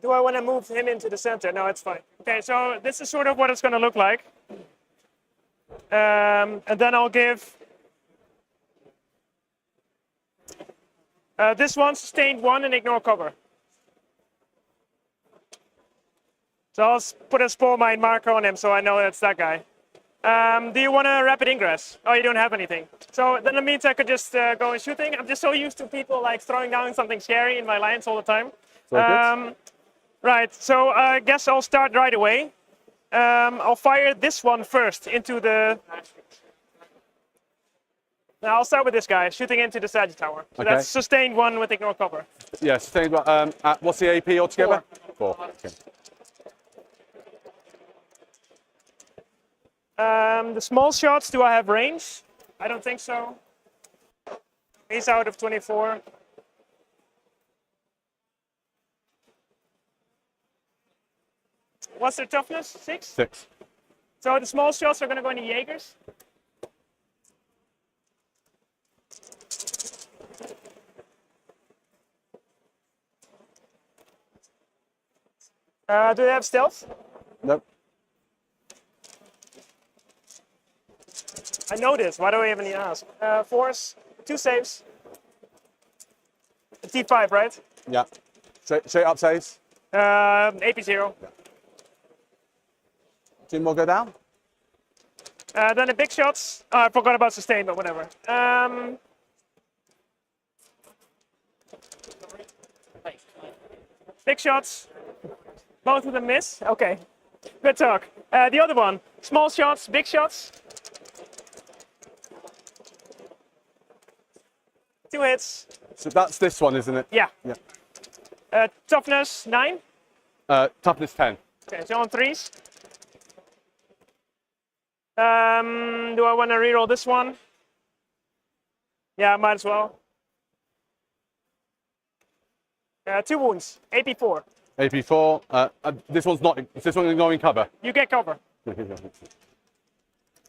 Do I want to move him into the center? No, it's fine. Okay, so this is sort of what it's going to look like. And then I'll give this one sustained 1 and ignore cover. So I'll put a spore mine marker on him so I know it's that guy. Do you want a rapid ingress? Oh, you don't have anything. So then it means I could just go and shooting. I'm just so used to people like throwing down something scary in my lines all the time. Right, so I guess I'll start right away. I'll fire this one first into the... Now I'll start with this guy, shooting into the statue tower. So
Okay.
that's sustained 1 with ignore cover.
Yeah, sustained. What's the AP altogether? 4. Okay.
The small shots, do I have range? I don't think so. He's out of 24. What's their toughness? 6?
6.
So the small shots are going to go into Jaegers. Do they have stealth?
Nope.
I know this. Why do I even need to ask? Force, 2 saves. T5, right?
Yeah. Straight up saves.
AP0.
2 more go down.
Then the big shots. Oh, I forgot about sustain, but whatever. Big shots. Both of them miss. Okay. Good talk. The other one. Small shots, big shots. 2 hits.
So that's this one, isn't it?
Yeah.
Yeah.
Toughness 9.
Toughness 10.
Okay, so on 3s. Do I want to reroll this one? Yeah, might as well. 2 wounds. AP4.
AP4. This one's not. Is this one ignoring cover?
You get cover.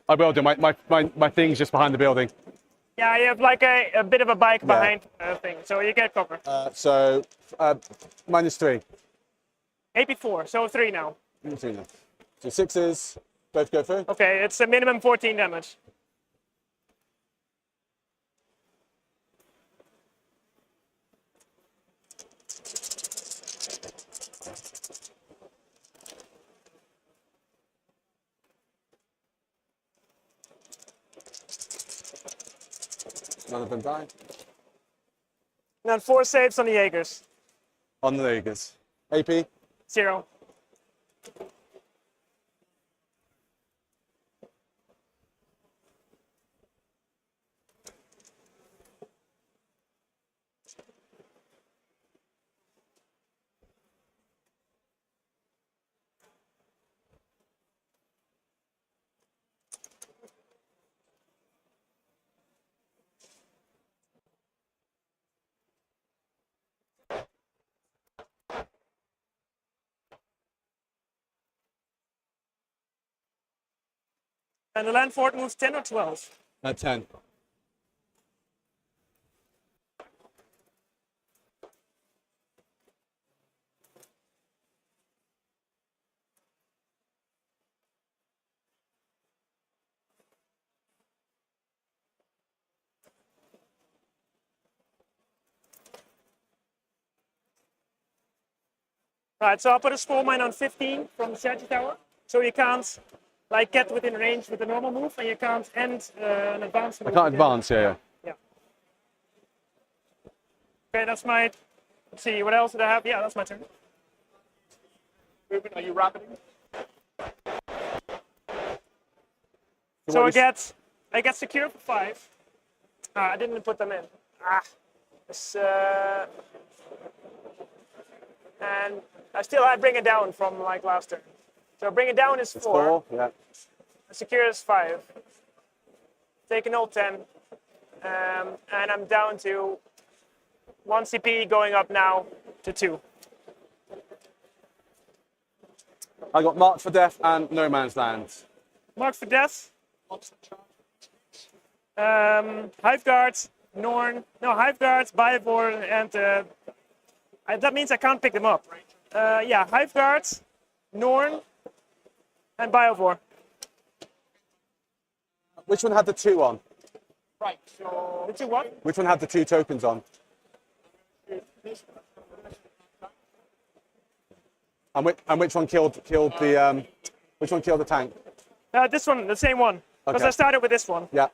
I will do. My thing's just behind the building.
Yeah, you have like a bit of a bike behind thing, so you get cover.
So -3.
AP4, so 3 now.
So 6s. Both go through.
Okay, it's a minimum 14 damage.
None of them die.
And then 4 saves on the Jaegers.
On the Jaegers. AP.
0. And the land fort moves 10 or 12.
10.
Right, so I'll put a spore mine on 15 from the statue tower. So you can't like get within range with a normal move, and you can't end an advanced
I
move.
can't
within-
advance, yeah.
Yeah. Okay, that's my. Let's see, what else did I have? Yeah, that's my turn.
Movement, are you rapiding?
So I get secure for 5. I didn't put them in. It's, and I bring it down from like last turn. So bring it down is 4.
4, yeah.
Secure is 5. Take an old 10. And I'm down to 1 CP going up now to 2.
I got Marked for Death and No Man's Land.
Mark for Death. Hive Guards, Norn. No, Hive Guards, Bivor, and that means I can't pick them up. Yeah, Hive Guards, Norn, and Biovor.
Which one had the 2 on?
Right, so... The 2 what?
Which one had the 2 tokens on? And which one killed the which one killed the tank?
This one, the same one. Because
Okay.
I started with this one.
Yeah.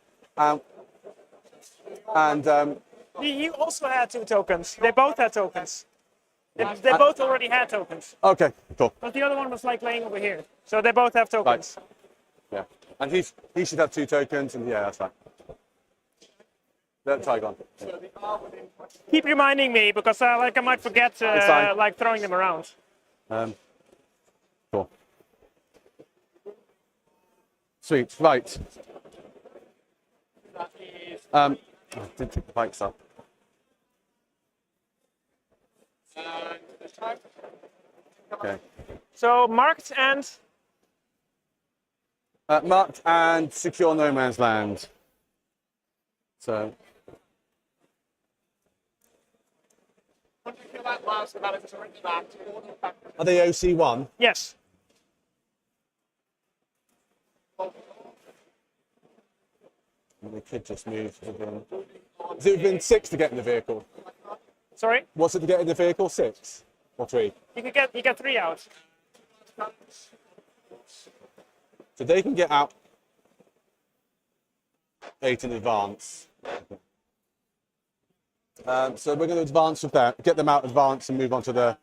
And
You also had 2 tokens. They both had tokens. They both already had tokens.
okay, cool.
But the other one was like laying over here. So they both have tokens.
Yeah. And he should have 2 tokens, and yeah, that's fine. That's Tygon.
Keep reminding me because I might forget
fine.
like throwing them around.
Cool. Sweet. Right. I didn't pick the bikes up. Okay.
So marked and
Marked and Secure No Man's Land. So. Are they OC1?
yes.
They could just move within. Is it within 6 to get in the vehicle?
Sorry,
What's it to get in the vehicle? 6 or 3?
you get 3 out.
So they can get out 8 in advance. So we're going to advance with that, get them out advance and move on to the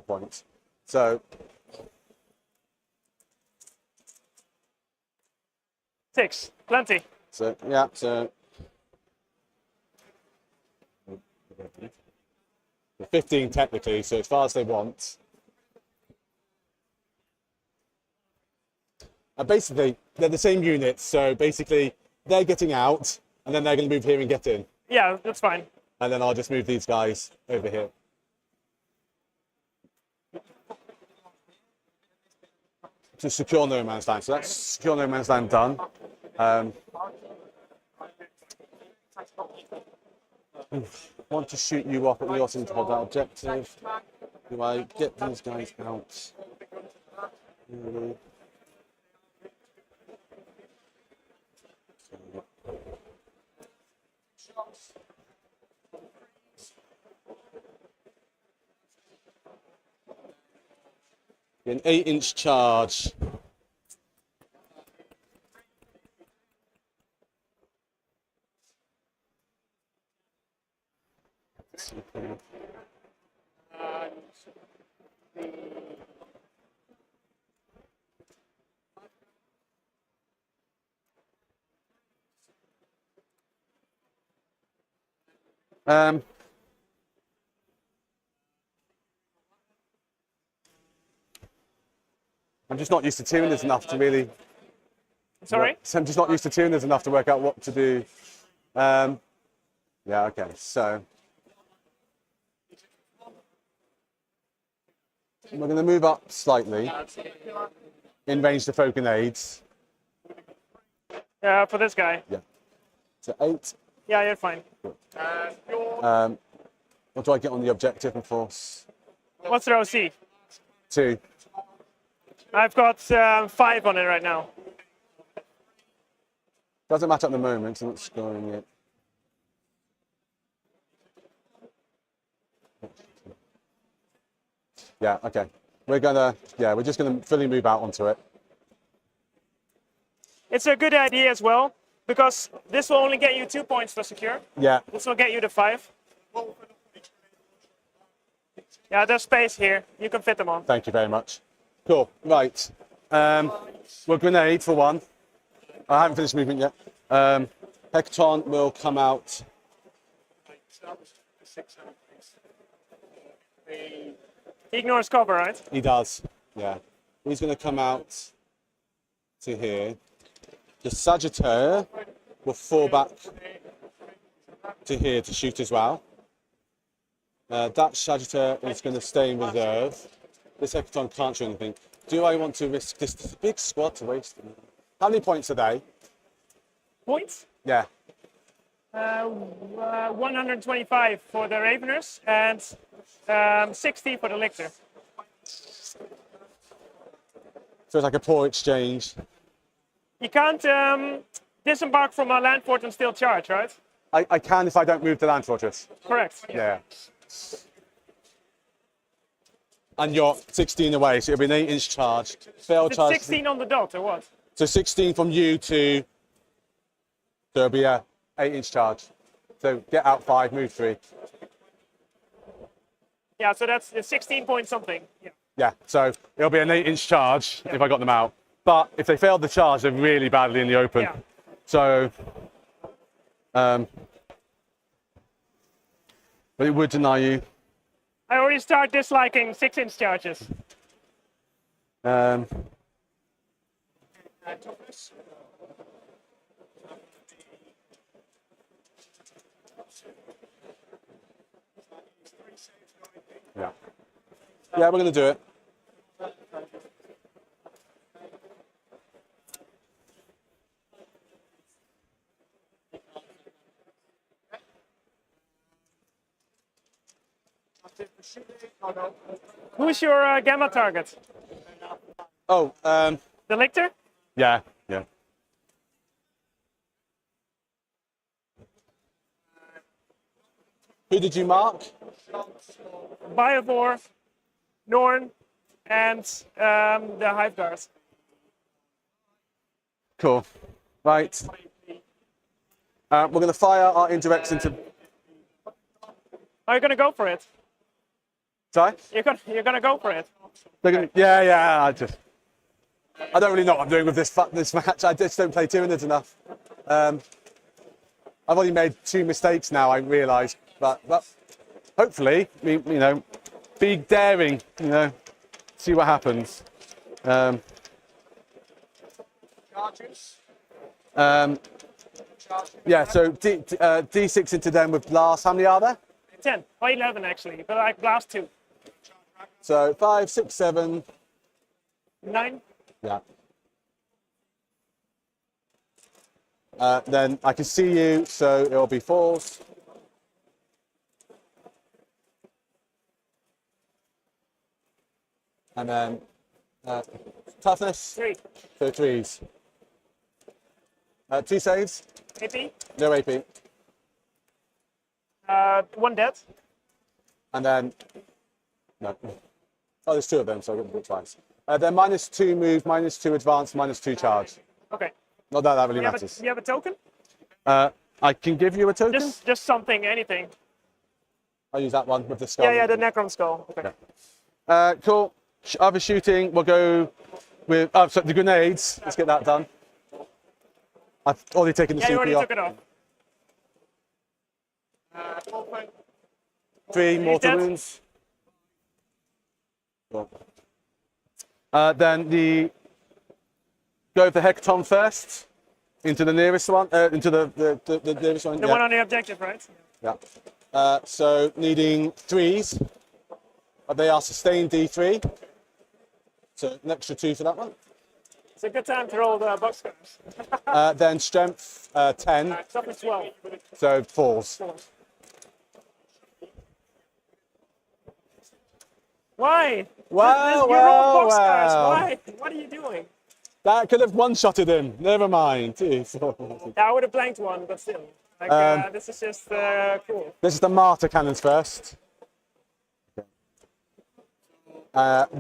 point. So
6, plenty.
So yeah, so 15 technically, so as far as they want. And basically, they're the same units, so basically they're getting out, and then they're going to move here and get in.
Yeah, that's fine.
And then I'll just move these guys over here. To secure No Man's Land. So that's secure No Man's Land done. Want to shoot you up, but we also need to hold that objective. Do I get these guys out? Really? An 8-inch charge. I'm just not used to tuners enough to really.
Sorry?
So I'm just not used to tuners enough to work out what to do. Yeah, okay, so. We're going to move up slightly in range to folk grenades.
For this guy.
Yeah. So 8.
Yeah, you're fine.
What do I get on the objective and force?
What's their OC?
2.
I've got 5 on it right now.
Doesn't matter at the moment, so I'm not scoring it. Yeah, okay. We're just gonna fully move out onto it.
It's a good idea as well, because this will only get you 2 points for secure.
Yeah.
This will get you to 5. Yeah, there's space here. You can fit them on.
Thank you very much. Cool. Right. Well, grenade for one. I haven't finished movement yet. Hekaton will come out.
He ignores cover, right?
He does. Yeah. He's going to come out to here. The Sagittaire will fall back to here to shoot as well. That Sagittaire is going to stay in reserve. This Hekaton can't shoot anything. Do I want to risk this big squad to waste? How many points are they?
Points?
Yeah.
125 for the Raveners and 60 for the Lictor.
So it's like a poor exchange.
You can't disembark from a land fort and still charge, right?
I can if I don't move the land fortress.
Correct.
Yeah. And you're 16 away, so it'll be an 8-inch charge. Fail
It's
charge.
16 on the dot, or what?
So 16 from you to. So it'll be a 8-inch charge. So get out 5, move 3.
Yeah, so that's 16 point something. Yeah.
Yeah. So it'll be an 8-inch charge if I got them out. But if they failed the charge, they're really badly in the open.
Yeah.
So. But it would deny you.
I already start disliking 6-inch charges.
Yeah. Yeah, we're going to do it.
Who's your gamma target?
Oh,
The Lictor?
yeah, yeah. Who did you mark?
Biovor, Norn, and the Hive Guard.
Cool. Right. We're going to fire our indirects into.
Are you gonna go for it?
Sorry?
You're gonna go for it.
They're gonna, yeah. I don't really know what I'm doing with this match. I just don't play Tyranids enough. I've only made 2 mistakes now. I realise, but hopefully, be daring. See what happens. Yeah. So D6 into them with blast. How many are there?
10 or 11 actually, but I blast 2.
So 5, 6, 7.
9.
Yeah. Then I can see you, so it'll be 4s. And then toughness.
3.
So 3s. 2 saves.
AP.
No AP.
1 dead.
And then no. Oh, there's 2 of them, so I got to do it twice. Then -2 move, -2 advance, -2 charge.
Okay.
Not that really matters.
You have a token?
I can give you a token.
Just something, anything.
I'll use that one with the skull.
Yeah, the Necron skull. Okay.
Cool. Other shooting, we'll go with so the grenades. Let's get that done. I've already taken the
Yeah, you
CP
already
off.
took it off.
3 mortal
dead.
wounds. Cool. Then go with the Hekaton first into the nearest one. Into the nearest one.
The one on the objective, right?
Yeah. So needing 3s. They are sustained D3. So an extra 2 for that one.
It's a good time to roll the boxcars.
Then strength 10.
Something 12.
So 4s.
Why?
Wow,
You roll boxcars.
wow.
Why? What are you doing?
That could have one-shotted him. Never mind. Jeez.
Yeah, I would have blanked one, but still. Like, this is just cool.
This is the martyr cannons first.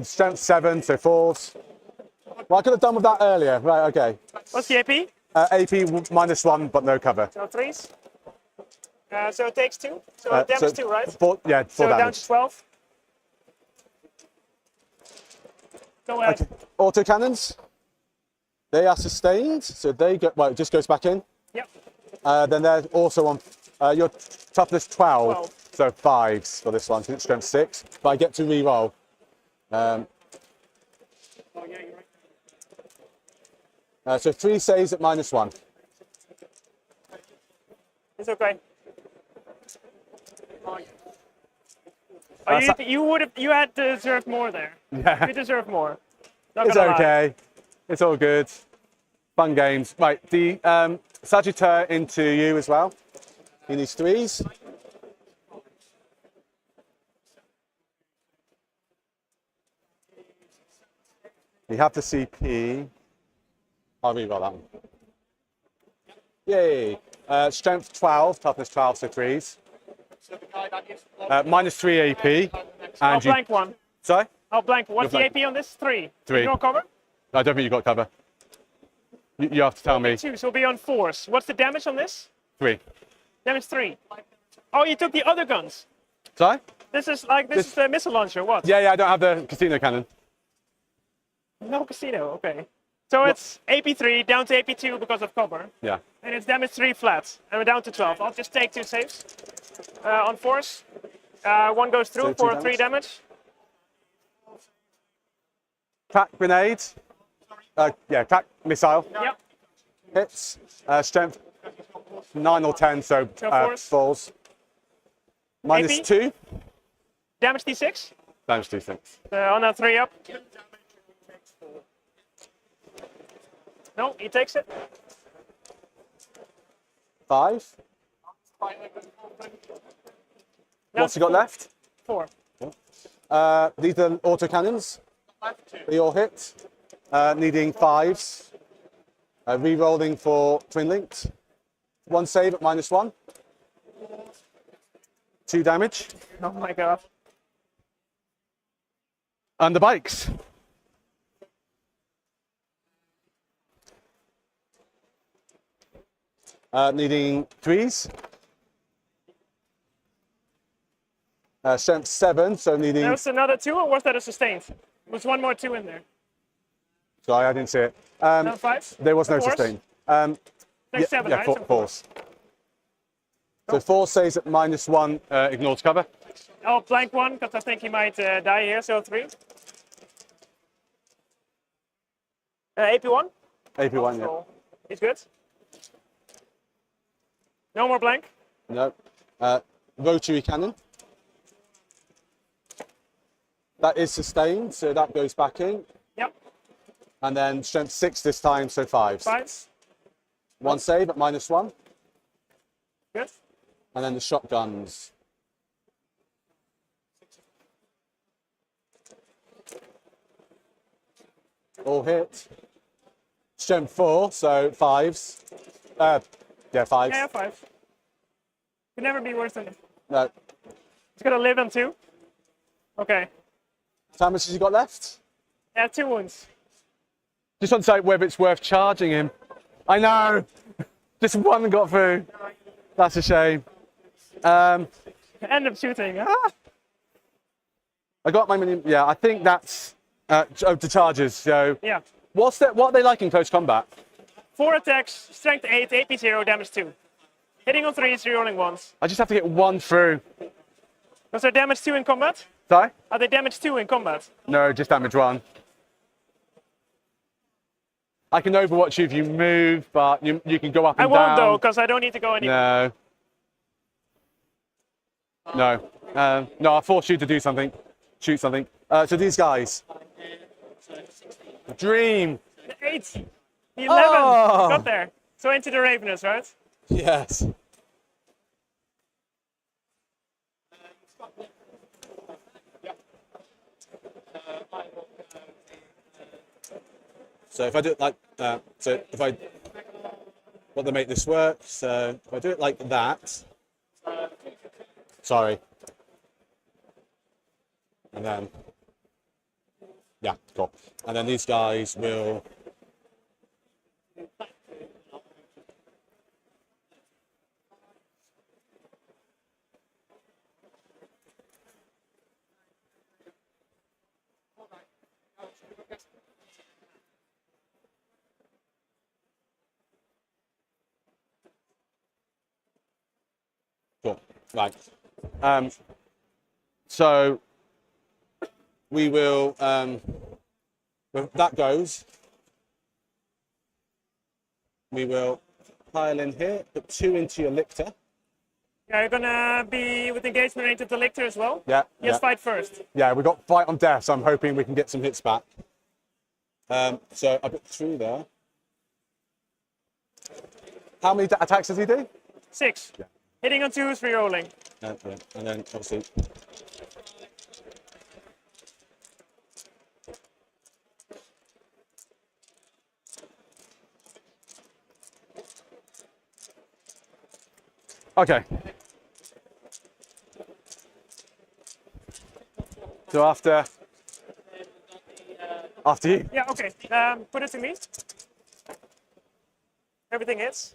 Strength 7, so 4s. Well, I could have done with that earlier. Right, okay.
What's the AP?
AP -1, but no cover.
So 3s. So it takes 2. So damage 2, right?
4, yeah, 4
So
damage.
down to 12. Go ahead.
Okay. Autocannons. They are sustained, so they go. Well, it just goes back in.
Yep.
Then they're also on. Your toughness 12,
12.
so 5s for this one. So it's strength 6, but I get to re-roll.
Oh, yeah, you're right.
So 3 saves at -1.
It's okay. Oh, you had deserved more there.
Yeah.
You deserve more. Not
It's
gonna lie.
okay. It's all good. Fun games. Right, the Sagittaire into you as well. He needs 3s. You have the CP. I'll re-roll that one. Yay. Strength 12, toughness 12, so 3s. -3 AP.
I'll
And you,
blank one.
sorry?
I'll blank. What's the
blank.
AP on this? 3.
3.
You don't cover?
I don't think you got cover. You have to tell me.
2, so we'll be on 4s. What's the damage on this?
3.
Damage 3. Oh, you took the other guns.
Sorry?
This is the missile launcher. What?
Yeah, I don't have the casino cannon.
No casino. Okay. So it's AP3 down to AP2 because of cover,
Yeah.
and it's damage 3 flat, and we're down to 12. I'll just take 2 saves on 4s. 1 goes through
So 2
for 3 damage.
Crack grenade. Yeah, crack missile.
Yep.
Hits. Strength 9 or 10, so
force.
falls.
AP?
-2.
Damage D6.
Damage D6.
On that 3 up. No, he takes it.
5. What's he got left?
4.
These are autocannons. They all hit. Needing 5s. Re-rolling for twin linked. 1 save at -1. 2 damage.
Oh my god.
And the bikes. Needing 3s. Strength 7, so needing.
That was another 2, or was that a sustained? There was 1 more 2 in there.
Sorry, I didn't see it.
No 5s?
There was no
Force?
sustain.
There's 7, right? So
Force. So 4 saves at -1, ignores cover.
I'll blank 1 because I think he might die here. So 3. AP1.
AP1, yeah.
So he's good. No more blank.
No. Rotary cannon. That is sustained, so that goes back in.
Yep.
And then strength 6 this time, so 5s.
5s.
1 save at -1.
Good.
And then the shotguns. All hit. Strength 4, so 5s. Yeah, 5s.
Yeah, 5. Could never be worse than it.
No.
It's gonna live on 2. Okay.
How much has he got left?
Yeah, 2 wounds.
Just want to say whether it's worth charging him. I know. Just 1 got through. That's a shame.
End of shooting. Ah.
I got my mini. Yeah, I think that's the charges. So
Yeah.
what are they like in close combat?
4 attacks, strength 8, AP 0, damage 2. Hitting on 3s, rerolling 1s.
I just have to get 1 through.
Was there damage 2 in combat?
Sorry?
Are they damage 2 in combat?
No, just damage 1. I can overwatch you if you move, but you can go up and
I won't
down.
though, because I don't need to go anywhere.
No. No, I'll force you to do something. Shoot something. So these guys. Dream.
The 8, the 11,
Oh.
got there. So into the Ravenous, right?
Yes. So if I do it like that, so if I want to make this work, so if I do it like that, sorry, and then, yeah, cool. and then these guys will. Cool. Right. So we will. When that goes, we will pile in here. Put 2 into your lictor.
Yeah, you're gonna be with engagement rated to lictor as well.
Yeah.
Yes,
yeah.
fight first.
Yeah, we've got fight on death, so I'm hoping we can get some hits back. So I put 3 there. How many attacks does he do?
6.
Yeah.
Hitting on 2s, re-rolling.
And then obviously. Okay. So after you.
Yeah, okay. Put it to me. Everything hits.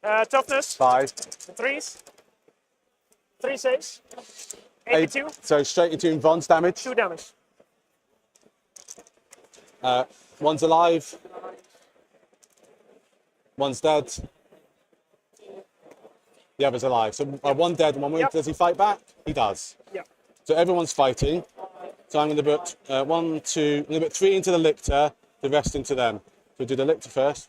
Toughness.
5.
3s. 3 saves.
8.
82.
So straight into Yvonne's damage.
2 damage.
One's alive. One's dead. The other's alive. So 1 dead, 1 wounded.
Yep.
Does he fight back? He does.
Yeah.
So everyone's fighting. So I'm going to put 1, 2. I'm going to put 3 into the lictor, the rest into them. So we'll do the lictor first.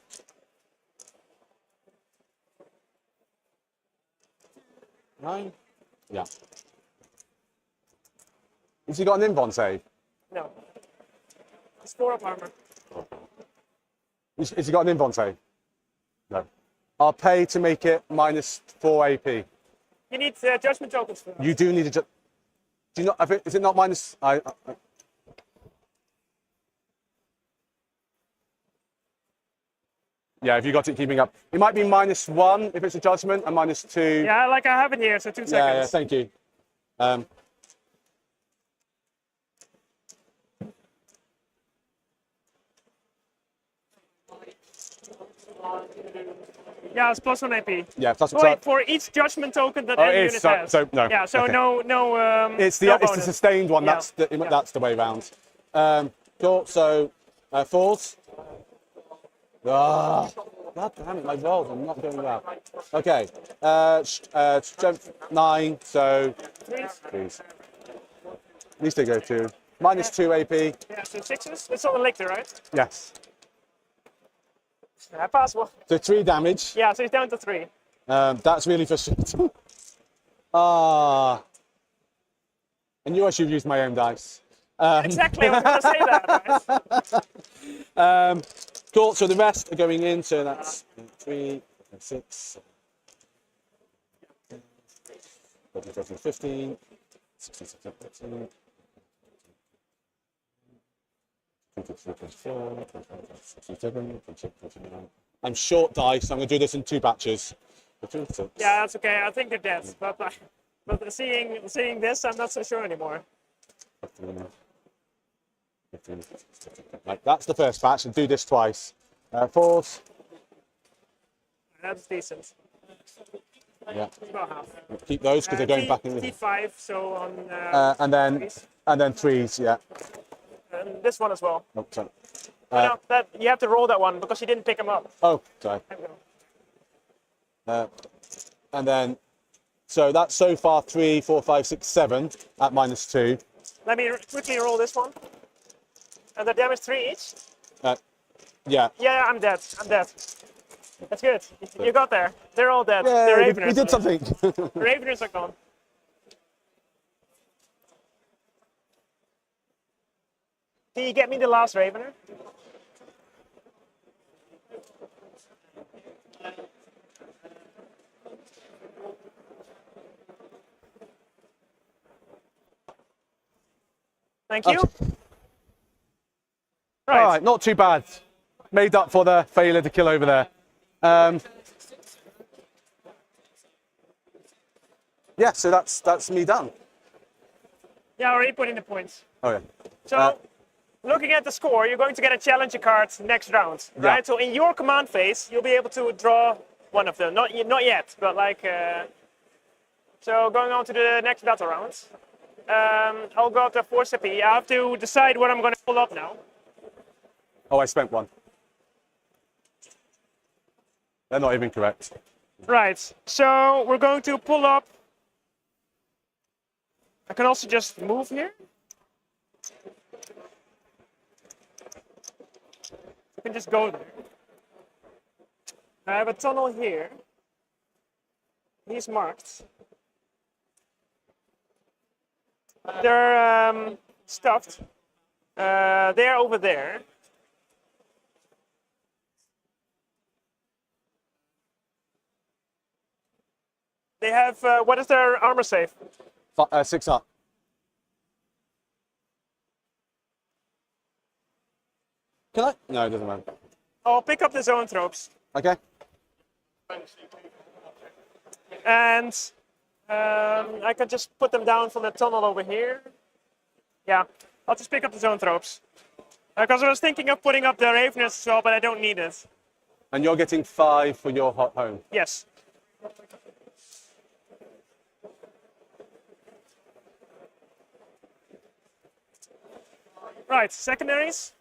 9. Yeah. Has he got an invon save?
No. It's 4 up armor.
Has he got an invon save? No. I'll pay to make it -4 AP.
You need judgment tokens for that.
You do need a. Do you not? Is it not minus? Yeah, if you got it keeping up, it might be -1 if it's a judgment, and -2.
Yeah, like I have it here, so 2 seconds.
Yeah, thank you.
Yeah, it's +1 AP.
Yeah, plus
Oh, wait, for each judgment token that any
it is,
unit
so-
has.
so no,
Yeah, so
okay.
no.
It's the
no
it's the
bonus.
sustained one.
Yeah.
That's the way round. Cool. So 4s. Ah, God damn it! My rolls are not going well. Okay. Strength 9. So please. At least they go 2. -2 AP.
Yeah, so 6s. It's on the lictor, right?
Yes.
I pass 1.
So 3 damage.
Yeah, so he's down to 3.
That's really frustrating. I knew I should have used my own dice.
Exactly, I was going to say that. Right?
Cool, so the rest are going in, so that's 3, 6, 15, 16, 17, 24, 27, 29. I'm short dice, I'm going to do this in 2 batches.
Yeah, that's okay. I think they're dead. But seeing this, I'm not so sure anymore.
Right, that's the first batch, and do this twice. 4s.
That's decent.
Yeah.
It's about half.
Keep those because they're going back in.
T5, so on.
And then 3s, yeah.
And this one as well.
Oh, sorry.
No, that you have to roll that one because you didn't pick them up.
Oh, sorry.
There we go.
And then, so that's so far 3, 4, 5, 6, 7 at -2.
Let me quickly roll this one. And the damage 3 each.
Yeah.
Yeah, I'm dead. I'm dead. That's good. You got there. They're all dead.
Yeah,
They're
we
Raveners.
did something.
Raveners are gone. Can you get me the last Ravener? Thank you.
All right, not too bad. Made up for the failure to kill over there. Yeah, so that's me done.
Yeah, I already put in the points.
Oh yeah.
So looking at the score, you're going to get a challenger card next round, right?
Yeah.
So in your command phase, you'll be able to draw one of them. Not yet, but like. So going on to the next battle round. I'll go up to 4 CP. I have to decide what I'm going to pull up now.
Oh, I spent one. They're not even correct.
Right. So we're going to pull up. I can also just move here. I can just go there. I have a tunnel here. He's marked. They're stuffed. They're over there. They have, what is their armor save?
6 up. Can I? No, it doesn't matter.
I'll pick up the zone tropes.
Okay.
And I can just put them down from the tunnel over here. Yeah, I'll just pick up the zone tropes. Because I was thinking of putting up the Raveners as well, but I don't need it.
And you're getting 5 for your hot home.
Yes. Right, secondaries.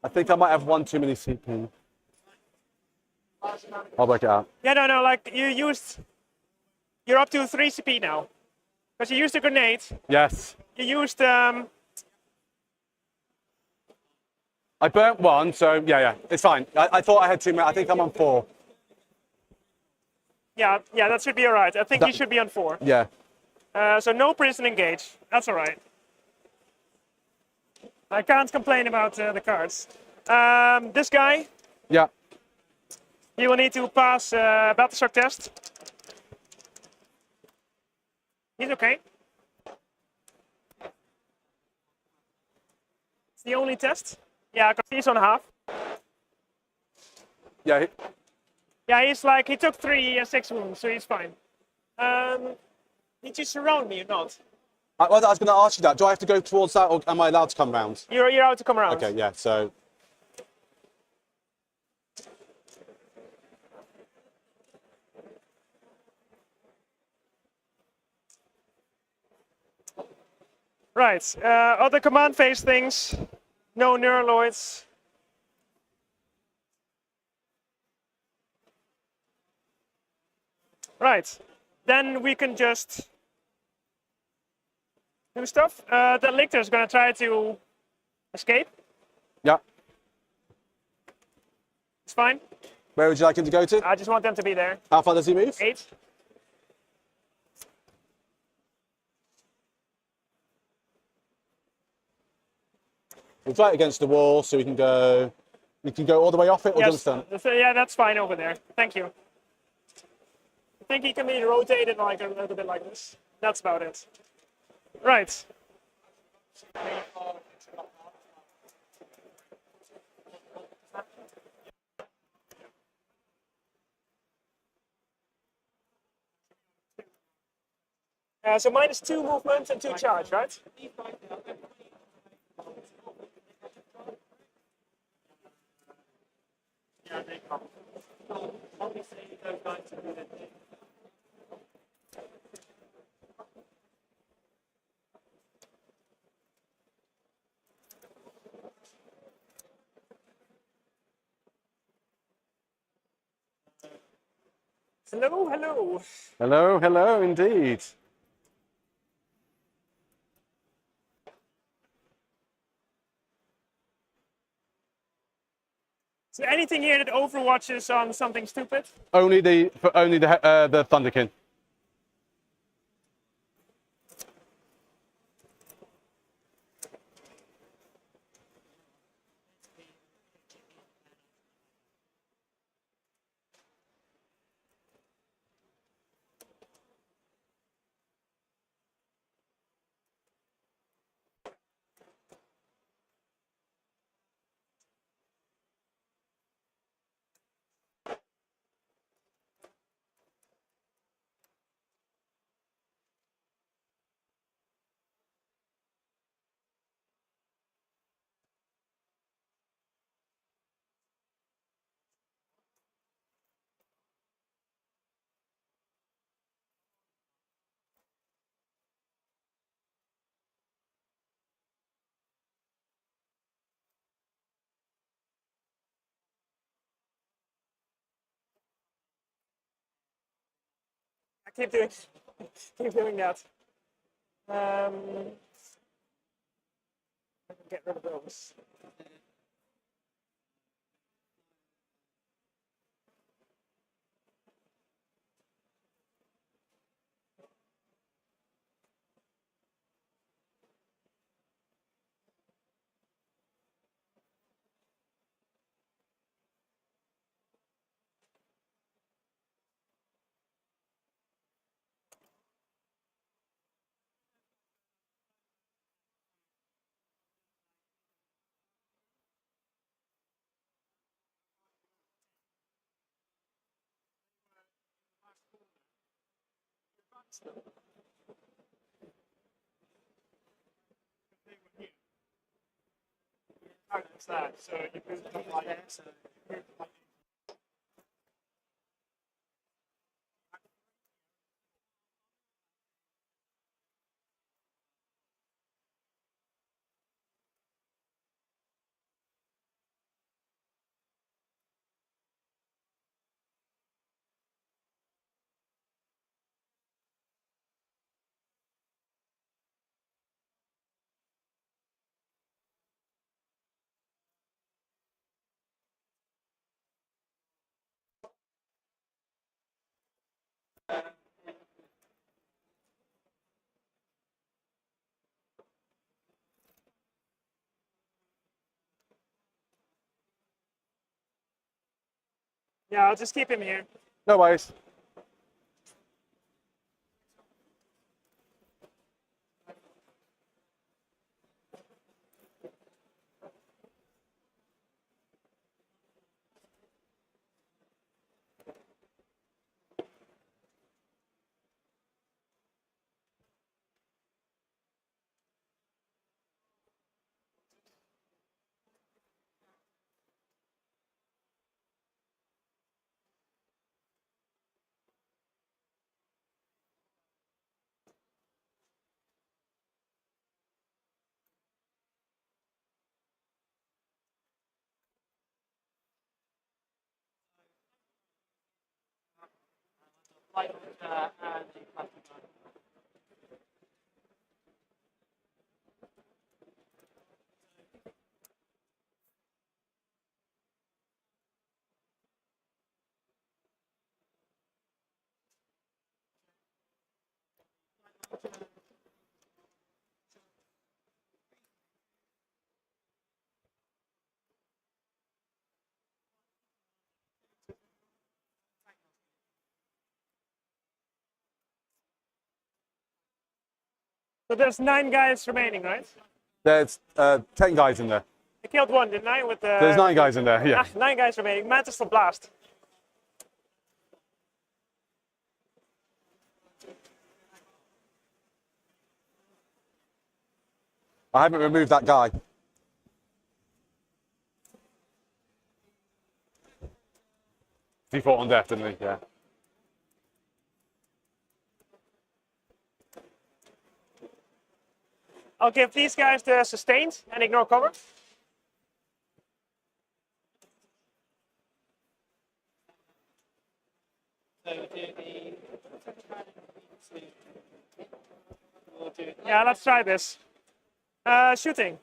I think I might have 1 too many CP. I'll work it out.
Yeah, no, like you're up to 3 CP now. Because you used a grenade.
Yes.
You used,
I burnt 1, so yeah, it's fine. I thought I had 2 many. I think I'm on 4.
yeah, that should be all right. I think you should be on 4.
Yeah.
So no prison engage. That's all right. I can't complain about the cards. This guy,
Yeah.
he will need to pass battle shock test. He's okay. It's the only test. Yeah, because he's on half.
Yeah.
Yeah, he took 6 wounds, so he's fine. Did you surround me or not?
I was going to ask you that. Do I have to go towards that, or am I allowed to come round?
You're allowed to come around.
Okay, yeah, so...
Right, other command phase things. No neuraloids. Right, then we can just do stuff. The lictor is going to try to escape.
Yeah.
It's fine.
Where would you like him to go to?
I just want them to be there.
How far does he move?
8.
We'll try it against the wall so we can go all the way off it, or
Yes,
just
yeah, that's fine over there. Thank you. I think he can be rotated like a little bit like this. That's about it. Right. So -2 movement and 2 charge, right? Hello, hello.
Hello, hello, indeed.
So anything here that overwatches on something stupid?
Only the Thunderkin.
Keep doing, keep doing that. Get rid of those. That's that. So you move them like that. Yeah, I'll just keep him here.
No worries.
So there's 9 guys remaining, right?
There's 10 guys in there.
I killed one, didn't I? With the.
There's 9 guys in there, yeah.
9 guys remaining. Mantis for blast.
I haven't removed that guy. He fought on death, didn't he? Yeah.
I'll give these guys the sustained and ignore cover. Yeah, let's try this. Shooting.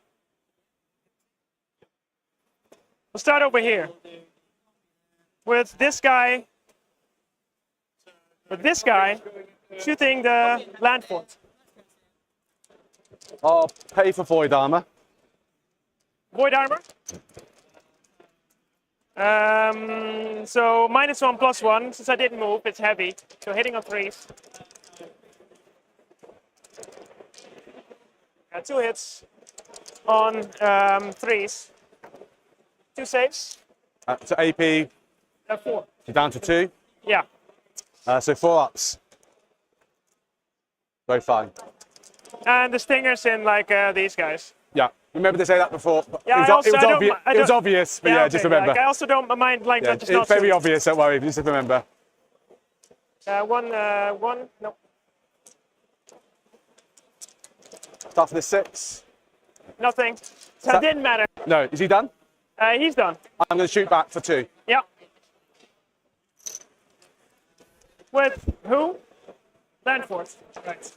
We'll start over here. With this guy shooting the land fort.
I'll pay for void armor.
Void armor. So -1/+1. Since I didn't move, it's heavy. So hitting on 3s. Got 2 hits on 3s. 2 saves.
So AP,
4.
you're down to 2.
Yeah.
So 4 ups. Very fine.
And the stingers in like these guys.
Yeah. Remember to say that before.
Yeah,
it was obvious, but yeah,
okay,
just remember.
Like, I also don't mind like
Yeah,
just
it's
not
very
shoot.
obvious, don't worry, just remember.
One, no.
Start for the 6.
Nothing. So it didn't matter.
No, is he done?
He's done.
I'm going to shoot back for 2.
Yeah. With who? Land fort. Right.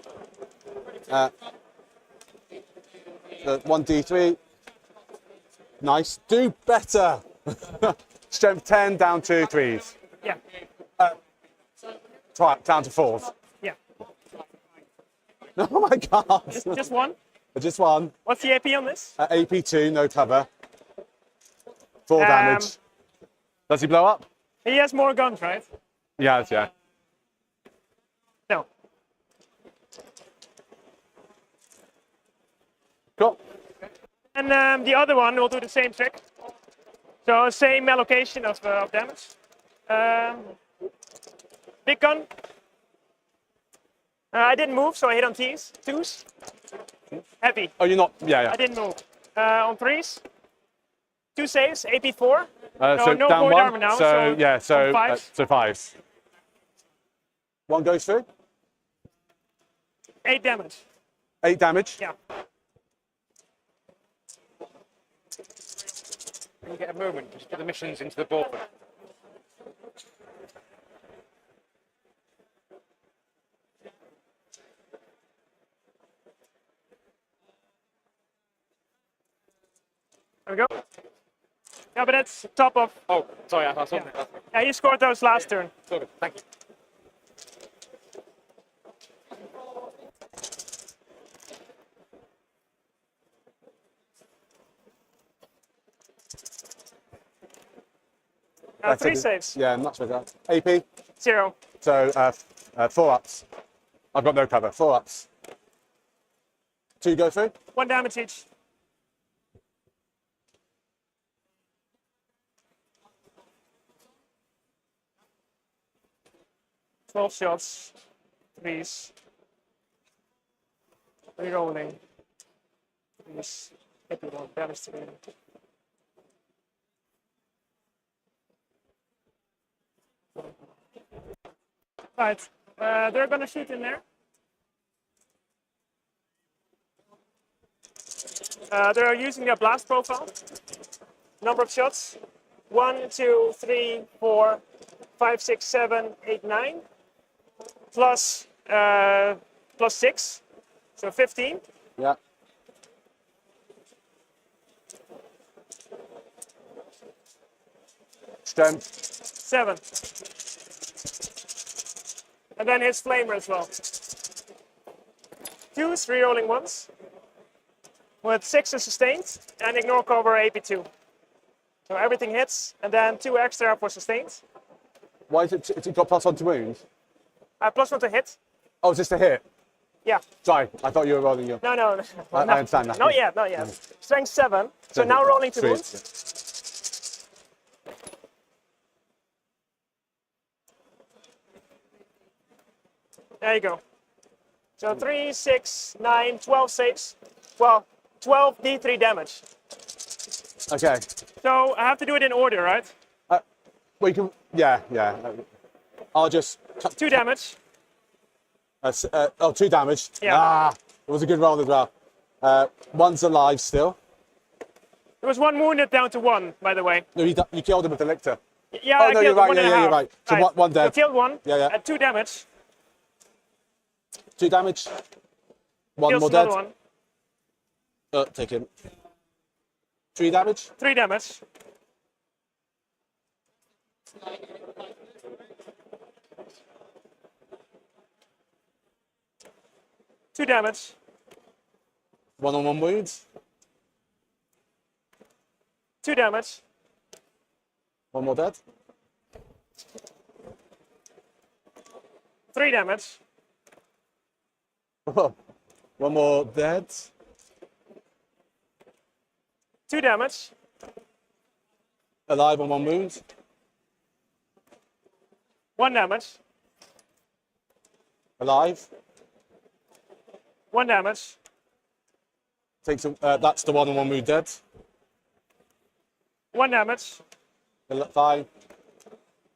1d3. Nice. Do better. Strength 10 down to 3s.
Yeah.
Down to 4s.
Yeah.
Oh my god.
Just one.
Just one.
What's the AP on this?
AP2, no cover. 4 damage. Does he blow up?
He has more guns, right?
Yeah, yeah.
No.
Cool.
And the other one will do the same trick. So same allocation of damage. Big gun. I didn't move, so I hit on twos. Heavy.
Oh, you're not. Yeah,
I didn't move. On 3s. 2 saves, AP4.
So
no
down
void
1.
armor now.
So yeah, so
on 5s.
so 5s. 1 goes through.
8 damage.
8 damage.
Yeah.
Can you get a moment? Just put the missions into the board.
There we go. Yeah, but that's top of.
Oh, sorry, I saw that.
Yeah, you scored those last turn.
Sorry, thank you.
Three saves.
Yeah, much better. AP.
0.
So 4 ups. I've got no cover. 4 ups. 2 go through.
1 damage each. Twelve shots. 3s. Rerolling. 3s. Hit one. Damage 3. Right. They're gonna shoot in there. They're using their blast profile. Number of shots: 1, 2, 3, 4, 5, 6, 7, 8, 9. Plus 6, so 15.
Yeah. Strength.
7. And then his flamer as well. 2s, rerolling 1s. With 6 is sustained, and ignore cover AP2. So everything hits, and then 2 extra for sustained.
Why is it got +1 to wounds?
+1 to hit.
Oh, it's just a hit.
Yeah.
Sorry, I thought you were rolling your.
No.
I understand that.
Not yet. Strength 7. So now rolling to
Sweet.
wounds. There you go. So 3, 6, 9, 12 saves. Well, 12 D3 damage.
Okay.
So I have to do it in order, right?
We can. Yeah. I'll just.
2 damage.
2 damage.
Yeah.
It was a good roll as well. 1's alive still.
There was 1 wounded down to 1, by the way.
No, you killed him with the lictor.
Yeah,
Oh,
I
no,
killed
you're right.
1 and a
Yeah,
half.
you're right. So
Right.
one dead.
So killed 1.
Yeah.
2 damage.
2 damage. 1
Kills
more dead.
another 1.
Take him. 3 damage.
3 damage. Two damage.
1-on-1 wounds.
2 damage.
1 more dead.
3 damage.
1 more dead.
2 damage.
Alive on 1 wound.
1 damage.
Alive.
1 damage.
Takes that's the 1-on-1 wound dead.
1 damage.
Fine.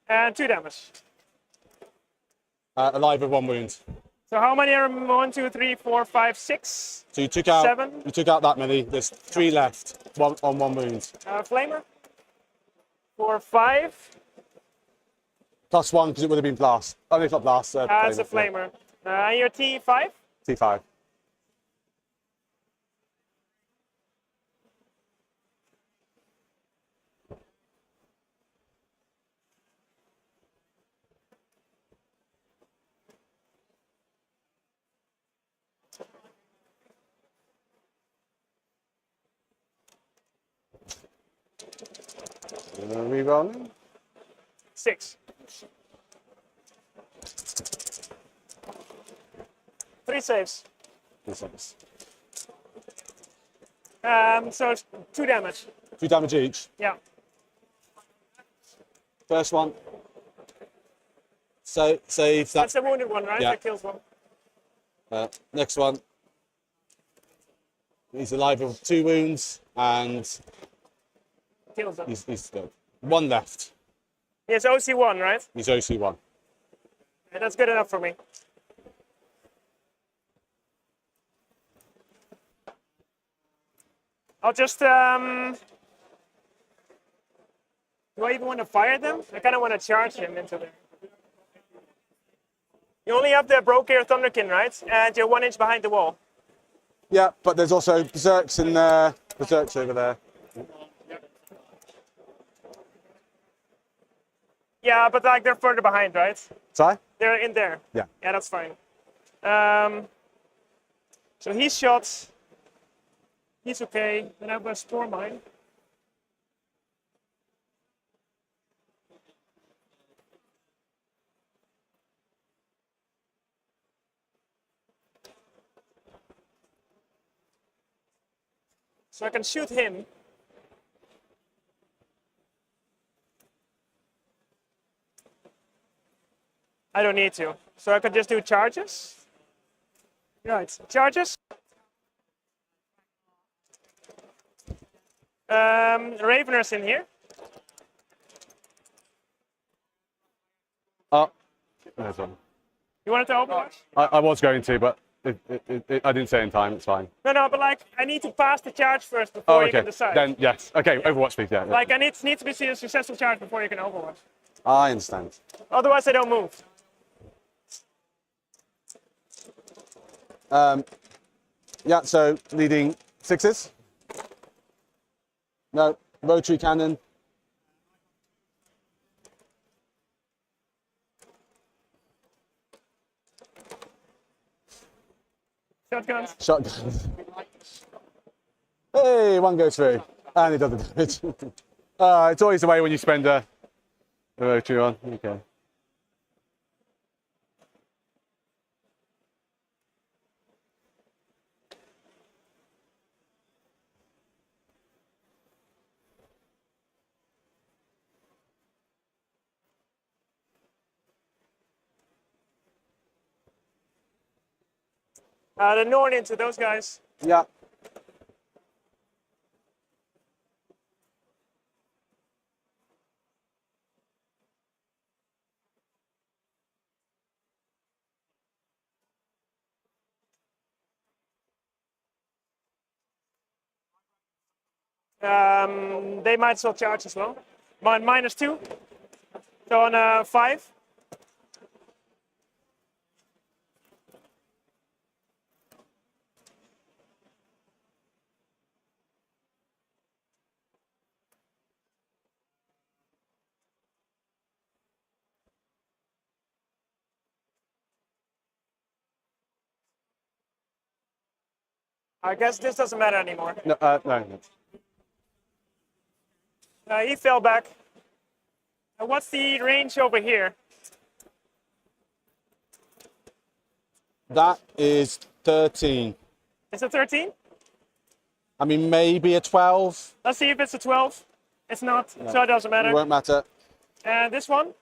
And 2 damage.
Alive with 1 wound.
So how many are 1, 2, 3, 4, 5, 6?
So you took out
7.
You took out that many. There's 3 left. 1 on 1 wound.
Flamer. 4, 5.
+1 because it would have been blast. Oh, no, it's not blast.
As a flamer. Your T5?
T5. Rerolling.
6. 3 saves. So it's 2 damage.
2 damage each.
Yeah.
First one. So save that.
That's the wounded one, right?
Yeah.
That kills one.
Next one. He's alive with 2 wounds and
Kills them.
he's dead. 1 left.
Yes, OC1, right?
He's OC1.
Yeah, that's good enough for me. I'll just, do I even want to fire them? I kind of want to charge him into there. You only have the Broker Thunderkin, right? And you're 1 inch behind the wall.
Yeah, but there's also Berserks in there. Berserks over there.
Yeah, but like they're further behind, right?
Sorry?
They're in there.
Yeah.
Yeah, that's fine. So he's shot. He's okay. Then I have a Spore Mine. So I can shoot him. I don't need to. So I could just do charges. Right, charges. Ravener's in here.
Oh, there's one.
You wanted to Overwatch?
I was going to, but I didn't say in time. It's fine.
No, but like I need to pass the charge first before you
okay.
can decide.
Then yes. Okay, Overwatch, please. Yeah.
Like I need to be a successful charge before you can Overwatch.
I understand.
Otherwise, I don't move.
Yeah. So leading 6s. No, rotary cannon.
Shotguns.
Shotguns. Hey, 1 goes through, and it doesn't damage. It's always the way when you spend a rotary on. Okay.
The Norn into those guys.
Yeah.
They might still charge as well. -2. So on 5. I guess this doesn't matter anymore.
No, no.
He fell back. What's the range over here?
That is 13.
Is it 13?
I mean, maybe a 12.
Let's see if it's a 12. It's not, so it doesn't matter.
It won't matter.
And this one?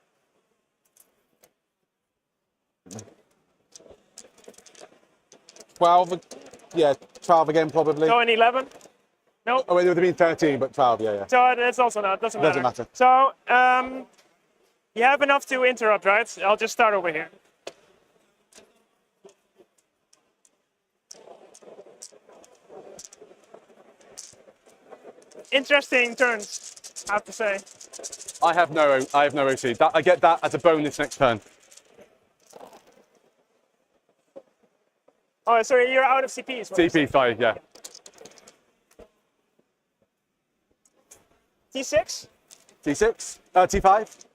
Yeah, 12 again probably.
So an 11? Nope.
Oh, it would have been 13, but 12, yeah.
So it's also not, doesn't matter.
Doesn't matter.
So you have enough to interrupt, right? I'll just start over here. Interesting turns, I have to say.
I have no OC. I get that as a bonus next turn.
Oh, sorry, you're out of CP as well.
TP, sorry, yeah.
T6?
T6, T5.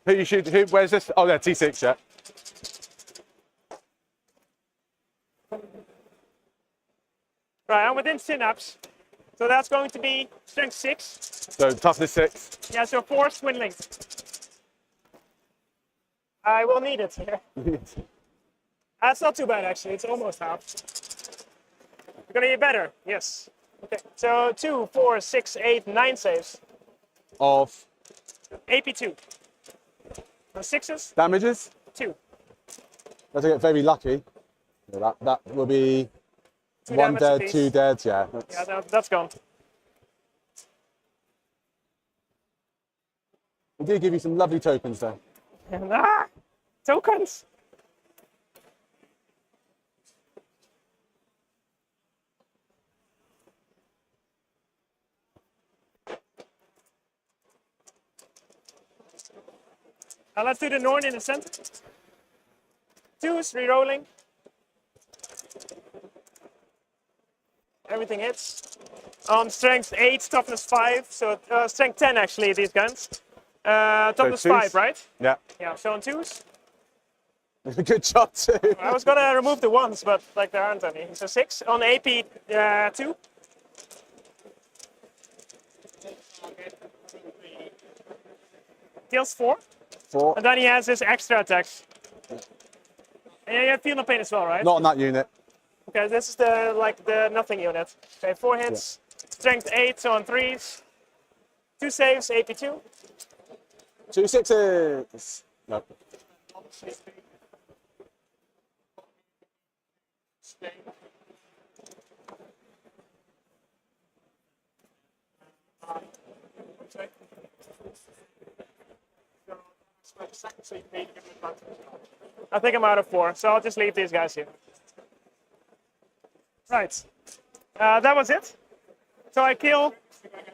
Who you shoot? Who? Where's this? Oh, yeah, T6, yeah.
Right, I'm within synapse. So that's going to be strength 6.
So toughness 6.
Yeah, so 4 swindling. I will need it here. That's not too bad, actually. It's almost half. We're going to get better. Yes. Okay. So 2, 4, 6, 8, 9 saves.
Of
AP2. So 6s?
damages?
2.
Let's get very lucky. Yeah, that will be
2
1
damage
dead,
apiece.
2 dead, yeah.
Yeah, that's gone.
We did give you some lovely tokens though.
Tokens. Now let's do the Norn in the center. 2s, re-rolling. Everything hits. On strength 8, toughness 5, so strength 10 actually, these guns. Toughness 5, right?
Yeah.
Yeah, so on 2s.
Good job too.
I was gonna remove the 1s, but like there aren't any. So 6 on AP 2. Deals 4.
4.
And then he has his extra attacks. And you have feel no pain as well, right?
Not on that unit.
Okay, this is the nothing unit. Okay, 4 hits, strength 8, so on 3s. 2 saves, AP2.
2 6s. No.
I think I'm out of 4, so I'll just leave these guys here. Right. That was it. So I kill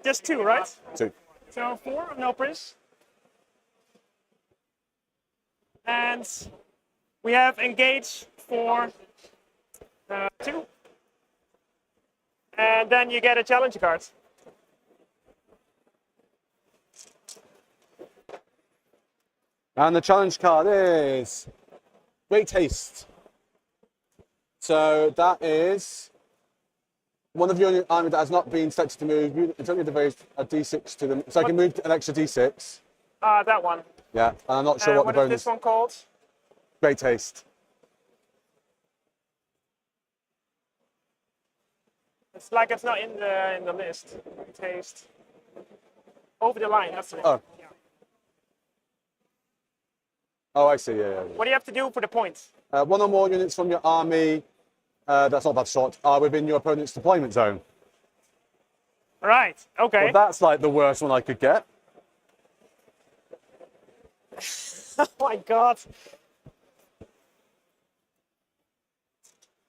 just 2, right?
2.
So 4, no pris. And we have engage for 2. And then you get a challenge card.
And the challenge card is Great Taste. So that is one of your army that has not been selected to move. It's only a D6 to them. So I can move an extra D6.
That one.
Yeah, and I'm not sure what the
What is
bonus.
this one called?
Great Taste.
It's like it's not in the list. Taste. Over the line, that's it.
Oh.
Yeah.
Oh, I see. Yeah.
What do you have to do for the points?
One or more units from your army. That's not bad shot. Are within your opponent's deployment zone.
Right. Okay.
Well, that's like the worst one I could get.
Oh my god.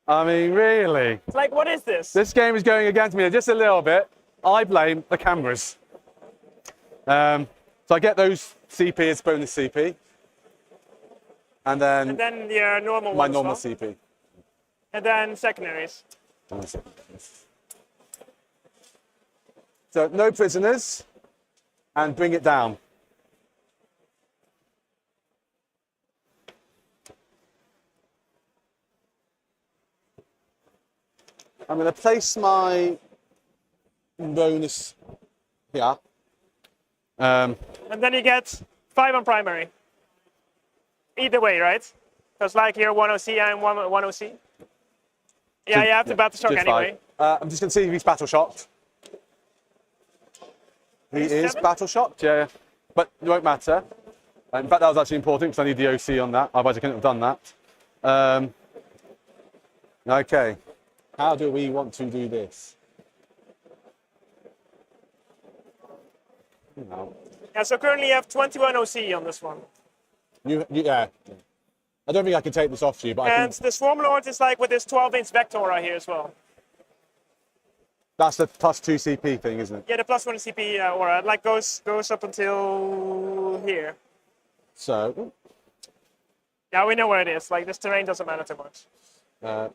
I mean, really?
It's like, what is this?
This game is going against me just a little bit. I blame the cameras. So I get those CP as bonus CP. And then
your normal
my
one as
normal
well.
CP.
And then secondaries.
So no prisoners. And bring it down. I'm going to place my bonus here.
And then you get 5 on primary. Either way, right? Because like here 1OC and 1OC. Yeah, you have to battle shock anyway.
I'm just going to see if he's battle shocked. He is battle shocked, yeah. But it won't matter. In fact, that was actually important because I need the OC on that. Otherwise, I couldn't have done that. Okay. How do we want to do this? No.
Yeah, so currently you have 21 OC on this one.
Yeah. I don't think I can take this off you, but
And the Swarm Lord is like with this 12-inch vector right here as well.
that's the plus 2 CP thing, isn't it?
Yeah, the plus 1 CP aura like goes up until here.
So,
Yeah, we know where it is. Like this terrain doesn't matter too much.
So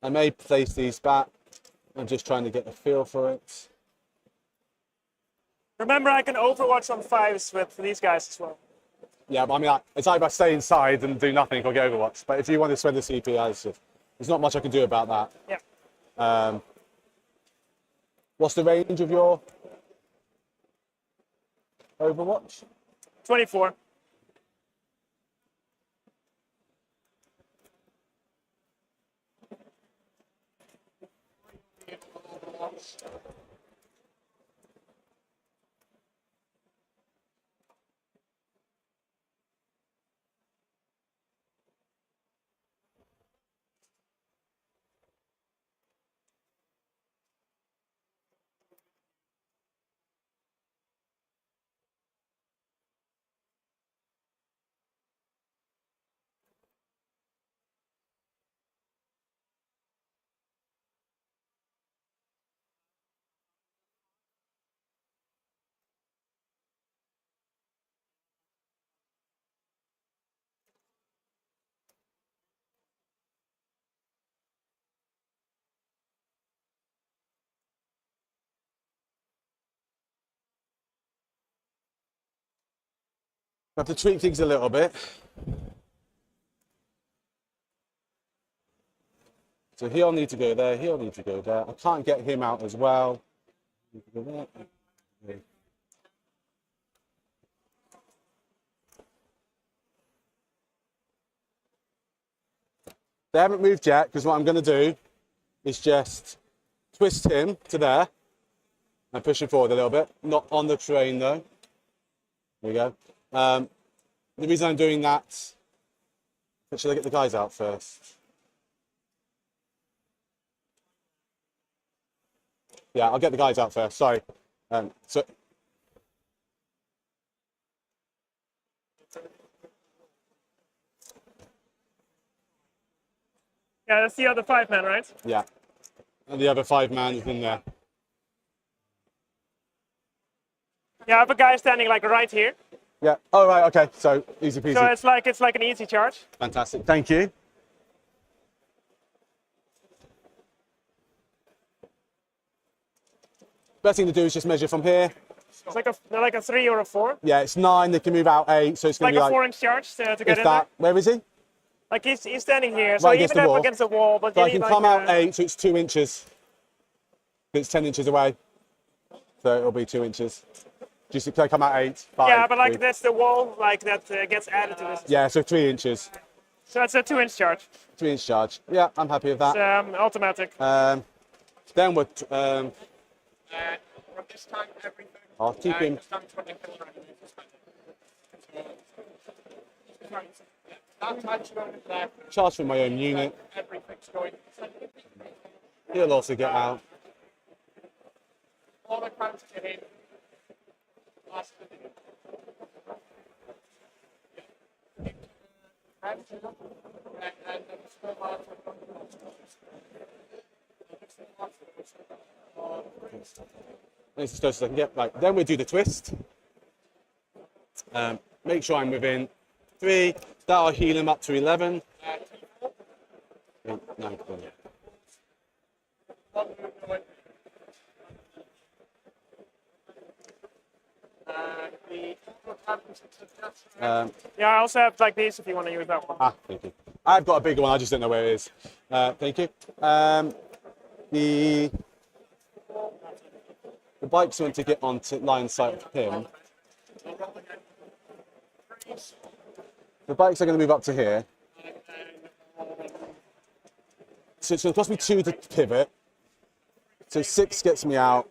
I may place these back. I'm just trying to get a feel for it.
Remember, I can overwatch on 5s with these guys as well.
Yeah, but I mean, it's either I stay inside and do nothing or get Overwatch. But if you want to spend the CP, there's not much I can do about that.
Yeah.
What's the range of your Overwatch?
24.
I have to tweak things a little bit. So he'll need to go there, he'll need to go there. I can't get him out as well. Okay. They haven't moved yet, because what I'm going to do is just twist him to there and push him forward a little bit. Not on the train though. There we go. The reason I'm doing that, should I get the guys out first? Yeah, I'll get the guys out first, sorry. So
Yeah, that's the other 5-man, right?
yeah, and the other 5-man is in there.
Yeah, I have a guy standing like right here.
Yeah. Oh right. Okay. So easy peasy.
So it's like an easy charge.
Fantastic. Thank you. Best thing to do is just measure from here.
It's like a 3 or a 4.
Yeah, it's 9. They can move out 8, so it's going to
Like
be
a
like
4-inch charge to get
if
in
that.
there.
Where is he?
Like he's standing here, so
Right
even
against the
up
wall.
against the wall. But
So
you
I can
need
come
like
out 8, so it's 2 inches. It's 10 inches away, so it'll be 2 inches. Just to come out 8. 5,
yeah, but like
3.
that's the wall, like that gets added to this.
Yeah, so 3 inches.
So it's a 2-inch charge.
3-inch charge. Yeah, I'm happy with that.
It's automatic.
Then we're I'll keep him. Charge for my own unit. He'll also get out. That's as close as I can get. Right, then we do the twist. Make sure I'm within 3. That'll heal him up to 11. 8, 9, 10.
Yeah, I also have like these if you want to use that one.
Ah, thank you. I've got a bigger one, I just don't know where it is. Thank you. The bike's going to get onto line sight of him. The bikes are going to move up to here. So it's going to cost me 2 to pivot. So 6 gets me out.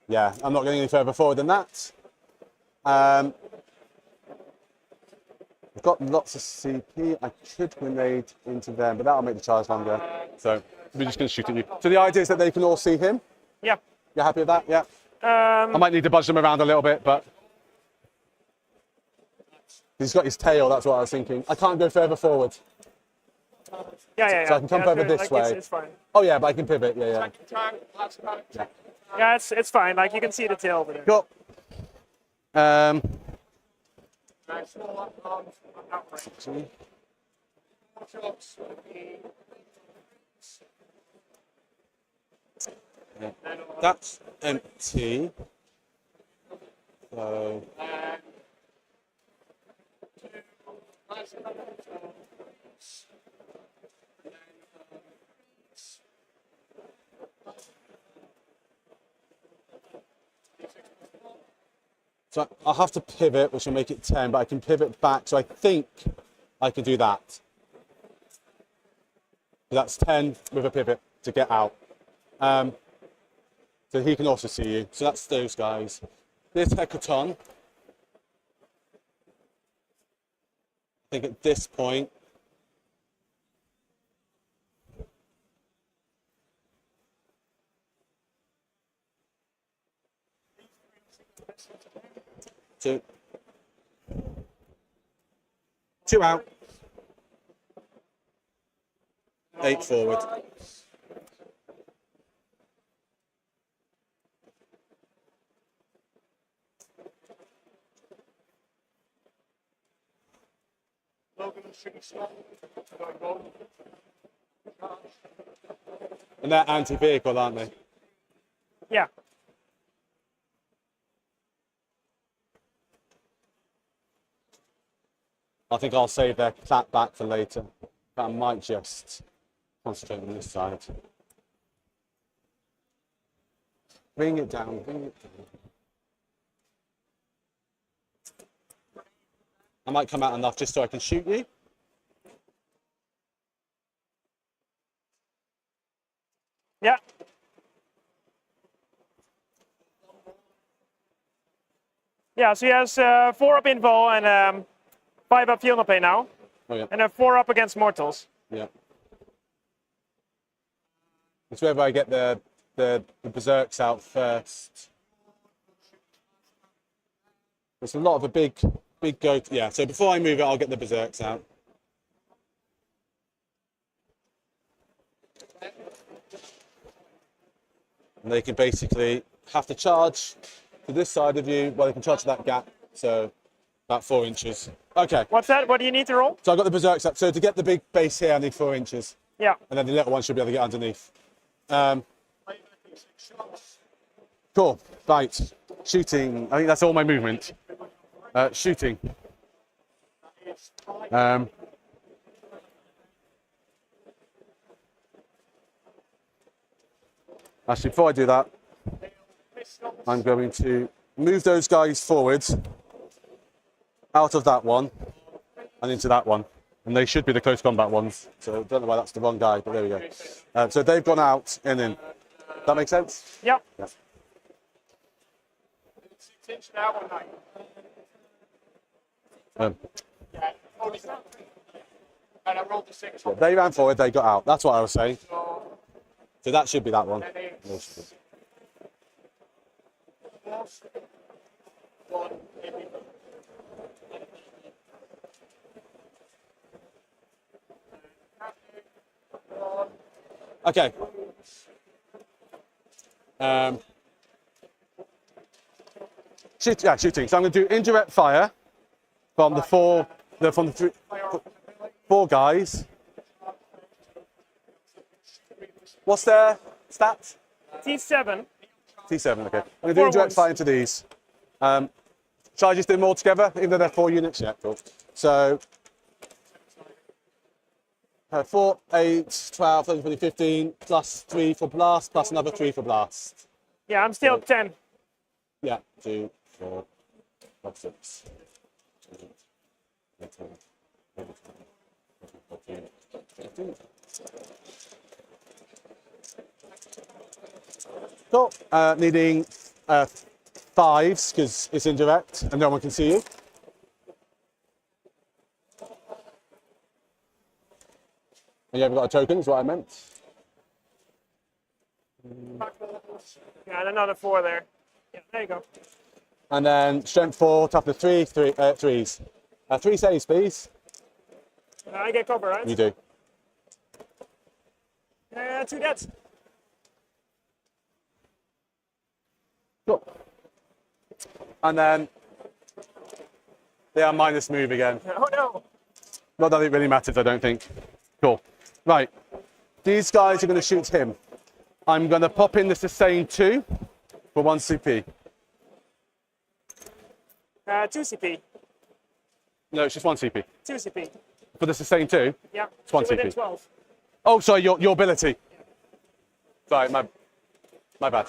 Yeah, I'm not getting any further forward than that. I've got lots of CP. I could grenade into them, but that'll make the charge longer. So we're just going to shoot at you. So the idea is that they can all see him?
Yeah.
You're happy with that? Yeah. I might need to budge them around a little bit, but he's got his tail, that's what I was thinking. I can't go further forward.
Yeah.
So I can come further this way.
It's fine.
Oh yeah, but I can pivot, yeah.
Yeah, it's fine. Like you can see the tail over there.
Cool. That's empty. So So I'll have to pivot, which will make it 10, but I can pivot back. So I think I can do that. That's 10 with a pivot to get out. So he can also see you. So that's those guys. This Hecaton, I think at this point, two out, 8 forward. And they're anti-vehicle, aren't they?
Yeah.
I think I'll save their clap back for later. But I might just concentrate on this side. Bring it down, bring it down. I might come out enough just so I can shoot you.
Yeah. Yeah, so he has 4 up info and 5 up field no play now.
Oh, yeah.
And then 4 up against mortals.
Yeah. It's whether I get the berserks out first. There's a lot of a big go. Yeah, so before I move it, I'll get the berserks out. And they can basically have to charge to this side of you. Well, they can charge to that gap. So about 4 inches. Okay.
What's that? What do you need to roll?
So I got the berserks up. So to get the big base here, I need 4 inches.
Yeah.
And then the little one should be able to get underneath. Cool. Right. Shooting. I think that's all my movement. Shooting. Actually, before I do that, I'm going to move those guys forward out of that one and into that one. And they should be the close combat ones. So I don't know why that's the wrong guy, but there we go. So they've gone out and in. That make sense?
Yep.
Yeah. They ran forward, they got out. That's what I was saying. So that should be that one. Okay. Shooting. So I'm going to do indirect fire from the four guys. What's their stats?
T7.
T7, okay. I'm going to do indirect fire into these. Shall I just do them all together, even though they're 4 units? Yeah, cool. So 4, 8, 12, 13, 14, 15, plus 3 for blast, plus another 3 for blast.
Yeah, I'm still 10.
Yeah, 2, 4, 5, 6. 15. Cool. Needing 5s because it's indirect and no one can see you. And you haven't got a token, is what I meant.
Yeah, and another 4 there. Yeah, there you go.
And then strength 4, toughness 3, 3s. 3 saves, please.
I get cover, right?
You do.
2 deaths.
Cool. And then they are minus move again.
Oh no.
Not that it really matters, I don't think. Cool. Right. These guys are going to shoot him. I'm going to pop in the sustain 2 for 1 CP.
2 CP.
No, it's just 1 CP.
2 CP.
For the sustain 2?
Yeah.
It's 1
Within
CP.
12.
Oh, sorry, your ability. Sorry, my bad.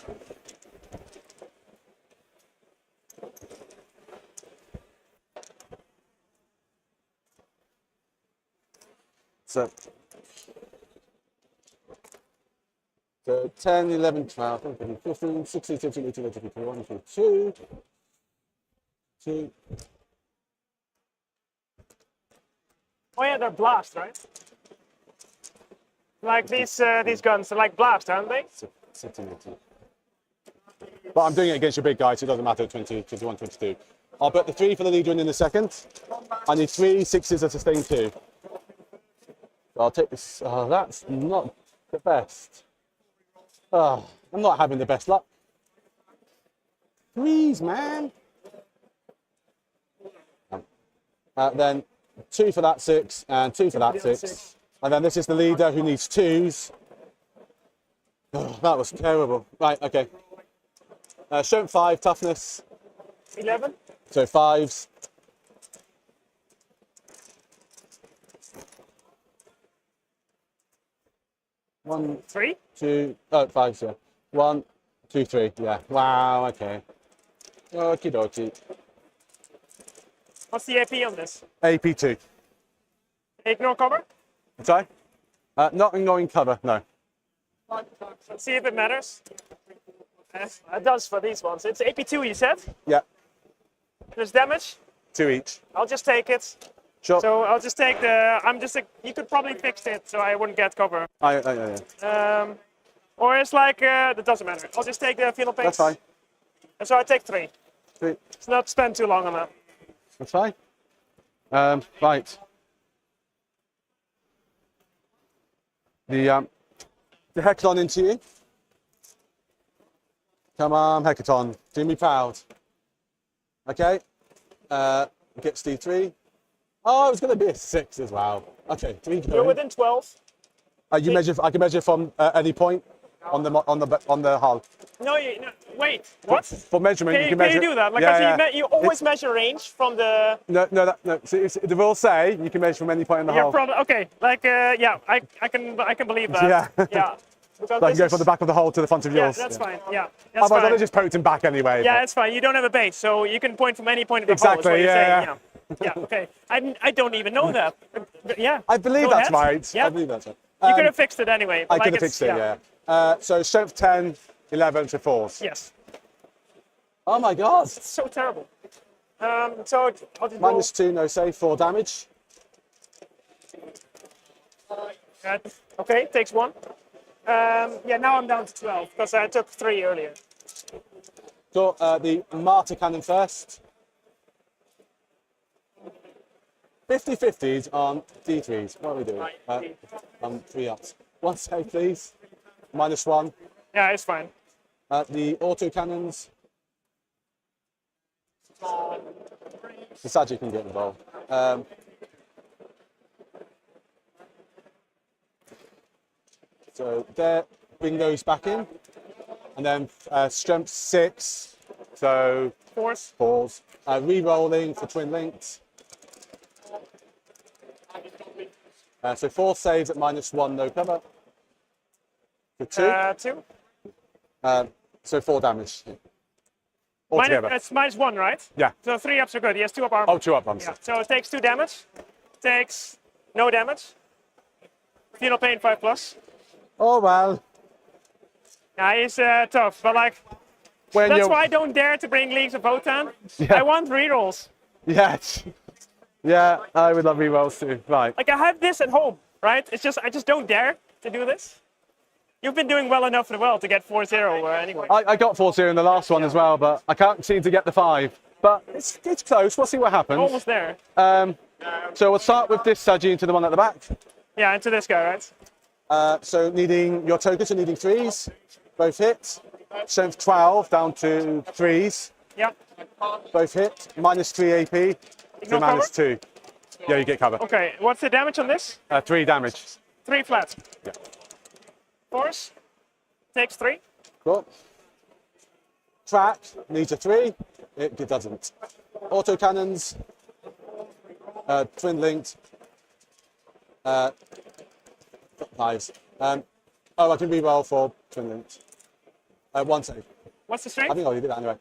So 10, 11, 12, 13, 15, 16, 17, 18, 19, 20, 21, 22, 2.
Oh yeah, they're blast, right? Like these guns are like blast, aren't they?
17, 18. But I'm doing it against your big guy, so it doesn't matter, 20, 21, 22. I'll bet the 3 for the leader in the second. I need 3 6s of sustain 2. I'll take this. Oh, that's not the best. Oh, I'm not having the best luck. 3s, man. Then 2 for that 6 and 2 for that 6. And then this is the leader who needs 2s. Oh, that was terrible. Right, okay. Strength 5, toughness.
11.
So 5s. One,
3.
2, oh, 5s, yeah. 1, 2, 3, yeah. Wow, okay. Okie dokie.
What's the AP on this?
AP2.
Ignore cover?
Sorry? Not ignoring cover, no.
Let's see if it matters. It does for these ones. It's AP2, you said?
Yeah,
There's damage.
2 each.
I'll just take it.
Sure.
So I'll just take the. You could probably fix it so I wouldn't get cover.
Yeah.
Or it's like that doesn't matter. I'll just take the final pace.
That's fine.
And so I take 3.
3.
Let's not spend too long on that.
That's fine. Right. The Hecaton into you. Come on, Hecaton. Do me proud. Okay. Gets D3. Oh, it was going to be a 6 as well. Okay, 3 going.
You're within 12.
I can measure from any point on the hull.
No, wait. What?
For measurement, you can
Can
measure.
you do that? Like
yeah,
I see, you always measure range from the.
No. So the rules say you can measure from any point in the hull.
Okay. Like yeah, I can believe that.
Yeah.
Yeah. Because
So I can go from the back of the hull to the front of
yeah,
yours.
that's fine. Yeah, that's
Otherwise,
fine.
I'd just poked him back anyway.
Yeah,
but-
it's fine. You don't have a base, so you can point from any point of the
Exactly,
hole. Is what you're
yeah.
saying. Yeah. Okay. I don't even know that. But yeah.
I believe
Go
that's
ahead.
right.
Yeah.
I believe that's right.
You could have fixed it anyway. But
I
like
could have
it's-
fixed it, yeah. So strength 10, 11 to 4s.
Yes.
Oh my god.
It's so terrible. So I'll just
-2, no save, 4 damage.
Okay, takes 1. Yeah, now I'm down to 12 because I took 3 earlier.
Got the Martyr Cannon first. 50-50s on D3s. What are we doing? 3 ups. 1 save, please. -1.
Yeah, it's fine.
The auto cannons. The Saji can get involved. So there, bring those back in. And then strength 6, so 4s. Re-rolling for twin links. So 4 saves at -1, no cover. For 2.
2.
So 4 damage.
Minus,
Altogether.
it's -1, right?
Yeah.
So 3 ups are good. He has 2 up armor.
Oh, 2 up arms.
Yeah. So it takes 2 damage. Takes no damage. Final pain 5+.
Oh well.
Yeah, he's tough, but like
When
that's
you're-
why I don't dare to bring Leagues of Votan.
Yeah.
I want rerolls.
Yes. Yeah, I would love rerolls too. Right.
Like I have this at home, right? It's just I just don't dare to do this. You've been doing well enough as well to get 4-0 anyway.
I got 4-0 in the last one as well, but I can't seem to get the 5. But it's close. We'll see what happens.
Almost there.
So we'll start with this Saji into the one at the back.
Yeah, into this guy, right?
So needing your tokens are needing 3s. Both hit. Strength 12 down to 3s.
Yep.
Both hit. -3 AP to
Ignore cover?
-2. Yeah, you get cover.
Okay, what's the damage on this?
3 damage.
3 flat.
Yeah.
Force takes 3.
Cool. Track needs a 3. It doesn't. Auto cannons. Twin linked. 5s. Oh, I can re-roll for twin linked. 1 save.
What's the
I
strength?
think I already did that anyway.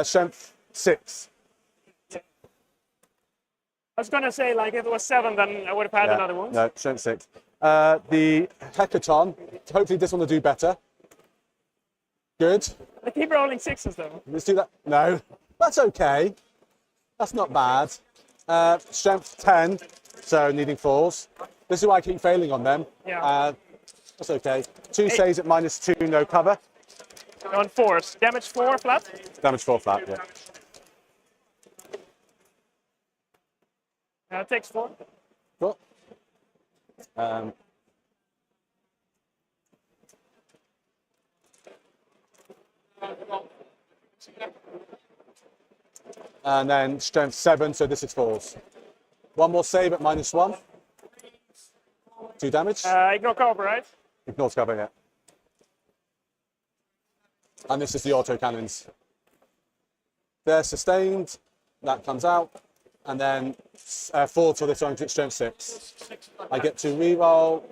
Strength 6.
I was gonna say, like, if it was 7, then I would have had another one.
No, strength 6. The Hecaton. Hopefully this one will do better. Good.
I keep rolling 6s though.
Let's do that. No, that's okay. That's not bad. Strength 10, so needing 4s. This is why I keep failing on them.
Yeah.
That's okay. 2 saves at -2, no cover.
On force. Damage 4 flat.
Damage 4 flat, yeah.
It takes 4.
Cool. And then strength 7, so this is 4s. 1 more save at -1. 2 damage.
Ignore cover, right?
Ignores cover, yeah. And this is the auto cannons. They're sustained. That comes out. And then 4 till this one to strength 6. I get to re-roll.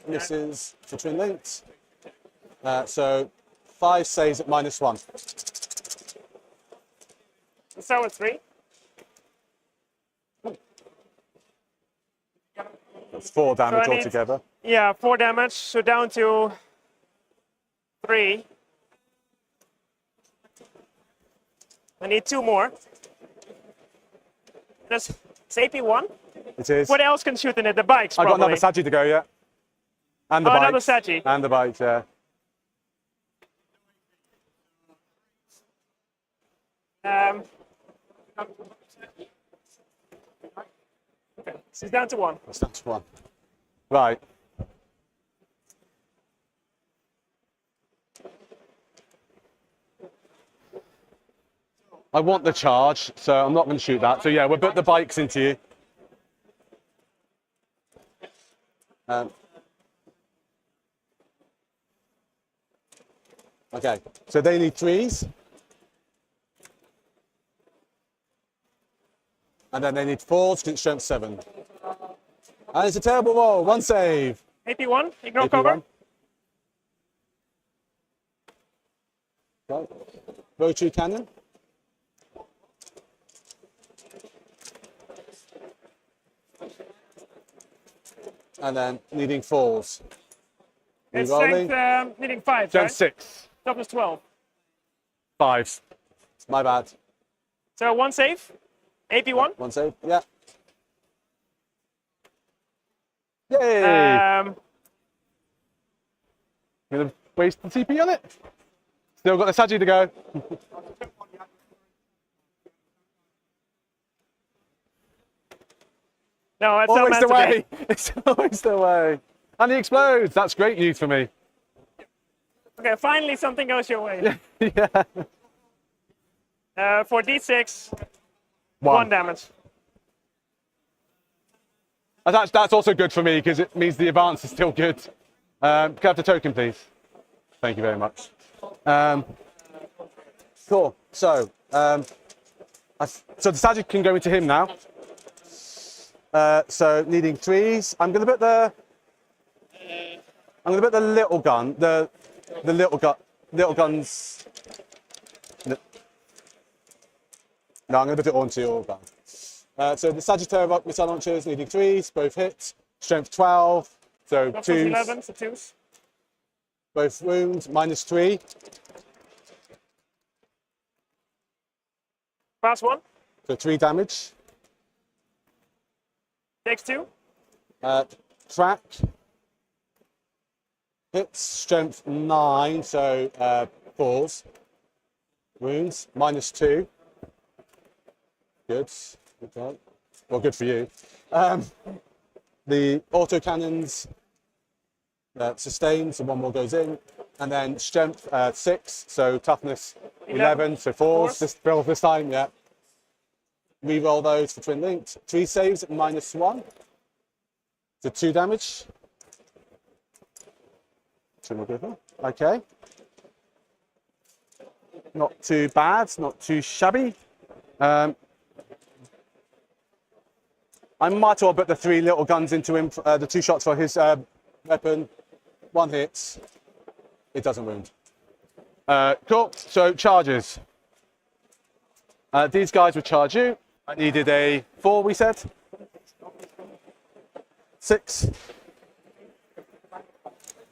Misses for twin linked. So 5 saves at -1.
So it's 3.
That's 4 damage
So I need-
altogether.
Yeah, 4 damage. So down to 3. I need 2 more. That's it's AP1.
It is.
What else can shoot in it? The bikes,
I've got
probably.
another Sagi to go, yeah. And the
Oh,
bikes.
another Sagi.
And the bikes, yeah.
Okay, so it's down to 1.
That's 1. Right. I want the charge, so I'm not going to shoot that. So yeah, we'll put the bikes into you. Okay, so they need 3s. And then they need 4s to strength 7. And it's a terrible roll. 1 save.
AP1, ignore
AP1.
cover.
Right. Rotary cannon. And then needing 4s.
It's
Re-rolling.
strength needing 5,
Strength
right?
6.
Toughness 12.
5s. My bad.
So 1 save. AP1.
1 save. Yeah. Yay! Gonna waste the TP on it. Still got the Sagi to go.
No, it's not
Always
meant
the
to
way.
be.
It's always the way. And he explodes. That's great news for me.
Okay, finally something goes your way.
Yeah.
For D6, 1 damage.
That's also good for me because it means the advance is still good. Can I have the token, please? Thank you very much. Cool. So, so the Sagi can go into him now. So needing 3s. I'm going to put the little gun. The little guns. No, I'm going to put it onto your gun. So the Sagittarius rock missile launchers needing 3s, both hit, strength 12, so
Toughness
2s,
11, so 2s.
both wounds, -3,
Pass 1,
so 3 damage.
takes 2.
Track, hits, strength 9, so 4s, wounds, -2. Good. Okay. Well, good for you. The auto cannons sustained, so 1 more goes in, and then strength 6, so toughness 11, so 4s this time. Yeah. Reroll those for twin linked. 3 saves at -1, so 2 damage. Okay. Not too bad, not too shabby. I might well put the 3 little guns into him, the 2 shots for his weapon. 1 hits, it doesn't wound. Cool, so charges. These guys would charge you. I needed a 4, we said. 6.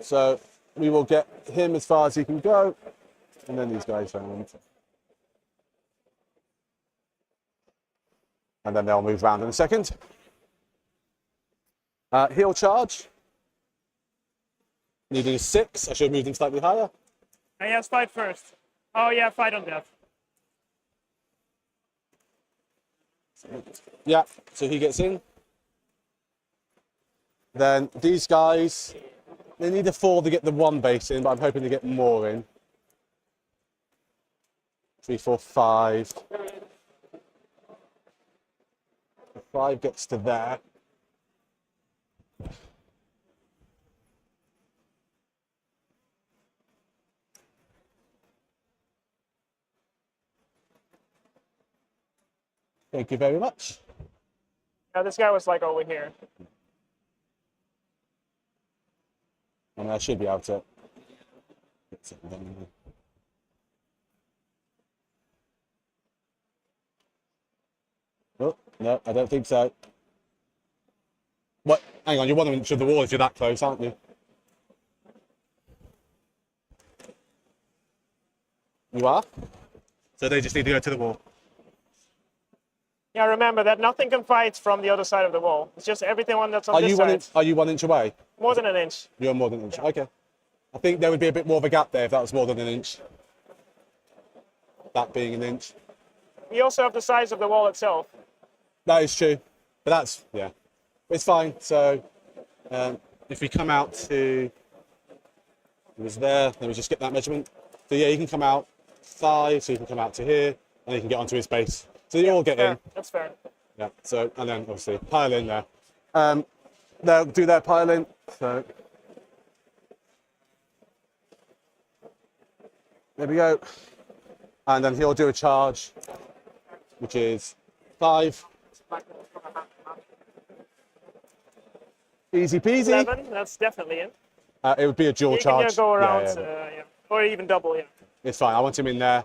So we will get him as far as he can go, and then these guys round. And then they'll move round in a second. Heal charge. Needing a 6. I should have moved him slightly higher.
Yes, fight first. Oh yeah, fight on death.
Yeah, so he gets in. Then these guys, they need a 4 to get the 1 base in, but I'm hoping to get more in. 3, 4, 5. 5 gets to there. Thank you very much.
Yeah, this guy was like over here.
And I should be able to. Oh, no, I don't think so. What? Hang on, you're 1 inch of the wall if you're that close, aren't you? You are? So they just need to go to the wall.
Yeah, remember that nothing can fight from the other side of the wall. It's just everything that's on this side.
Are you 1 inch away?
More than an inch.
You're more than an inch. Okay. I think there would be a bit more of a gap there if that was more than an inch. That being an inch.
We also have the size of the wall itself.
That is true. But that's, yeah. It's fine. So if we come out to, it was there, let me just get that measurement. So yeah, you can come out 5, so you can come out to here, and you can get onto his base. So you all get in.
That's fair.
Yeah, so, and then obviously pile in there. They'll do their pile in, so. There we go. And then he'll do a charge, which is 5. Easy peasy.
11, that's definitely in.
It would be a dual
You
charge.
can go around,
Yeah.
or even double, yeah.
It's fine, I want him in there.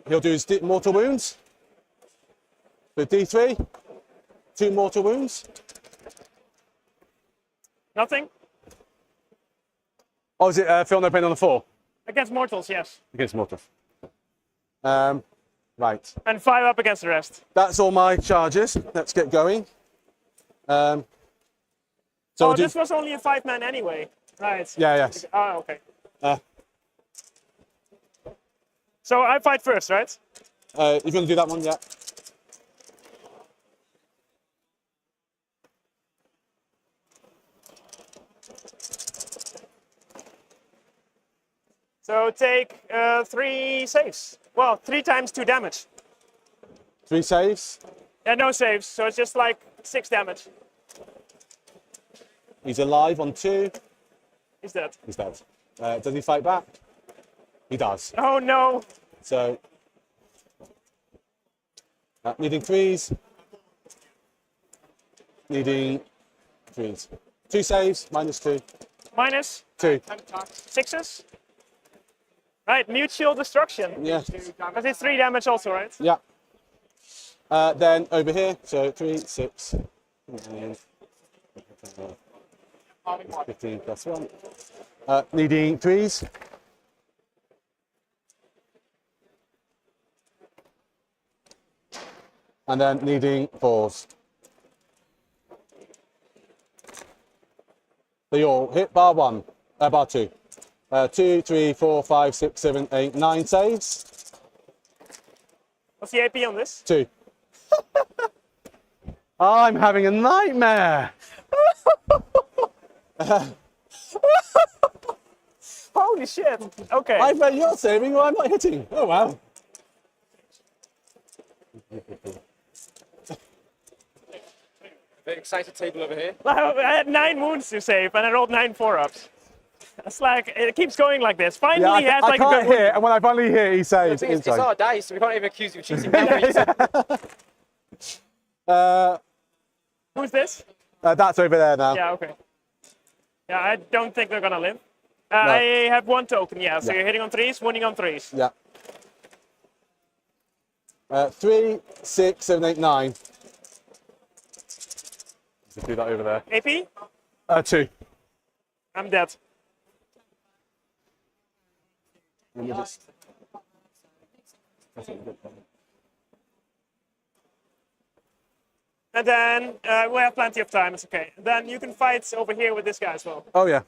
He'll do his mortal wounds. So D3, 2 mortal wounds.
Nothing?
Oh, is it feel no pain on the 4?
Against mortals, yes.
Against mortals. Right.
And 5 up against the rest.
That's all my charges. Let's get going. So we'll
this was only a 5-man anyway. Right.
Yeah, yes.
Oh, okay. So I fight first, right?
If you want to do that one, yeah.
So take 3 saves. Well, 3 times 2 damage.
3 saves.
Yeah, no saves, so it's just like 6 damage.
He's alive on 2.
He's dead.
He's dead. Does he fight back? He does.
Oh no!
So, needing 3s. Needing 3s. 2 saves, -2.
Minus?
2.
6s? Right, mutual destruction.
Yeah.
Because it's 3 damage also, right?
Yeah. Then over here, so 3, 6, 9, 15 plus 1. Needing 3s. And then needing 4s. They all hit bar 1, bar 2. 2, 3, 4, 5, 6, 7, 8, 9 saves.
What's the AP on this?
2. I'm having a nightmare.
Holy shit. Okay.
I bet you're saving or I'm not hitting. Oh, wow.
Bit excited table over here.
I had 9 wounds to save and I rolled 9 4-ups. It's like, it keeps going like this. Finally,
Yeah,
he has
I
like a
can't
good
hit, and when I finally hit, he saves.
It's
Insane.
our dice, so we can't even accuse you of cheating. Can we?
Who's this?
That's over there now.
Yeah, okay. Yeah, I don't think they're gonna live. I have one token, yeah. So
Yeah.
you're hitting on 3s, winning on 3s.
Yeah. 3, 6, 7, 8, 9. Let's do that over there.
AP?
2.
I'm dead.
Let me just...
And then we have plenty of time, it's okay. Then you can fight over here with this guy as well.
Oh, yeah.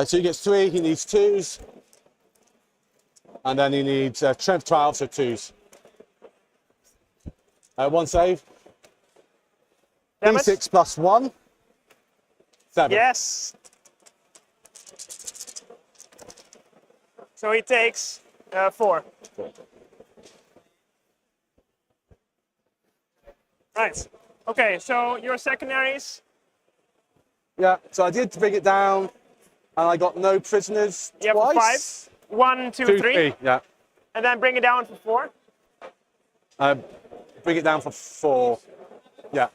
So he gets 3, he needs 2s. And then he needs strength 12, so 2s. 1 save.
Damage?
D6 plus 1. 7.
Yes. So he takes 4. Right. Okay, so your secondaries.
Yeah, so I did bring it down, and I got no prisoners
You have
twice.
5. 1, 2,
2,
3.
3, yeah.
And then bring it down for 4.
Bring it down for 4. Yeah,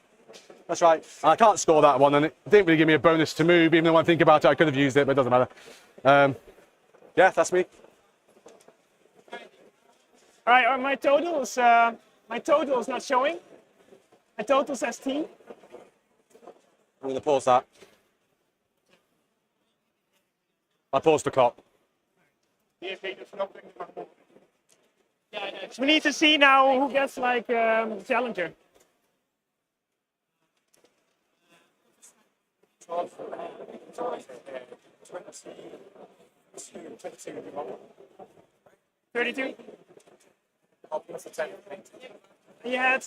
that's right. And I can't score that one, and it didn't really give me a bonus to move, even though when I think about it, I could have used it, but it doesn't matter. Yeah, that's me.
All right, my total is not showing. My total says T.
I'm going to pause that. I paused the clock.
So we need to see now who gets like challenger. $32. You had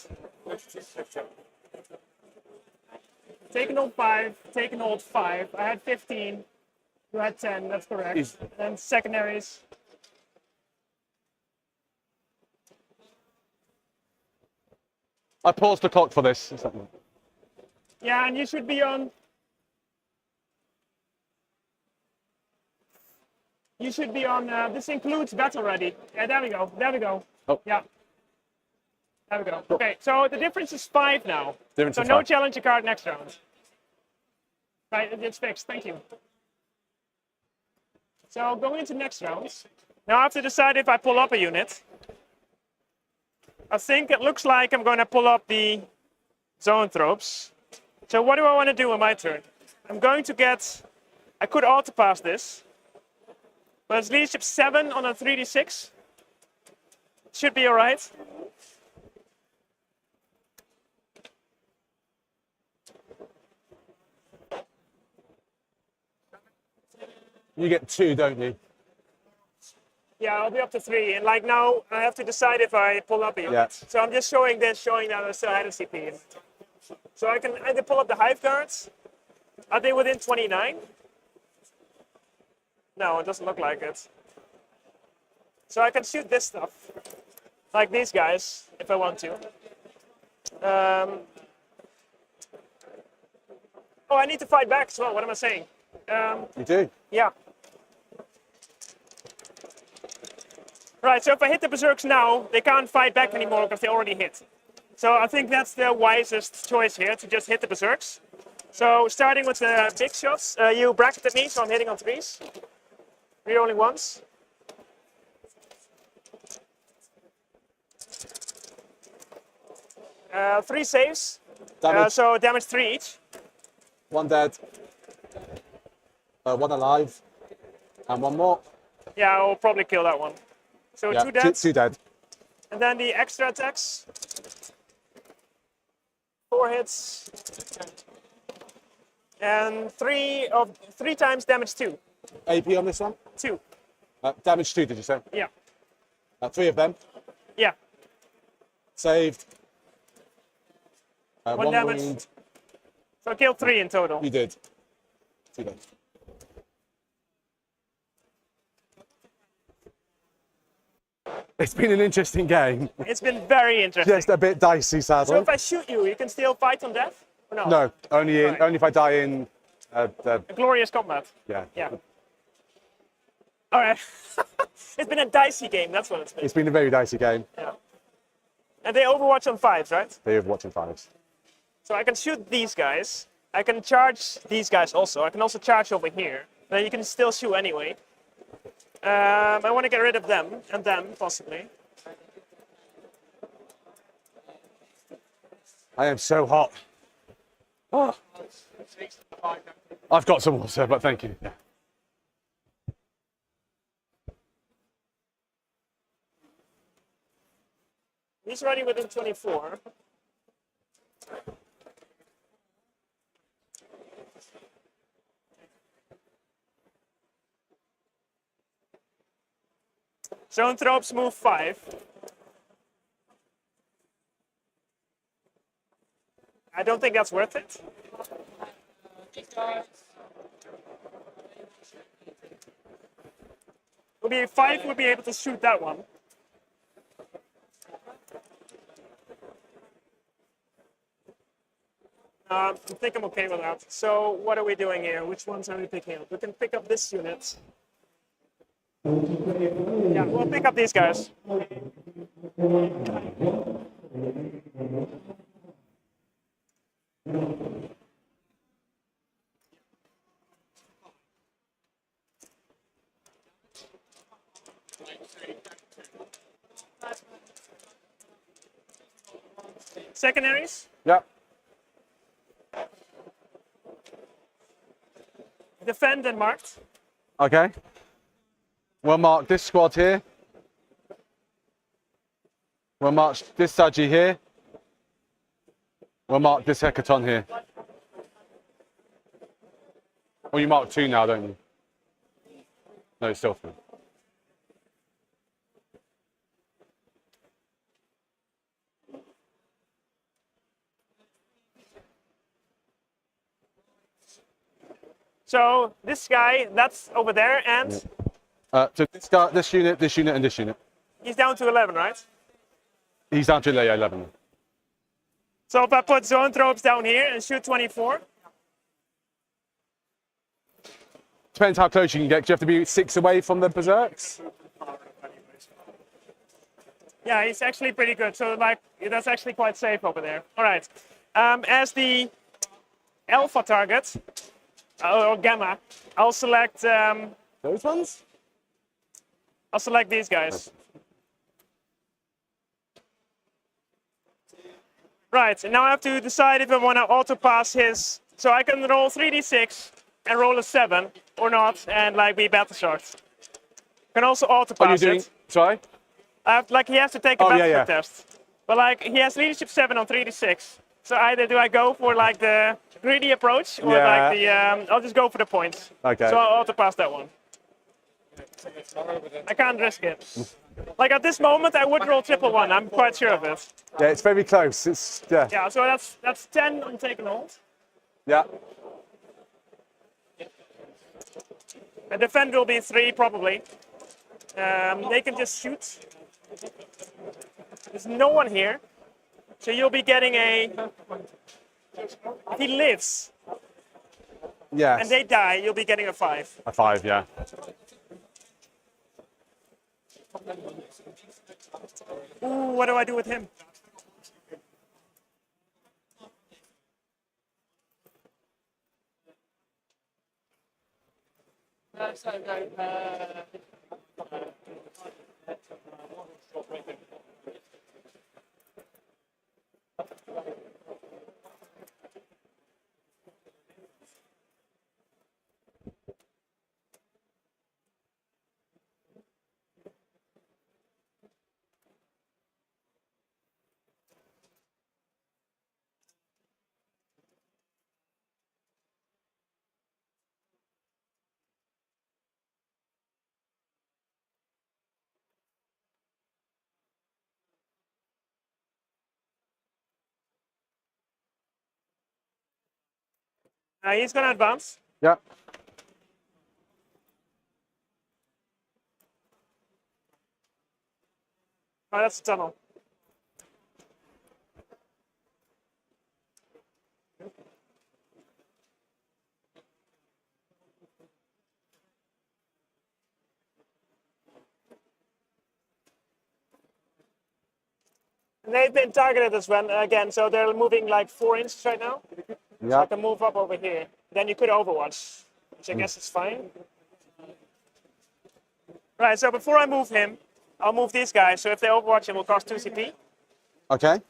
taken old 5, taken old 5. I had 15. You had 10. That's correct. Then secondaries.
I paused the clock for this.
Yeah, and you should be on. You should be on. This includes battle ready. Yeah, there we go. There we go.
Oh.
Yeah. There we go. Okay, so the difference is 5 now.
Difference
So
is
no
5.
challenger card next round. Right, it's fixed. Thank you. So going into next round. Now I have to decide if I pull up a unit. I think it looks like I'm going to pull up the zoanthropes. So what do I want to do on my turn? I'm going to get. I could auto pass this. But it's leadership 7 on a 3d6. Should be alright.
You get 2, don't you?
Yeah, I'll be up to 3. And like now, I have to decide if I pull up a unit.
Yeah.
So I'm just showing this, showing that I still had a CP. So I can either pull up the hive guards. Are they within 29? No, it doesn't look like it. So I can shoot this stuff. Like these guys, if I want to. Oh, I need to fight back as well. What am I saying?
You do.
Yeah. Right, so if I hit the berserks now, they can't fight back anymore because they already hit. So I think that's the wisest choice here, to just hit the berserks. So starting with the big shots, you bracketed me, so I'm hitting on 3s. Rerolling once. Three saves,
Damage.
so damage 3 each.
1 dead. 1 alive. And 1 more.
Yeah, I'll probably kill that one. So
Yeah,
2 dead.
2 dead.
And then the extra attacks. 4 hits. And 3 times damage 2.
AP on this one?
2.
Damage 2, did you say?
Yeah.
3 of them.
Yeah.
Saved.
1
1
damage.
wound.
So I killed 3 in total.
You did. 2 dead. It's been an interesting game.
It's been very interesting.
Just a bit dicey, sadly.
So if I shoot you, you can still fight on death? Or no?
No, only
Right.
if I die in The,
A glorious combat.
yeah.
Yeah. All right. It's been a dicey game. That's what it's been.
It's been a very dicey game.
Yeah. And they Overwatch on 5s, right?
They have watching fives.
So I can shoot these guys. I can charge these guys also. I can also charge over here. Then you can still shoot anyway. I want to get rid of them and them possibly.
I am so hot. Oh. I've got some water, but thank you. Yeah.
He's ready within 24. Zoanthropes move 5. I don't think that's worth it. Would be 5 would be able to shoot that one. I think I'm okay with that. So what are we doing here? Which ones are we picking up? We can pick up this unit. Yeah, we'll pick up these guys. Secondaries?
Yeah.
Defend and marked.
Okay. We'll mark this squad here. We'll mark this Saji here. We'll mark this Hecaton here. Well, you mark 2 now, don't you? No, it's still 3.
So this guy, that's over there, and
So this guy, this unit, and this unit.
he's down to 11, right?
He's down to layer 11.
So if I put Zoanthropes down here and shoot 24,
Depends how close you can get. Do you have to be 6 away from the berserks?
yeah, he's actually pretty good. So like that's actually quite safe over there. All right. As the alpha target or gamma, I'll select.
Those ones?
I'll select these guys. Right, and now I have to decide if I want to auto pass his. So I can roll 3d6 and roll a 7 or not, and like be battle shocked. Can also auto
Are you
pass
doing?
it.
Sorry.
Like he has to take a
Oh,
battle
yeah,
shock test, but like he has leadership 7 on 3d6. So either do I go for like the greedy approach or
Yeah.
like the I'll just go for the points.
Okay.
So I'll auto pass that one. I can't risk it. Like at this moment, I would roll 111. I'm quite sure of it.
Yeah, it's very close. It's yeah.
Yeah, so that's 10 on taking hold.
Yeah.
A defend will be 3 probably. They can just shoot. There's no one here, so you'll be getting a. If he lives
Yes.
and they die, you'll be getting a 5.
A 5, yeah.
Ooh, what do I do with him? He's gonna advance.
Yeah.
Oh, that's a tunnel. they've been targeted as well again, so they're moving like 4 inches right now. So I
Yeah.
can move up over here. Then you could overwatch, which I guess is fine. Right, so before I move him, I'll move these guys. So if they overwatch, it will cost 2 CP.
Okay.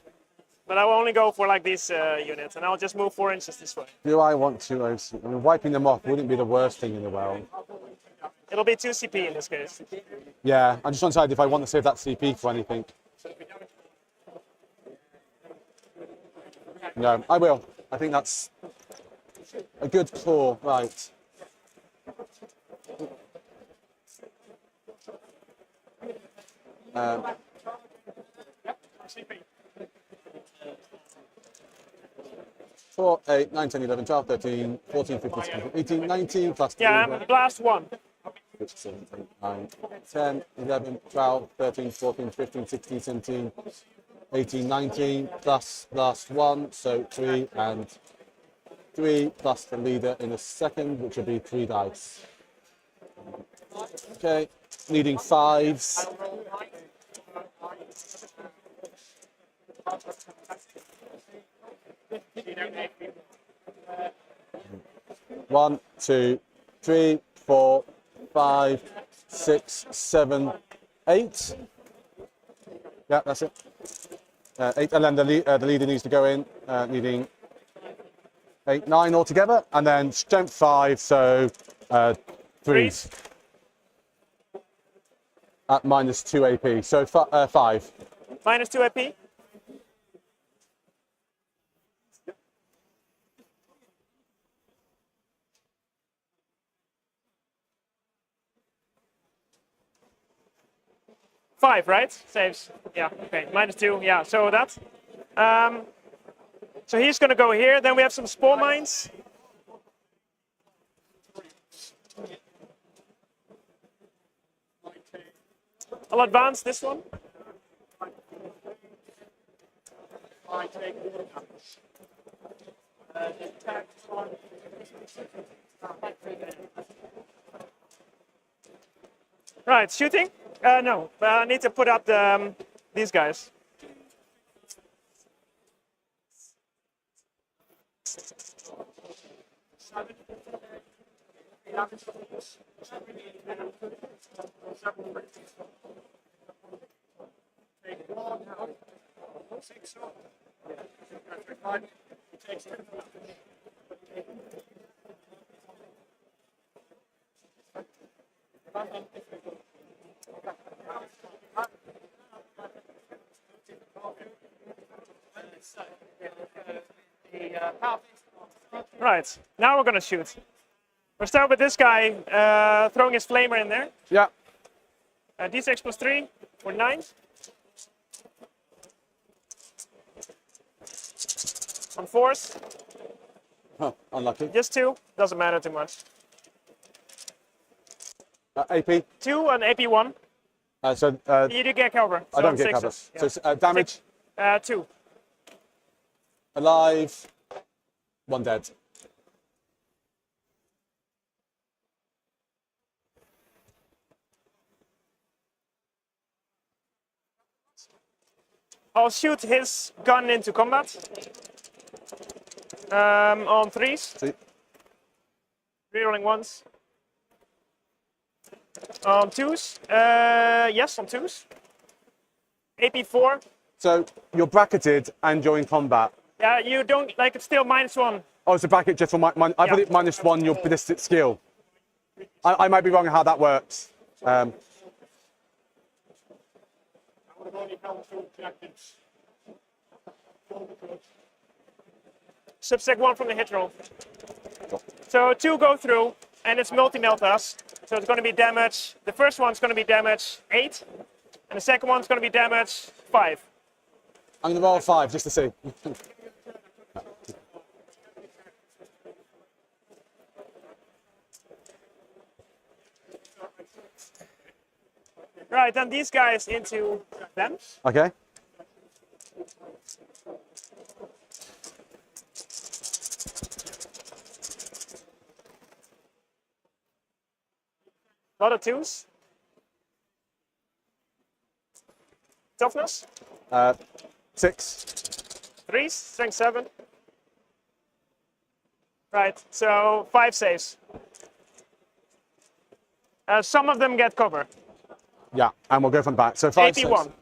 But I will only go for like these units, and I'll just move 4 inches this way.
Do I want to? I mean, wiping them off wouldn't be the worst thing in the world.
It'll be 2 CP in this case.
Yeah, I'm just undecided if I want to save that CP for anything. No, I will. I think that's a good call. Right. Um, 4, 8, 9, 10, 11, 12, 13, 14, 15, 16, 18, 19, plus 2.
Yeah, I'm blast 1.
6, 7, 8, 9, 10, 11, 12, 13, 14, 15, 16, 17, 18, 19, plus last 1, so 3 and 3, plus the leader in a second, which will be 3 dice. Okay, needing 5s. One, 2, 3, 4, 5, 6, 7, 8. Yeah, that's it. 8, and then the leader needs to go in, needing 8, 9 altogether, and then strength 5, so 3s. At minus 2 AP, so 5.
Minus 2 AP. Five, right? Saves. Yeah, okay. Minus 2, yeah, so that. So he's going to go here. Then we have some spore mines. I'll advance this one. Right, shooting? No, I need to put up these guys. Right, now we're going to shoot. We'll start with this guy throwing his flamer in there.
Yeah.
D6 plus 3 for 9. On 4s.
Huh, unlucky.
Just 2, doesn't matter too much.
AP.
2 and AP 1. You do get cover.
I don't get cover.
Yeah.
So damage.
2.
Alive. 1 dead.
I'll shoot his gun into combat. On 3s. Rerolling 1s. On 2s. Yes, on 2s. AP 4.
So you're bracketed and you're in combat.
Yeah, you don't, like, it's still minus 1.
Oh, it's a bracket just for I put it minus 1 your ballistic skill. I might be wrong on how that works.
Subsec 1 from the hit roll. So 2 go through, and it's multi-melt us. So it's going to be damage. The first one's going to be damage 8, and the second one's going to be damage 5.
I'm going to roll 5 just to see.
Right, then these guys into them.
Okay.
A lot of 2s. Toughness.
6.
3s, strength 7. Right, so 5 saves. Some of them get cover.
Yeah, and we'll go from the back. So 5,
AP 1.
6.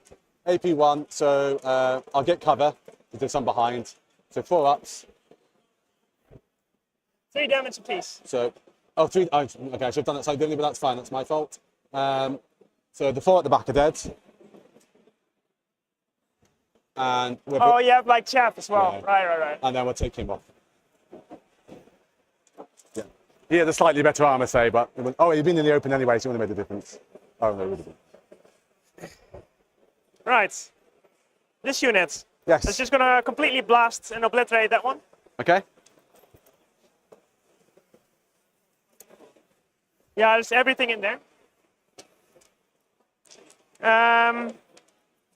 AP 1, so I'll get cover if there's some behind. So 4 ups.
3 damage apiece.
So, oh, 3. Oh, okay, I should have done that side differently, but that's fine. That's my fault. So the 4 at the back are dead. And we're
Oh, you have like chaff as well.
Yeah.
Right.
And then we'll take him off. Yeah. He had a slightly better armor, say, but he'd been in the open anyway, so it wouldn't have made a difference. Oh no, it would have been.
Right. This unit.
Yes.
It's just gonna completely blast and obliterate that one.
Okay.
Yeah, there's everything in there.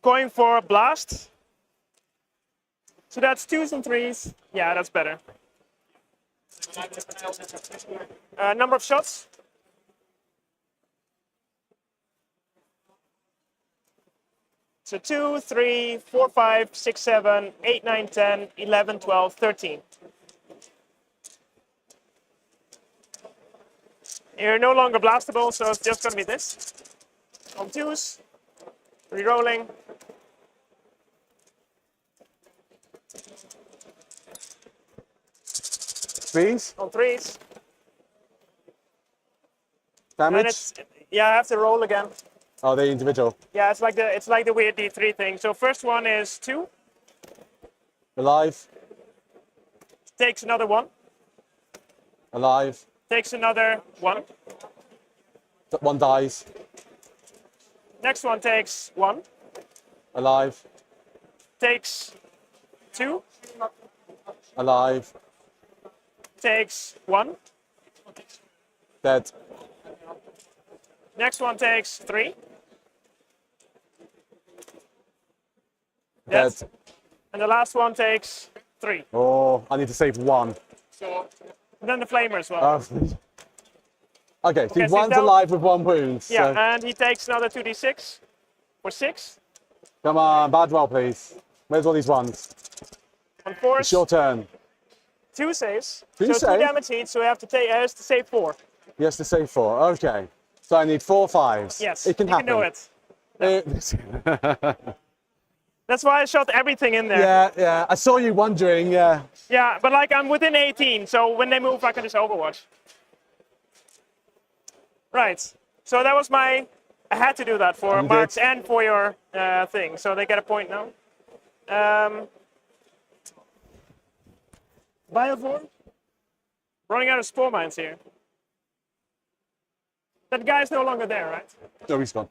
Going for a blast. So that's 2s and 3s. Yeah, that's better. Number of shots. So 2, 3, 4, 5, 6, 7, 8, 9, 10, 11, 12, 13. You're no longer blastable, so it's just going to be this. On 2s, re-rolling.
Threes.
On 3s.
Damage.
And I have to roll again.
Oh, they're individual.
Yeah, it's like the weird D3 thing. So first one is 2.
Alive.
Takes another 1.
Alive.
Takes another 1.
1 dies.
Next one takes 1.
Alive.
Takes 2.
Alive.
Takes 1.
Dead.
Next one takes 3.
Dead.
Dead. And the last one takes 3.
Oh, I need to save 1.
And then the flamer as well.
Okay, so
so
one's
down.
alive with 1 wound.
Yeah,
So.
and he takes another 2d6 for 6.
Come on, bad roll, please. Where's all these ones?
On 4s,
It's your turn.
2 saves.
Two
so
save?
2 damage each, so he has to save 4.
He has to save 4. Okay. So I need 4 5s.
Yes,
It can
you
happen.
can do it. That's why I shot everything in there.
Yeah. I saw you wondering, yeah.
Yeah, but like I'm within 18, so when they move, I can just overwatch. Right. So that was I had to do that for
You
Marks
did.
and for your thing, so they get a point now. Biovore? Running out of spore mines here. That guy's no longer there, right?
No, he's gone.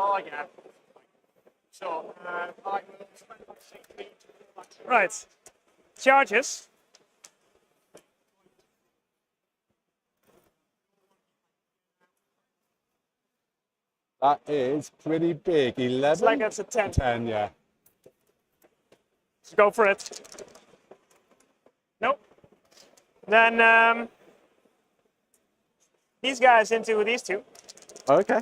Oh, yeah. So, right. Charges.
That is pretty big. 11?
It's like it's a 10.
10, yeah.
Let's go for it. Nope. Then these guys into these 2.
Okay.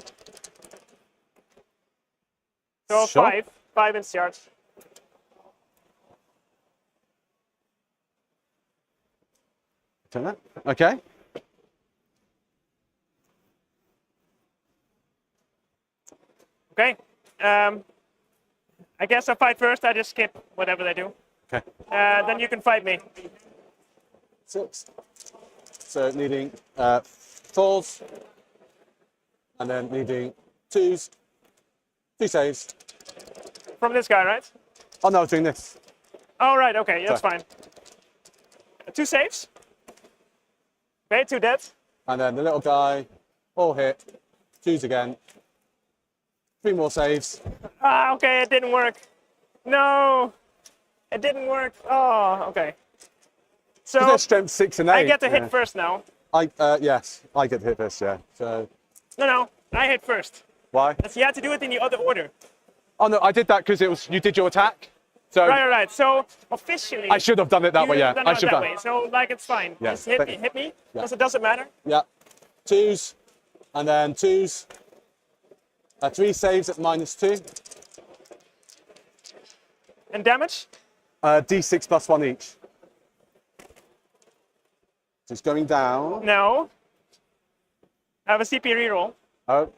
So
Sure.
5 in charge.
Turn that. Okay.
Okay. I guess I fight first. I just skip whatever they do.
Okay.
Then you can fight me.
6. So needing 4s. And then needing 2s. 2 saves.
From this guy, right?
Oh no, I was doing this.
Oh, right. Okay, that's
Sorry.
fine. 2 saves. Okay, 2 dead.
And then the little guy, all hit. 2s again. 3 more saves.
Ah, okay, it didn't work. No, it didn't work. Oh, okay. So
Their strength 6 and 8.
I get to
yeah.
hit first now.
Yes, I get to hit this, yeah. So
No, I hit first.
why?
You have to do it in the other order.
Oh no, I did that because it was you did your attack. So
Right. So officially,
I should have done it that way.
you've
Yeah,
done
I
it
should
that
have.
way. So like it's fine.
Yeah,
Just hit
thank
me,
you.
hit me,
Yeah.
because it doesn't matter.
Yeah. 2s, and then 2s. 3 saves at -2.
And damage?
D6 plus 1 each. So it's going down.
No. I have a CP reroll.
Oh.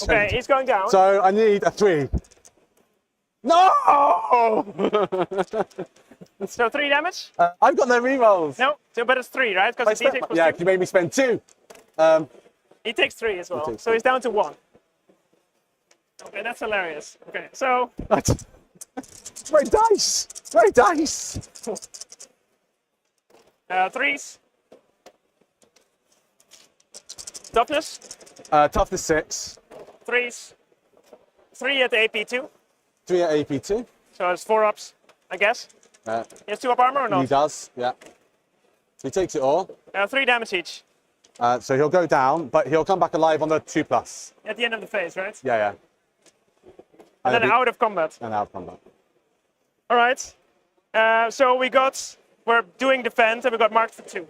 Okay, he's going down.
So I need a 3. No!
So 3 damage?
I've got no rerolls.
No, so, but it's 3, right? Because it's D6 plus
Yeah,
2.
you made me spend 2.
He takes 3 as well.
takes
So he's down to 1. Okay, that's hilarious. Okay, so
Very dice. Very dice.
3s. Toughness,
Toughness 6.
3s. 3 at the AP2.
3 at AP2.
So it's 4 ups, I guess. He has 2 up armor or
He
not?
does, yeah. He takes it all.
3 damage each.
So he'll go down, but he'll come back alive on the 2+.
At the end of the phase, right?
Yeah.
And then out of combat.
And out of combat.
All right. So we're doing defense and we got marked for 2.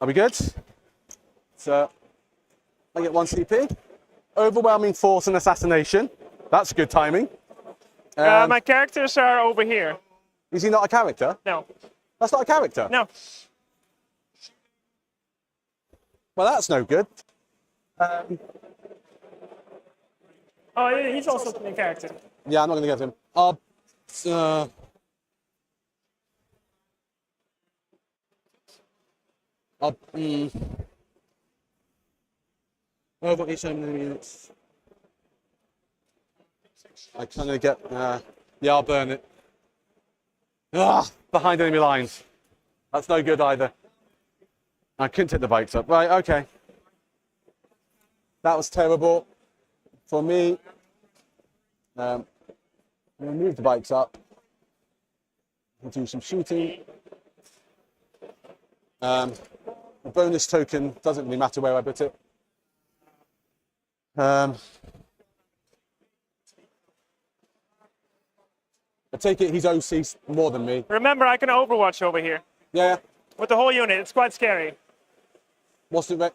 Are we good? So I get 1 CP. Overwhelming force and assassination. That's good timing.
My characters are over here.
Is he not a character?
No.
That's not a character?
No.
Well, that's no good.
Oh, he's also a character.
Yeah, I'm not going to get him. Over each enemy units. I kind of get. Yeah, I'll burn it. Behind enemy lines. That's no good either. I couldn't take the bikes up. Right, okay. That was terrible for me. I'm going to move the bikes up. We'll do some shooting. The bonus token doesn't really matter where I put it. I take it he's OC more than me.
Remember, I can overwatch over here.
Yeah.
With the whole unit, it's quite scary.
What's the well,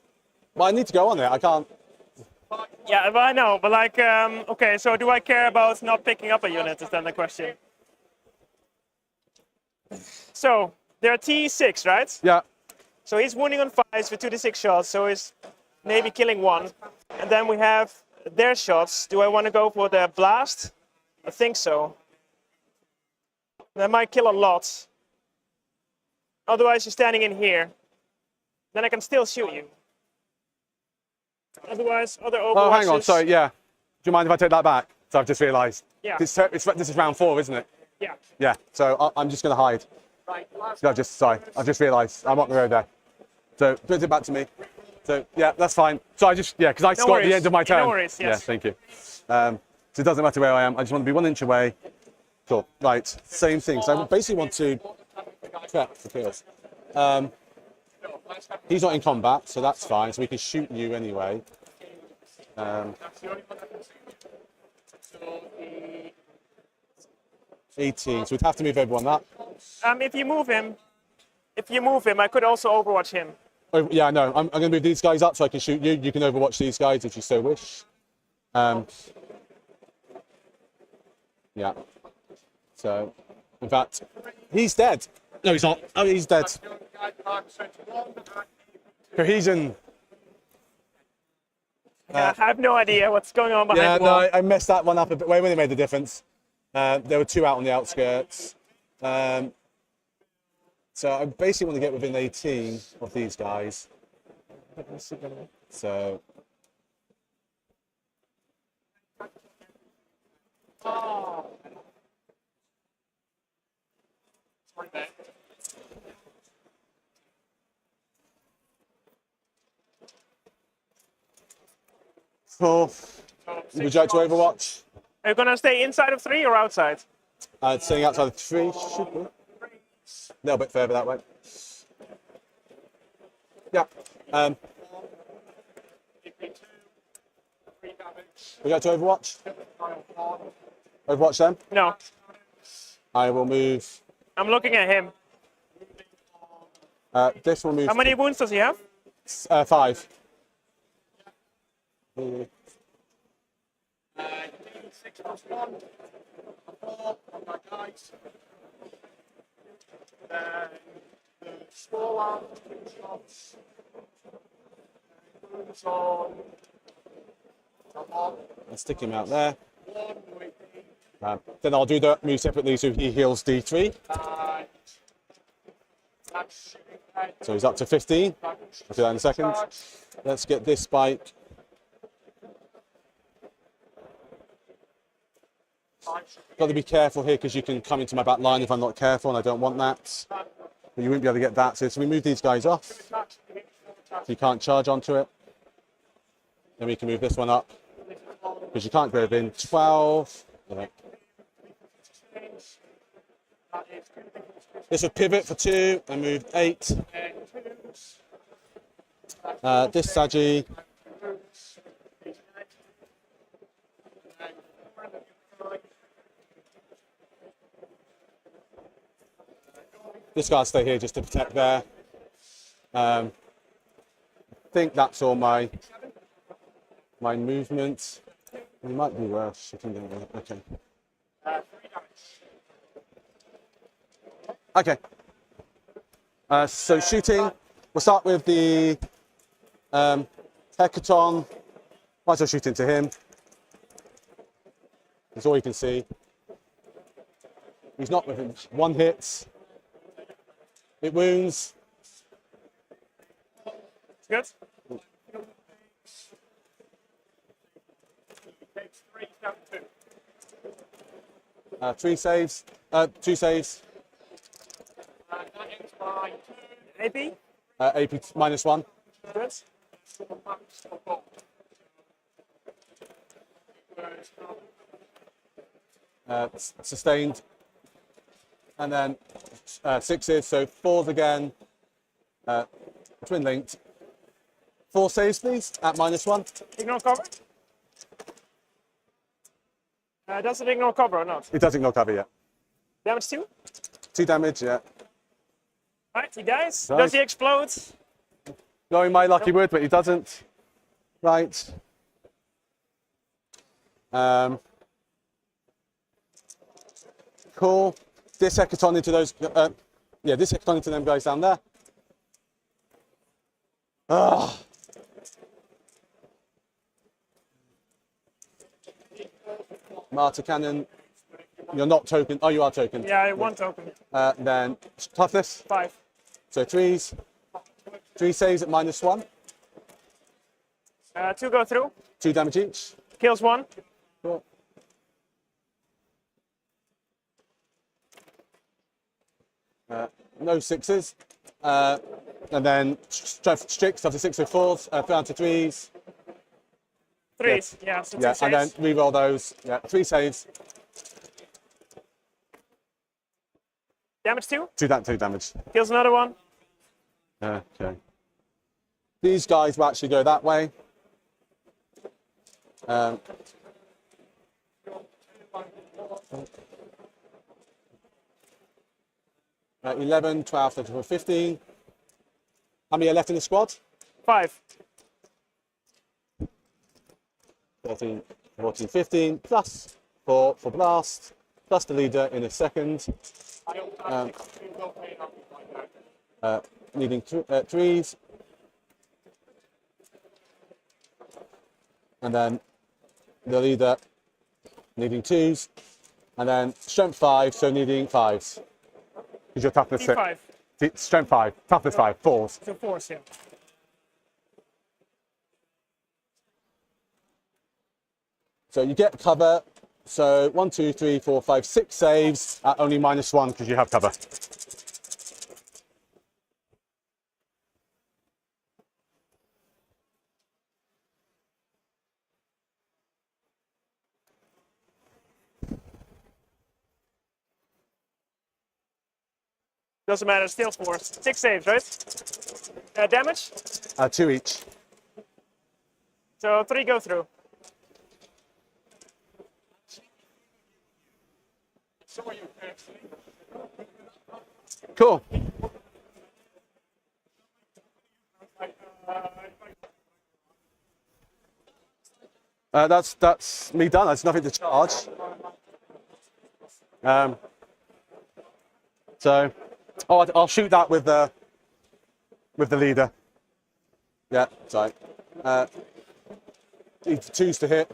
I need to go on it. I can't.
Yeah, but I know. But like, okay, so do I care about not picking up a unit? Is then the question. So they're T6, right?
Yeah.
So he's wounding on 5s with 2d6 shots. So he's maybe killing 1. And then we have their shots. Do I want to go for the blast? I think so. That might kill a lot. Otherwise, you're standing in here. Then I can still shoot you. Otherwise, other overwatches.
Oh, hang on. Sorry. Yeah. Do you mind if I take that back? So I've just realised.
Yeah.
This is round 4, isn't it?
Yeah.
Yeah. So I'm just going to hide.
Right.
I've just realised I'm not going to go there. So put it back to me. So yeah, that's fine. So because I scored at the end of my turn.
No worries. Yes.
Yeah. Thank you. So it doesn't matter where I am. I just want to be 1 inch away. Cool. Right. Same thing. So I basically want to prep for kills. He's not in combat, so that's fine. So we can shoot you anyway. 18. So we'd have to move everyone that.
If you move him, I could also overwatch him.
Oh, yeah, no. I'm going to move these guys up so I can shoot you. You can overwatch these guys if you so wish. Yeah. So, in fact, he's dead. No, he's not. Oh, he's dead. Cohesion.
I have no idea what's going on behind the wall.
I messed that one up a bit. When it made the difference. There were 2 out on the outskirts. So I basically want to get within 18 of these guys. So. Cool. Would you like to overwatch?
Are you gonna stay inside of 3 or outside?
Staying outside of 3 should be. A little bit further that way. Yeah. We go to Overwatch? Overwatch then?
No,
I will move.
I'm looking at him.
This will move.
How many wounds does he have?
5. I'll stick him out there. Then I'll do the move separately so he heals D3. So he's up to 15. I'll do that in a second. Let's get this spike. Got to be careful here because you can come into my back line if I'm not careful, and I don't want that. But you won't be able to get that. So we move these guys off. So you can't charge onto it. Then we can move this one up because you can't go in 12. Yeah. This will pivot for 2 and move 8. This Sagi. This guy'll stay here just to protect there. I think that's all my movement. It might be worse. Okay. Okay. So shooting, we'll start with the Hecaton. Might as well shoot into him. That's all you can see. He's not within 1 hit. It wounds.
It's good.
3 saves. 2 saves.
AP?
AP -1.
Good.
Sustained. And then 6s, so 4s again. Twin linked. 4 saves, please, at -1.
Ignore cover? Does it ignore cover or not?
It doesn't go cover yet.
Damage 2?
2 damage, yeah.
Alright, he dies.
Nice.
Does he explode?
Going my lucky word, but he doesn't. Right. Cool. This Hecaton into those. This Hecaton into them guys down there. Ah. Martyr Cannon. You're not token. Oh, you are token.
Yeah, 1 token.
Then toughness.
5.
So 3s. 3 saves at -1.
2 go through.
2 damage each.
Kills 1.
Cool. No 6s. And then strix after 6 or 4s, down to 3s.
3s, yeah, so 2
Yeah,
saves.
and then re-roll those. Yeah, 3 saves.
Damage 2.
2 damage.
Kills another 1.
Okay. These guys will actually go that way. 11, 12, 13, 15. How many are left in the squad?
5.
13, 14, 15, plus 4 for blast, plus the leader in a second. Needing 3s. And then the leader needing 2s. And then strength 5, so needing 5s. Because your toughness
5.
Strength 5, toughness 5, 4s.
So 4s, yeah.
So you get cover. So 1, 2, 3, 4, 5, 6 saves at only -1 because you have cover.
Doesn't matter, still 4s. 6 saves, right? Damage?
2 each.
So 3 go through.
Cool. That's me done. There's nothing to charge. So, I'll shoot that with the leader. Yeah, sorry. Need 2s to hit.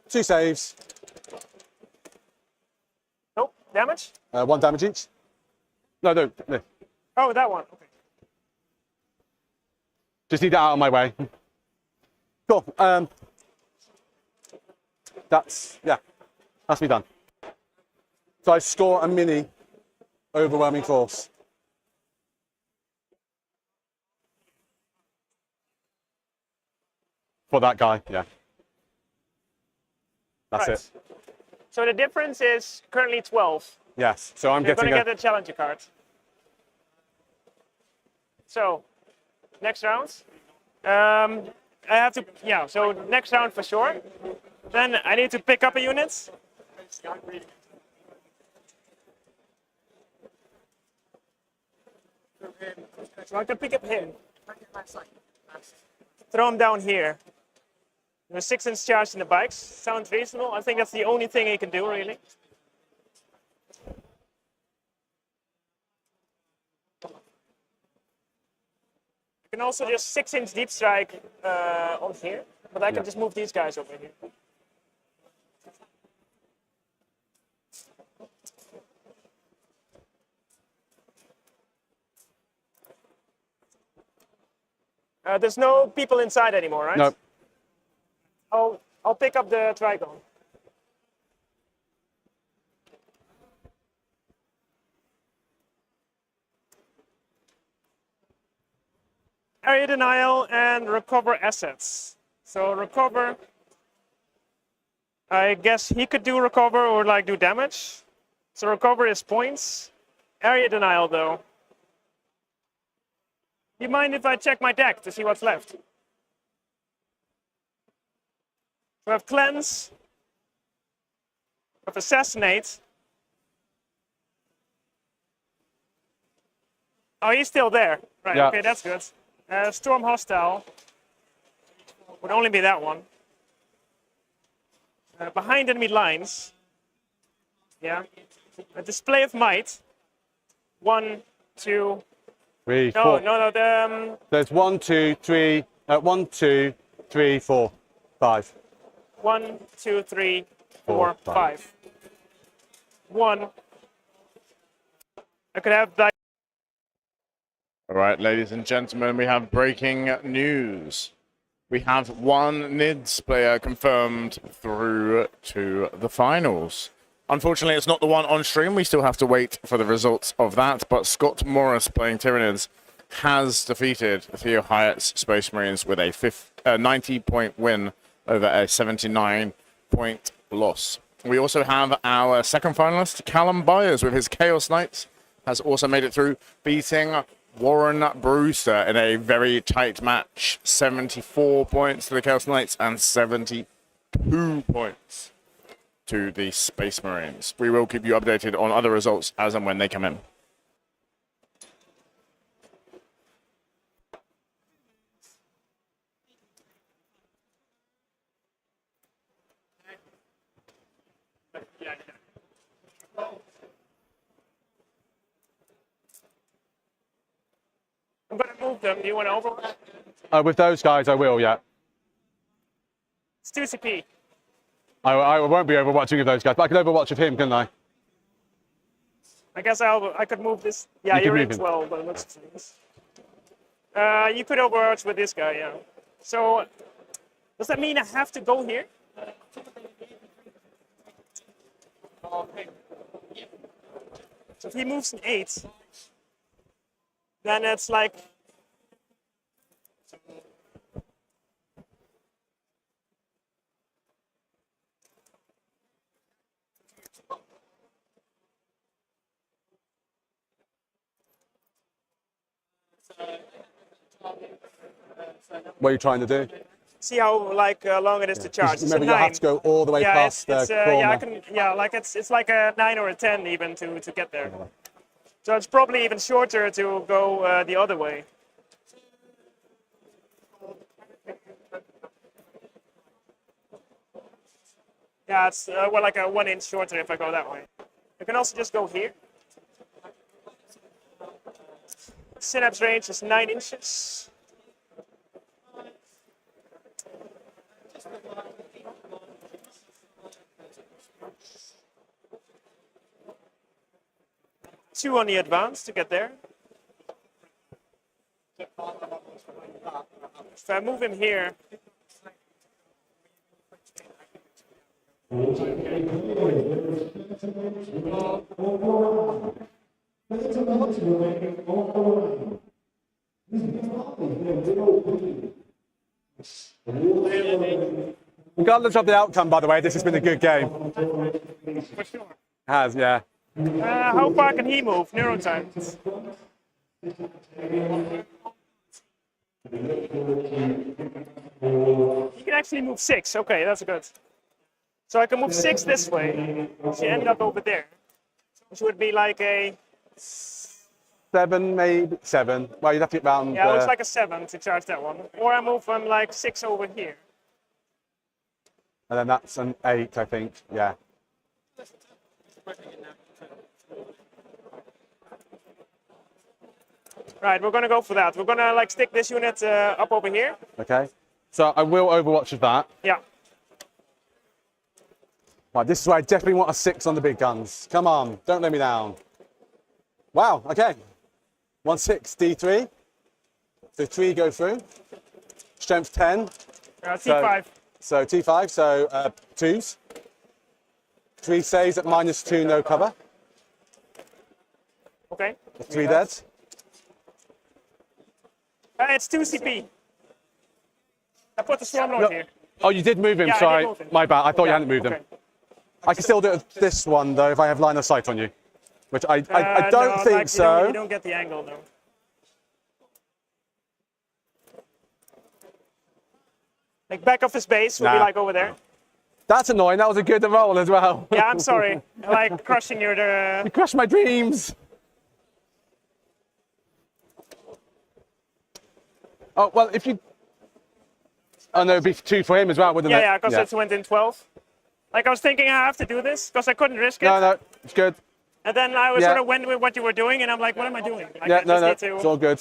2 saves.
Nope. Damage?
1 damage each. No.
Oh, that one. Okay.
Just need that out of my way. Cool. That's me done. So I score a mini overwhelming force. For that guy, yeah. That's
Right.
it.
So the difference is currently 12.
Yes. So I'm
You're
getting
going to get the challenger card. So, next round. I have to, so next round for sure. Then I need to pick up a unit. So I can pick up him. Throw him down here. There's 6-inch charge in the bikes. Sounds reasonable. I think that's the only thing he can do, really. I can also just 6-inch deep strike on here, but I can just move these guys over here. There's no people inside anymore, right?
No.
I'll pick up the Trigon. Area denial and recover assets. So recover, I guess he could do recover or like do damage. So recover is points. Area denial though. Do you mind if I check my deck to see what's left? We have cleanse. We have assassinate. Oh, he's still there. Right,
Yeah.
okay, that's good. Storm hostile. Would only be that one. Behind enemy lines. Yeah. A display of might. 1, 2.
3,
No,
4.
no.
There's 1, 2, 3. 1, 2, 3, 4, 5.
1, 2, 3, 4, 5. 1. I could have that.
All right, ladies and gentlemen, we have breaking news. We have one NIDS player confirmed through to the finals. Unfortunately, it's not the one on stream. We still have to wait for the results of that. But Scott Morris, playing Tyranids, has defeated Theo Hyatt's Space Marines with a 90-point win over a 79-point loss. We also have our second finalist, Callum Byers, with his Chaos Knights, has also made it through, beating Warren Brewster in a very tight match. 74 points to the Chaos Knights and 72 points to the Space Marines. We will keep you updated on other results as and when they come in.
I'm going to move them. Do you want to overwatch?
With those guys, I will, yeah.
It's 2 CP.
I won't be overwatching with those guys, but I can overwatch with him, couldn't I?
I guess I could move this. Yeah,
You
you're
can
in
move him.
12, but it looks things. You could overwatch with this guy, yeah. So, does that mean I have to go here? So if he moves an 8, then it's like...
What are you trying to do?
See how long it is to charge. It's a
Remember, you
9.
have to go all the way
Yeah,
past the corner.
yeah, I can. Yeah, like it's like a 9 or a 10 even to get there. So it's probably even shorter to go the other way. Yeah, it's well like a 1 inch shorter if I go that way. I can also just go here. Synapse range is 9 inches. Two on the advance to get there. If I move him here,
Regardless of the outcome, by the way, this has been a good game.
for sure.
Has, yeah.
How far can he move? Neurotime. He can actually move 6. Okay, that's good. So I can move 6 this way. So you end up over there. Which would be like a...
7, maybe 7. Well, you'd have to get round.
Yeah, it looks like a 7 to charge that one. Or I move from like 6 over here.
And then that's an 8, I think. Yeah.
Right, we're gonna go for that. We're gonna like stick this unit up over here.
Okay. So I will overwatch with that.
Yeah.
Right, this is where I definitely want a 6 on the big guns. Come on, don't let me down. Wow, okay. 1, 6, D3. So 3 go through. Strength 10.
T5.
So T5, so 2s. 3 saves at -2, no cover.
Okay.
3 deads.
It's 2 CP. I put the swarm node here.
Oh, you did move him,
Yeah, I did
sorry.
move him.
My bad, I thought you
Yeah,
hadn't moved him.
okay.
I can still do it with this one, though, if I have line of sight on you. Which I don't
No,
think
like,
so.
You don't get the angle, no. Like back of his base will be
Nah.
like over there.
That's annoying, that was a good roll as well.
Yeah, I'm sorry. Like crushing your...
You crushed my dreams. Oh, well, if you... Oh, no, it'd be 2 for him as well, wouldn't it?
Yeah, because it went in 12. Like I was thinking I have to do this because I couldn't risk it.
No, it's good.
And then I was
Yeah.
sort of went with what you were doing and I'm like, what am I doing? Like,
Yeah,
I just need
it's
to...
all good.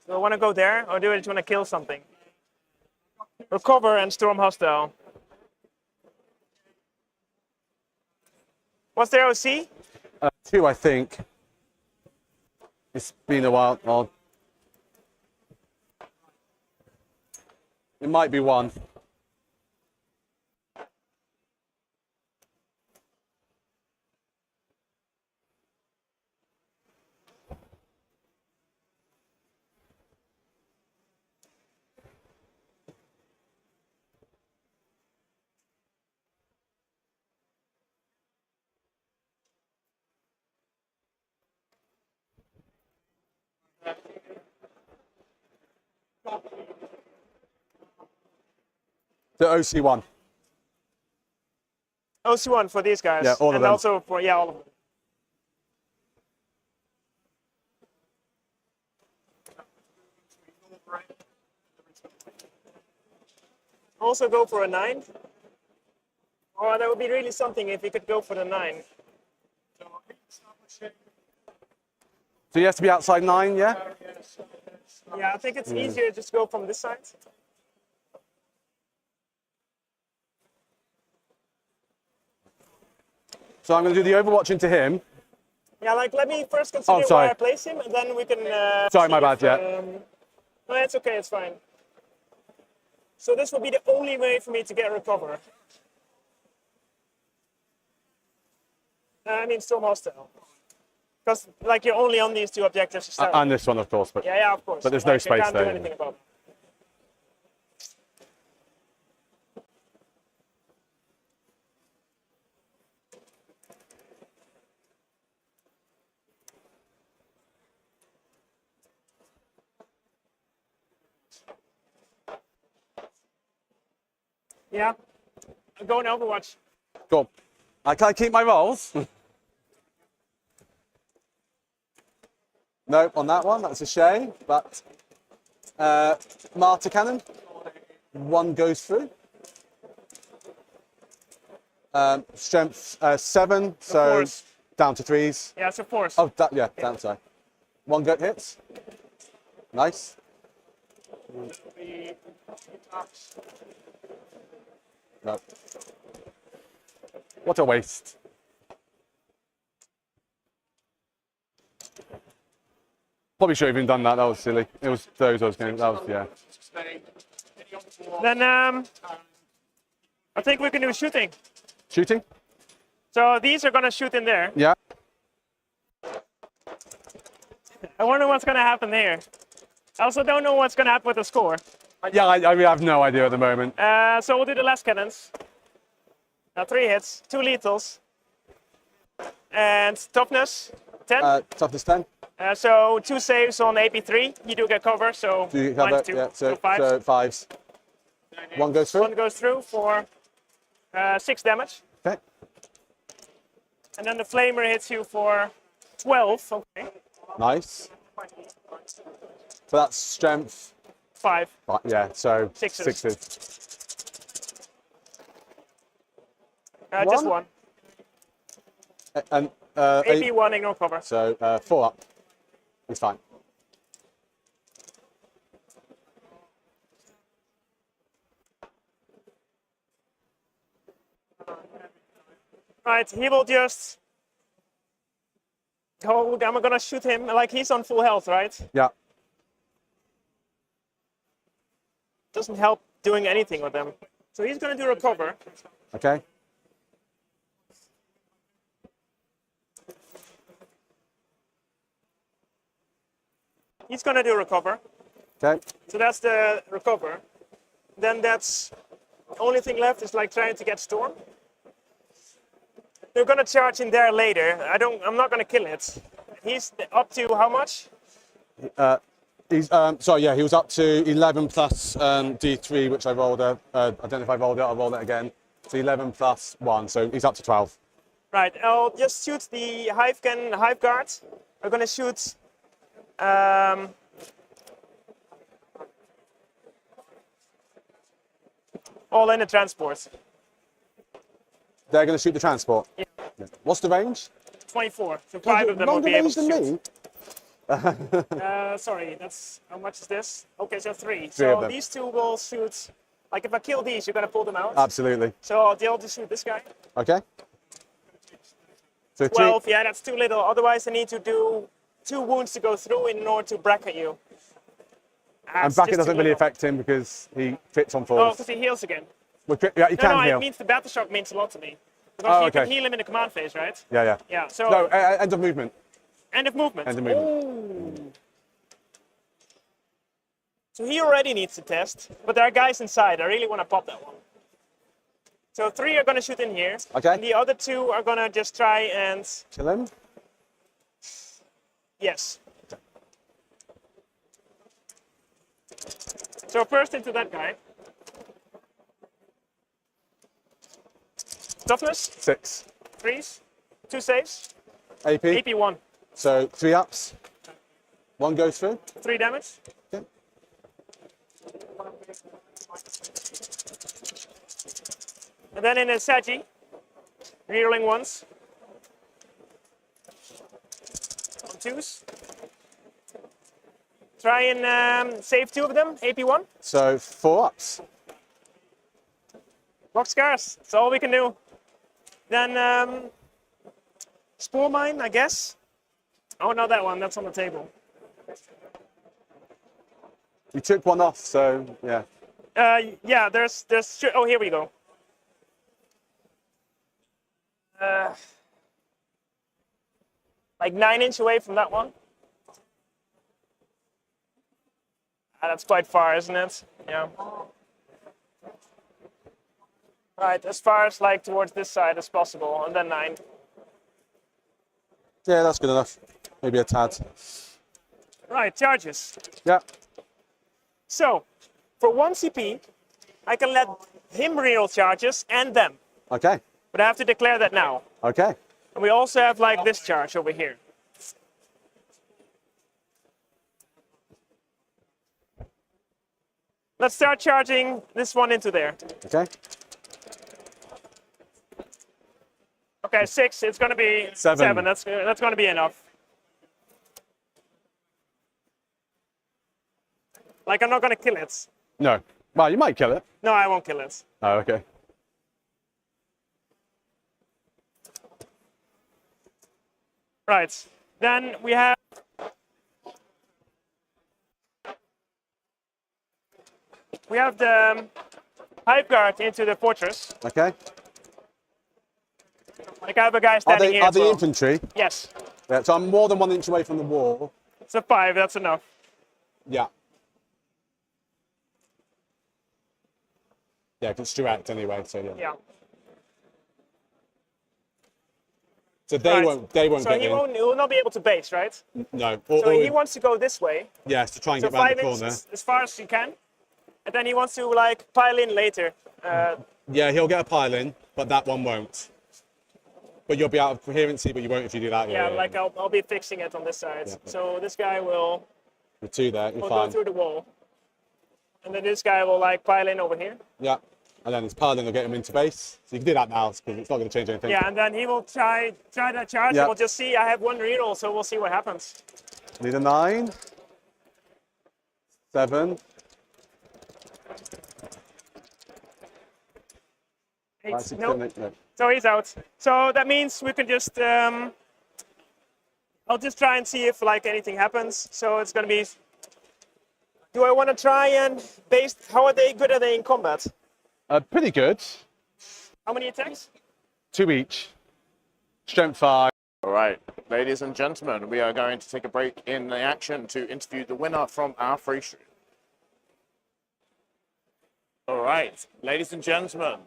Do I want to go there or do I just want to kill something? Recover and storm hostile. What's their OC?
2, I think. It's been a while. Oh. It might be 1. The OC1.
OC1 for these guys.
Yeah, all of
and
them.
also for, yeah, all of them. Also go for a 9. Oh, that would be really something if you could go for the 9.
So he has to be outside 9, yeah?
Yeah, I think it's easier to just go from this side.
So I'm going to do the overwatching to him.
Yeah, like let me first consider
sorry.
where I place him, and then we can.
Sorry,
see
my bad,
if,
yeah.
No, it's okay, it's fine. So this will be the only way for me to get recover. I mean, storm hostile. Because like you're only on these two objectives to start.
And this one, of course. But
yeah, of course.
But there's no
Like,
space
I can't
there.
do anything about it. Yeah, I'm going Overwatch.
Cool. Can I keep my rolls? No, on that one, that's a shame. But Martyr Cannon, one goes through. Strength 7, so
force.
down to 3s.
Yeah, it's a force.
Oh, yeah, down, sorry. One gut hits. Nice. No. What a waste. Probably should have even done that. That was silly. It was those I was going. That was yeah.
Then I think we can do shooting.
Shooting.
So these are gonna shoot in there.
Yeah.
I wonder what's gonna happen there. I also don't know what's gonna happen with the score.
Yeah, I have no idea at the moment.
So we'll do the last cannons. 3 hits, 2 lethals, and toughness 10.
Toughness 10.
So 2 saves on AP3. You do get cover, so
Do you have that?
-2,
Yeah. So
5.
5s. One goes through.
One goes through for 6 damage.
Okay.
And then the flamer hits you for 12. Okay.
Nice. So that's strength.
5.
Yeah. So
Sixes.
6s.
Just 1.
And
AP1, ignore cover.
So 4 up. It's fine.
Right, he will just. Oh, I'm gonna shoot him like he's on full health, right?
Yeah.
Doesn't help doing anything with them. So he's gonna do recover.
Okay.
He's gonna do recover.
Okay.
So that's the recover. Then that's only thing left is like trying to get Storm. They're gonna charge in there later. I'm not gonna kill it. He's up to how much?
He's sorry, yeah, he was up to 11 plus D3, which I rolled. I don't know if I rolled it. I'll roll it again. So 11 plus 1, so he's up to 12.
Right. I'll just shoot the hive guard. I'm gonna shoot. All in the transport.
They're going to shoot the transport.
Yeah.
What's the range?
24. So 5 of them will be able to shoot.
Me?
Sorry, that's how much is this? Okay, so 3.
Of
So
them.
these 2 will shoot. Like if I kill these, you're gonna pull them out.
Absolutely.
So I'll deal to shoot this guy.
Okay. So
12. Yeah, that's too little. Otherwise, I need to do 2 wounds to go through in order to bracket you.
and
That's
bracket
just
doesn't
too
really
little.
affect him because he fits on
Oh,
force.
because he heals again.
Well, yeah, he
No,
can
no,
heal.
it means the battle shock means a lot to me. Because you
okay.
can heal him in the command phase, right?
Yeah, yeah.
Yeah, so
No, end of movement.
end of movement.
End of movement.
Ooh. So he already needs to test, but there are guys inside. I really want to pop that one. So 3 are going to shoot in here.
Okay.
And the other 2 are going to just try and...
Kill him.
Yes. So first into that guy. Toughness,
6.
3s, 2 saves,
AP.
AP1,
So 3 ups. 1 goes through.
3 damage.
Okay.
And then in a Sagi, rerolling ones. On 2s. Try and save 2 of them, AP1.
So 4 ups.
Rock scars, that's all we can do. Then Spore Mine, I guess. Oh, not that one, that's on the table.
You took 1 off, so yeah.
Yeah, there's, oh, here we go. like 9-inch away from that one. That's quite far, isn't it? Yeah. Right, as far as like towards this side as possible, and then 9.
Yeah, that's good enough. Maybe a tad.
Right, charges.
Yeah.
So, for 1 CP, I can let him reroll charges and them.
Okay.
But I have to declare that now.
Okay.
And we also have like this charge over here. Let's start charging this one into there.
Okay.
Okay, 6. It's going to be 7. That's going to be enough. Like, I'm not going to kill it.
No. Well, you might kill it.
No, I won't kill it.
Oh, okay.
Right. Then we have the hive guard into the fortress.
Okay.
Like I have a guy standing here.
Are
as
they
well.
infantry?
Yes.
Yeah, so I'm more than 1 inch away from the wall.
It's a 5. That's enough.
Yeah. Yeah, it's direct anyway, so yeah.
Yeah.
So they
Right.
won't
So
get
he
in.
will not be able to base, right?
No.
So he wants to go this way.
yes, to try and
So
get round
5
the corner.
inches as far as he can, and then he wants to like pile in later.
Yeah, he'll get a pile in, but that one won't. But you'll be out of coherency, but you won't if you do that.
Yeah, like I'll be fixing it on this side.
Yeah.
So this guy will
The 2 there, you're
go
fine.
through the wall, and then this guy will like pile in over here.
Yeah. And then his piling will get him into base. So you can do that now, because it's not going to change anything.
Yeah, and then he will try that charge.
Yeah.
And we'll just see. I have 1 reroll, so we'll see what happens.
Need a 9. 7.
8.
Right, 6,
Nope.
7, 8, no.
So he's out. So that means we can just. I'll just try and see if like anything happens. So it's gonna be. Do I want to try and base? How good are they in combat?
Pretty good.
How many attacks?
2 each. Strength 5.
All right, ladies and gentlemen, we are going to take a break in the action to interview the winner from our free stream. All right, ladies and gentlemen,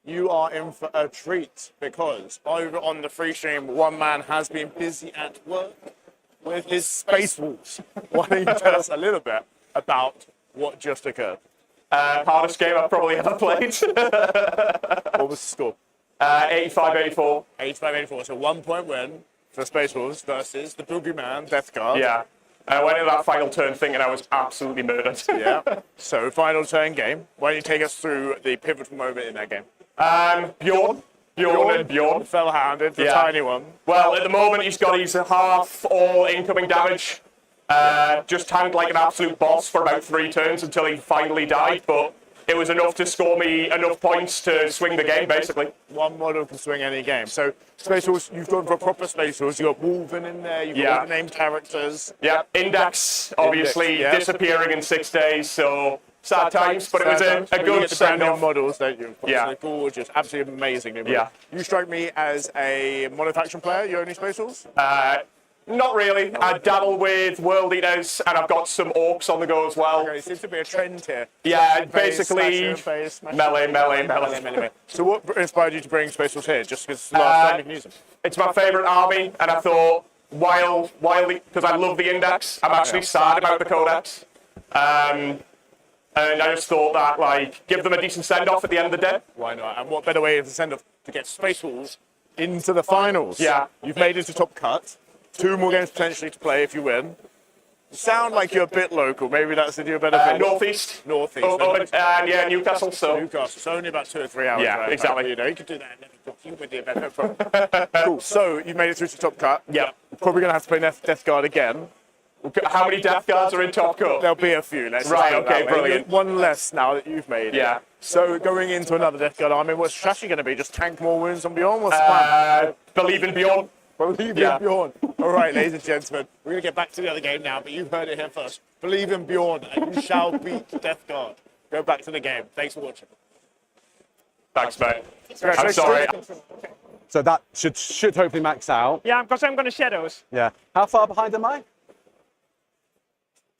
you are in for a treat because over on the free stream, one man has been busy at work with his Space Wolves. Why don't you tell us a little bit about what just occurred?
Hardest game I've probably ever played.
What was the score?
85-84.
85-84, so 1 point win for Space Wolves versus the Boogeyman Death Guard.
Yeah. I went into that final turn thinking I was absolutely murdered.
Yeah. So final turn game. Why don't you take us through the pivotal moment in that game?
Bjorn and Bjorn.
Fell-handed, the
Yeah.
tiny one.
Well, at the moment he's got his half all incoming damage. Just tanked like an absolute boss for about 3 turns until he finally died, but it was enough to score me enough points to swing the game, basically.
One model can swing any game. So Space Wolves, you've gone for proper Space Wolves. You've got Wolven in there, you've got the named characters.
Yeah, Index, obviously,
yeah.
disappearing in 6 days, so sad times, but it was a
You
good
get the brand new
send-off.
models, don't you?
Yeah.
They're gorgeous, absolutely amazing.
Yeah.
You strike me as a monofaction player. You only Space Wolves?
Not really. I dabble with World Eaters, and I've got some Orcs on the go as well.
Okay, seems to be a trend here.
Yeah,
Phase,
basically
phase,
melee.
So what inspired you to bring Space Wolves here? Just because it's the last time you can use them?
It's my favourite army, and I thought, while because I love the Index, I'm actually sad about the Codex. And I just thought that, like, give them a decent send-off at the end of the day.
Why not? And what better way to send off to get Space Wolves into the finals?
Yeah.
You've made it to top cut. 2 more games potentially to play if you win. You sound like you're a bit local. Maybe that's to do a better thing.
Northeast.
Northeast.
And yeah, Newcastle. So
Newcastle. It's only about 2 or 3 hours.
Yeah,
right?
exactly.
You know, you could do that and never you with the event. No problem. Cool. So you've made it through to top cut.
Yeah.
You're probably going to have to play Death Guard again.
How many Death Guards are in top cut?
There'll be a few. Let's
Right,
just put it
okay,
that way.
brilliant.
One less now that you've made it.
Yeah.
So going into another Death Guard army, what's the strategy going to be? Just tank more wounds on Beyond? What's the plan?
Believe in Bjorn.
Believe in Bjorn. All right, ladies and gentlemen, we're going to get back to the other game now, but you heard it here first. Believe in Bjorn, and you shall beat Death Guard. Go back to the game. Thanks for watching.
Thanks, mate. I'm
Congratulations.
sorry.
So that should hopefully max out.
Yeah, because I'm going to shadows.
Yeah. How far behind am I?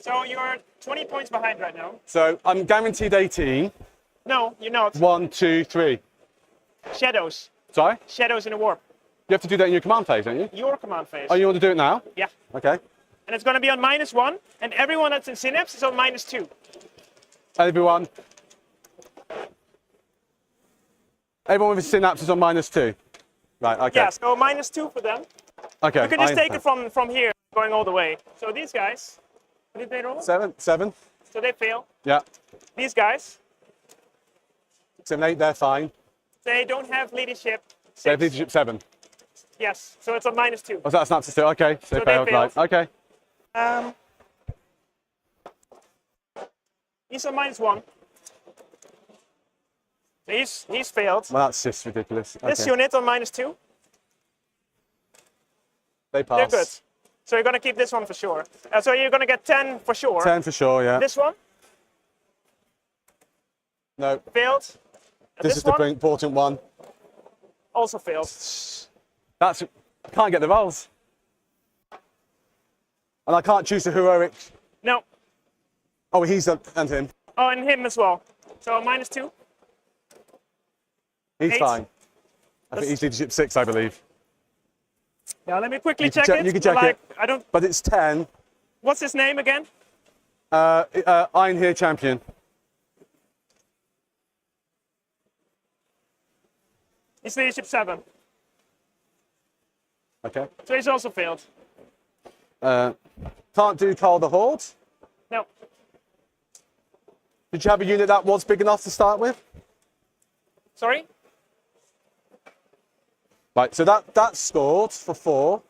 So you're 20 points behind right now.
So I'm guaranteed 18.
No, you're not.
1, 2, 3.
Shadows.
Sorry?
Shadows in a warp.
You have to do that in your command phase, don't you?
Your command phase.
Oh, you want to do it now?
Yeah.
Okay.
And it's going to be on -1, and everyone that's in Synapse is on -2.
Everyone with a synapse is on -2. Right, okay.
Yeah, so -2 for them.
Okay.
You can just take it from here, going all the way. So these guys, what did they roll?
7.
So they fail.
Yeah.
These guys,
7, 8, they're fine.
they don't have leadership.
They have leadership 7.
Yes, so it's on -2.
Oh, so that's synapse 2. Okay. So
So they
failed.
failed.
Right. Okay.
He's on -1. So he's failed.
Well, that's just ridiculous.
This
Okay.
unit on -2.
They pass.
They're good. So you're going to keep this one for sure. So you're going to get 10 for sure.
10 for sure, yeah.
This one
No.
failed.
This is the
one
important one.
also failed.
That's can't get the rolls. And I can't choose a heroic.
No.
Oh, he's and him.
Oh, and him as well. So -2.
He's
8.
fine. I think he's leadership 6, I believe.
Now let me quickly
You can
check it.
You can check
like,
it.
I don't.
But it's 10.
What's his name again?
Iron here champion.
He's leadership 7.
Okay.
So he's also failed.
Can't do Carl the Horde.
No.
Did you have a unit that was big enough to start with?
Sorry?
Right, so that's scored for 4.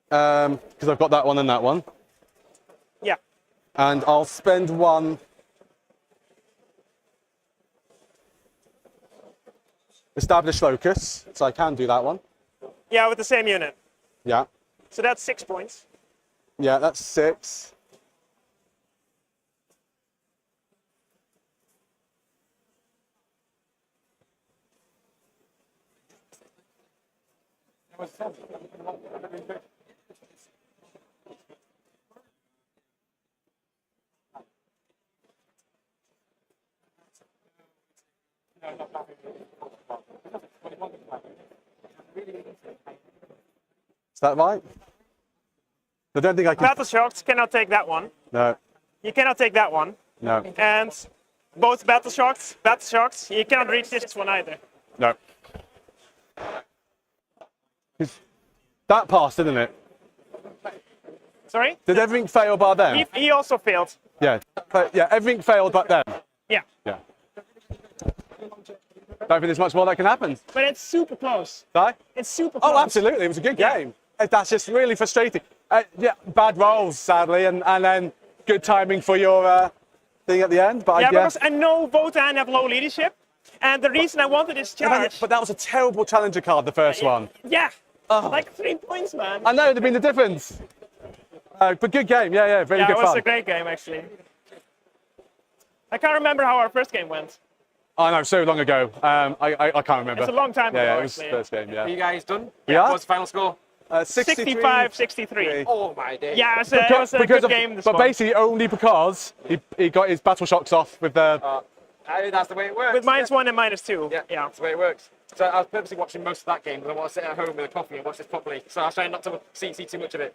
Because I've got that one and that one.
Yeah.
And I'll spend 1. Establish focus, so I can do that one.
Yeah, with the same unit.
Yeah.
So that's 6 points.
Yeah, that's 6. Is that right? I don't think I can.
Battle Shocks cannot take that one.
No,
You cannot take that one.
no,
And both Battle Shocks, you cannot reach this one either.
no. That passed, didn't it?
Sorry?
Did everything fail by them?
He also failed.
Yeah. Yeah, everything failed but them.
Yeah.
Yeah. Don't think there's much more that can happen.
But it's super close.
Right?
It's super close.
Oh, absolutely. It was a good game. That's just really frustrating. Yeah, bad rolls, sadly, and then good timing for your thing at the end. But
Yeah,
I guess.
because I know Wotan have low leadership. And the reason I wanted this charge.
But that was a terrible challenger card, the first one.
Yeah. Like 3 points, man.
I know, it'd have been the difference. But good game. Yeah, very
Yeah,
good
it was
fun.
a great game, actually. I can't remember how our first game went.
I know, so long ago. I can't remember.
It's a long time ago,
Yeah, it was the
actually.
first game, yeah.
Are you guys done?
We are?
What's the final score?
65-63.
Oh my days.
Yeah, it was a good game this
But
one.
basically only because he got his battle shocks off with the...
That's the way it works.
With -1 and -2.
Yeah, that's the way it works. So I was purposely watching most of that game because I want to sit at home with a coffee and watch this properly. So I was trying not to see too much of it.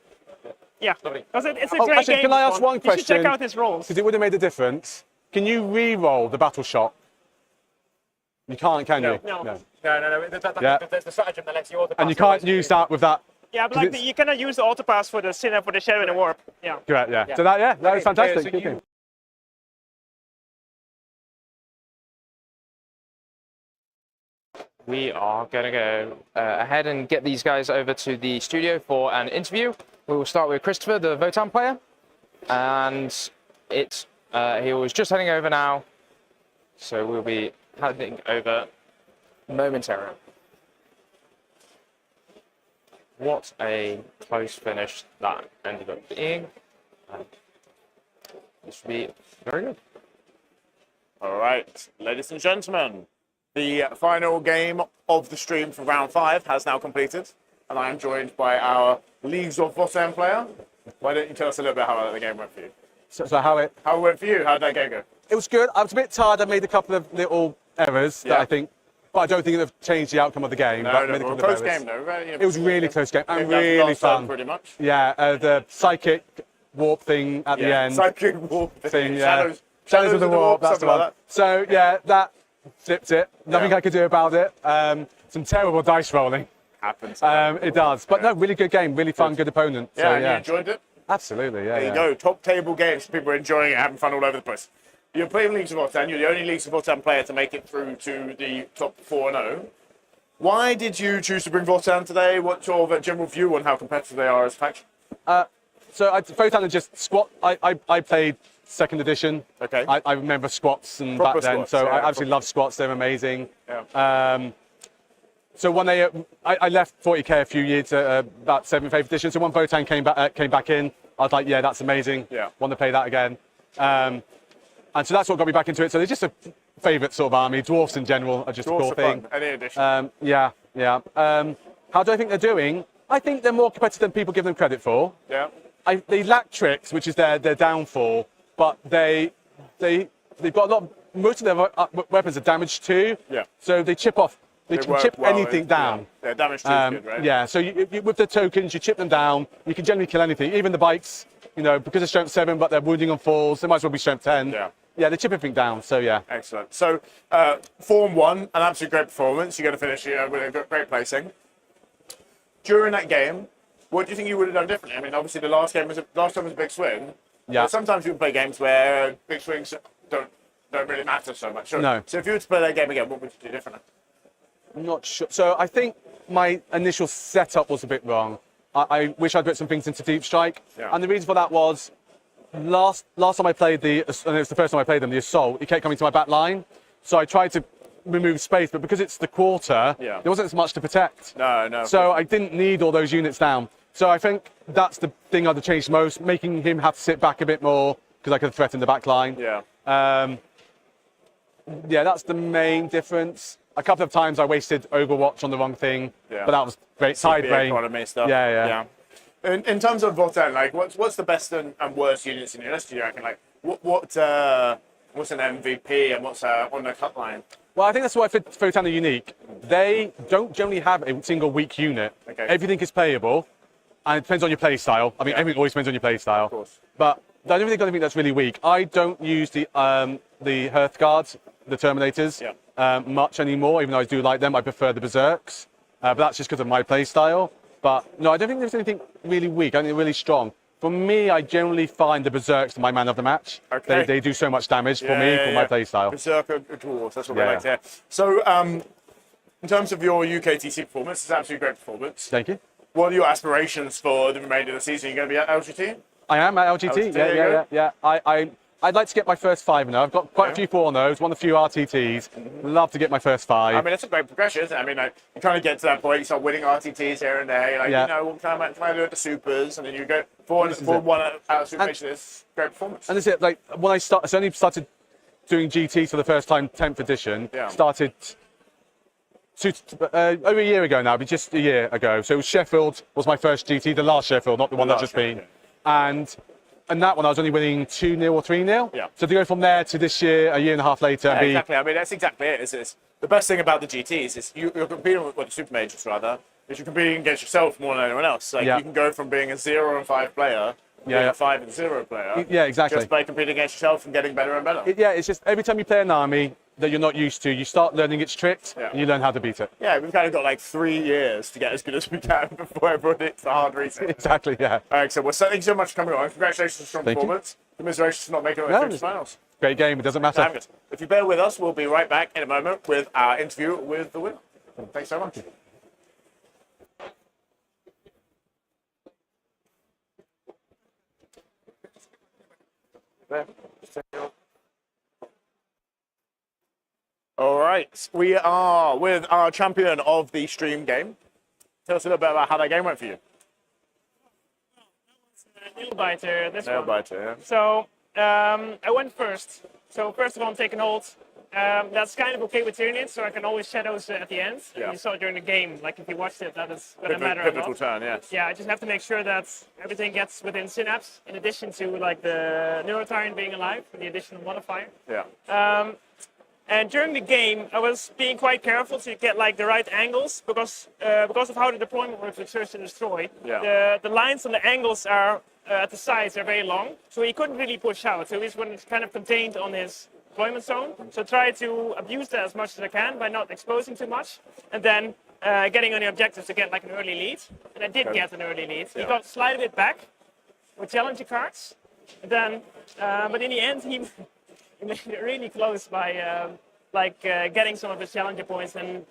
Yeah.
Lovely.
Because it's a
Oh,
great
actually,
game.
can I
this
ask one
You
question?
should check out his rolls.
Because it would have made a difference. Can you re-roll the battle shock? You can't, can you?
No.
No.
Yeah.
There's the stratagem that lets you auto.
And you can't use that with that.
Yeah, but
'Cause
like you cannot use the auto pass for the shadow in the warp. Yeah.
Correct, yeah. So that was fantastic.
so
Good
you-
game.
We are going to go ahead and get these guys over to the studio for an interview. We will start with Christopher, the Wotan player. And he was just heading over now. So we'll be heading over momentarily. What a close finish that ended up being. This will be very good.
All right, ladies and gentlemen, The final game of the stream for round 5 has now completed, and I am joined by our Leagues of Votan player. Why don't you tell us a little bit how the game went for you?
So how it
went for you? How did that game go?
It was good. I was a bit tired. I made a couple of little errors that I think, but I don't think it would have changed the outcome of the game.
No,
but I
no,
made a
well,
couple of
close
errors.
game though, right?
It was really close game and
Came down to the
really
last third,
fun.
pretty much.
Yeah, the psychic warp thing at the end.
Psychic warp
thing. Yeah.
Shadows
of the warp. That's the
something
one.
like
So yeah, that flipped it. Nothing
Yeah.
I could do about it. Some terrible dice rolling.
Happens.
It does. But no, really good game. Really fun. Good opponent.
Yeah,
So,
and you enjoyed it?
Absolutely. Yeah.
There you go. Top table games. People are enjoying it, having fun all over the place. You're playing Leagues of Votan. You're the only Leagues of Votan player to make it through to the top 4-0. Why did you choose to bring Votan today? What's your general view on how competitive they are as a faction?
So Votan are just squat. I played second edition.
Okay.
I remember squats and
Proper
back then.
squats,
So
yeah,
I absolutely love squats. They're amazing.
Yeah.
So when I left 40k a few years, about 7th, 8th edition. So when Votan came back in, I was like, yeah, that's amazing.
Yeah.
Want to play that again. And so that's what got me back into it. So they're just a favourite sort of army. Dwarfs in general are just a cool thing.
Any edition.
Yeah. How do I think they're doing? I think they're more competitive than people give them credit for.
Yeah.
They lack tricks, which is their downfall, but they've got a lot. Most of their weapons are damaged too.
Yeah.
So they chip off. They can
work
chip
well
anything down.
Yeah, damage too is good, right?
Yeah. So you, with the tokens, you chip them down. You can generally kill anything, even the bikes. You know, because they're strength 7, but they're wounding on falls. They might as well be strength 10.
Yeah.
Yeah, they chip everything down. So yeah.
Excellent. So, Form 1, an absolute great performance. You're going to finish with a great placing. During that game, what do you think you would have done differently? I mean, obviously the last time was a big swing.
Yeah.
But sometimes you can play games where big swings don't really matter so much. So,
No.
So if you were to play that game again, what would you do differently?
I'm not sure. So I think my initial setup was a bit wrong. I wish I'd put some things into Deep Strike.
Yeah.
And the reason for that was last time I played and it was the first time I played them, the Assault, it kept coming to my back line. So I tried to remove space, but because it's the quarter,
Yeah.
there wasn't as much to protect.
No.
So I didn't need all those units down. So I think that's the thing I'd have changed most, making him have to sit back a bit more because I could have threatened the back line.
Yeah.
Yeah, that's the main difference. A couple of times I wasted Overwatch on the wrong thing,
Yeah.
but that was great. Side brain.
Economy stuff.
Yeah.
In terms of Votan, like, what's the best and worst units in your list? Do you reckon? Like, what's an MVP and what's on the cut line?
Well, I think that's why Votan are unique. They don't generally have a single weak unit.
Okay.
Everything is playable, and it depends on your play style. I mean, everything always depends on your play style.
Of course.
But I don't think anything that's really weak. I don't use the Hearth Guards, the Terminators, much anymore, even though I do like them. I prefer the Berserks, but that's just because of my play style. But no, I don't think there's anything really weak. I think they're really strong. For me, I generally find the Berserks my man of the match.
Okay.
They do so much damage for me, for my play style.
Berserker Dwarves, that's what we
Yeah.
like to hear. So, in terms of your UKTC performance, it's absolutely great performance.
Thank you.
What are your aspirations for the remainder of the season? Are you going to be at LGT?
I am at LGT.
LGT, there you
Yeah. I'd like to get my first 5 now. I've got quite a few 4-0s, won a few RTTs. Love to get my first 5.
I mean, it's a great progression, isn't it? I mean, like, you kind of get to that point, you start winning RTTs here and there. You're like,
Yeah.
you know, what can I do at the Supers? And then you go 4-1 out of Super Nation. It's great performance.
And this is it, like when I only started doing GTs for the first time, 10th edition.
Yeah.
Started over a year ago now, but just a year ago. So Sheffield was my first GT, the last Sheffield, not the one that's just been. And that one I was only winning 2-0 or 3-0.
Yeah.
So to go from there to this year, a year and a half later,
Yeah,
and be
exactly. I mean, that's exactly it. It's the best thing about the GTs is you're competing with the Super Majors, rather, is you're competing against yourself more than anyone else. Like,
Yeah.
you can go from being a 0-5 player to being a 5-0 player.
Yeah, exactly.
Just by competing against yourself and getting better and better.
It's just every time you play an army that you're not used to, you start learning its tricks, and you learn how to beat it.
Yeah, we've kind of got like 3 years to get as good as we can before everyone hits the hard reset.
Exactly, yeah.
All right, so thank you so much for coming on. Congratulations on strong
Thank you.
performance. Commiserations for not making it
No,
through to finals.
Great game, it doesn't matter.
Damn it. If you bear with us, we'll be right back in a moment with our interview with the winner. Thanks so much. All right, we are with our champion of the stream game. Tell us a little bit about how that game went for you.
Nail biter, this
Nail
one.
biter, yeah.
So I went first. So first of all, I'm taking hold. That's kind of okay with Tyranid, so I can always shadows at the end.
Yeah.
You saw it during the game, like if you watched it, that is going to matter a
Pivotal
lot.
turn, yes.
Yeah, I just have to make sure that everything gets within synapse, in addition to like the Neurotyrant being alive, with the additional modifier.
Yeah.
And during the game, I was being quite careful to get like the right angles because of how the deployment works with Search and Destroy.
Yeah.
The lines and the angles are at the sides are very long, so he couldn't really push out. So he's kind of contained on his deployment zone. So try to abuse that as much as I can by not exposing too much, and then getting on the objectives to get like an early lead. And I did get an early lead. He got slightly bit back with challenger cards, and then but in the end he made it really close by getting some of his challenger points and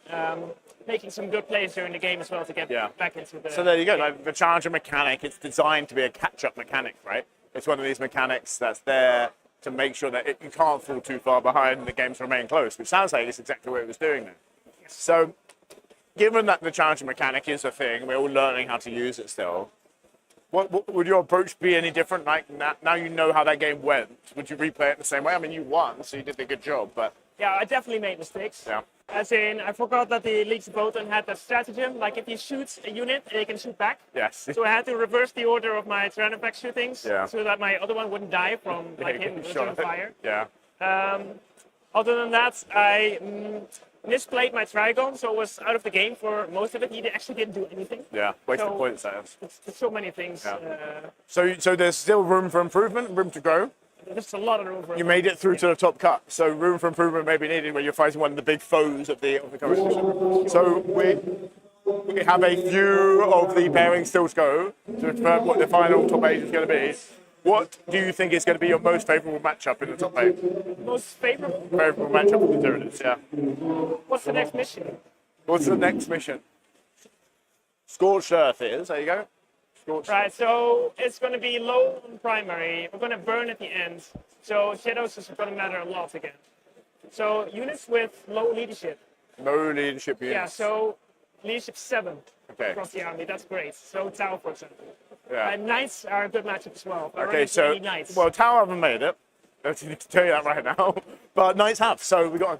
making some good plays during the game as well to get back into the.
So there you go. Like the challenger mechanic, it's designed to be a catch-up mechanic, right? It's one of these mechanics that's there to make sure that you can't fall too far behind and the games remain close, which sounds like it's exactly what it was doing there.
Yes.
So, given that the challenger mechanic is a thing, we're all learning how to use it still. What would your approach be any different? Like now you know how that game went. Would you replay it the same way? I mean, you won, so you did a good job, but.
Yeah, I definitely made mistakes.
Yeah.
As in, I forgot that the Leeds Botan had that stratagem. Like, if he shoots a unit, they can shoot back.
Yes.
So I had to reverse the order of my Tyranifax shootings so that my other one wouldn't die from him returning fire.
Yeah.
Other than that, I misplayed my Trigon, so it was out of the game for most of it. He actually didn't do anything.
Yeah, wasted points there.
There's so many things.
So there's still room for improvement, room to grow.
There's a lot of room for improvement.
You made it through to the top cut, so room for improvement may be needed when you're fighting one of the big foes of the current edition. So we have a few of the pairings still to go to confirm what the final top 8 is going to be. What do you think is going to be your most favourable matchup in the top 8?
Most favourable?
Favourable matchup with the Tyranids, yeah.
What's the next mission?
What's the next mission? Scorched Earth is, there you go.
Right, so it's going to be low on primary. We're going to burn at the end. So shadows is going to matter a lot again. So units with low leadership.
No leadership units.
Yeah, so leadership 7
across
the army. That's great. So Tau, for example.
Yeah.
Knights are a good matchup as well.
Okay, so well, Tau haven't made it. I need to tell you that right now. But Knights have. So we got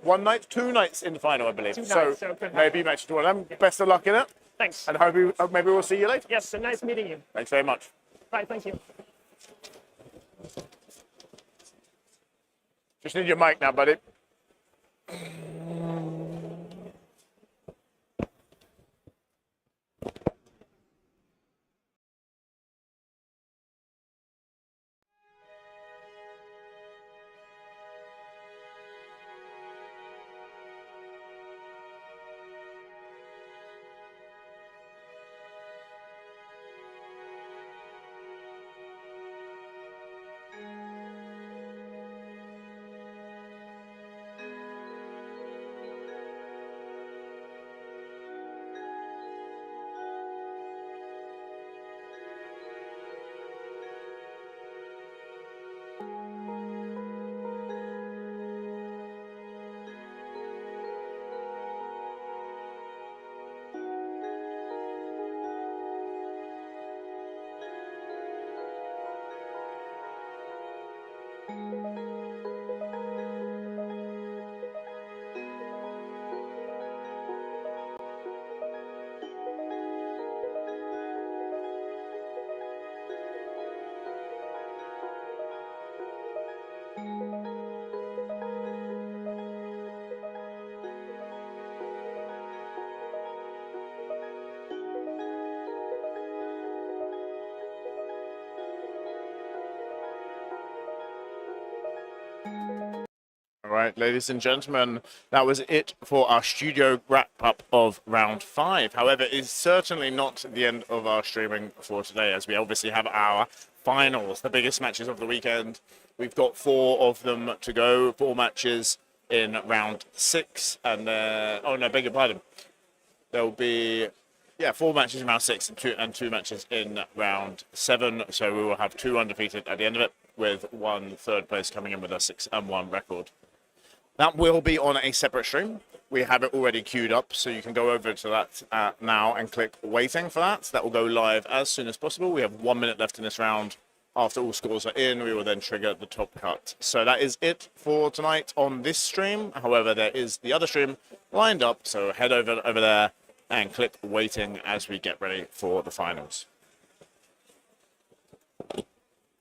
1 knight, 2 knights in the final, I believe.
2 knights, so
maybe match to one of them. Yeah. Best of luck in it.
Thanks.
And hope maybe we'll see you later.
Yes, so nice meeting you.
Thanks very much.
Right, thank you.
Just need your mic now, buddy. All right, ladies and gentlemen, that was it for our studio wrap-up of round 5. However, it's certainly not the end of our streaming for today, as we obviously have our finals, the biggest matches of the weekend. We've got 4 of them to go, 4 matches in round 6, and beg your pardon. There'll be 4 matches in round 6 and two matches in round 7. So we will have 2 undefeated at the end of it, with 1 third place coming in with a 6-1 record. That will be on a separate stream. We have it already queued up, so you can go over to that now and click waiting for that. That will go live as soon as possible. We have 1 minute left in this round After all scores are in, we will then trigger the top cut. So that is it for tonight on this stream. However, there is the other stream lined up, so head over there and click waiting as we get ready for the finals.